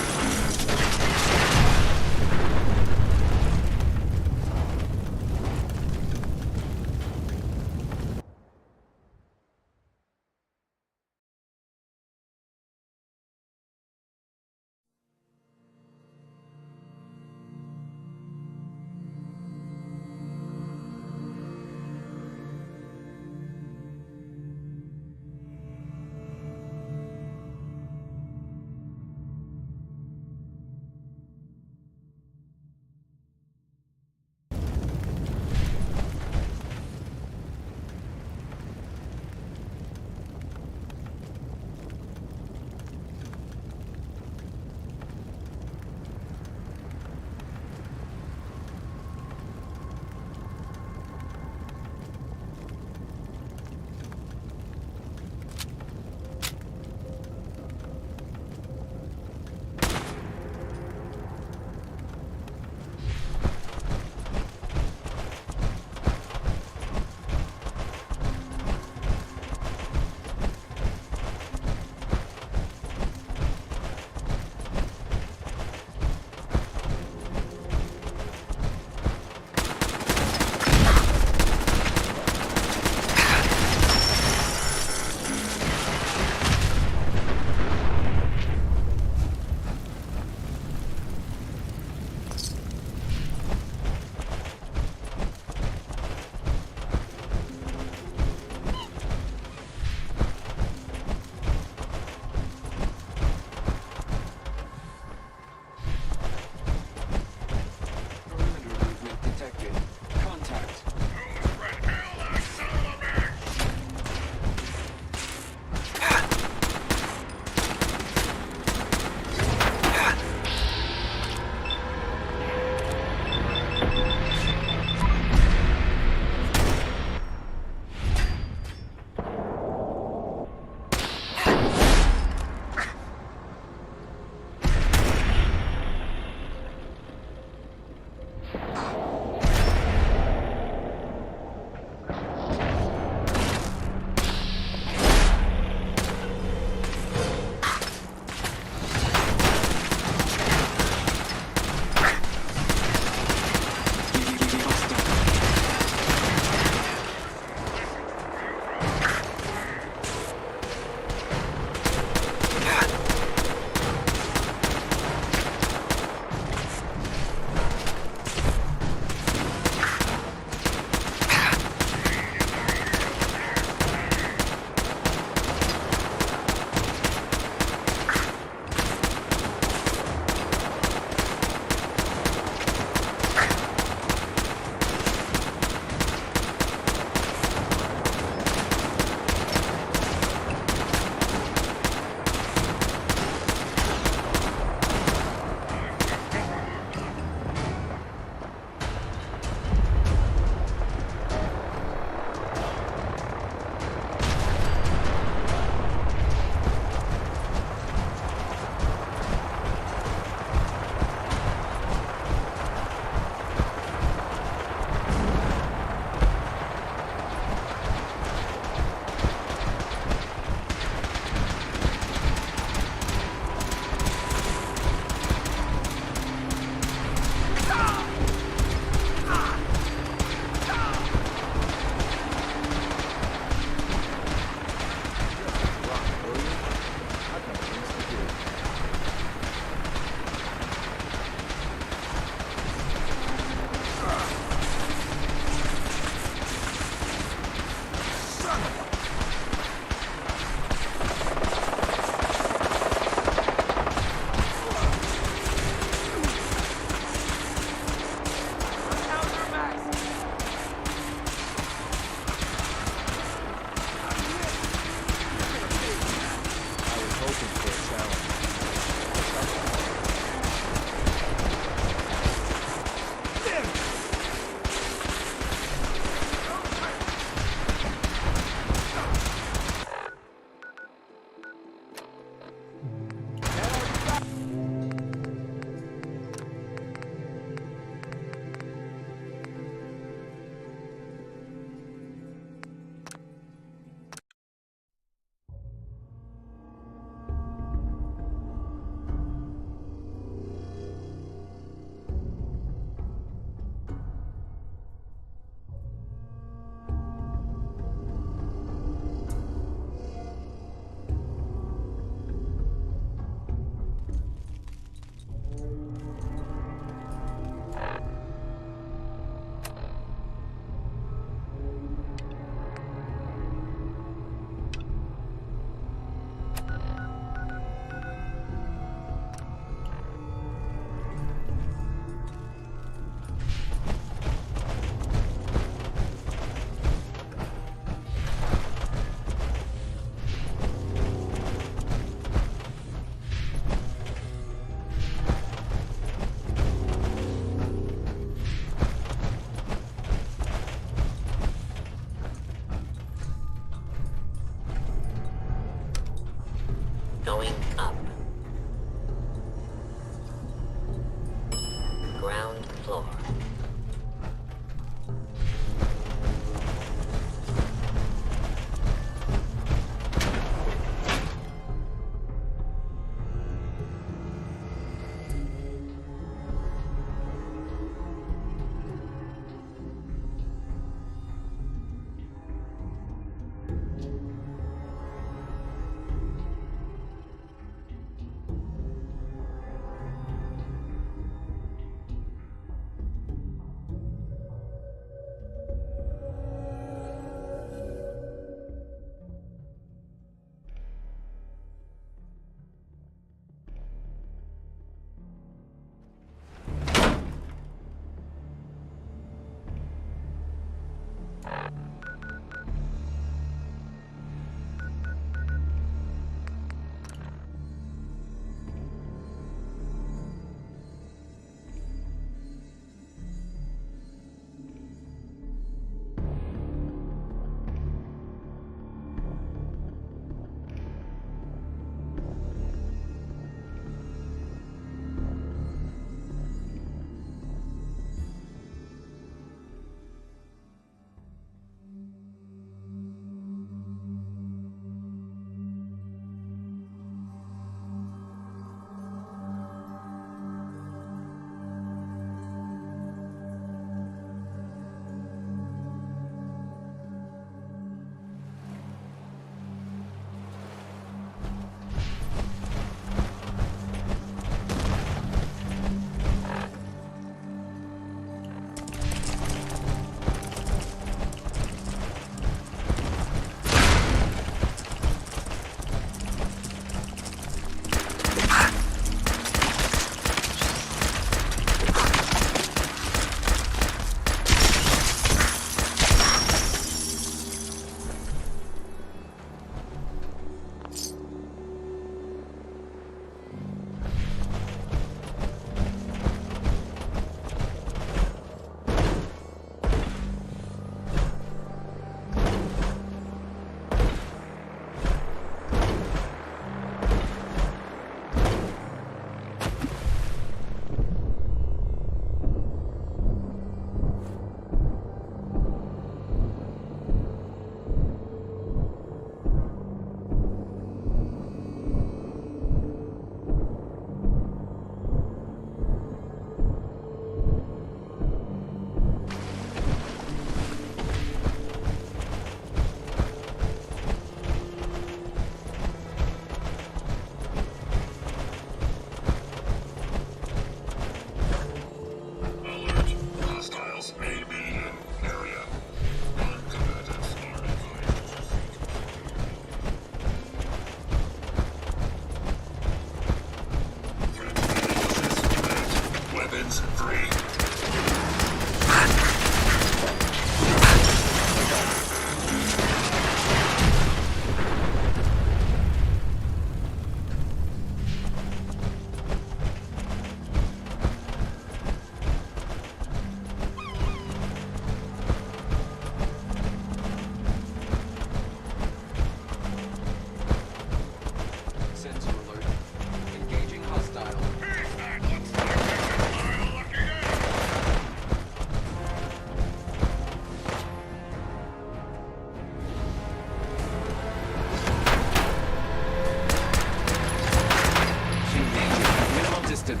distant.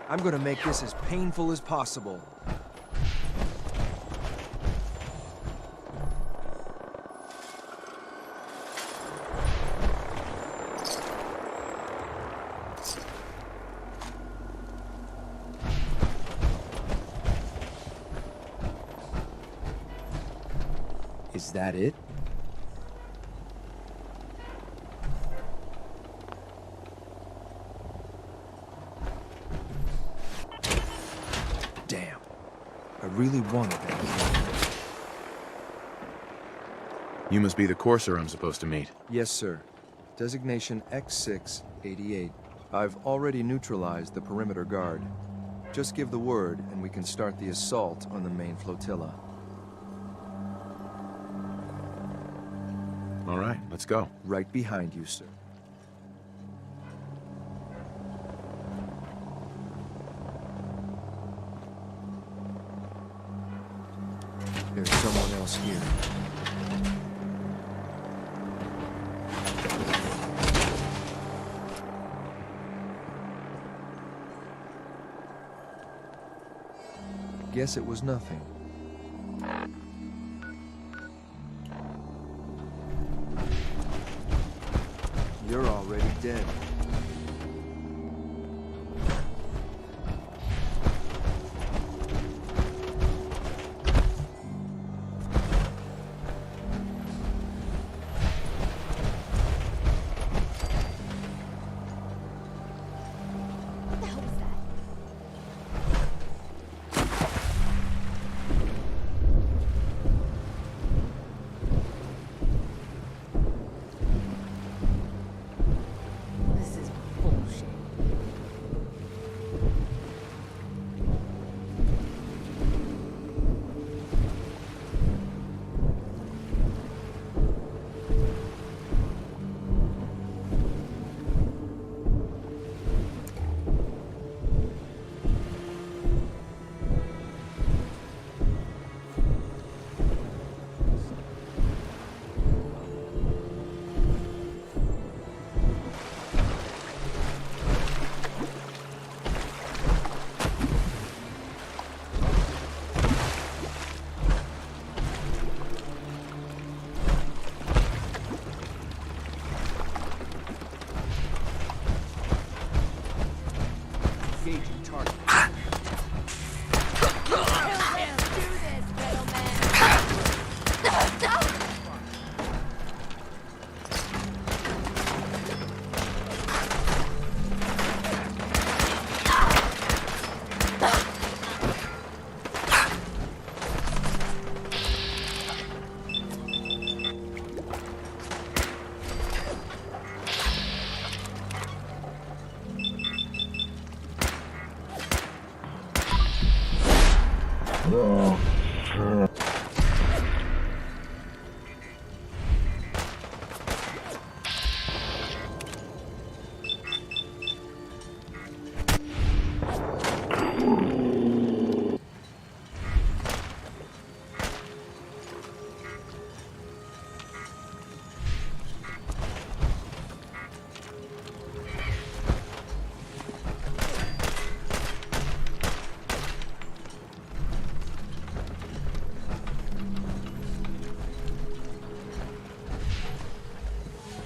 I'm gonna make this as painful as possible. Is that it? Damn. I really wanted that. You must be the courser I'm supposed to meet. Yes, sir. Designation X688. I've already neutralized the perimeter guard. Just give the word, and we can start the assault on the main flotilla. All right, let's go. Right behind you, sir. There's someone else here. Guess it was nothing. You're already dead. Engaging target.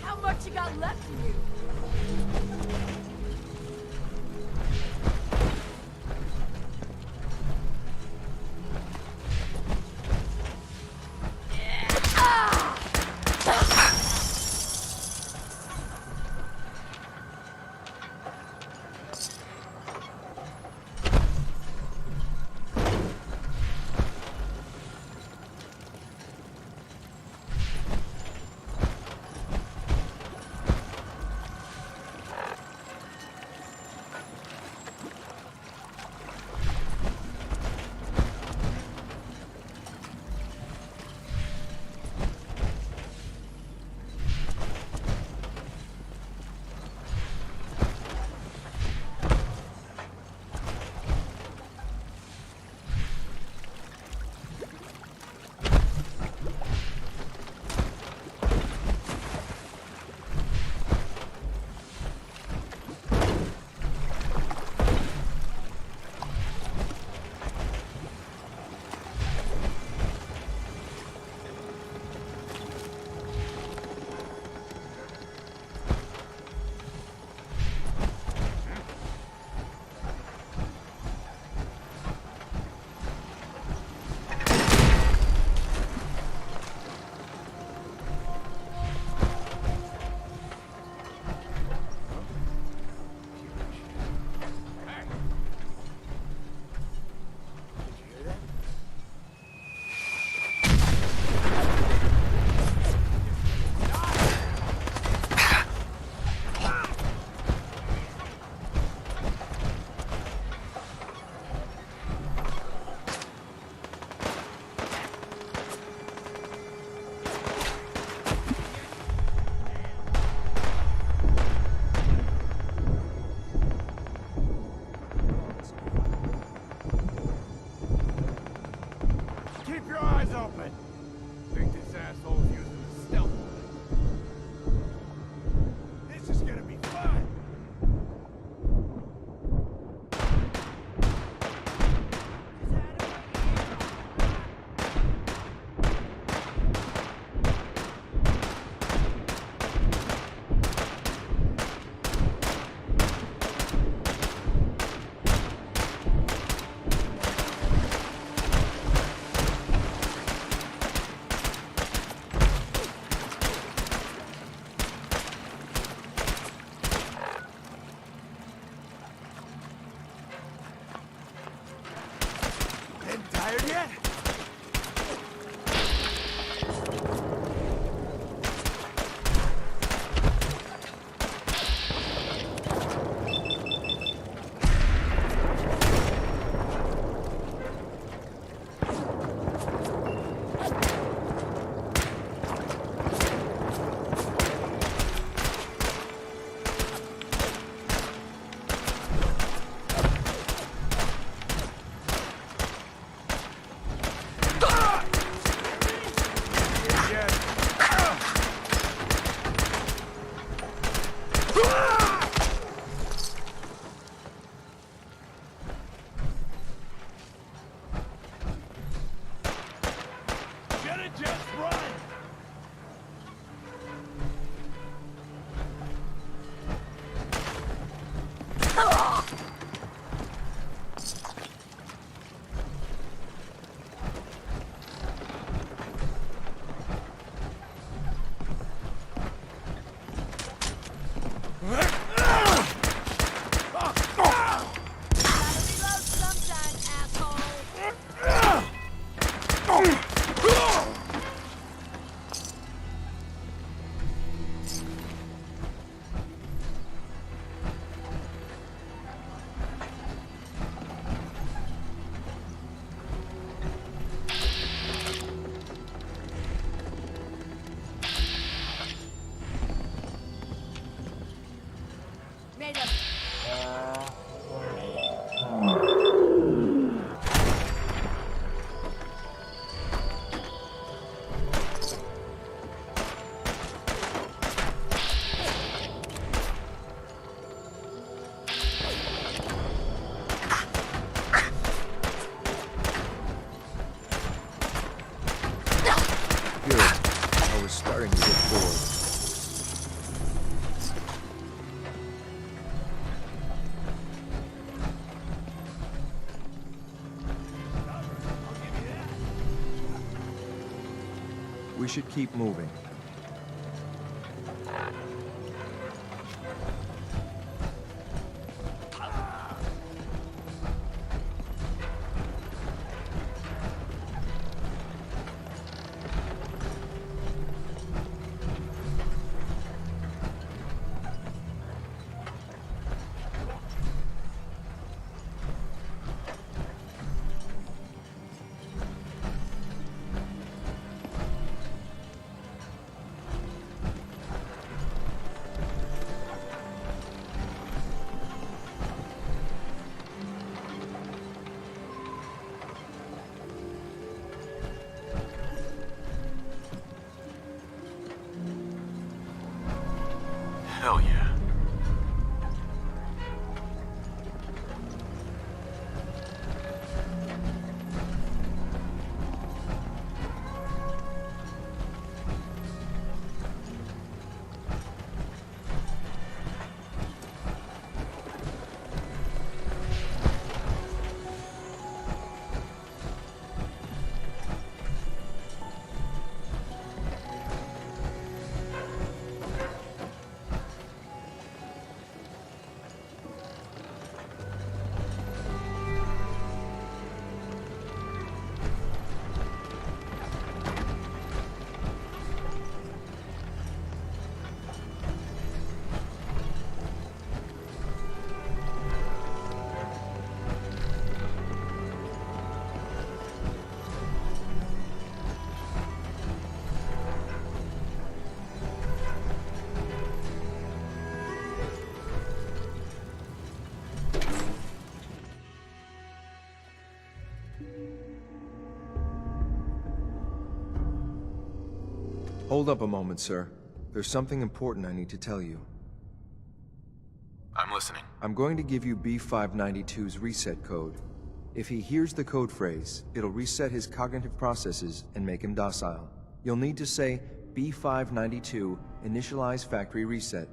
How much you got left in you? your eyes open! Think this asshole's using a stealth bullet. This is gonna be fun! Tired yet? Just run! Good. I was starting to get bored. We should keep moving. Hell yeah. Hold up a moment, sir. There's something important I need to tell you. I'm listening. I'm going to give you B592's reset code. If he hears the code phrase, it'll reset his cognitive processes and make him docile. You'll need to say B592 initialize factory reset,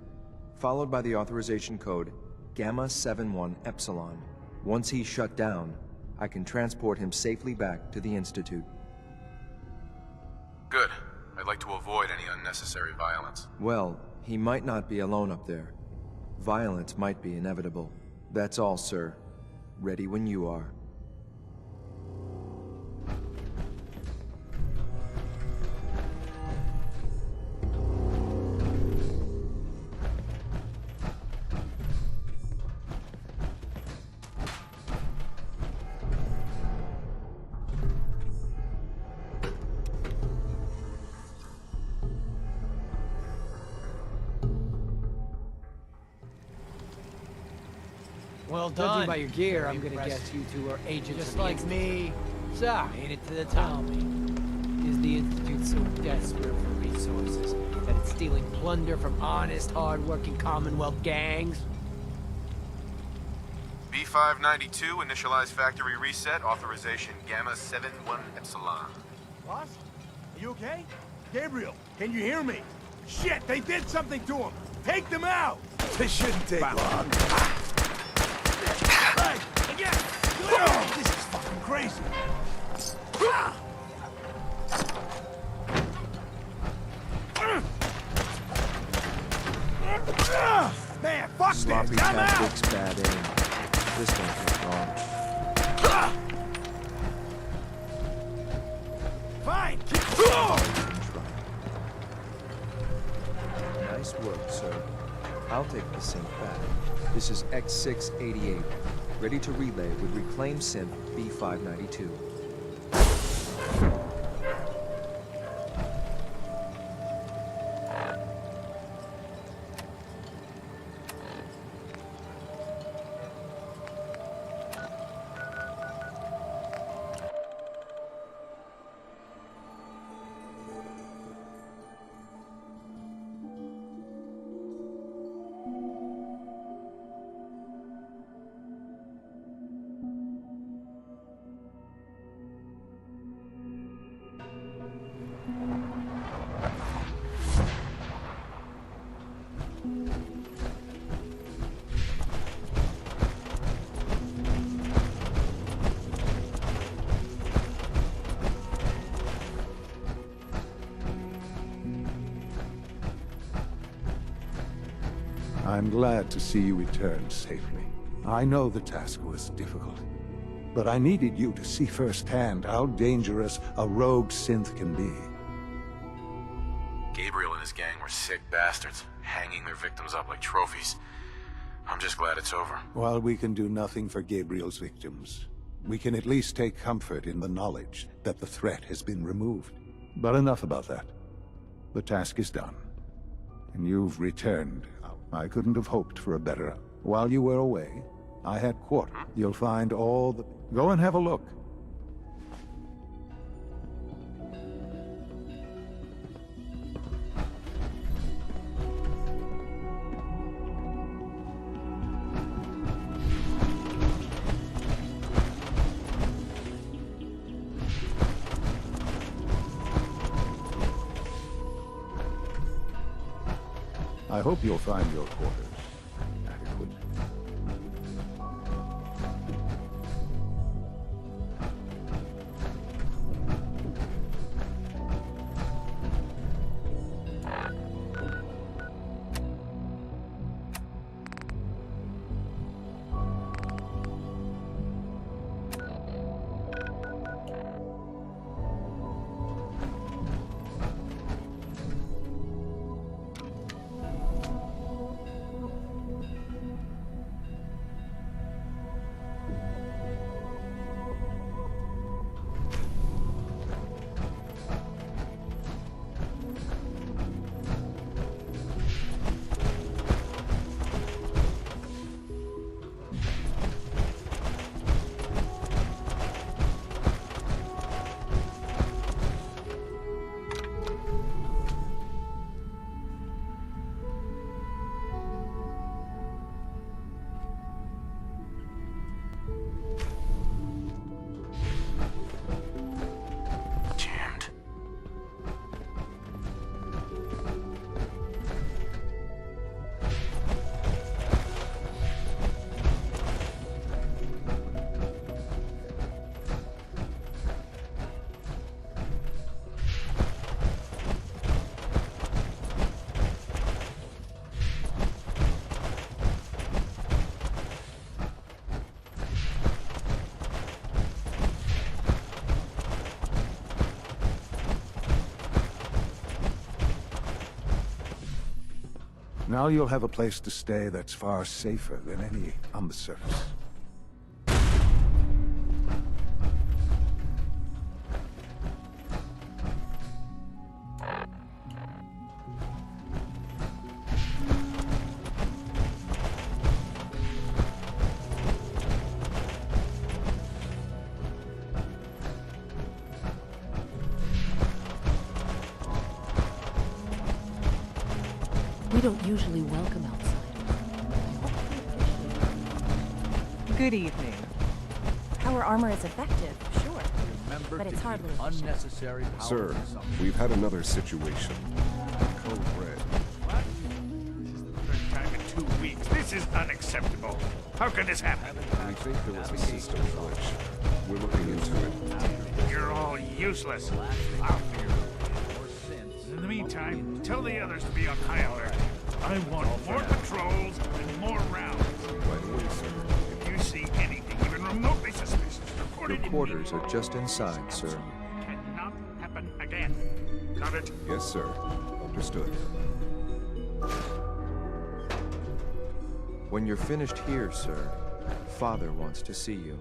followed by the authorization code Gamma 71 Epsilon. Once he's shut down, I can transport him safely back to the Institute. Good. I'd like to avoid any unnecessary violence. Well, he might not be alone up there. Violence might be inevitable. That's all, sir. Ready when you are. Well done. Judging by your gear, Very I'm gonna impressive. guess you two are agents Just of the like Institute. me. So, made it to the top. Is the Institute so desperate for resources that it's stealing plunder from honest, hard-working Commonwealth gangs? B592, initialize factory reset, authorization Gamma 71 Epsilon. Boss? Are you okay? Gabriel, can you hear me? Shit, they did something to him! Take them out! This shouldn't take long. Hey, again! This is fucking crazy. Man, fuck Sloppy this! Come out! tactics, bad aim. This won't take long. Fine! Nice work, sir. I'll take the sync back. This is X688, ready to relay with reclaimed synth B592. I'm glad to see you return safely. I know the task was difficult, but I needed you to see firsthand how dangerous a rogue synth can be. Gabriel and his gang were sick bastards, hanging their victims up like trophies. I'm just glad it's over. While we can do nothing for Gabriel's victims, we can at least take comfort in the knowledge that the threat has been removed. But enough about that. The task is done, and you've returned. I couldn't have hoped for a better. While you were away, I had quarter. You'll find all the... Go and have a look. I hope you'll find your quarters adequate. Now you'll have a place to stay that's far safer than any on the surface. We don't usually welcome outsiders. Good evening. Our armor is effective, sure. Remember But it's to hardly keep unnecessary power Sir, to some. we've had another situation. Code Red. Third time in 2 weeks. This is unacceptable. How could this happen? We think there was a system glitch. We're looking into it. You're all useless. I'll figure it out. In the meantime, tell the others to be on high alert. I want more patrols and more rounds. Right away, sir. If you see anything even remotely suspicious, report Your it quarters are just inside, sir. cannot happen again. Got it? Yes, sir. Understood. When you're finished here, sir, Father wants to see you.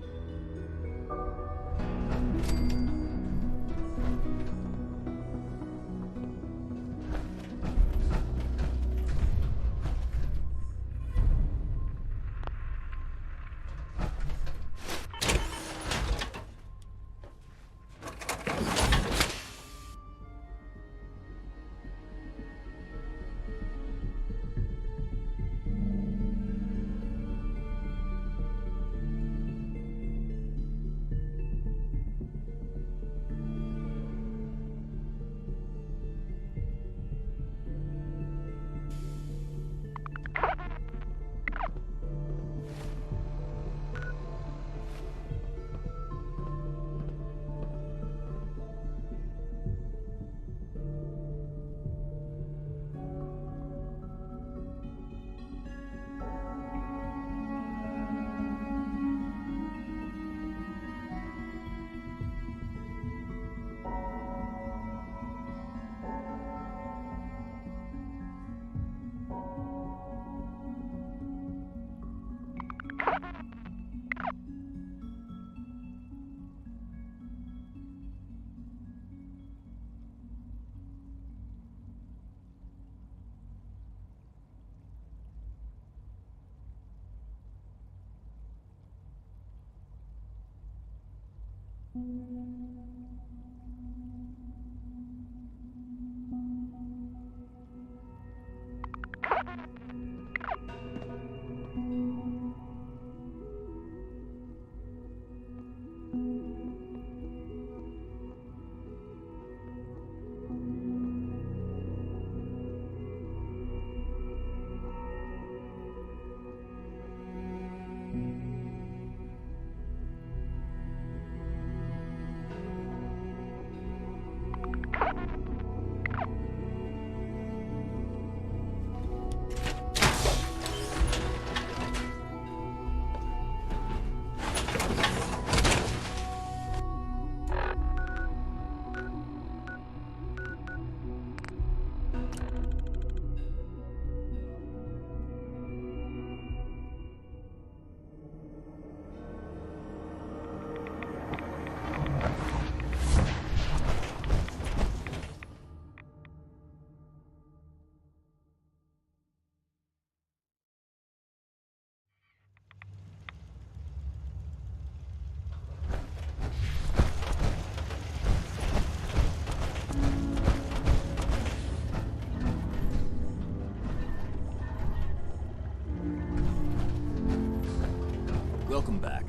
Welcome back.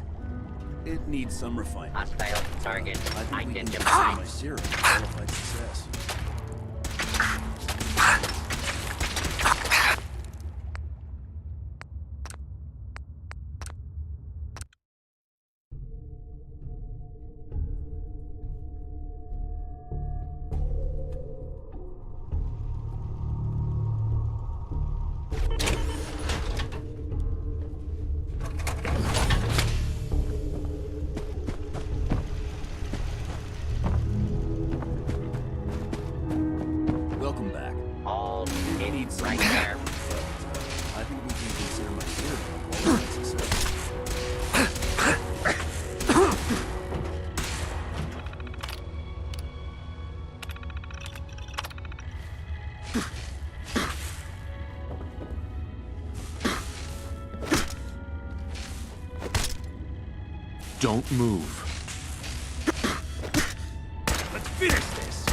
It needs some refinement. Hostile target I think we can get identified. my serum qualified success. Don't move. Let's finish this!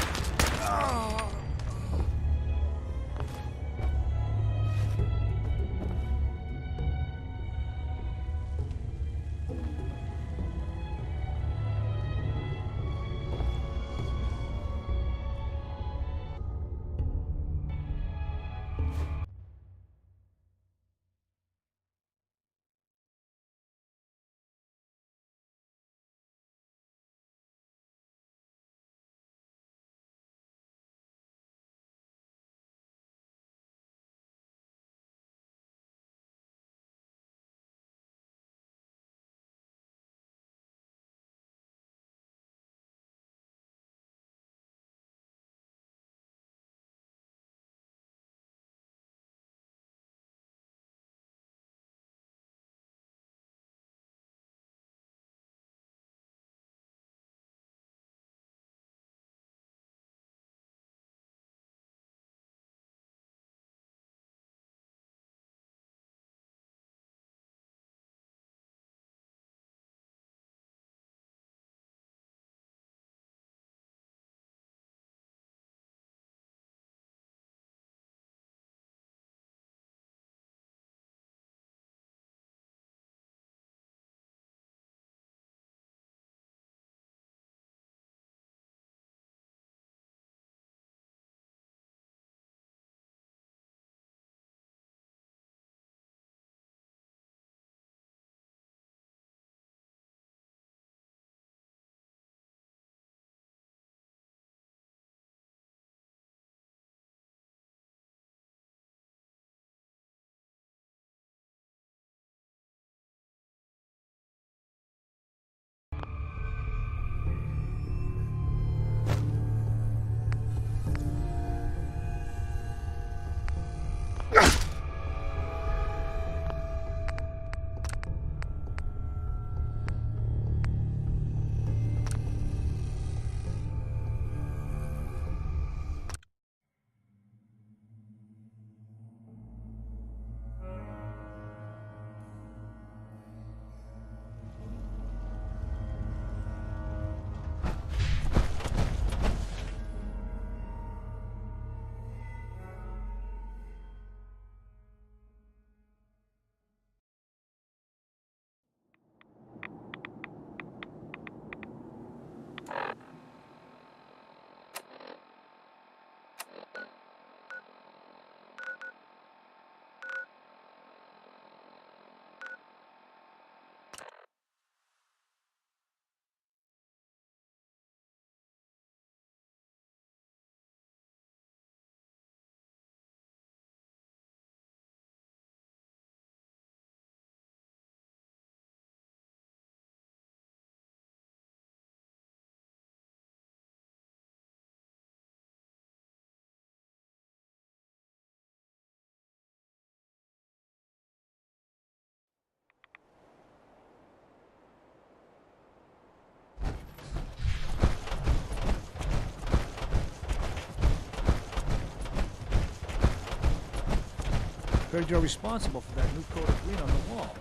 Heard you're responsible for that new coat of green on the wall.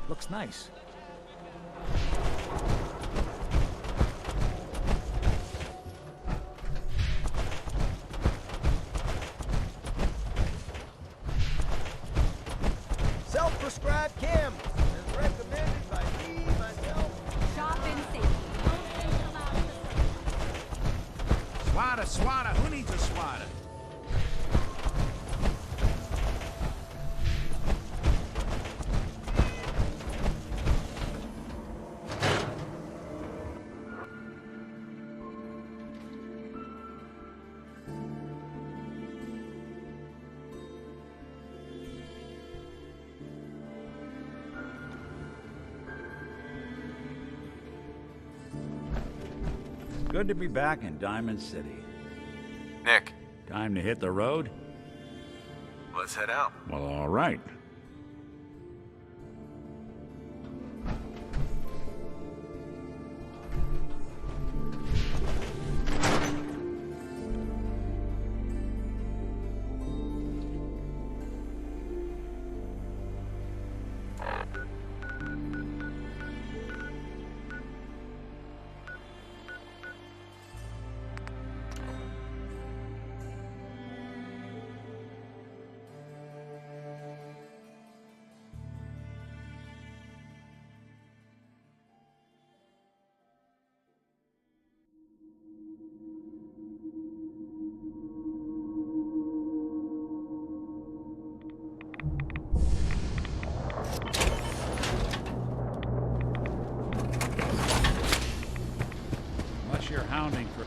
Looks nice. Self-prescribed chem, as recommended by me, myself. Shop in safety. Swatter, swatter, who needs a swatter? Good to be back in Diamond City. Nick. Time to hit the road? Let's head out. Well, all right. sheer hounding for...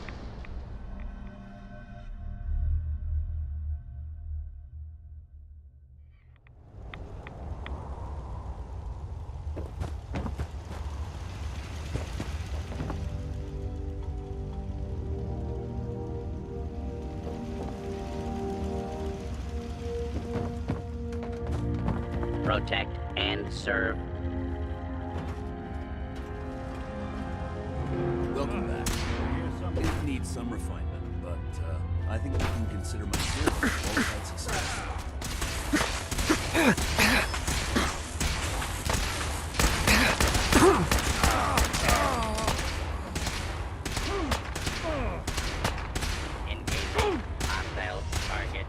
Protect and serve. Welcome back. It needs some refinement, but I think we can consider my theory a bona fide success. Engaging hostile target.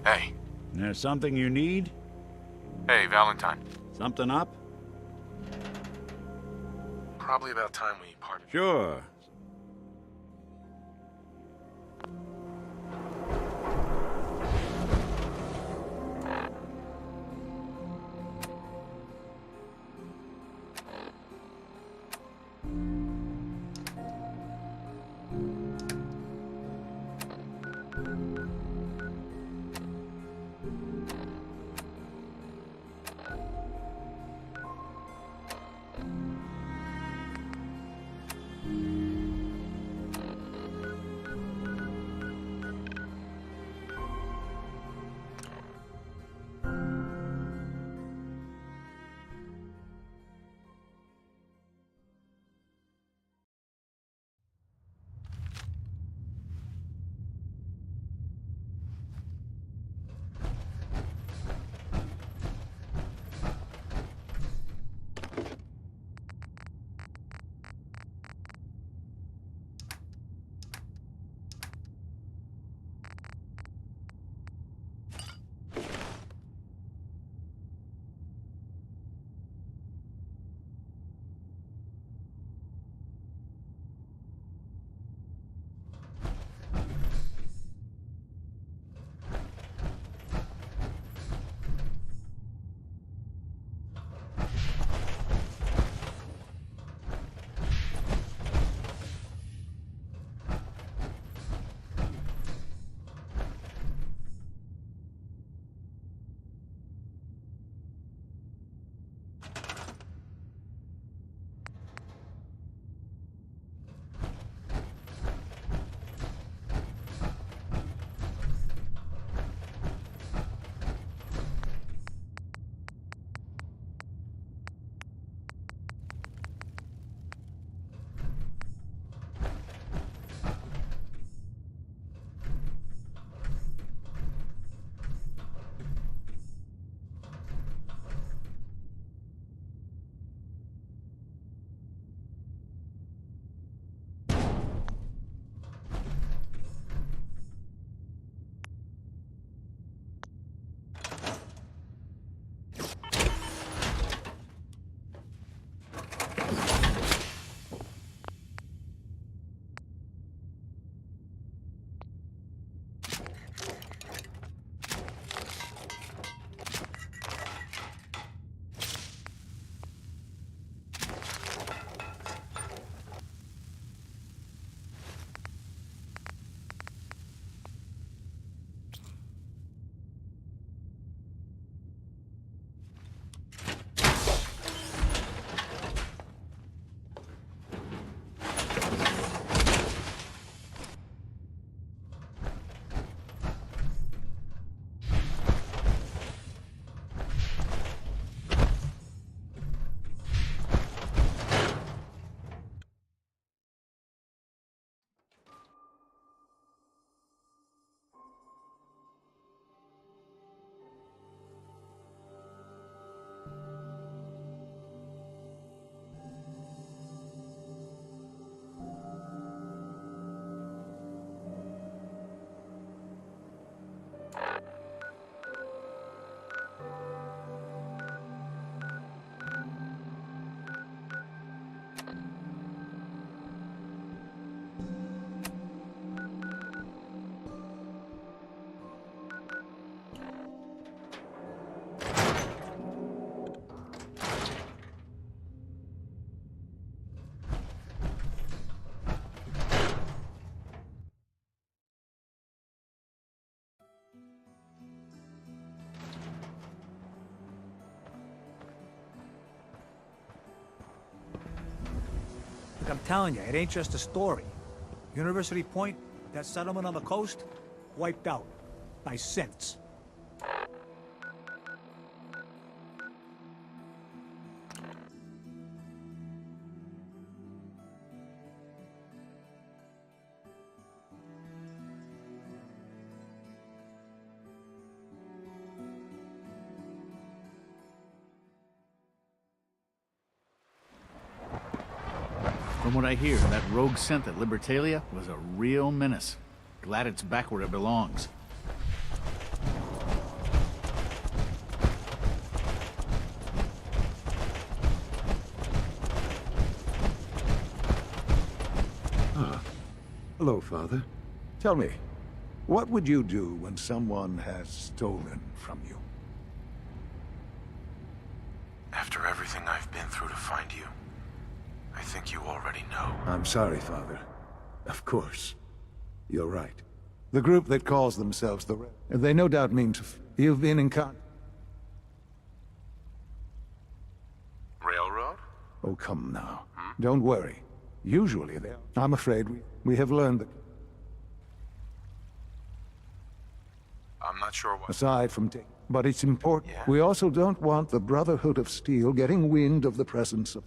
Hey. There's something you need? Hey, Valentine. Something up? Probably about time we parted. Sure. telling you, it ain't just a story. University Point, that settlement on the coast, wiped out by synths. From what I hear, that rogue synth at Libertalia was a real menace. Glad it's back where it belongs. Ah. Hello, Father. Tell me, what would you do when someone has stolen from you? After everything I've been through to find you, I think you already know. I'm sorry, Father. Of course. You're right. The group that calls themselves the they no doubt mean to... You've been in Railroad? Oh, come now. Don't worry. Usually they... I'm afraid we have learned that... I'm not sure what... Aside from... But it's important. Yeah. We also don't want the Brotherhood of Steel getting wind of the presence of...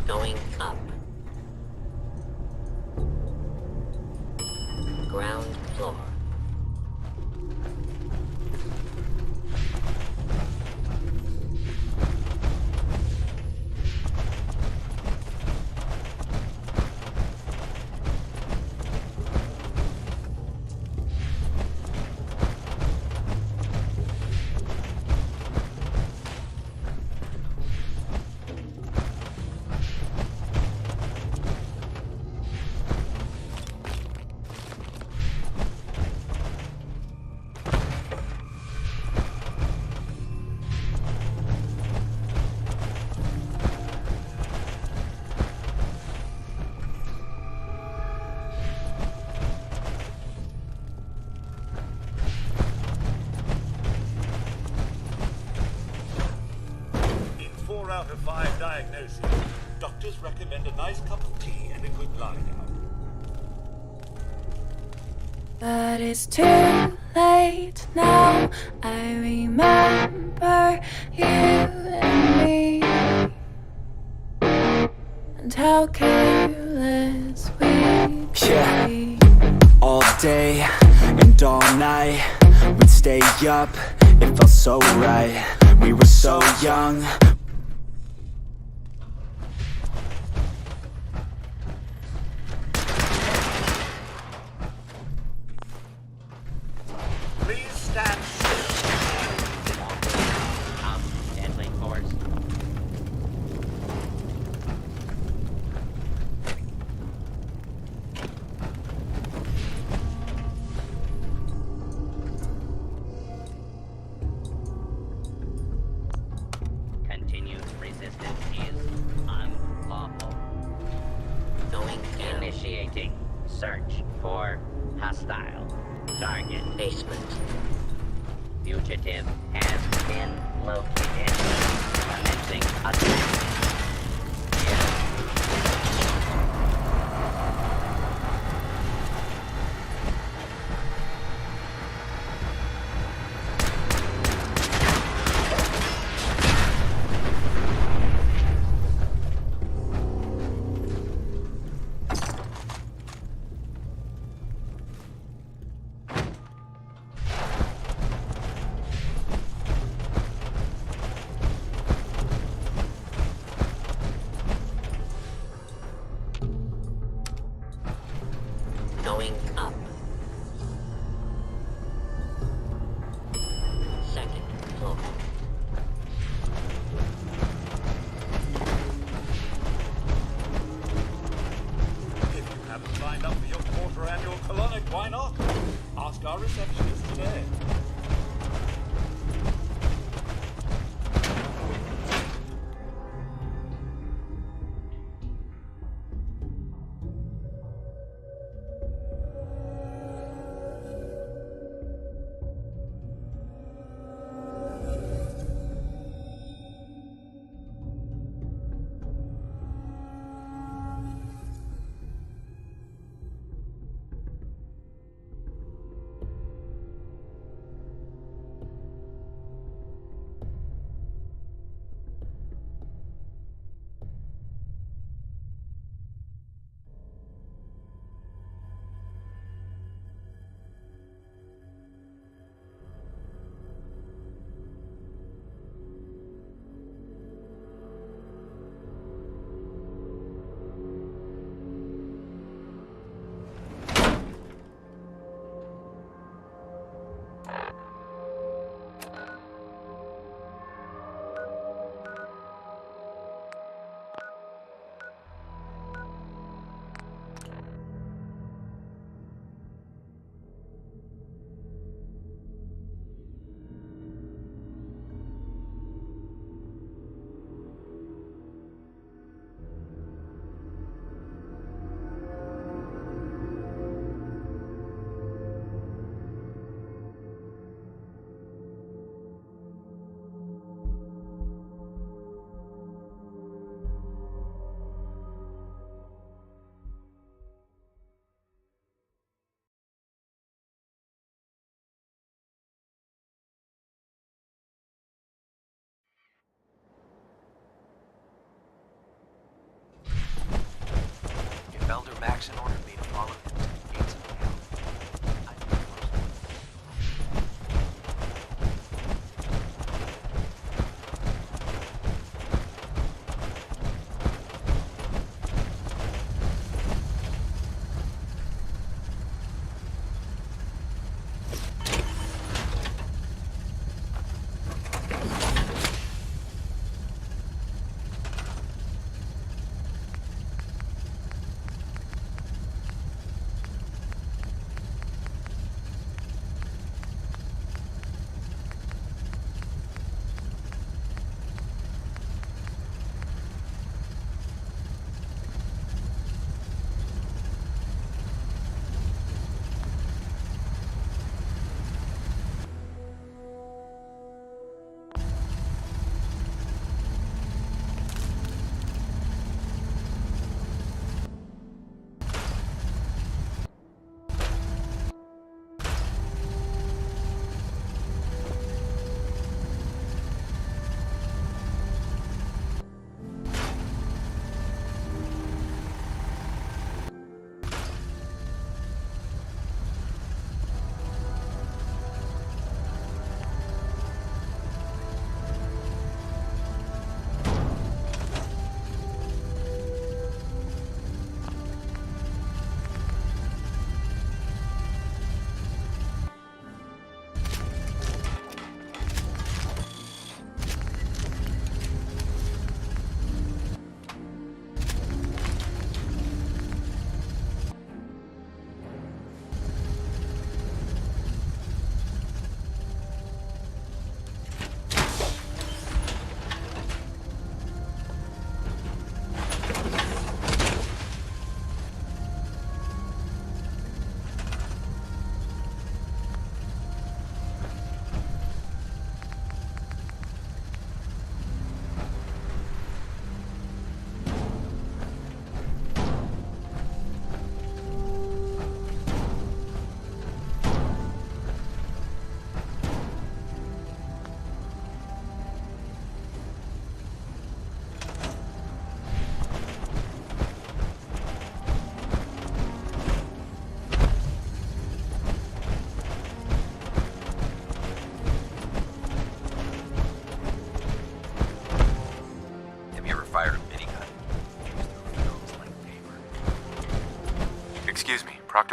Going up. Ground floor. In 4 out of 5 diagnoses, Doctors recommend a nice cup of tea and a good lie down. But it's too late now. I remember you and me, and how careless we be. All day and all night, we'd stay up, it felt so right. We were so young. Please stand still. Deadly force. Continued resistance is unlawful. Initiating search for hostile target. Basement. Fugitive has been located. Commencing attack.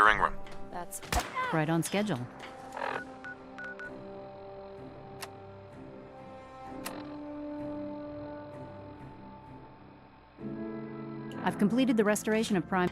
Proctor Ingram. That's Right on schedule. I've completed the restoration of Prime.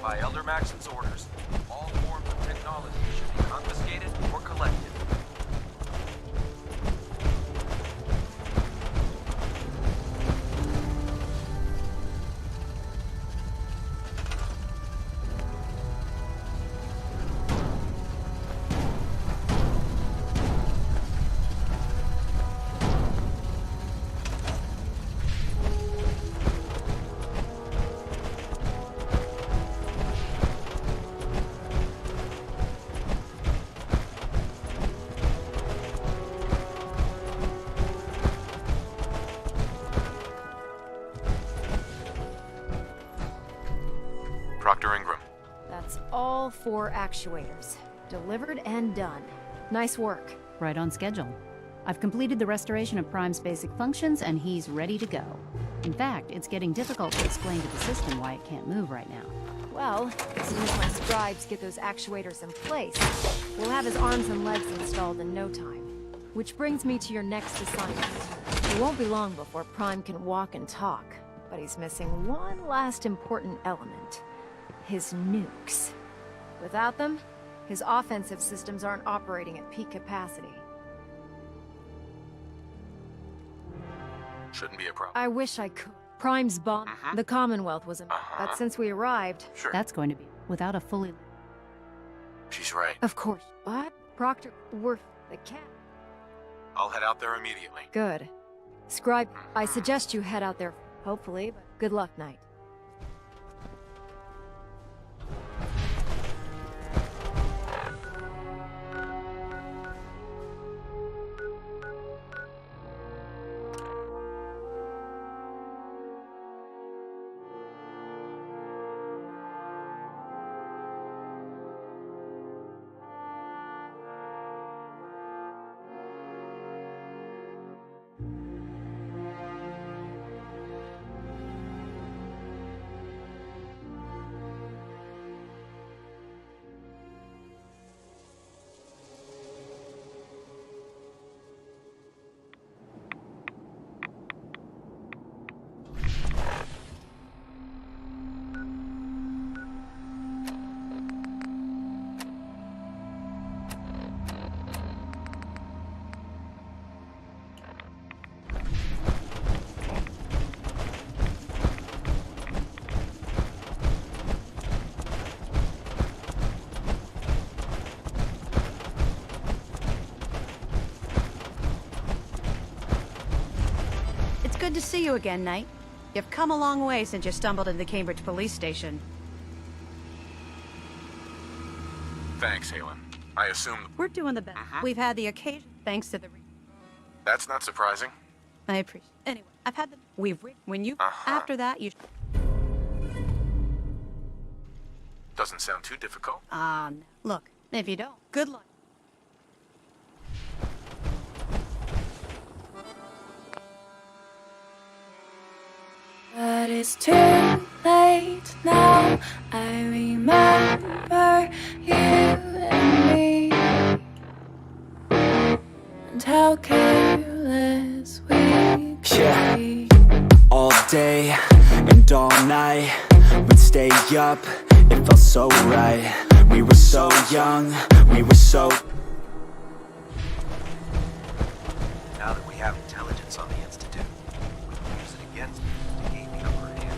By Elder Maxon's orders, all forms of technology should be confiscated or collected. Proctor Ingram. That's all 4 actuators. Delivered and done. Nice work. Right on schedule. I've completed the restoration of Prime's basic functions, and he's ready to go. In fact, it's getting difficult to explain to the system why it can't move right now. Well, as soon as my scribes get those actuators in place, we'll have his arms and legs installed in no time. Which brings me to your next assignment. It won't be long before Prime can walk and talk, but he's missing one last important element. His nukes. Without them, his offensive systems aren't operating at peak capacity. Shouldn't be a problem. I wish I could. Prime's bomb. The Commonwealth was a... But since we arrived... Sure. That's going to be without a fully... She's right. Of course. But Proctor... We're... the cat. I'll head out there immediately. Good. Scribe, I suggest you head out there, hopefully, but good luck, Knight. Good to see you again, Knight. You've come a long way since you stumbled into the Cambridge police station. Thanks, Halen. I assume... We're doing the best. We've had the occasion, thanks to the... That's not surprising. I appreciate it. Anyway, I've had the... When you... After that, you... Doesn't sound too difficult. No. Look, if you don't, good luck. But it's too late now. I remember you and me, and how careless we could be. All day and all night, we'd stay up, it felt so right. We were so young, we were so... Now that we have intelligence on the Institute, we can use it against them to gain the upper hand.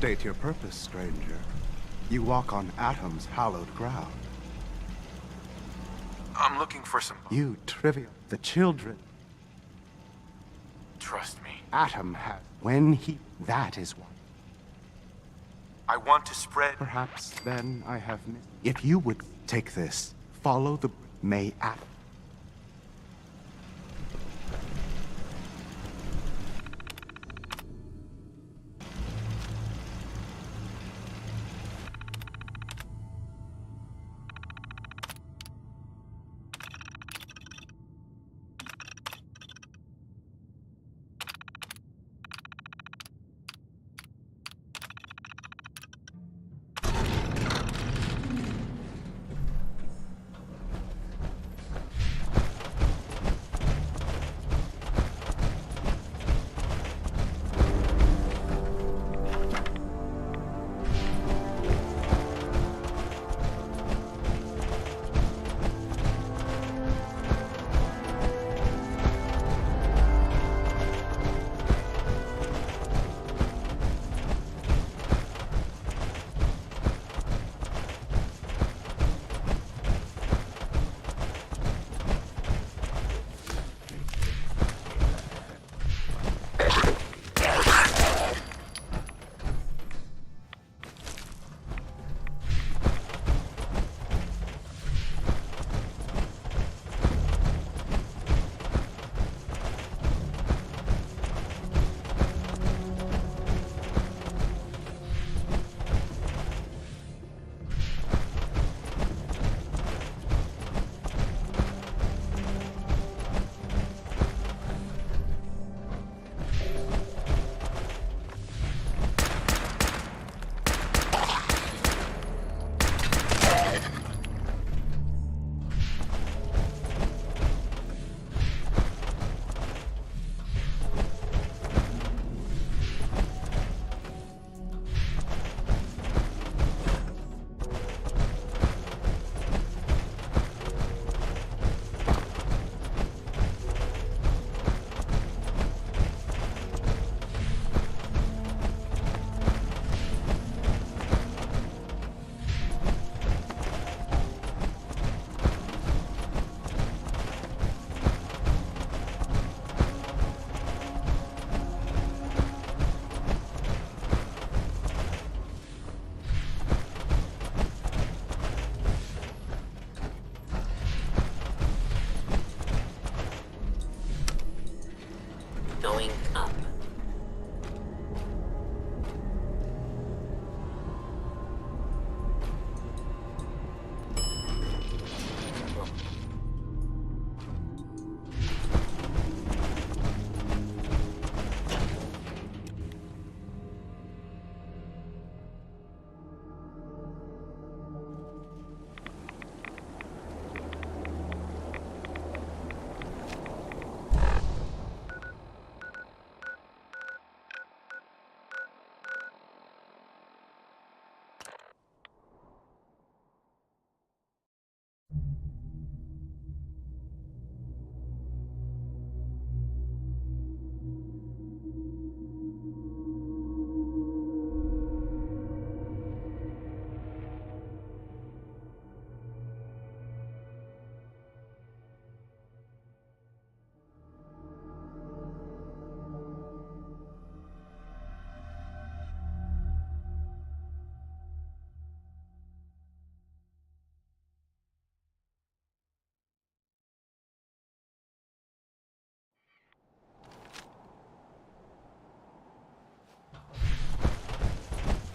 State your purpose, stranger. You walk on Atom's hallowed ground. I'm looking for some... You trivial. The children. Trust me. Atom has... When he... That is what... I want to spread... Perhaps then I have missed... If you would take this, follow the... May Atom... Going up.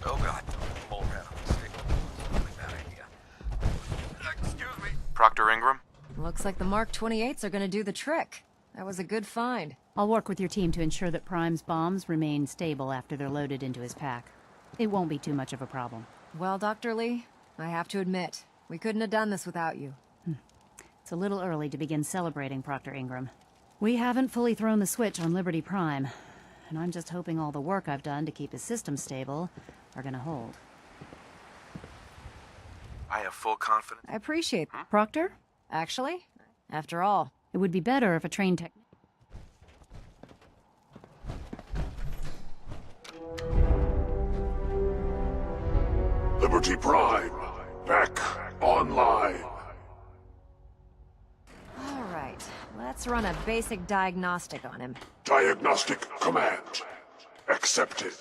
Oh god. Mole rat on the stick. Really bad idea. Excuse me. Proctor Ingram? Looks like the Mark 28s are gonna do the trick. That was a good find. I'll work with your team to ensure that Prime's bombs remain stable after they're loaded into his pack. It won't be too much of a problem. Well, Dr. Lee, I have to admit, we couldn't have done this without you. It's a little early to begin celebrating, Proctor Ingram. We haven't fully thrown the switch on Liberty Prime, and I'm just hoping all the work I've done to keep his system stable are gonna hold. I have full confidence. I appreciate that. Proctor? Actually, after all, it would be better if a trained tech... Liberty Prime, back online. All right, let's run a basic diagnostic on him. Diagnostic command accepted.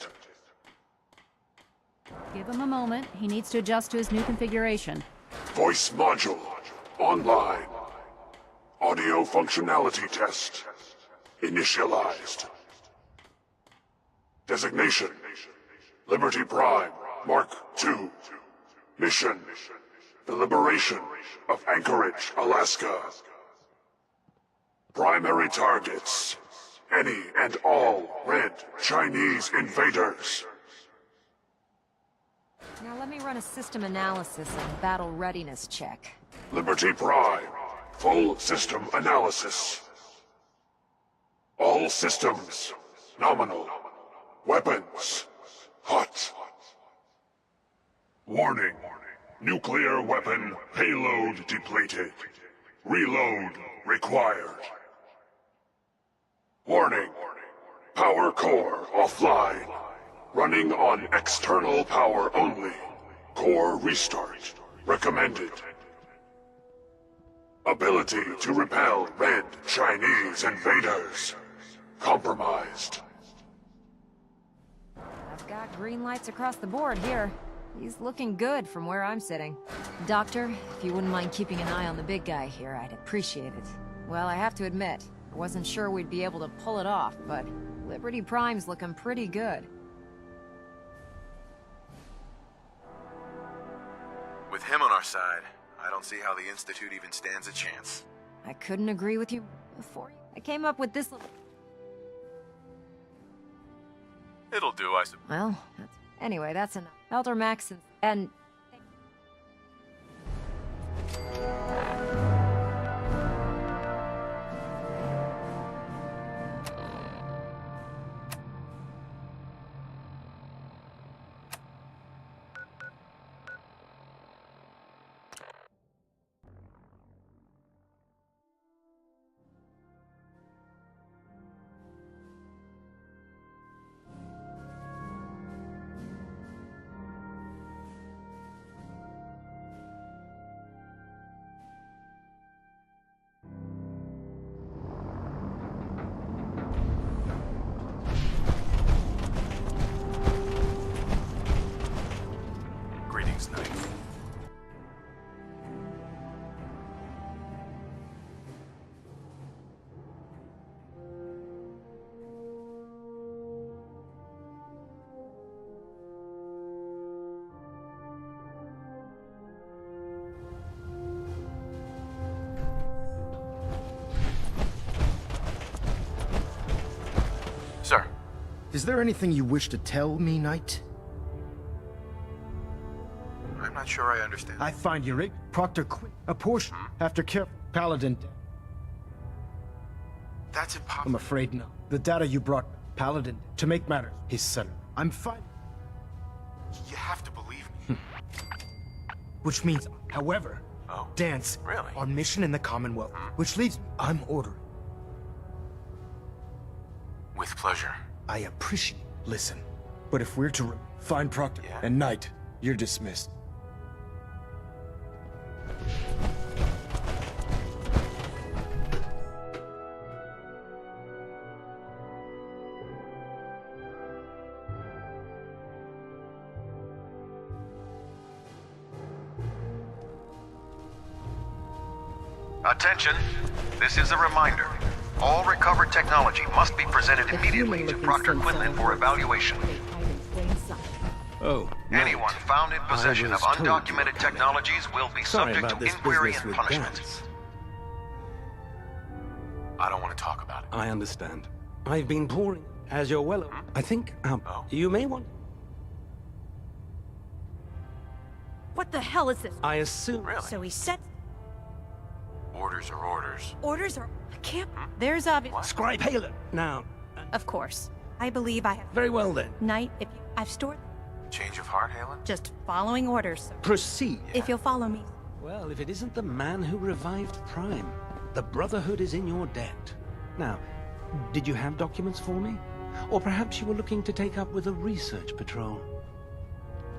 Give him a moment. He needs to adjust to his new configuration. Voice module online. Audio functionality test initialized. Designation: Liberty Prime Mark II. Mission: the liberation of Anchorage, Alaska. Primary targets: any and all red Chinese invaders. Now let me run a system analysis and battle readiness check. Liberty Prime, full system analysis. All systems nominal. Weapons hot. Warning. Nuclear weapon payload depleted. Reload required. Warning. Power core offline. Running on external power only. Core restart recommended. Ability to repel red Chinese invaders compromised. I've got green lights across the board here. He's looking good from where I'm sitting. Doctor, if you wouldn't mind keeping an eye on the big guy here, I'd appreciate it. Well, I have to admit, I wasn't sure we'd be able to pull it off, but Liberty Prime's looking pretty good. With him on our side, I don't see how the Institute even stands a chance. I couldn't agree with you before. I came up with this little... It'll do, I suppose. Well, anyway, that's enough. Elder Max and... Greetings, Knight. Sir. Is there anything you wish to tell me, Knight? I'm not sure I understand. I find you right. Proctor quit a portion after careful Paladin. That's impossible. I'm afraid no. The data you brought Paladin to make matters is settled. I'm fine. You have to believe me. Which means, however, dance on mission in the Commonwealth. Which leaves me, I'm ordering. With pleasure. I appreciate. Listen, but if we're to find Proctor and Knight, you're dismissed. Attention, this is a reminder. All recovered technology must be presented immediately to Proctor Quinlan for evaluation. Oh, anyone found in possession of undocumented technologies will be subject to inquiry and punishment. I don't want to talk about it. I understand. I've been pouring, as you're well aware. I think, you may want... What the hell is this? I assume... So he said... Orders are orders. Orders are... I can't... There's obvious... Scribe Halen! Now... Of course. I believe I have... Very well then. Knight, if you... I've stored... Change of heart, Halen? Just following orders. Proceed. If you'll follow me. Well, if it isn't the man who revived Prime, the Brotherhood is in your debt. Now, did you have documents for me? Or perhaps you were looking to take up with a research patrol?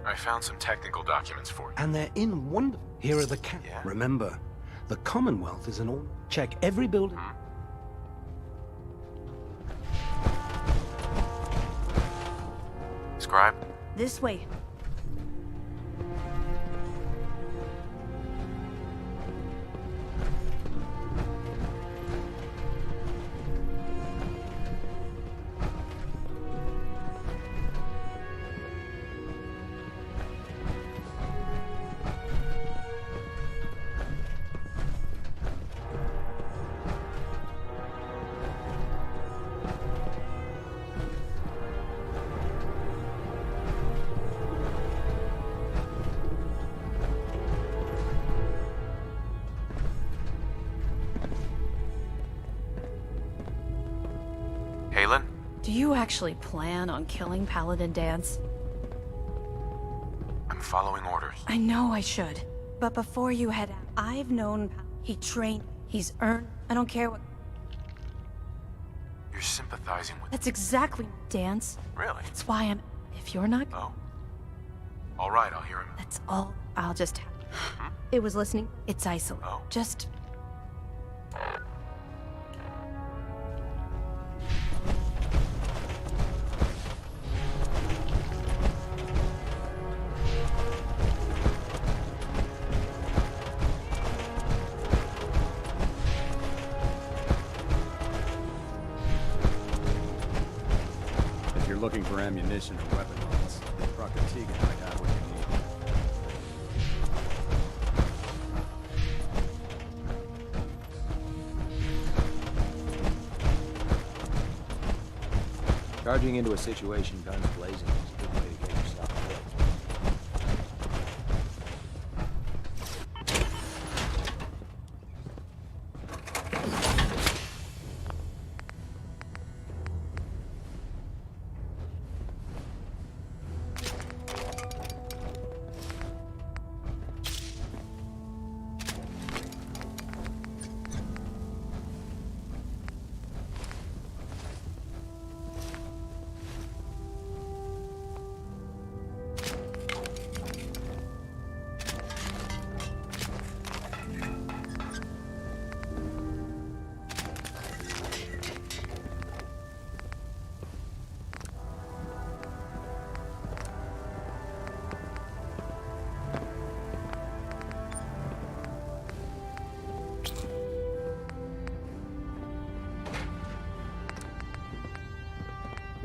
I found some technical documents for you. And they're in one... Here are the Yeah? Remember, the Commonwealth is an all... Check every building... Scribe? This way. Halen? Do you actually plan on killing Paladin Dance? I'm following orders. I know I should. But before you head out, I've known he trained, he's earned, I don't care what... You're sympathizing with... That's exactly Dance. Really? That's why I'm... If you're not... Oh. All right, I'll hear him. That's all I'll just... It was listening. It's isolated. Oh. Just... If you're looking for ammunition or weapon mods, Proctor Tegan might have what you need. Charging into a situation guns blazing is a good way to get yourself killed.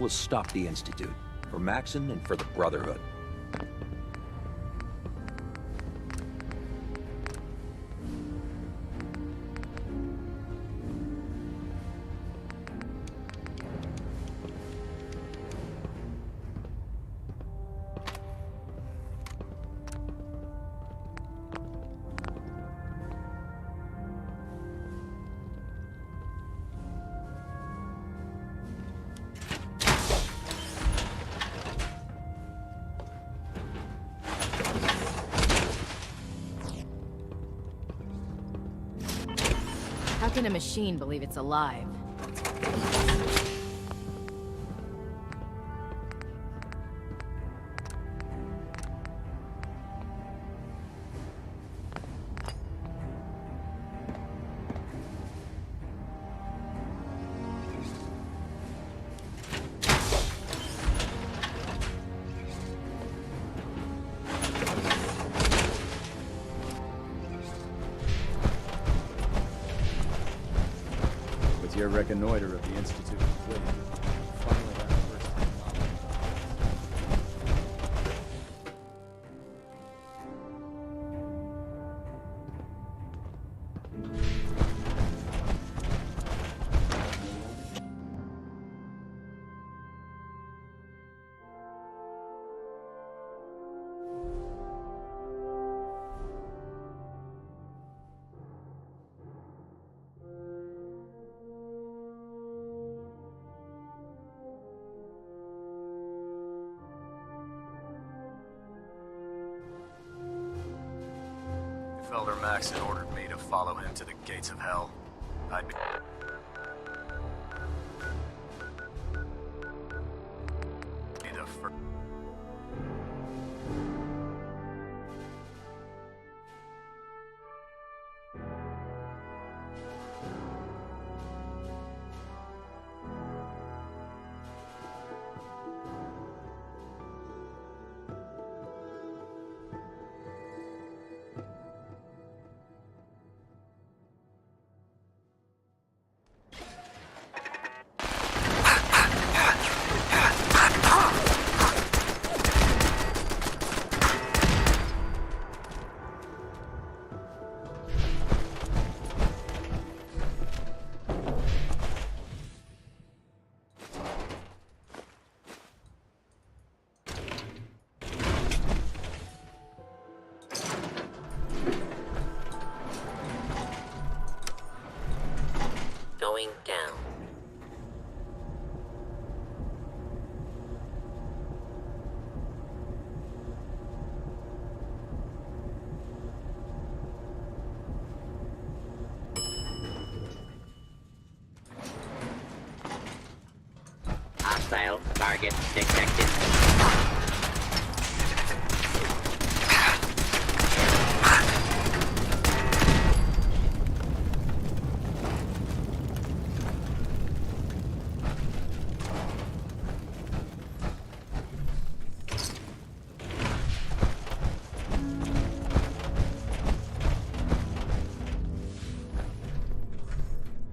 We'll stop the Institute. For Maxon and for the Brotherhood. How can a machine believe it's alive? With your reconnoiter of the Institute complete, you finally have first-hand knowledge. If Elder Maxon ordered me to follow him to the gates of hell, I'd be... the first. Going down. Hostile target detected.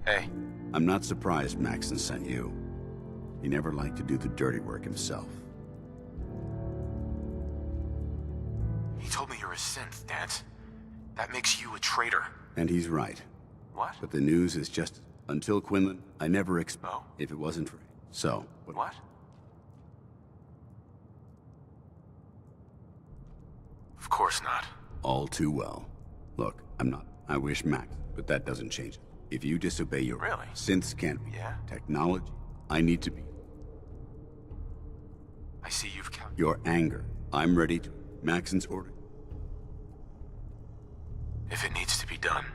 Hey. I'm not surprised Maxon sent you. He never liked to do the dirty work himself. He told me you're a synth, Dance. That makes you a traitor. And he's right. What? But the news is just, until Quinlan, I never Oh. if it wasn't for... So, What? Of course not. all too well. Look, I wish Max, but that doesn't change it. If you disobey your... Really? Synths can't be. Yeah? Technology, I need to be. I see you've Your anger, I'm ready to... Maxon's order. If it needs to be done,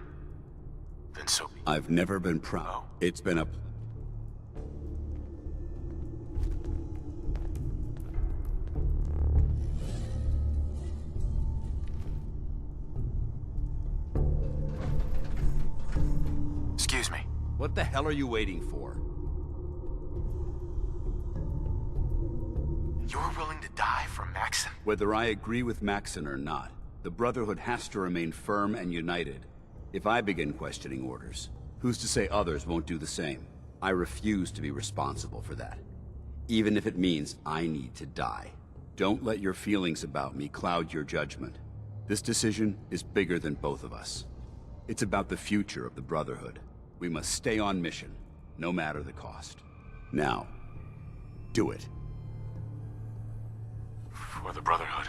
then so be. I've never been proud. It's been a... Excuse me. What the hell are you waiting for? You're willing to die for Maxon? Whether I agree with Maxon or not, the Brotherhood has to remain firm and united. If I begin questioning orders, who's to say others won't do the same? I refuse to be responsible for that. Even if it means I need to die. Don't let your feelings about me cloud your judgment. This decision is bigger than both of us. It's about the future of the Brotherhood. We must stay on mission, no matter the cost. Now, do it. For the Brotherhood.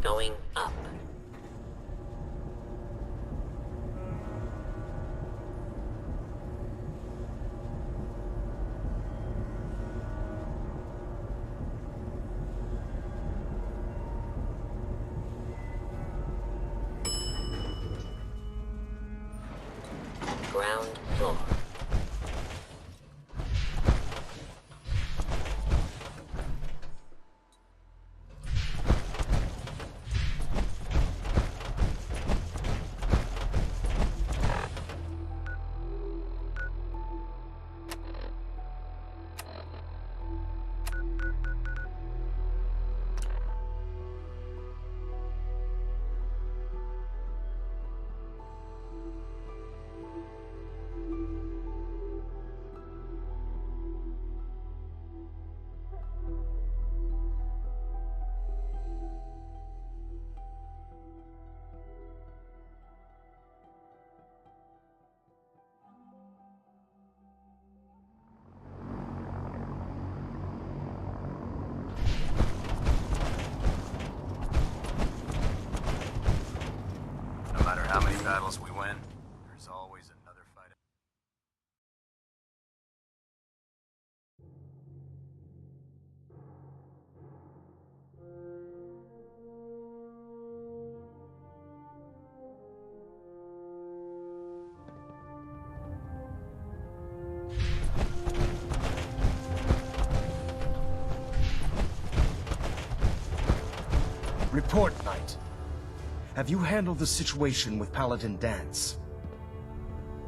Going up. Ground floor. No matter how many battles we win, there's always another fight. Report, Knight. Have you handled the situation with Paladin Dance?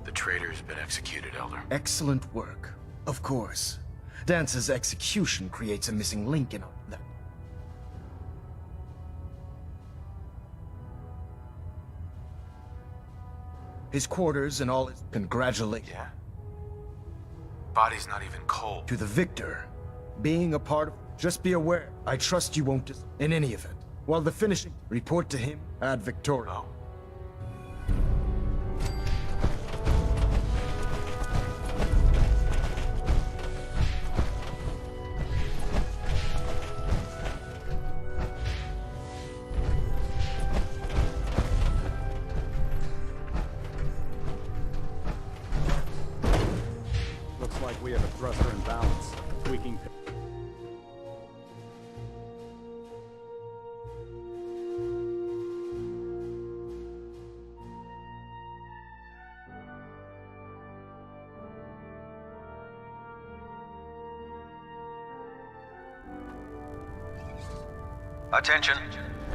The traitor's been executed, Elder. Excellent work. Of course. Dance's execution creates a missing link in that. His quarters and all his congratulations. Yeah? Body's not even cold. To the victor, being a part of... Just be aware, I trust you won't in any event. While the finishing, report to him ad victoriam. Oh. Looks like we have a thruster in balance. Tweaking... Attention.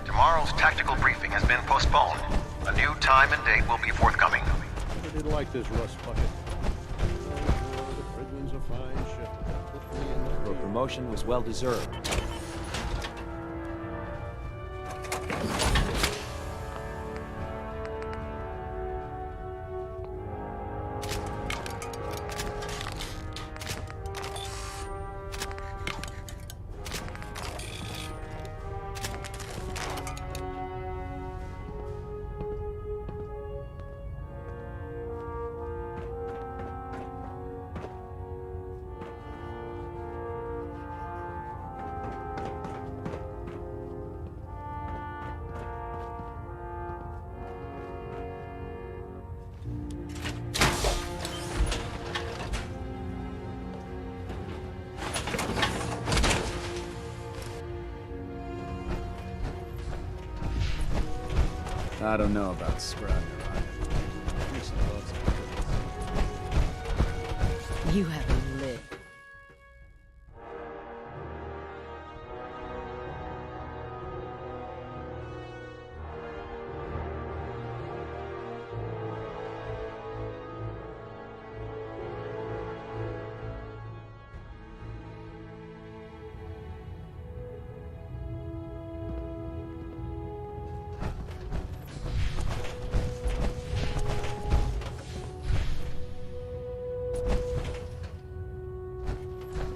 Tomorrow's tactical briefing has been postponed. A new time and date will be forthcoming. I did like this rust bucket. The Fridlan's a fine ship. Put me in the... Your promotion was well deserved. I don't know about scrapping her. You haven't lived.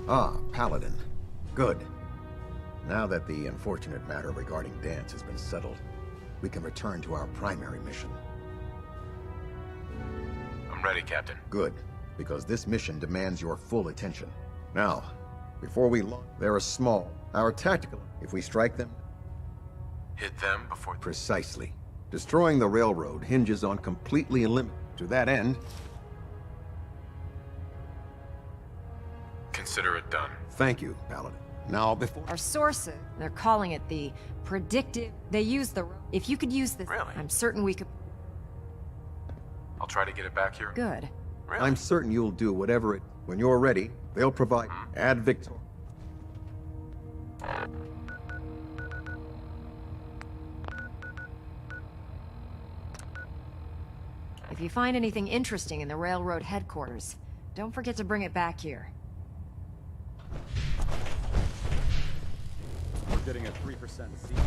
Ah, Paladin. Good. Now that the unfortunate matter regarding Dance has been settled, we can return to our primary mission. I'm ready, Captain. Good, because this mission demands your full attention. Now, before we launch, they're small. Our tactical, if we strike them... Hit them before... Precisely. Destroying the railroad hinges on completely eliminating... To that end... Consider it done. Thank you, Paladin. Now, before... Our sources, they're calling it the predictive... They use the... If you could use this... Really? I'm certain we could... I'll try to get it back here. Good. Really? I'm certain you'll do whatever it... When you're ready, they'll provide... Ad victor. If you find anything interesting in the railroad headquarters, don't forget to bring it back here. We're getting a 3% seed.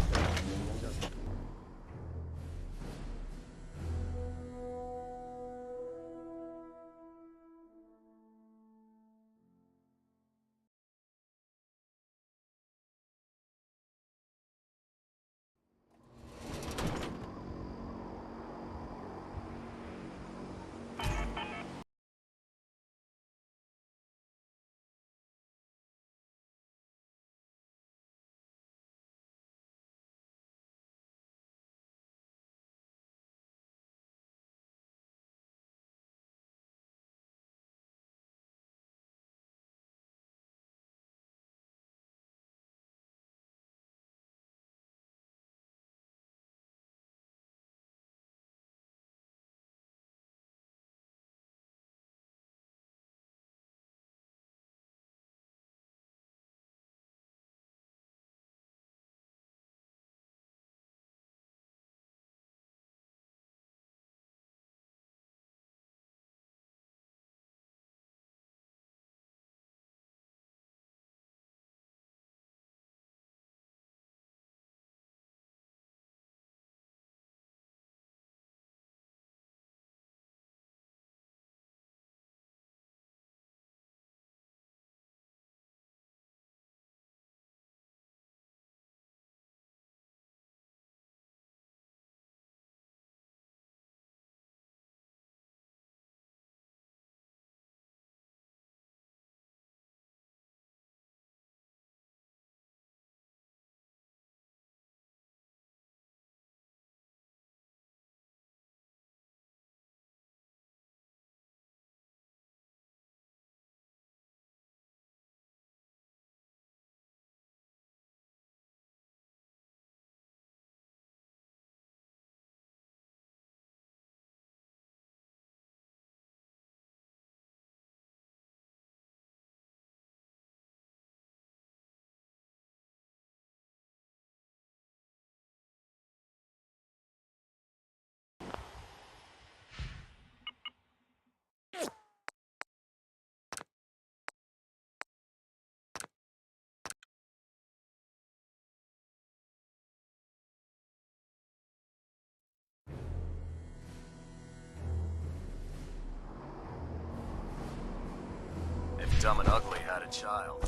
Dumb and Ugly had a child.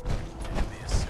It'd be a super.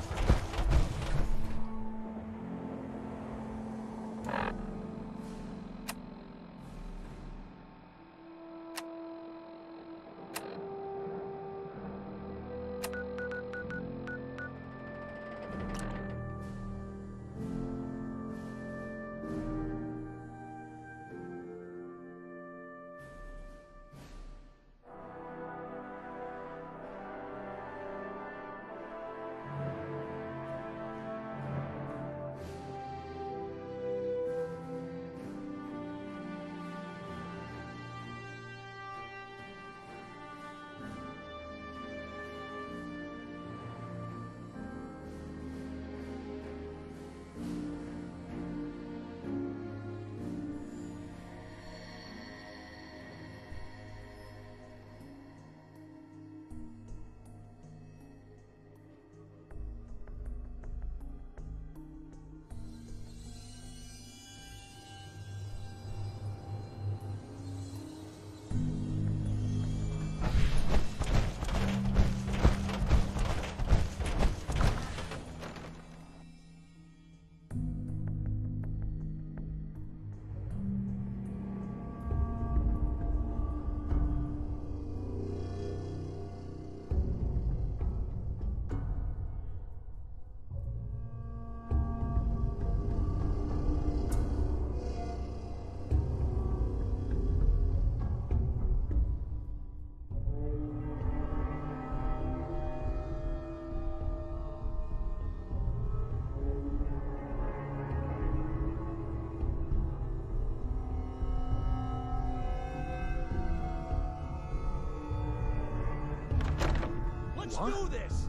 Let's do this!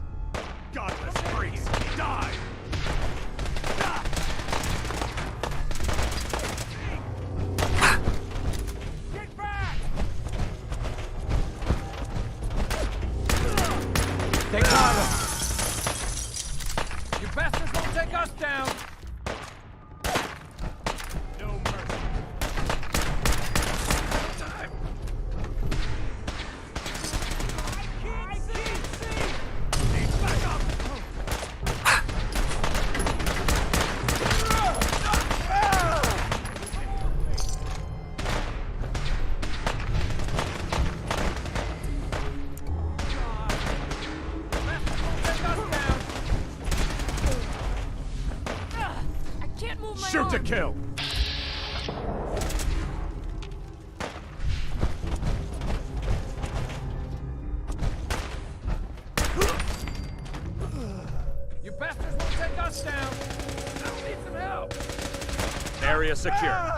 Godless freaks, die! Get back! They got him! You bastards won't take us down! No mercy. Time! I can't see! He's back up! I can't move my Shoot to arm. kill! You bastards won't take us down! I need some help! Area secure.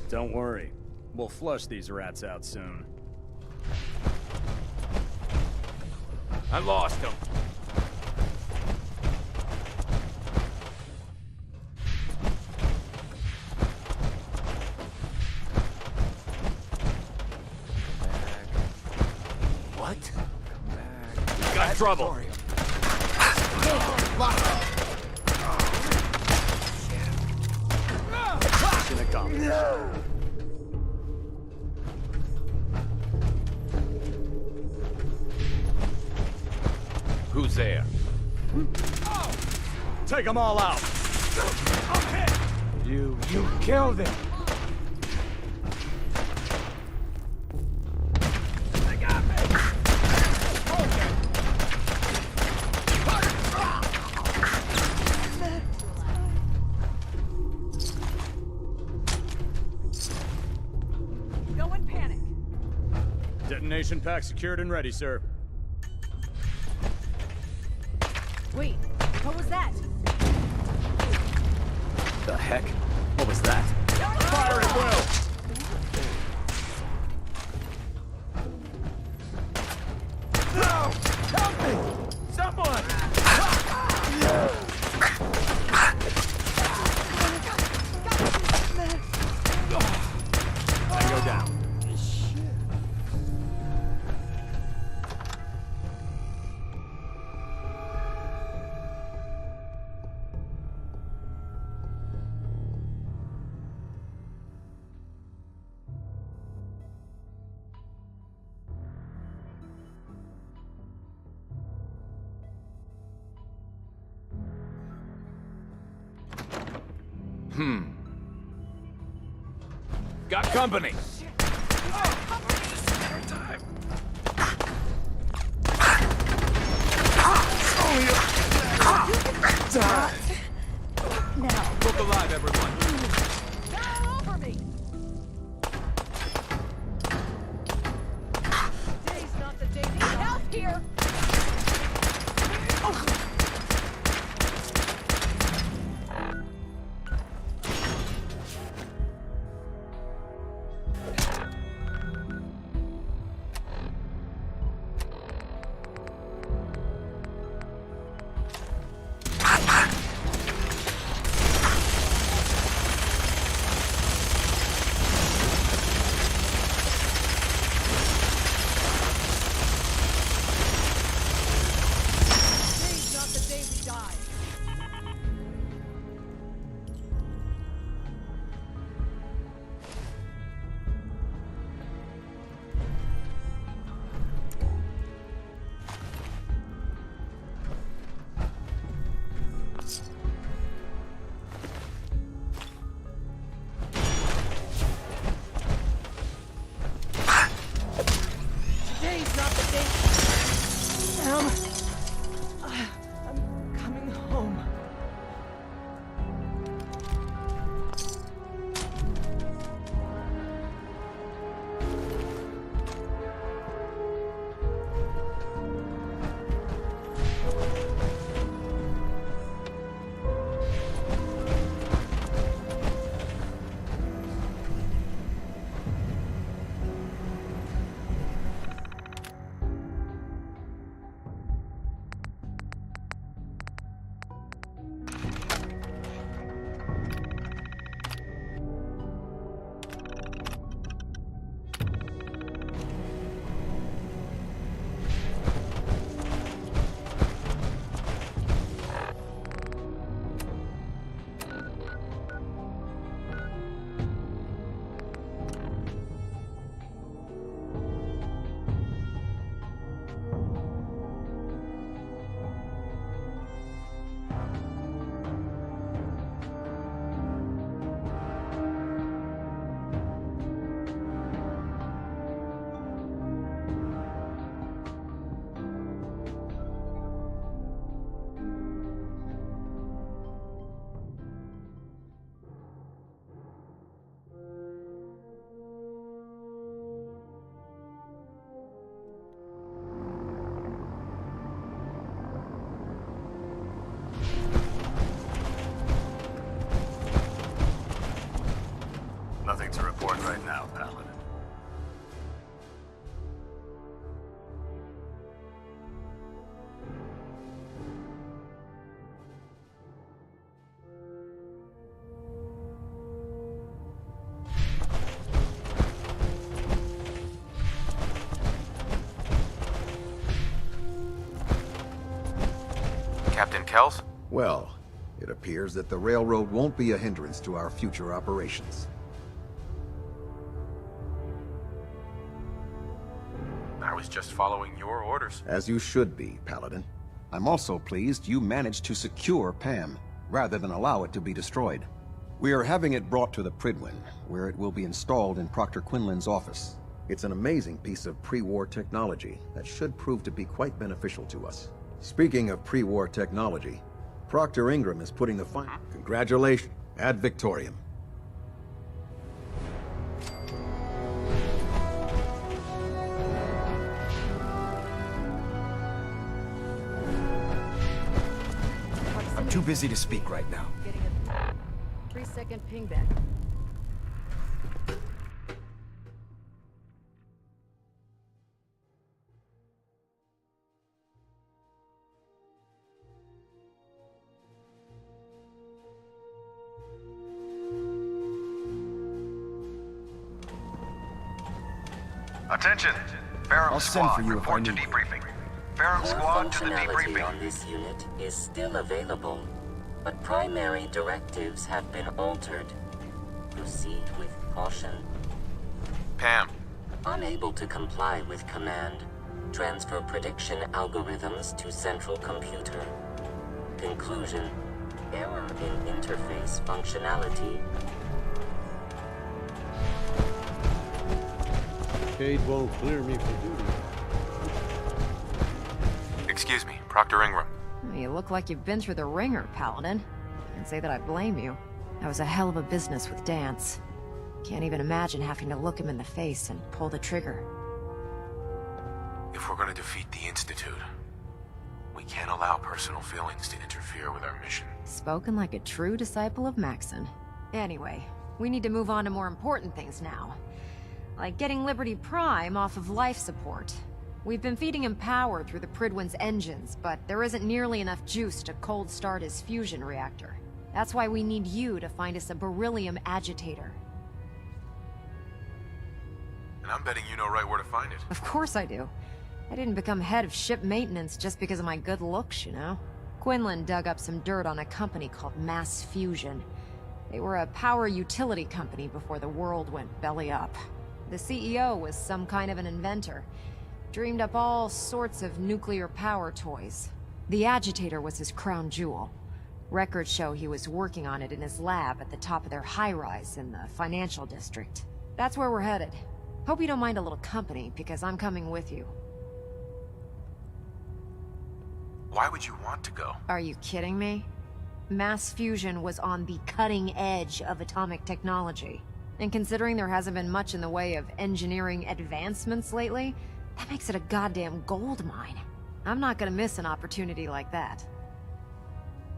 Don't worry. We'll flush these rats out soon. I lost him. What? Got trouble. Mission accomplished. Who's there? Take them all out. You killed him! They got me. No one panic. Detonation pack secured and ready, sir. Wait, what was that? The heck? What was that? Fire at will. No! Help me! Someone! Tango down. Got company. Now. Look alive, everyone. Power over me. Today's not the day. Need help here. Today's not the day. Sam, I'm coming home. Nothing to report right now, Paladin. Captain Kells? Well, it appears that the railroad won't be a hindrance to our future operations. I was just following your orders. As you should be, Paladin. I'm also pleased you managed to secure Pam, rather than allow it to be destroyed. We are having it brought to the Pridwin, where it will be installed in Proctor Quinlan's office. It's an amazing piece of pre-war technology that should prove to be quite beneficial to us. Speaking of pre-war technology, Proctor Ingram is putting the final... Congratulations. Ad Victoriam. I'm too busy to speak right now. Getting a 3-second ping back. Attention! Ferrum I'll send Squad, for you if I report to need you. debriefing. Ferrum Squad to the Functionality debriefing. on this unit is still available, but primary directives have been altered. Proceed with caution. Pam. Unable to comply with command, transfer prediction algorithms to central computer. Conclusion: Error in interface functionality. Cade won't clear me for duty. Excuse me, Proctor Ingram. You look like you've been through the ringer, Paladin. Can't say that I blame you. That was a hell of a business with Dance. Can't even imagine having to look him in the face and pull the trigger. If we're going to defeat the Institute, we can't allow personal feelings to interfere with our mission. Spoken like a true disciple of Maxon. Anyway, we need to move on to more important things now. Like getting Liberty Prime off of life support. We've been feeding him power through the Pridwin's engines, but there isn't nearly enough juice to cold start his fusion reactor. That's why we need you to find us a beryllium agitator. And I'm betting you know right where to find it. Of course I do. I didn't become head of ship maintenance just because of my good looks, you know? Quinlan dug up some dirt on a company called Mass Fusion. They were a power utility company before the world went belly up. The CEO was some kind of an inventor. Dreamed up all sorts of nuclear power toys. The agitator was his crown jewel. Records show he was working on it in his lab at the top of their high-rise in the financial district. That's where we're headed. Hope you don't mind a little company, because I'm coming with you. Why would you want to go? Are you kidding me? Mass fusion was on the cutting edge of atomic technology. And considering there hasn't been much in the way of engineering advancements lately, that makes it a goddamn gold mine. I'm not gonna miss an opportunity like that.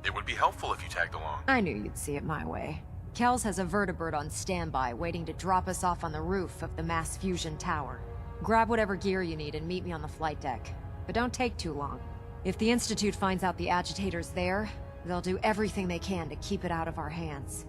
It would be helpful if you tagged along. I knew you'd see it my way. Kells has a vertibird on standby, waiting to drop us off on the roof of the Mass Fusion Tower. Grab whatever gear you need and meet me on the flight deck. But don't take too long. If the Institute finds out the agitator's there, they'll do everything they can to keep it out of our hands.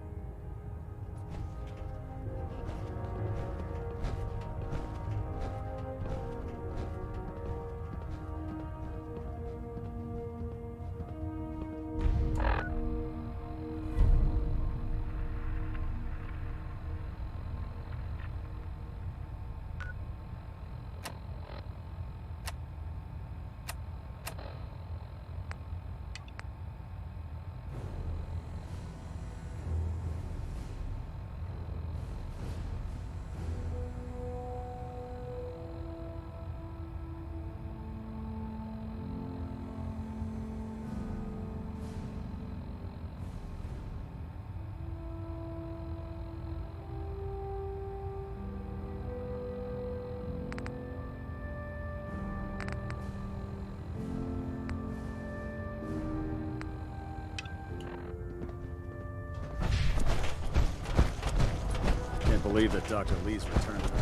Can't believe that Dr. Lee's returned to the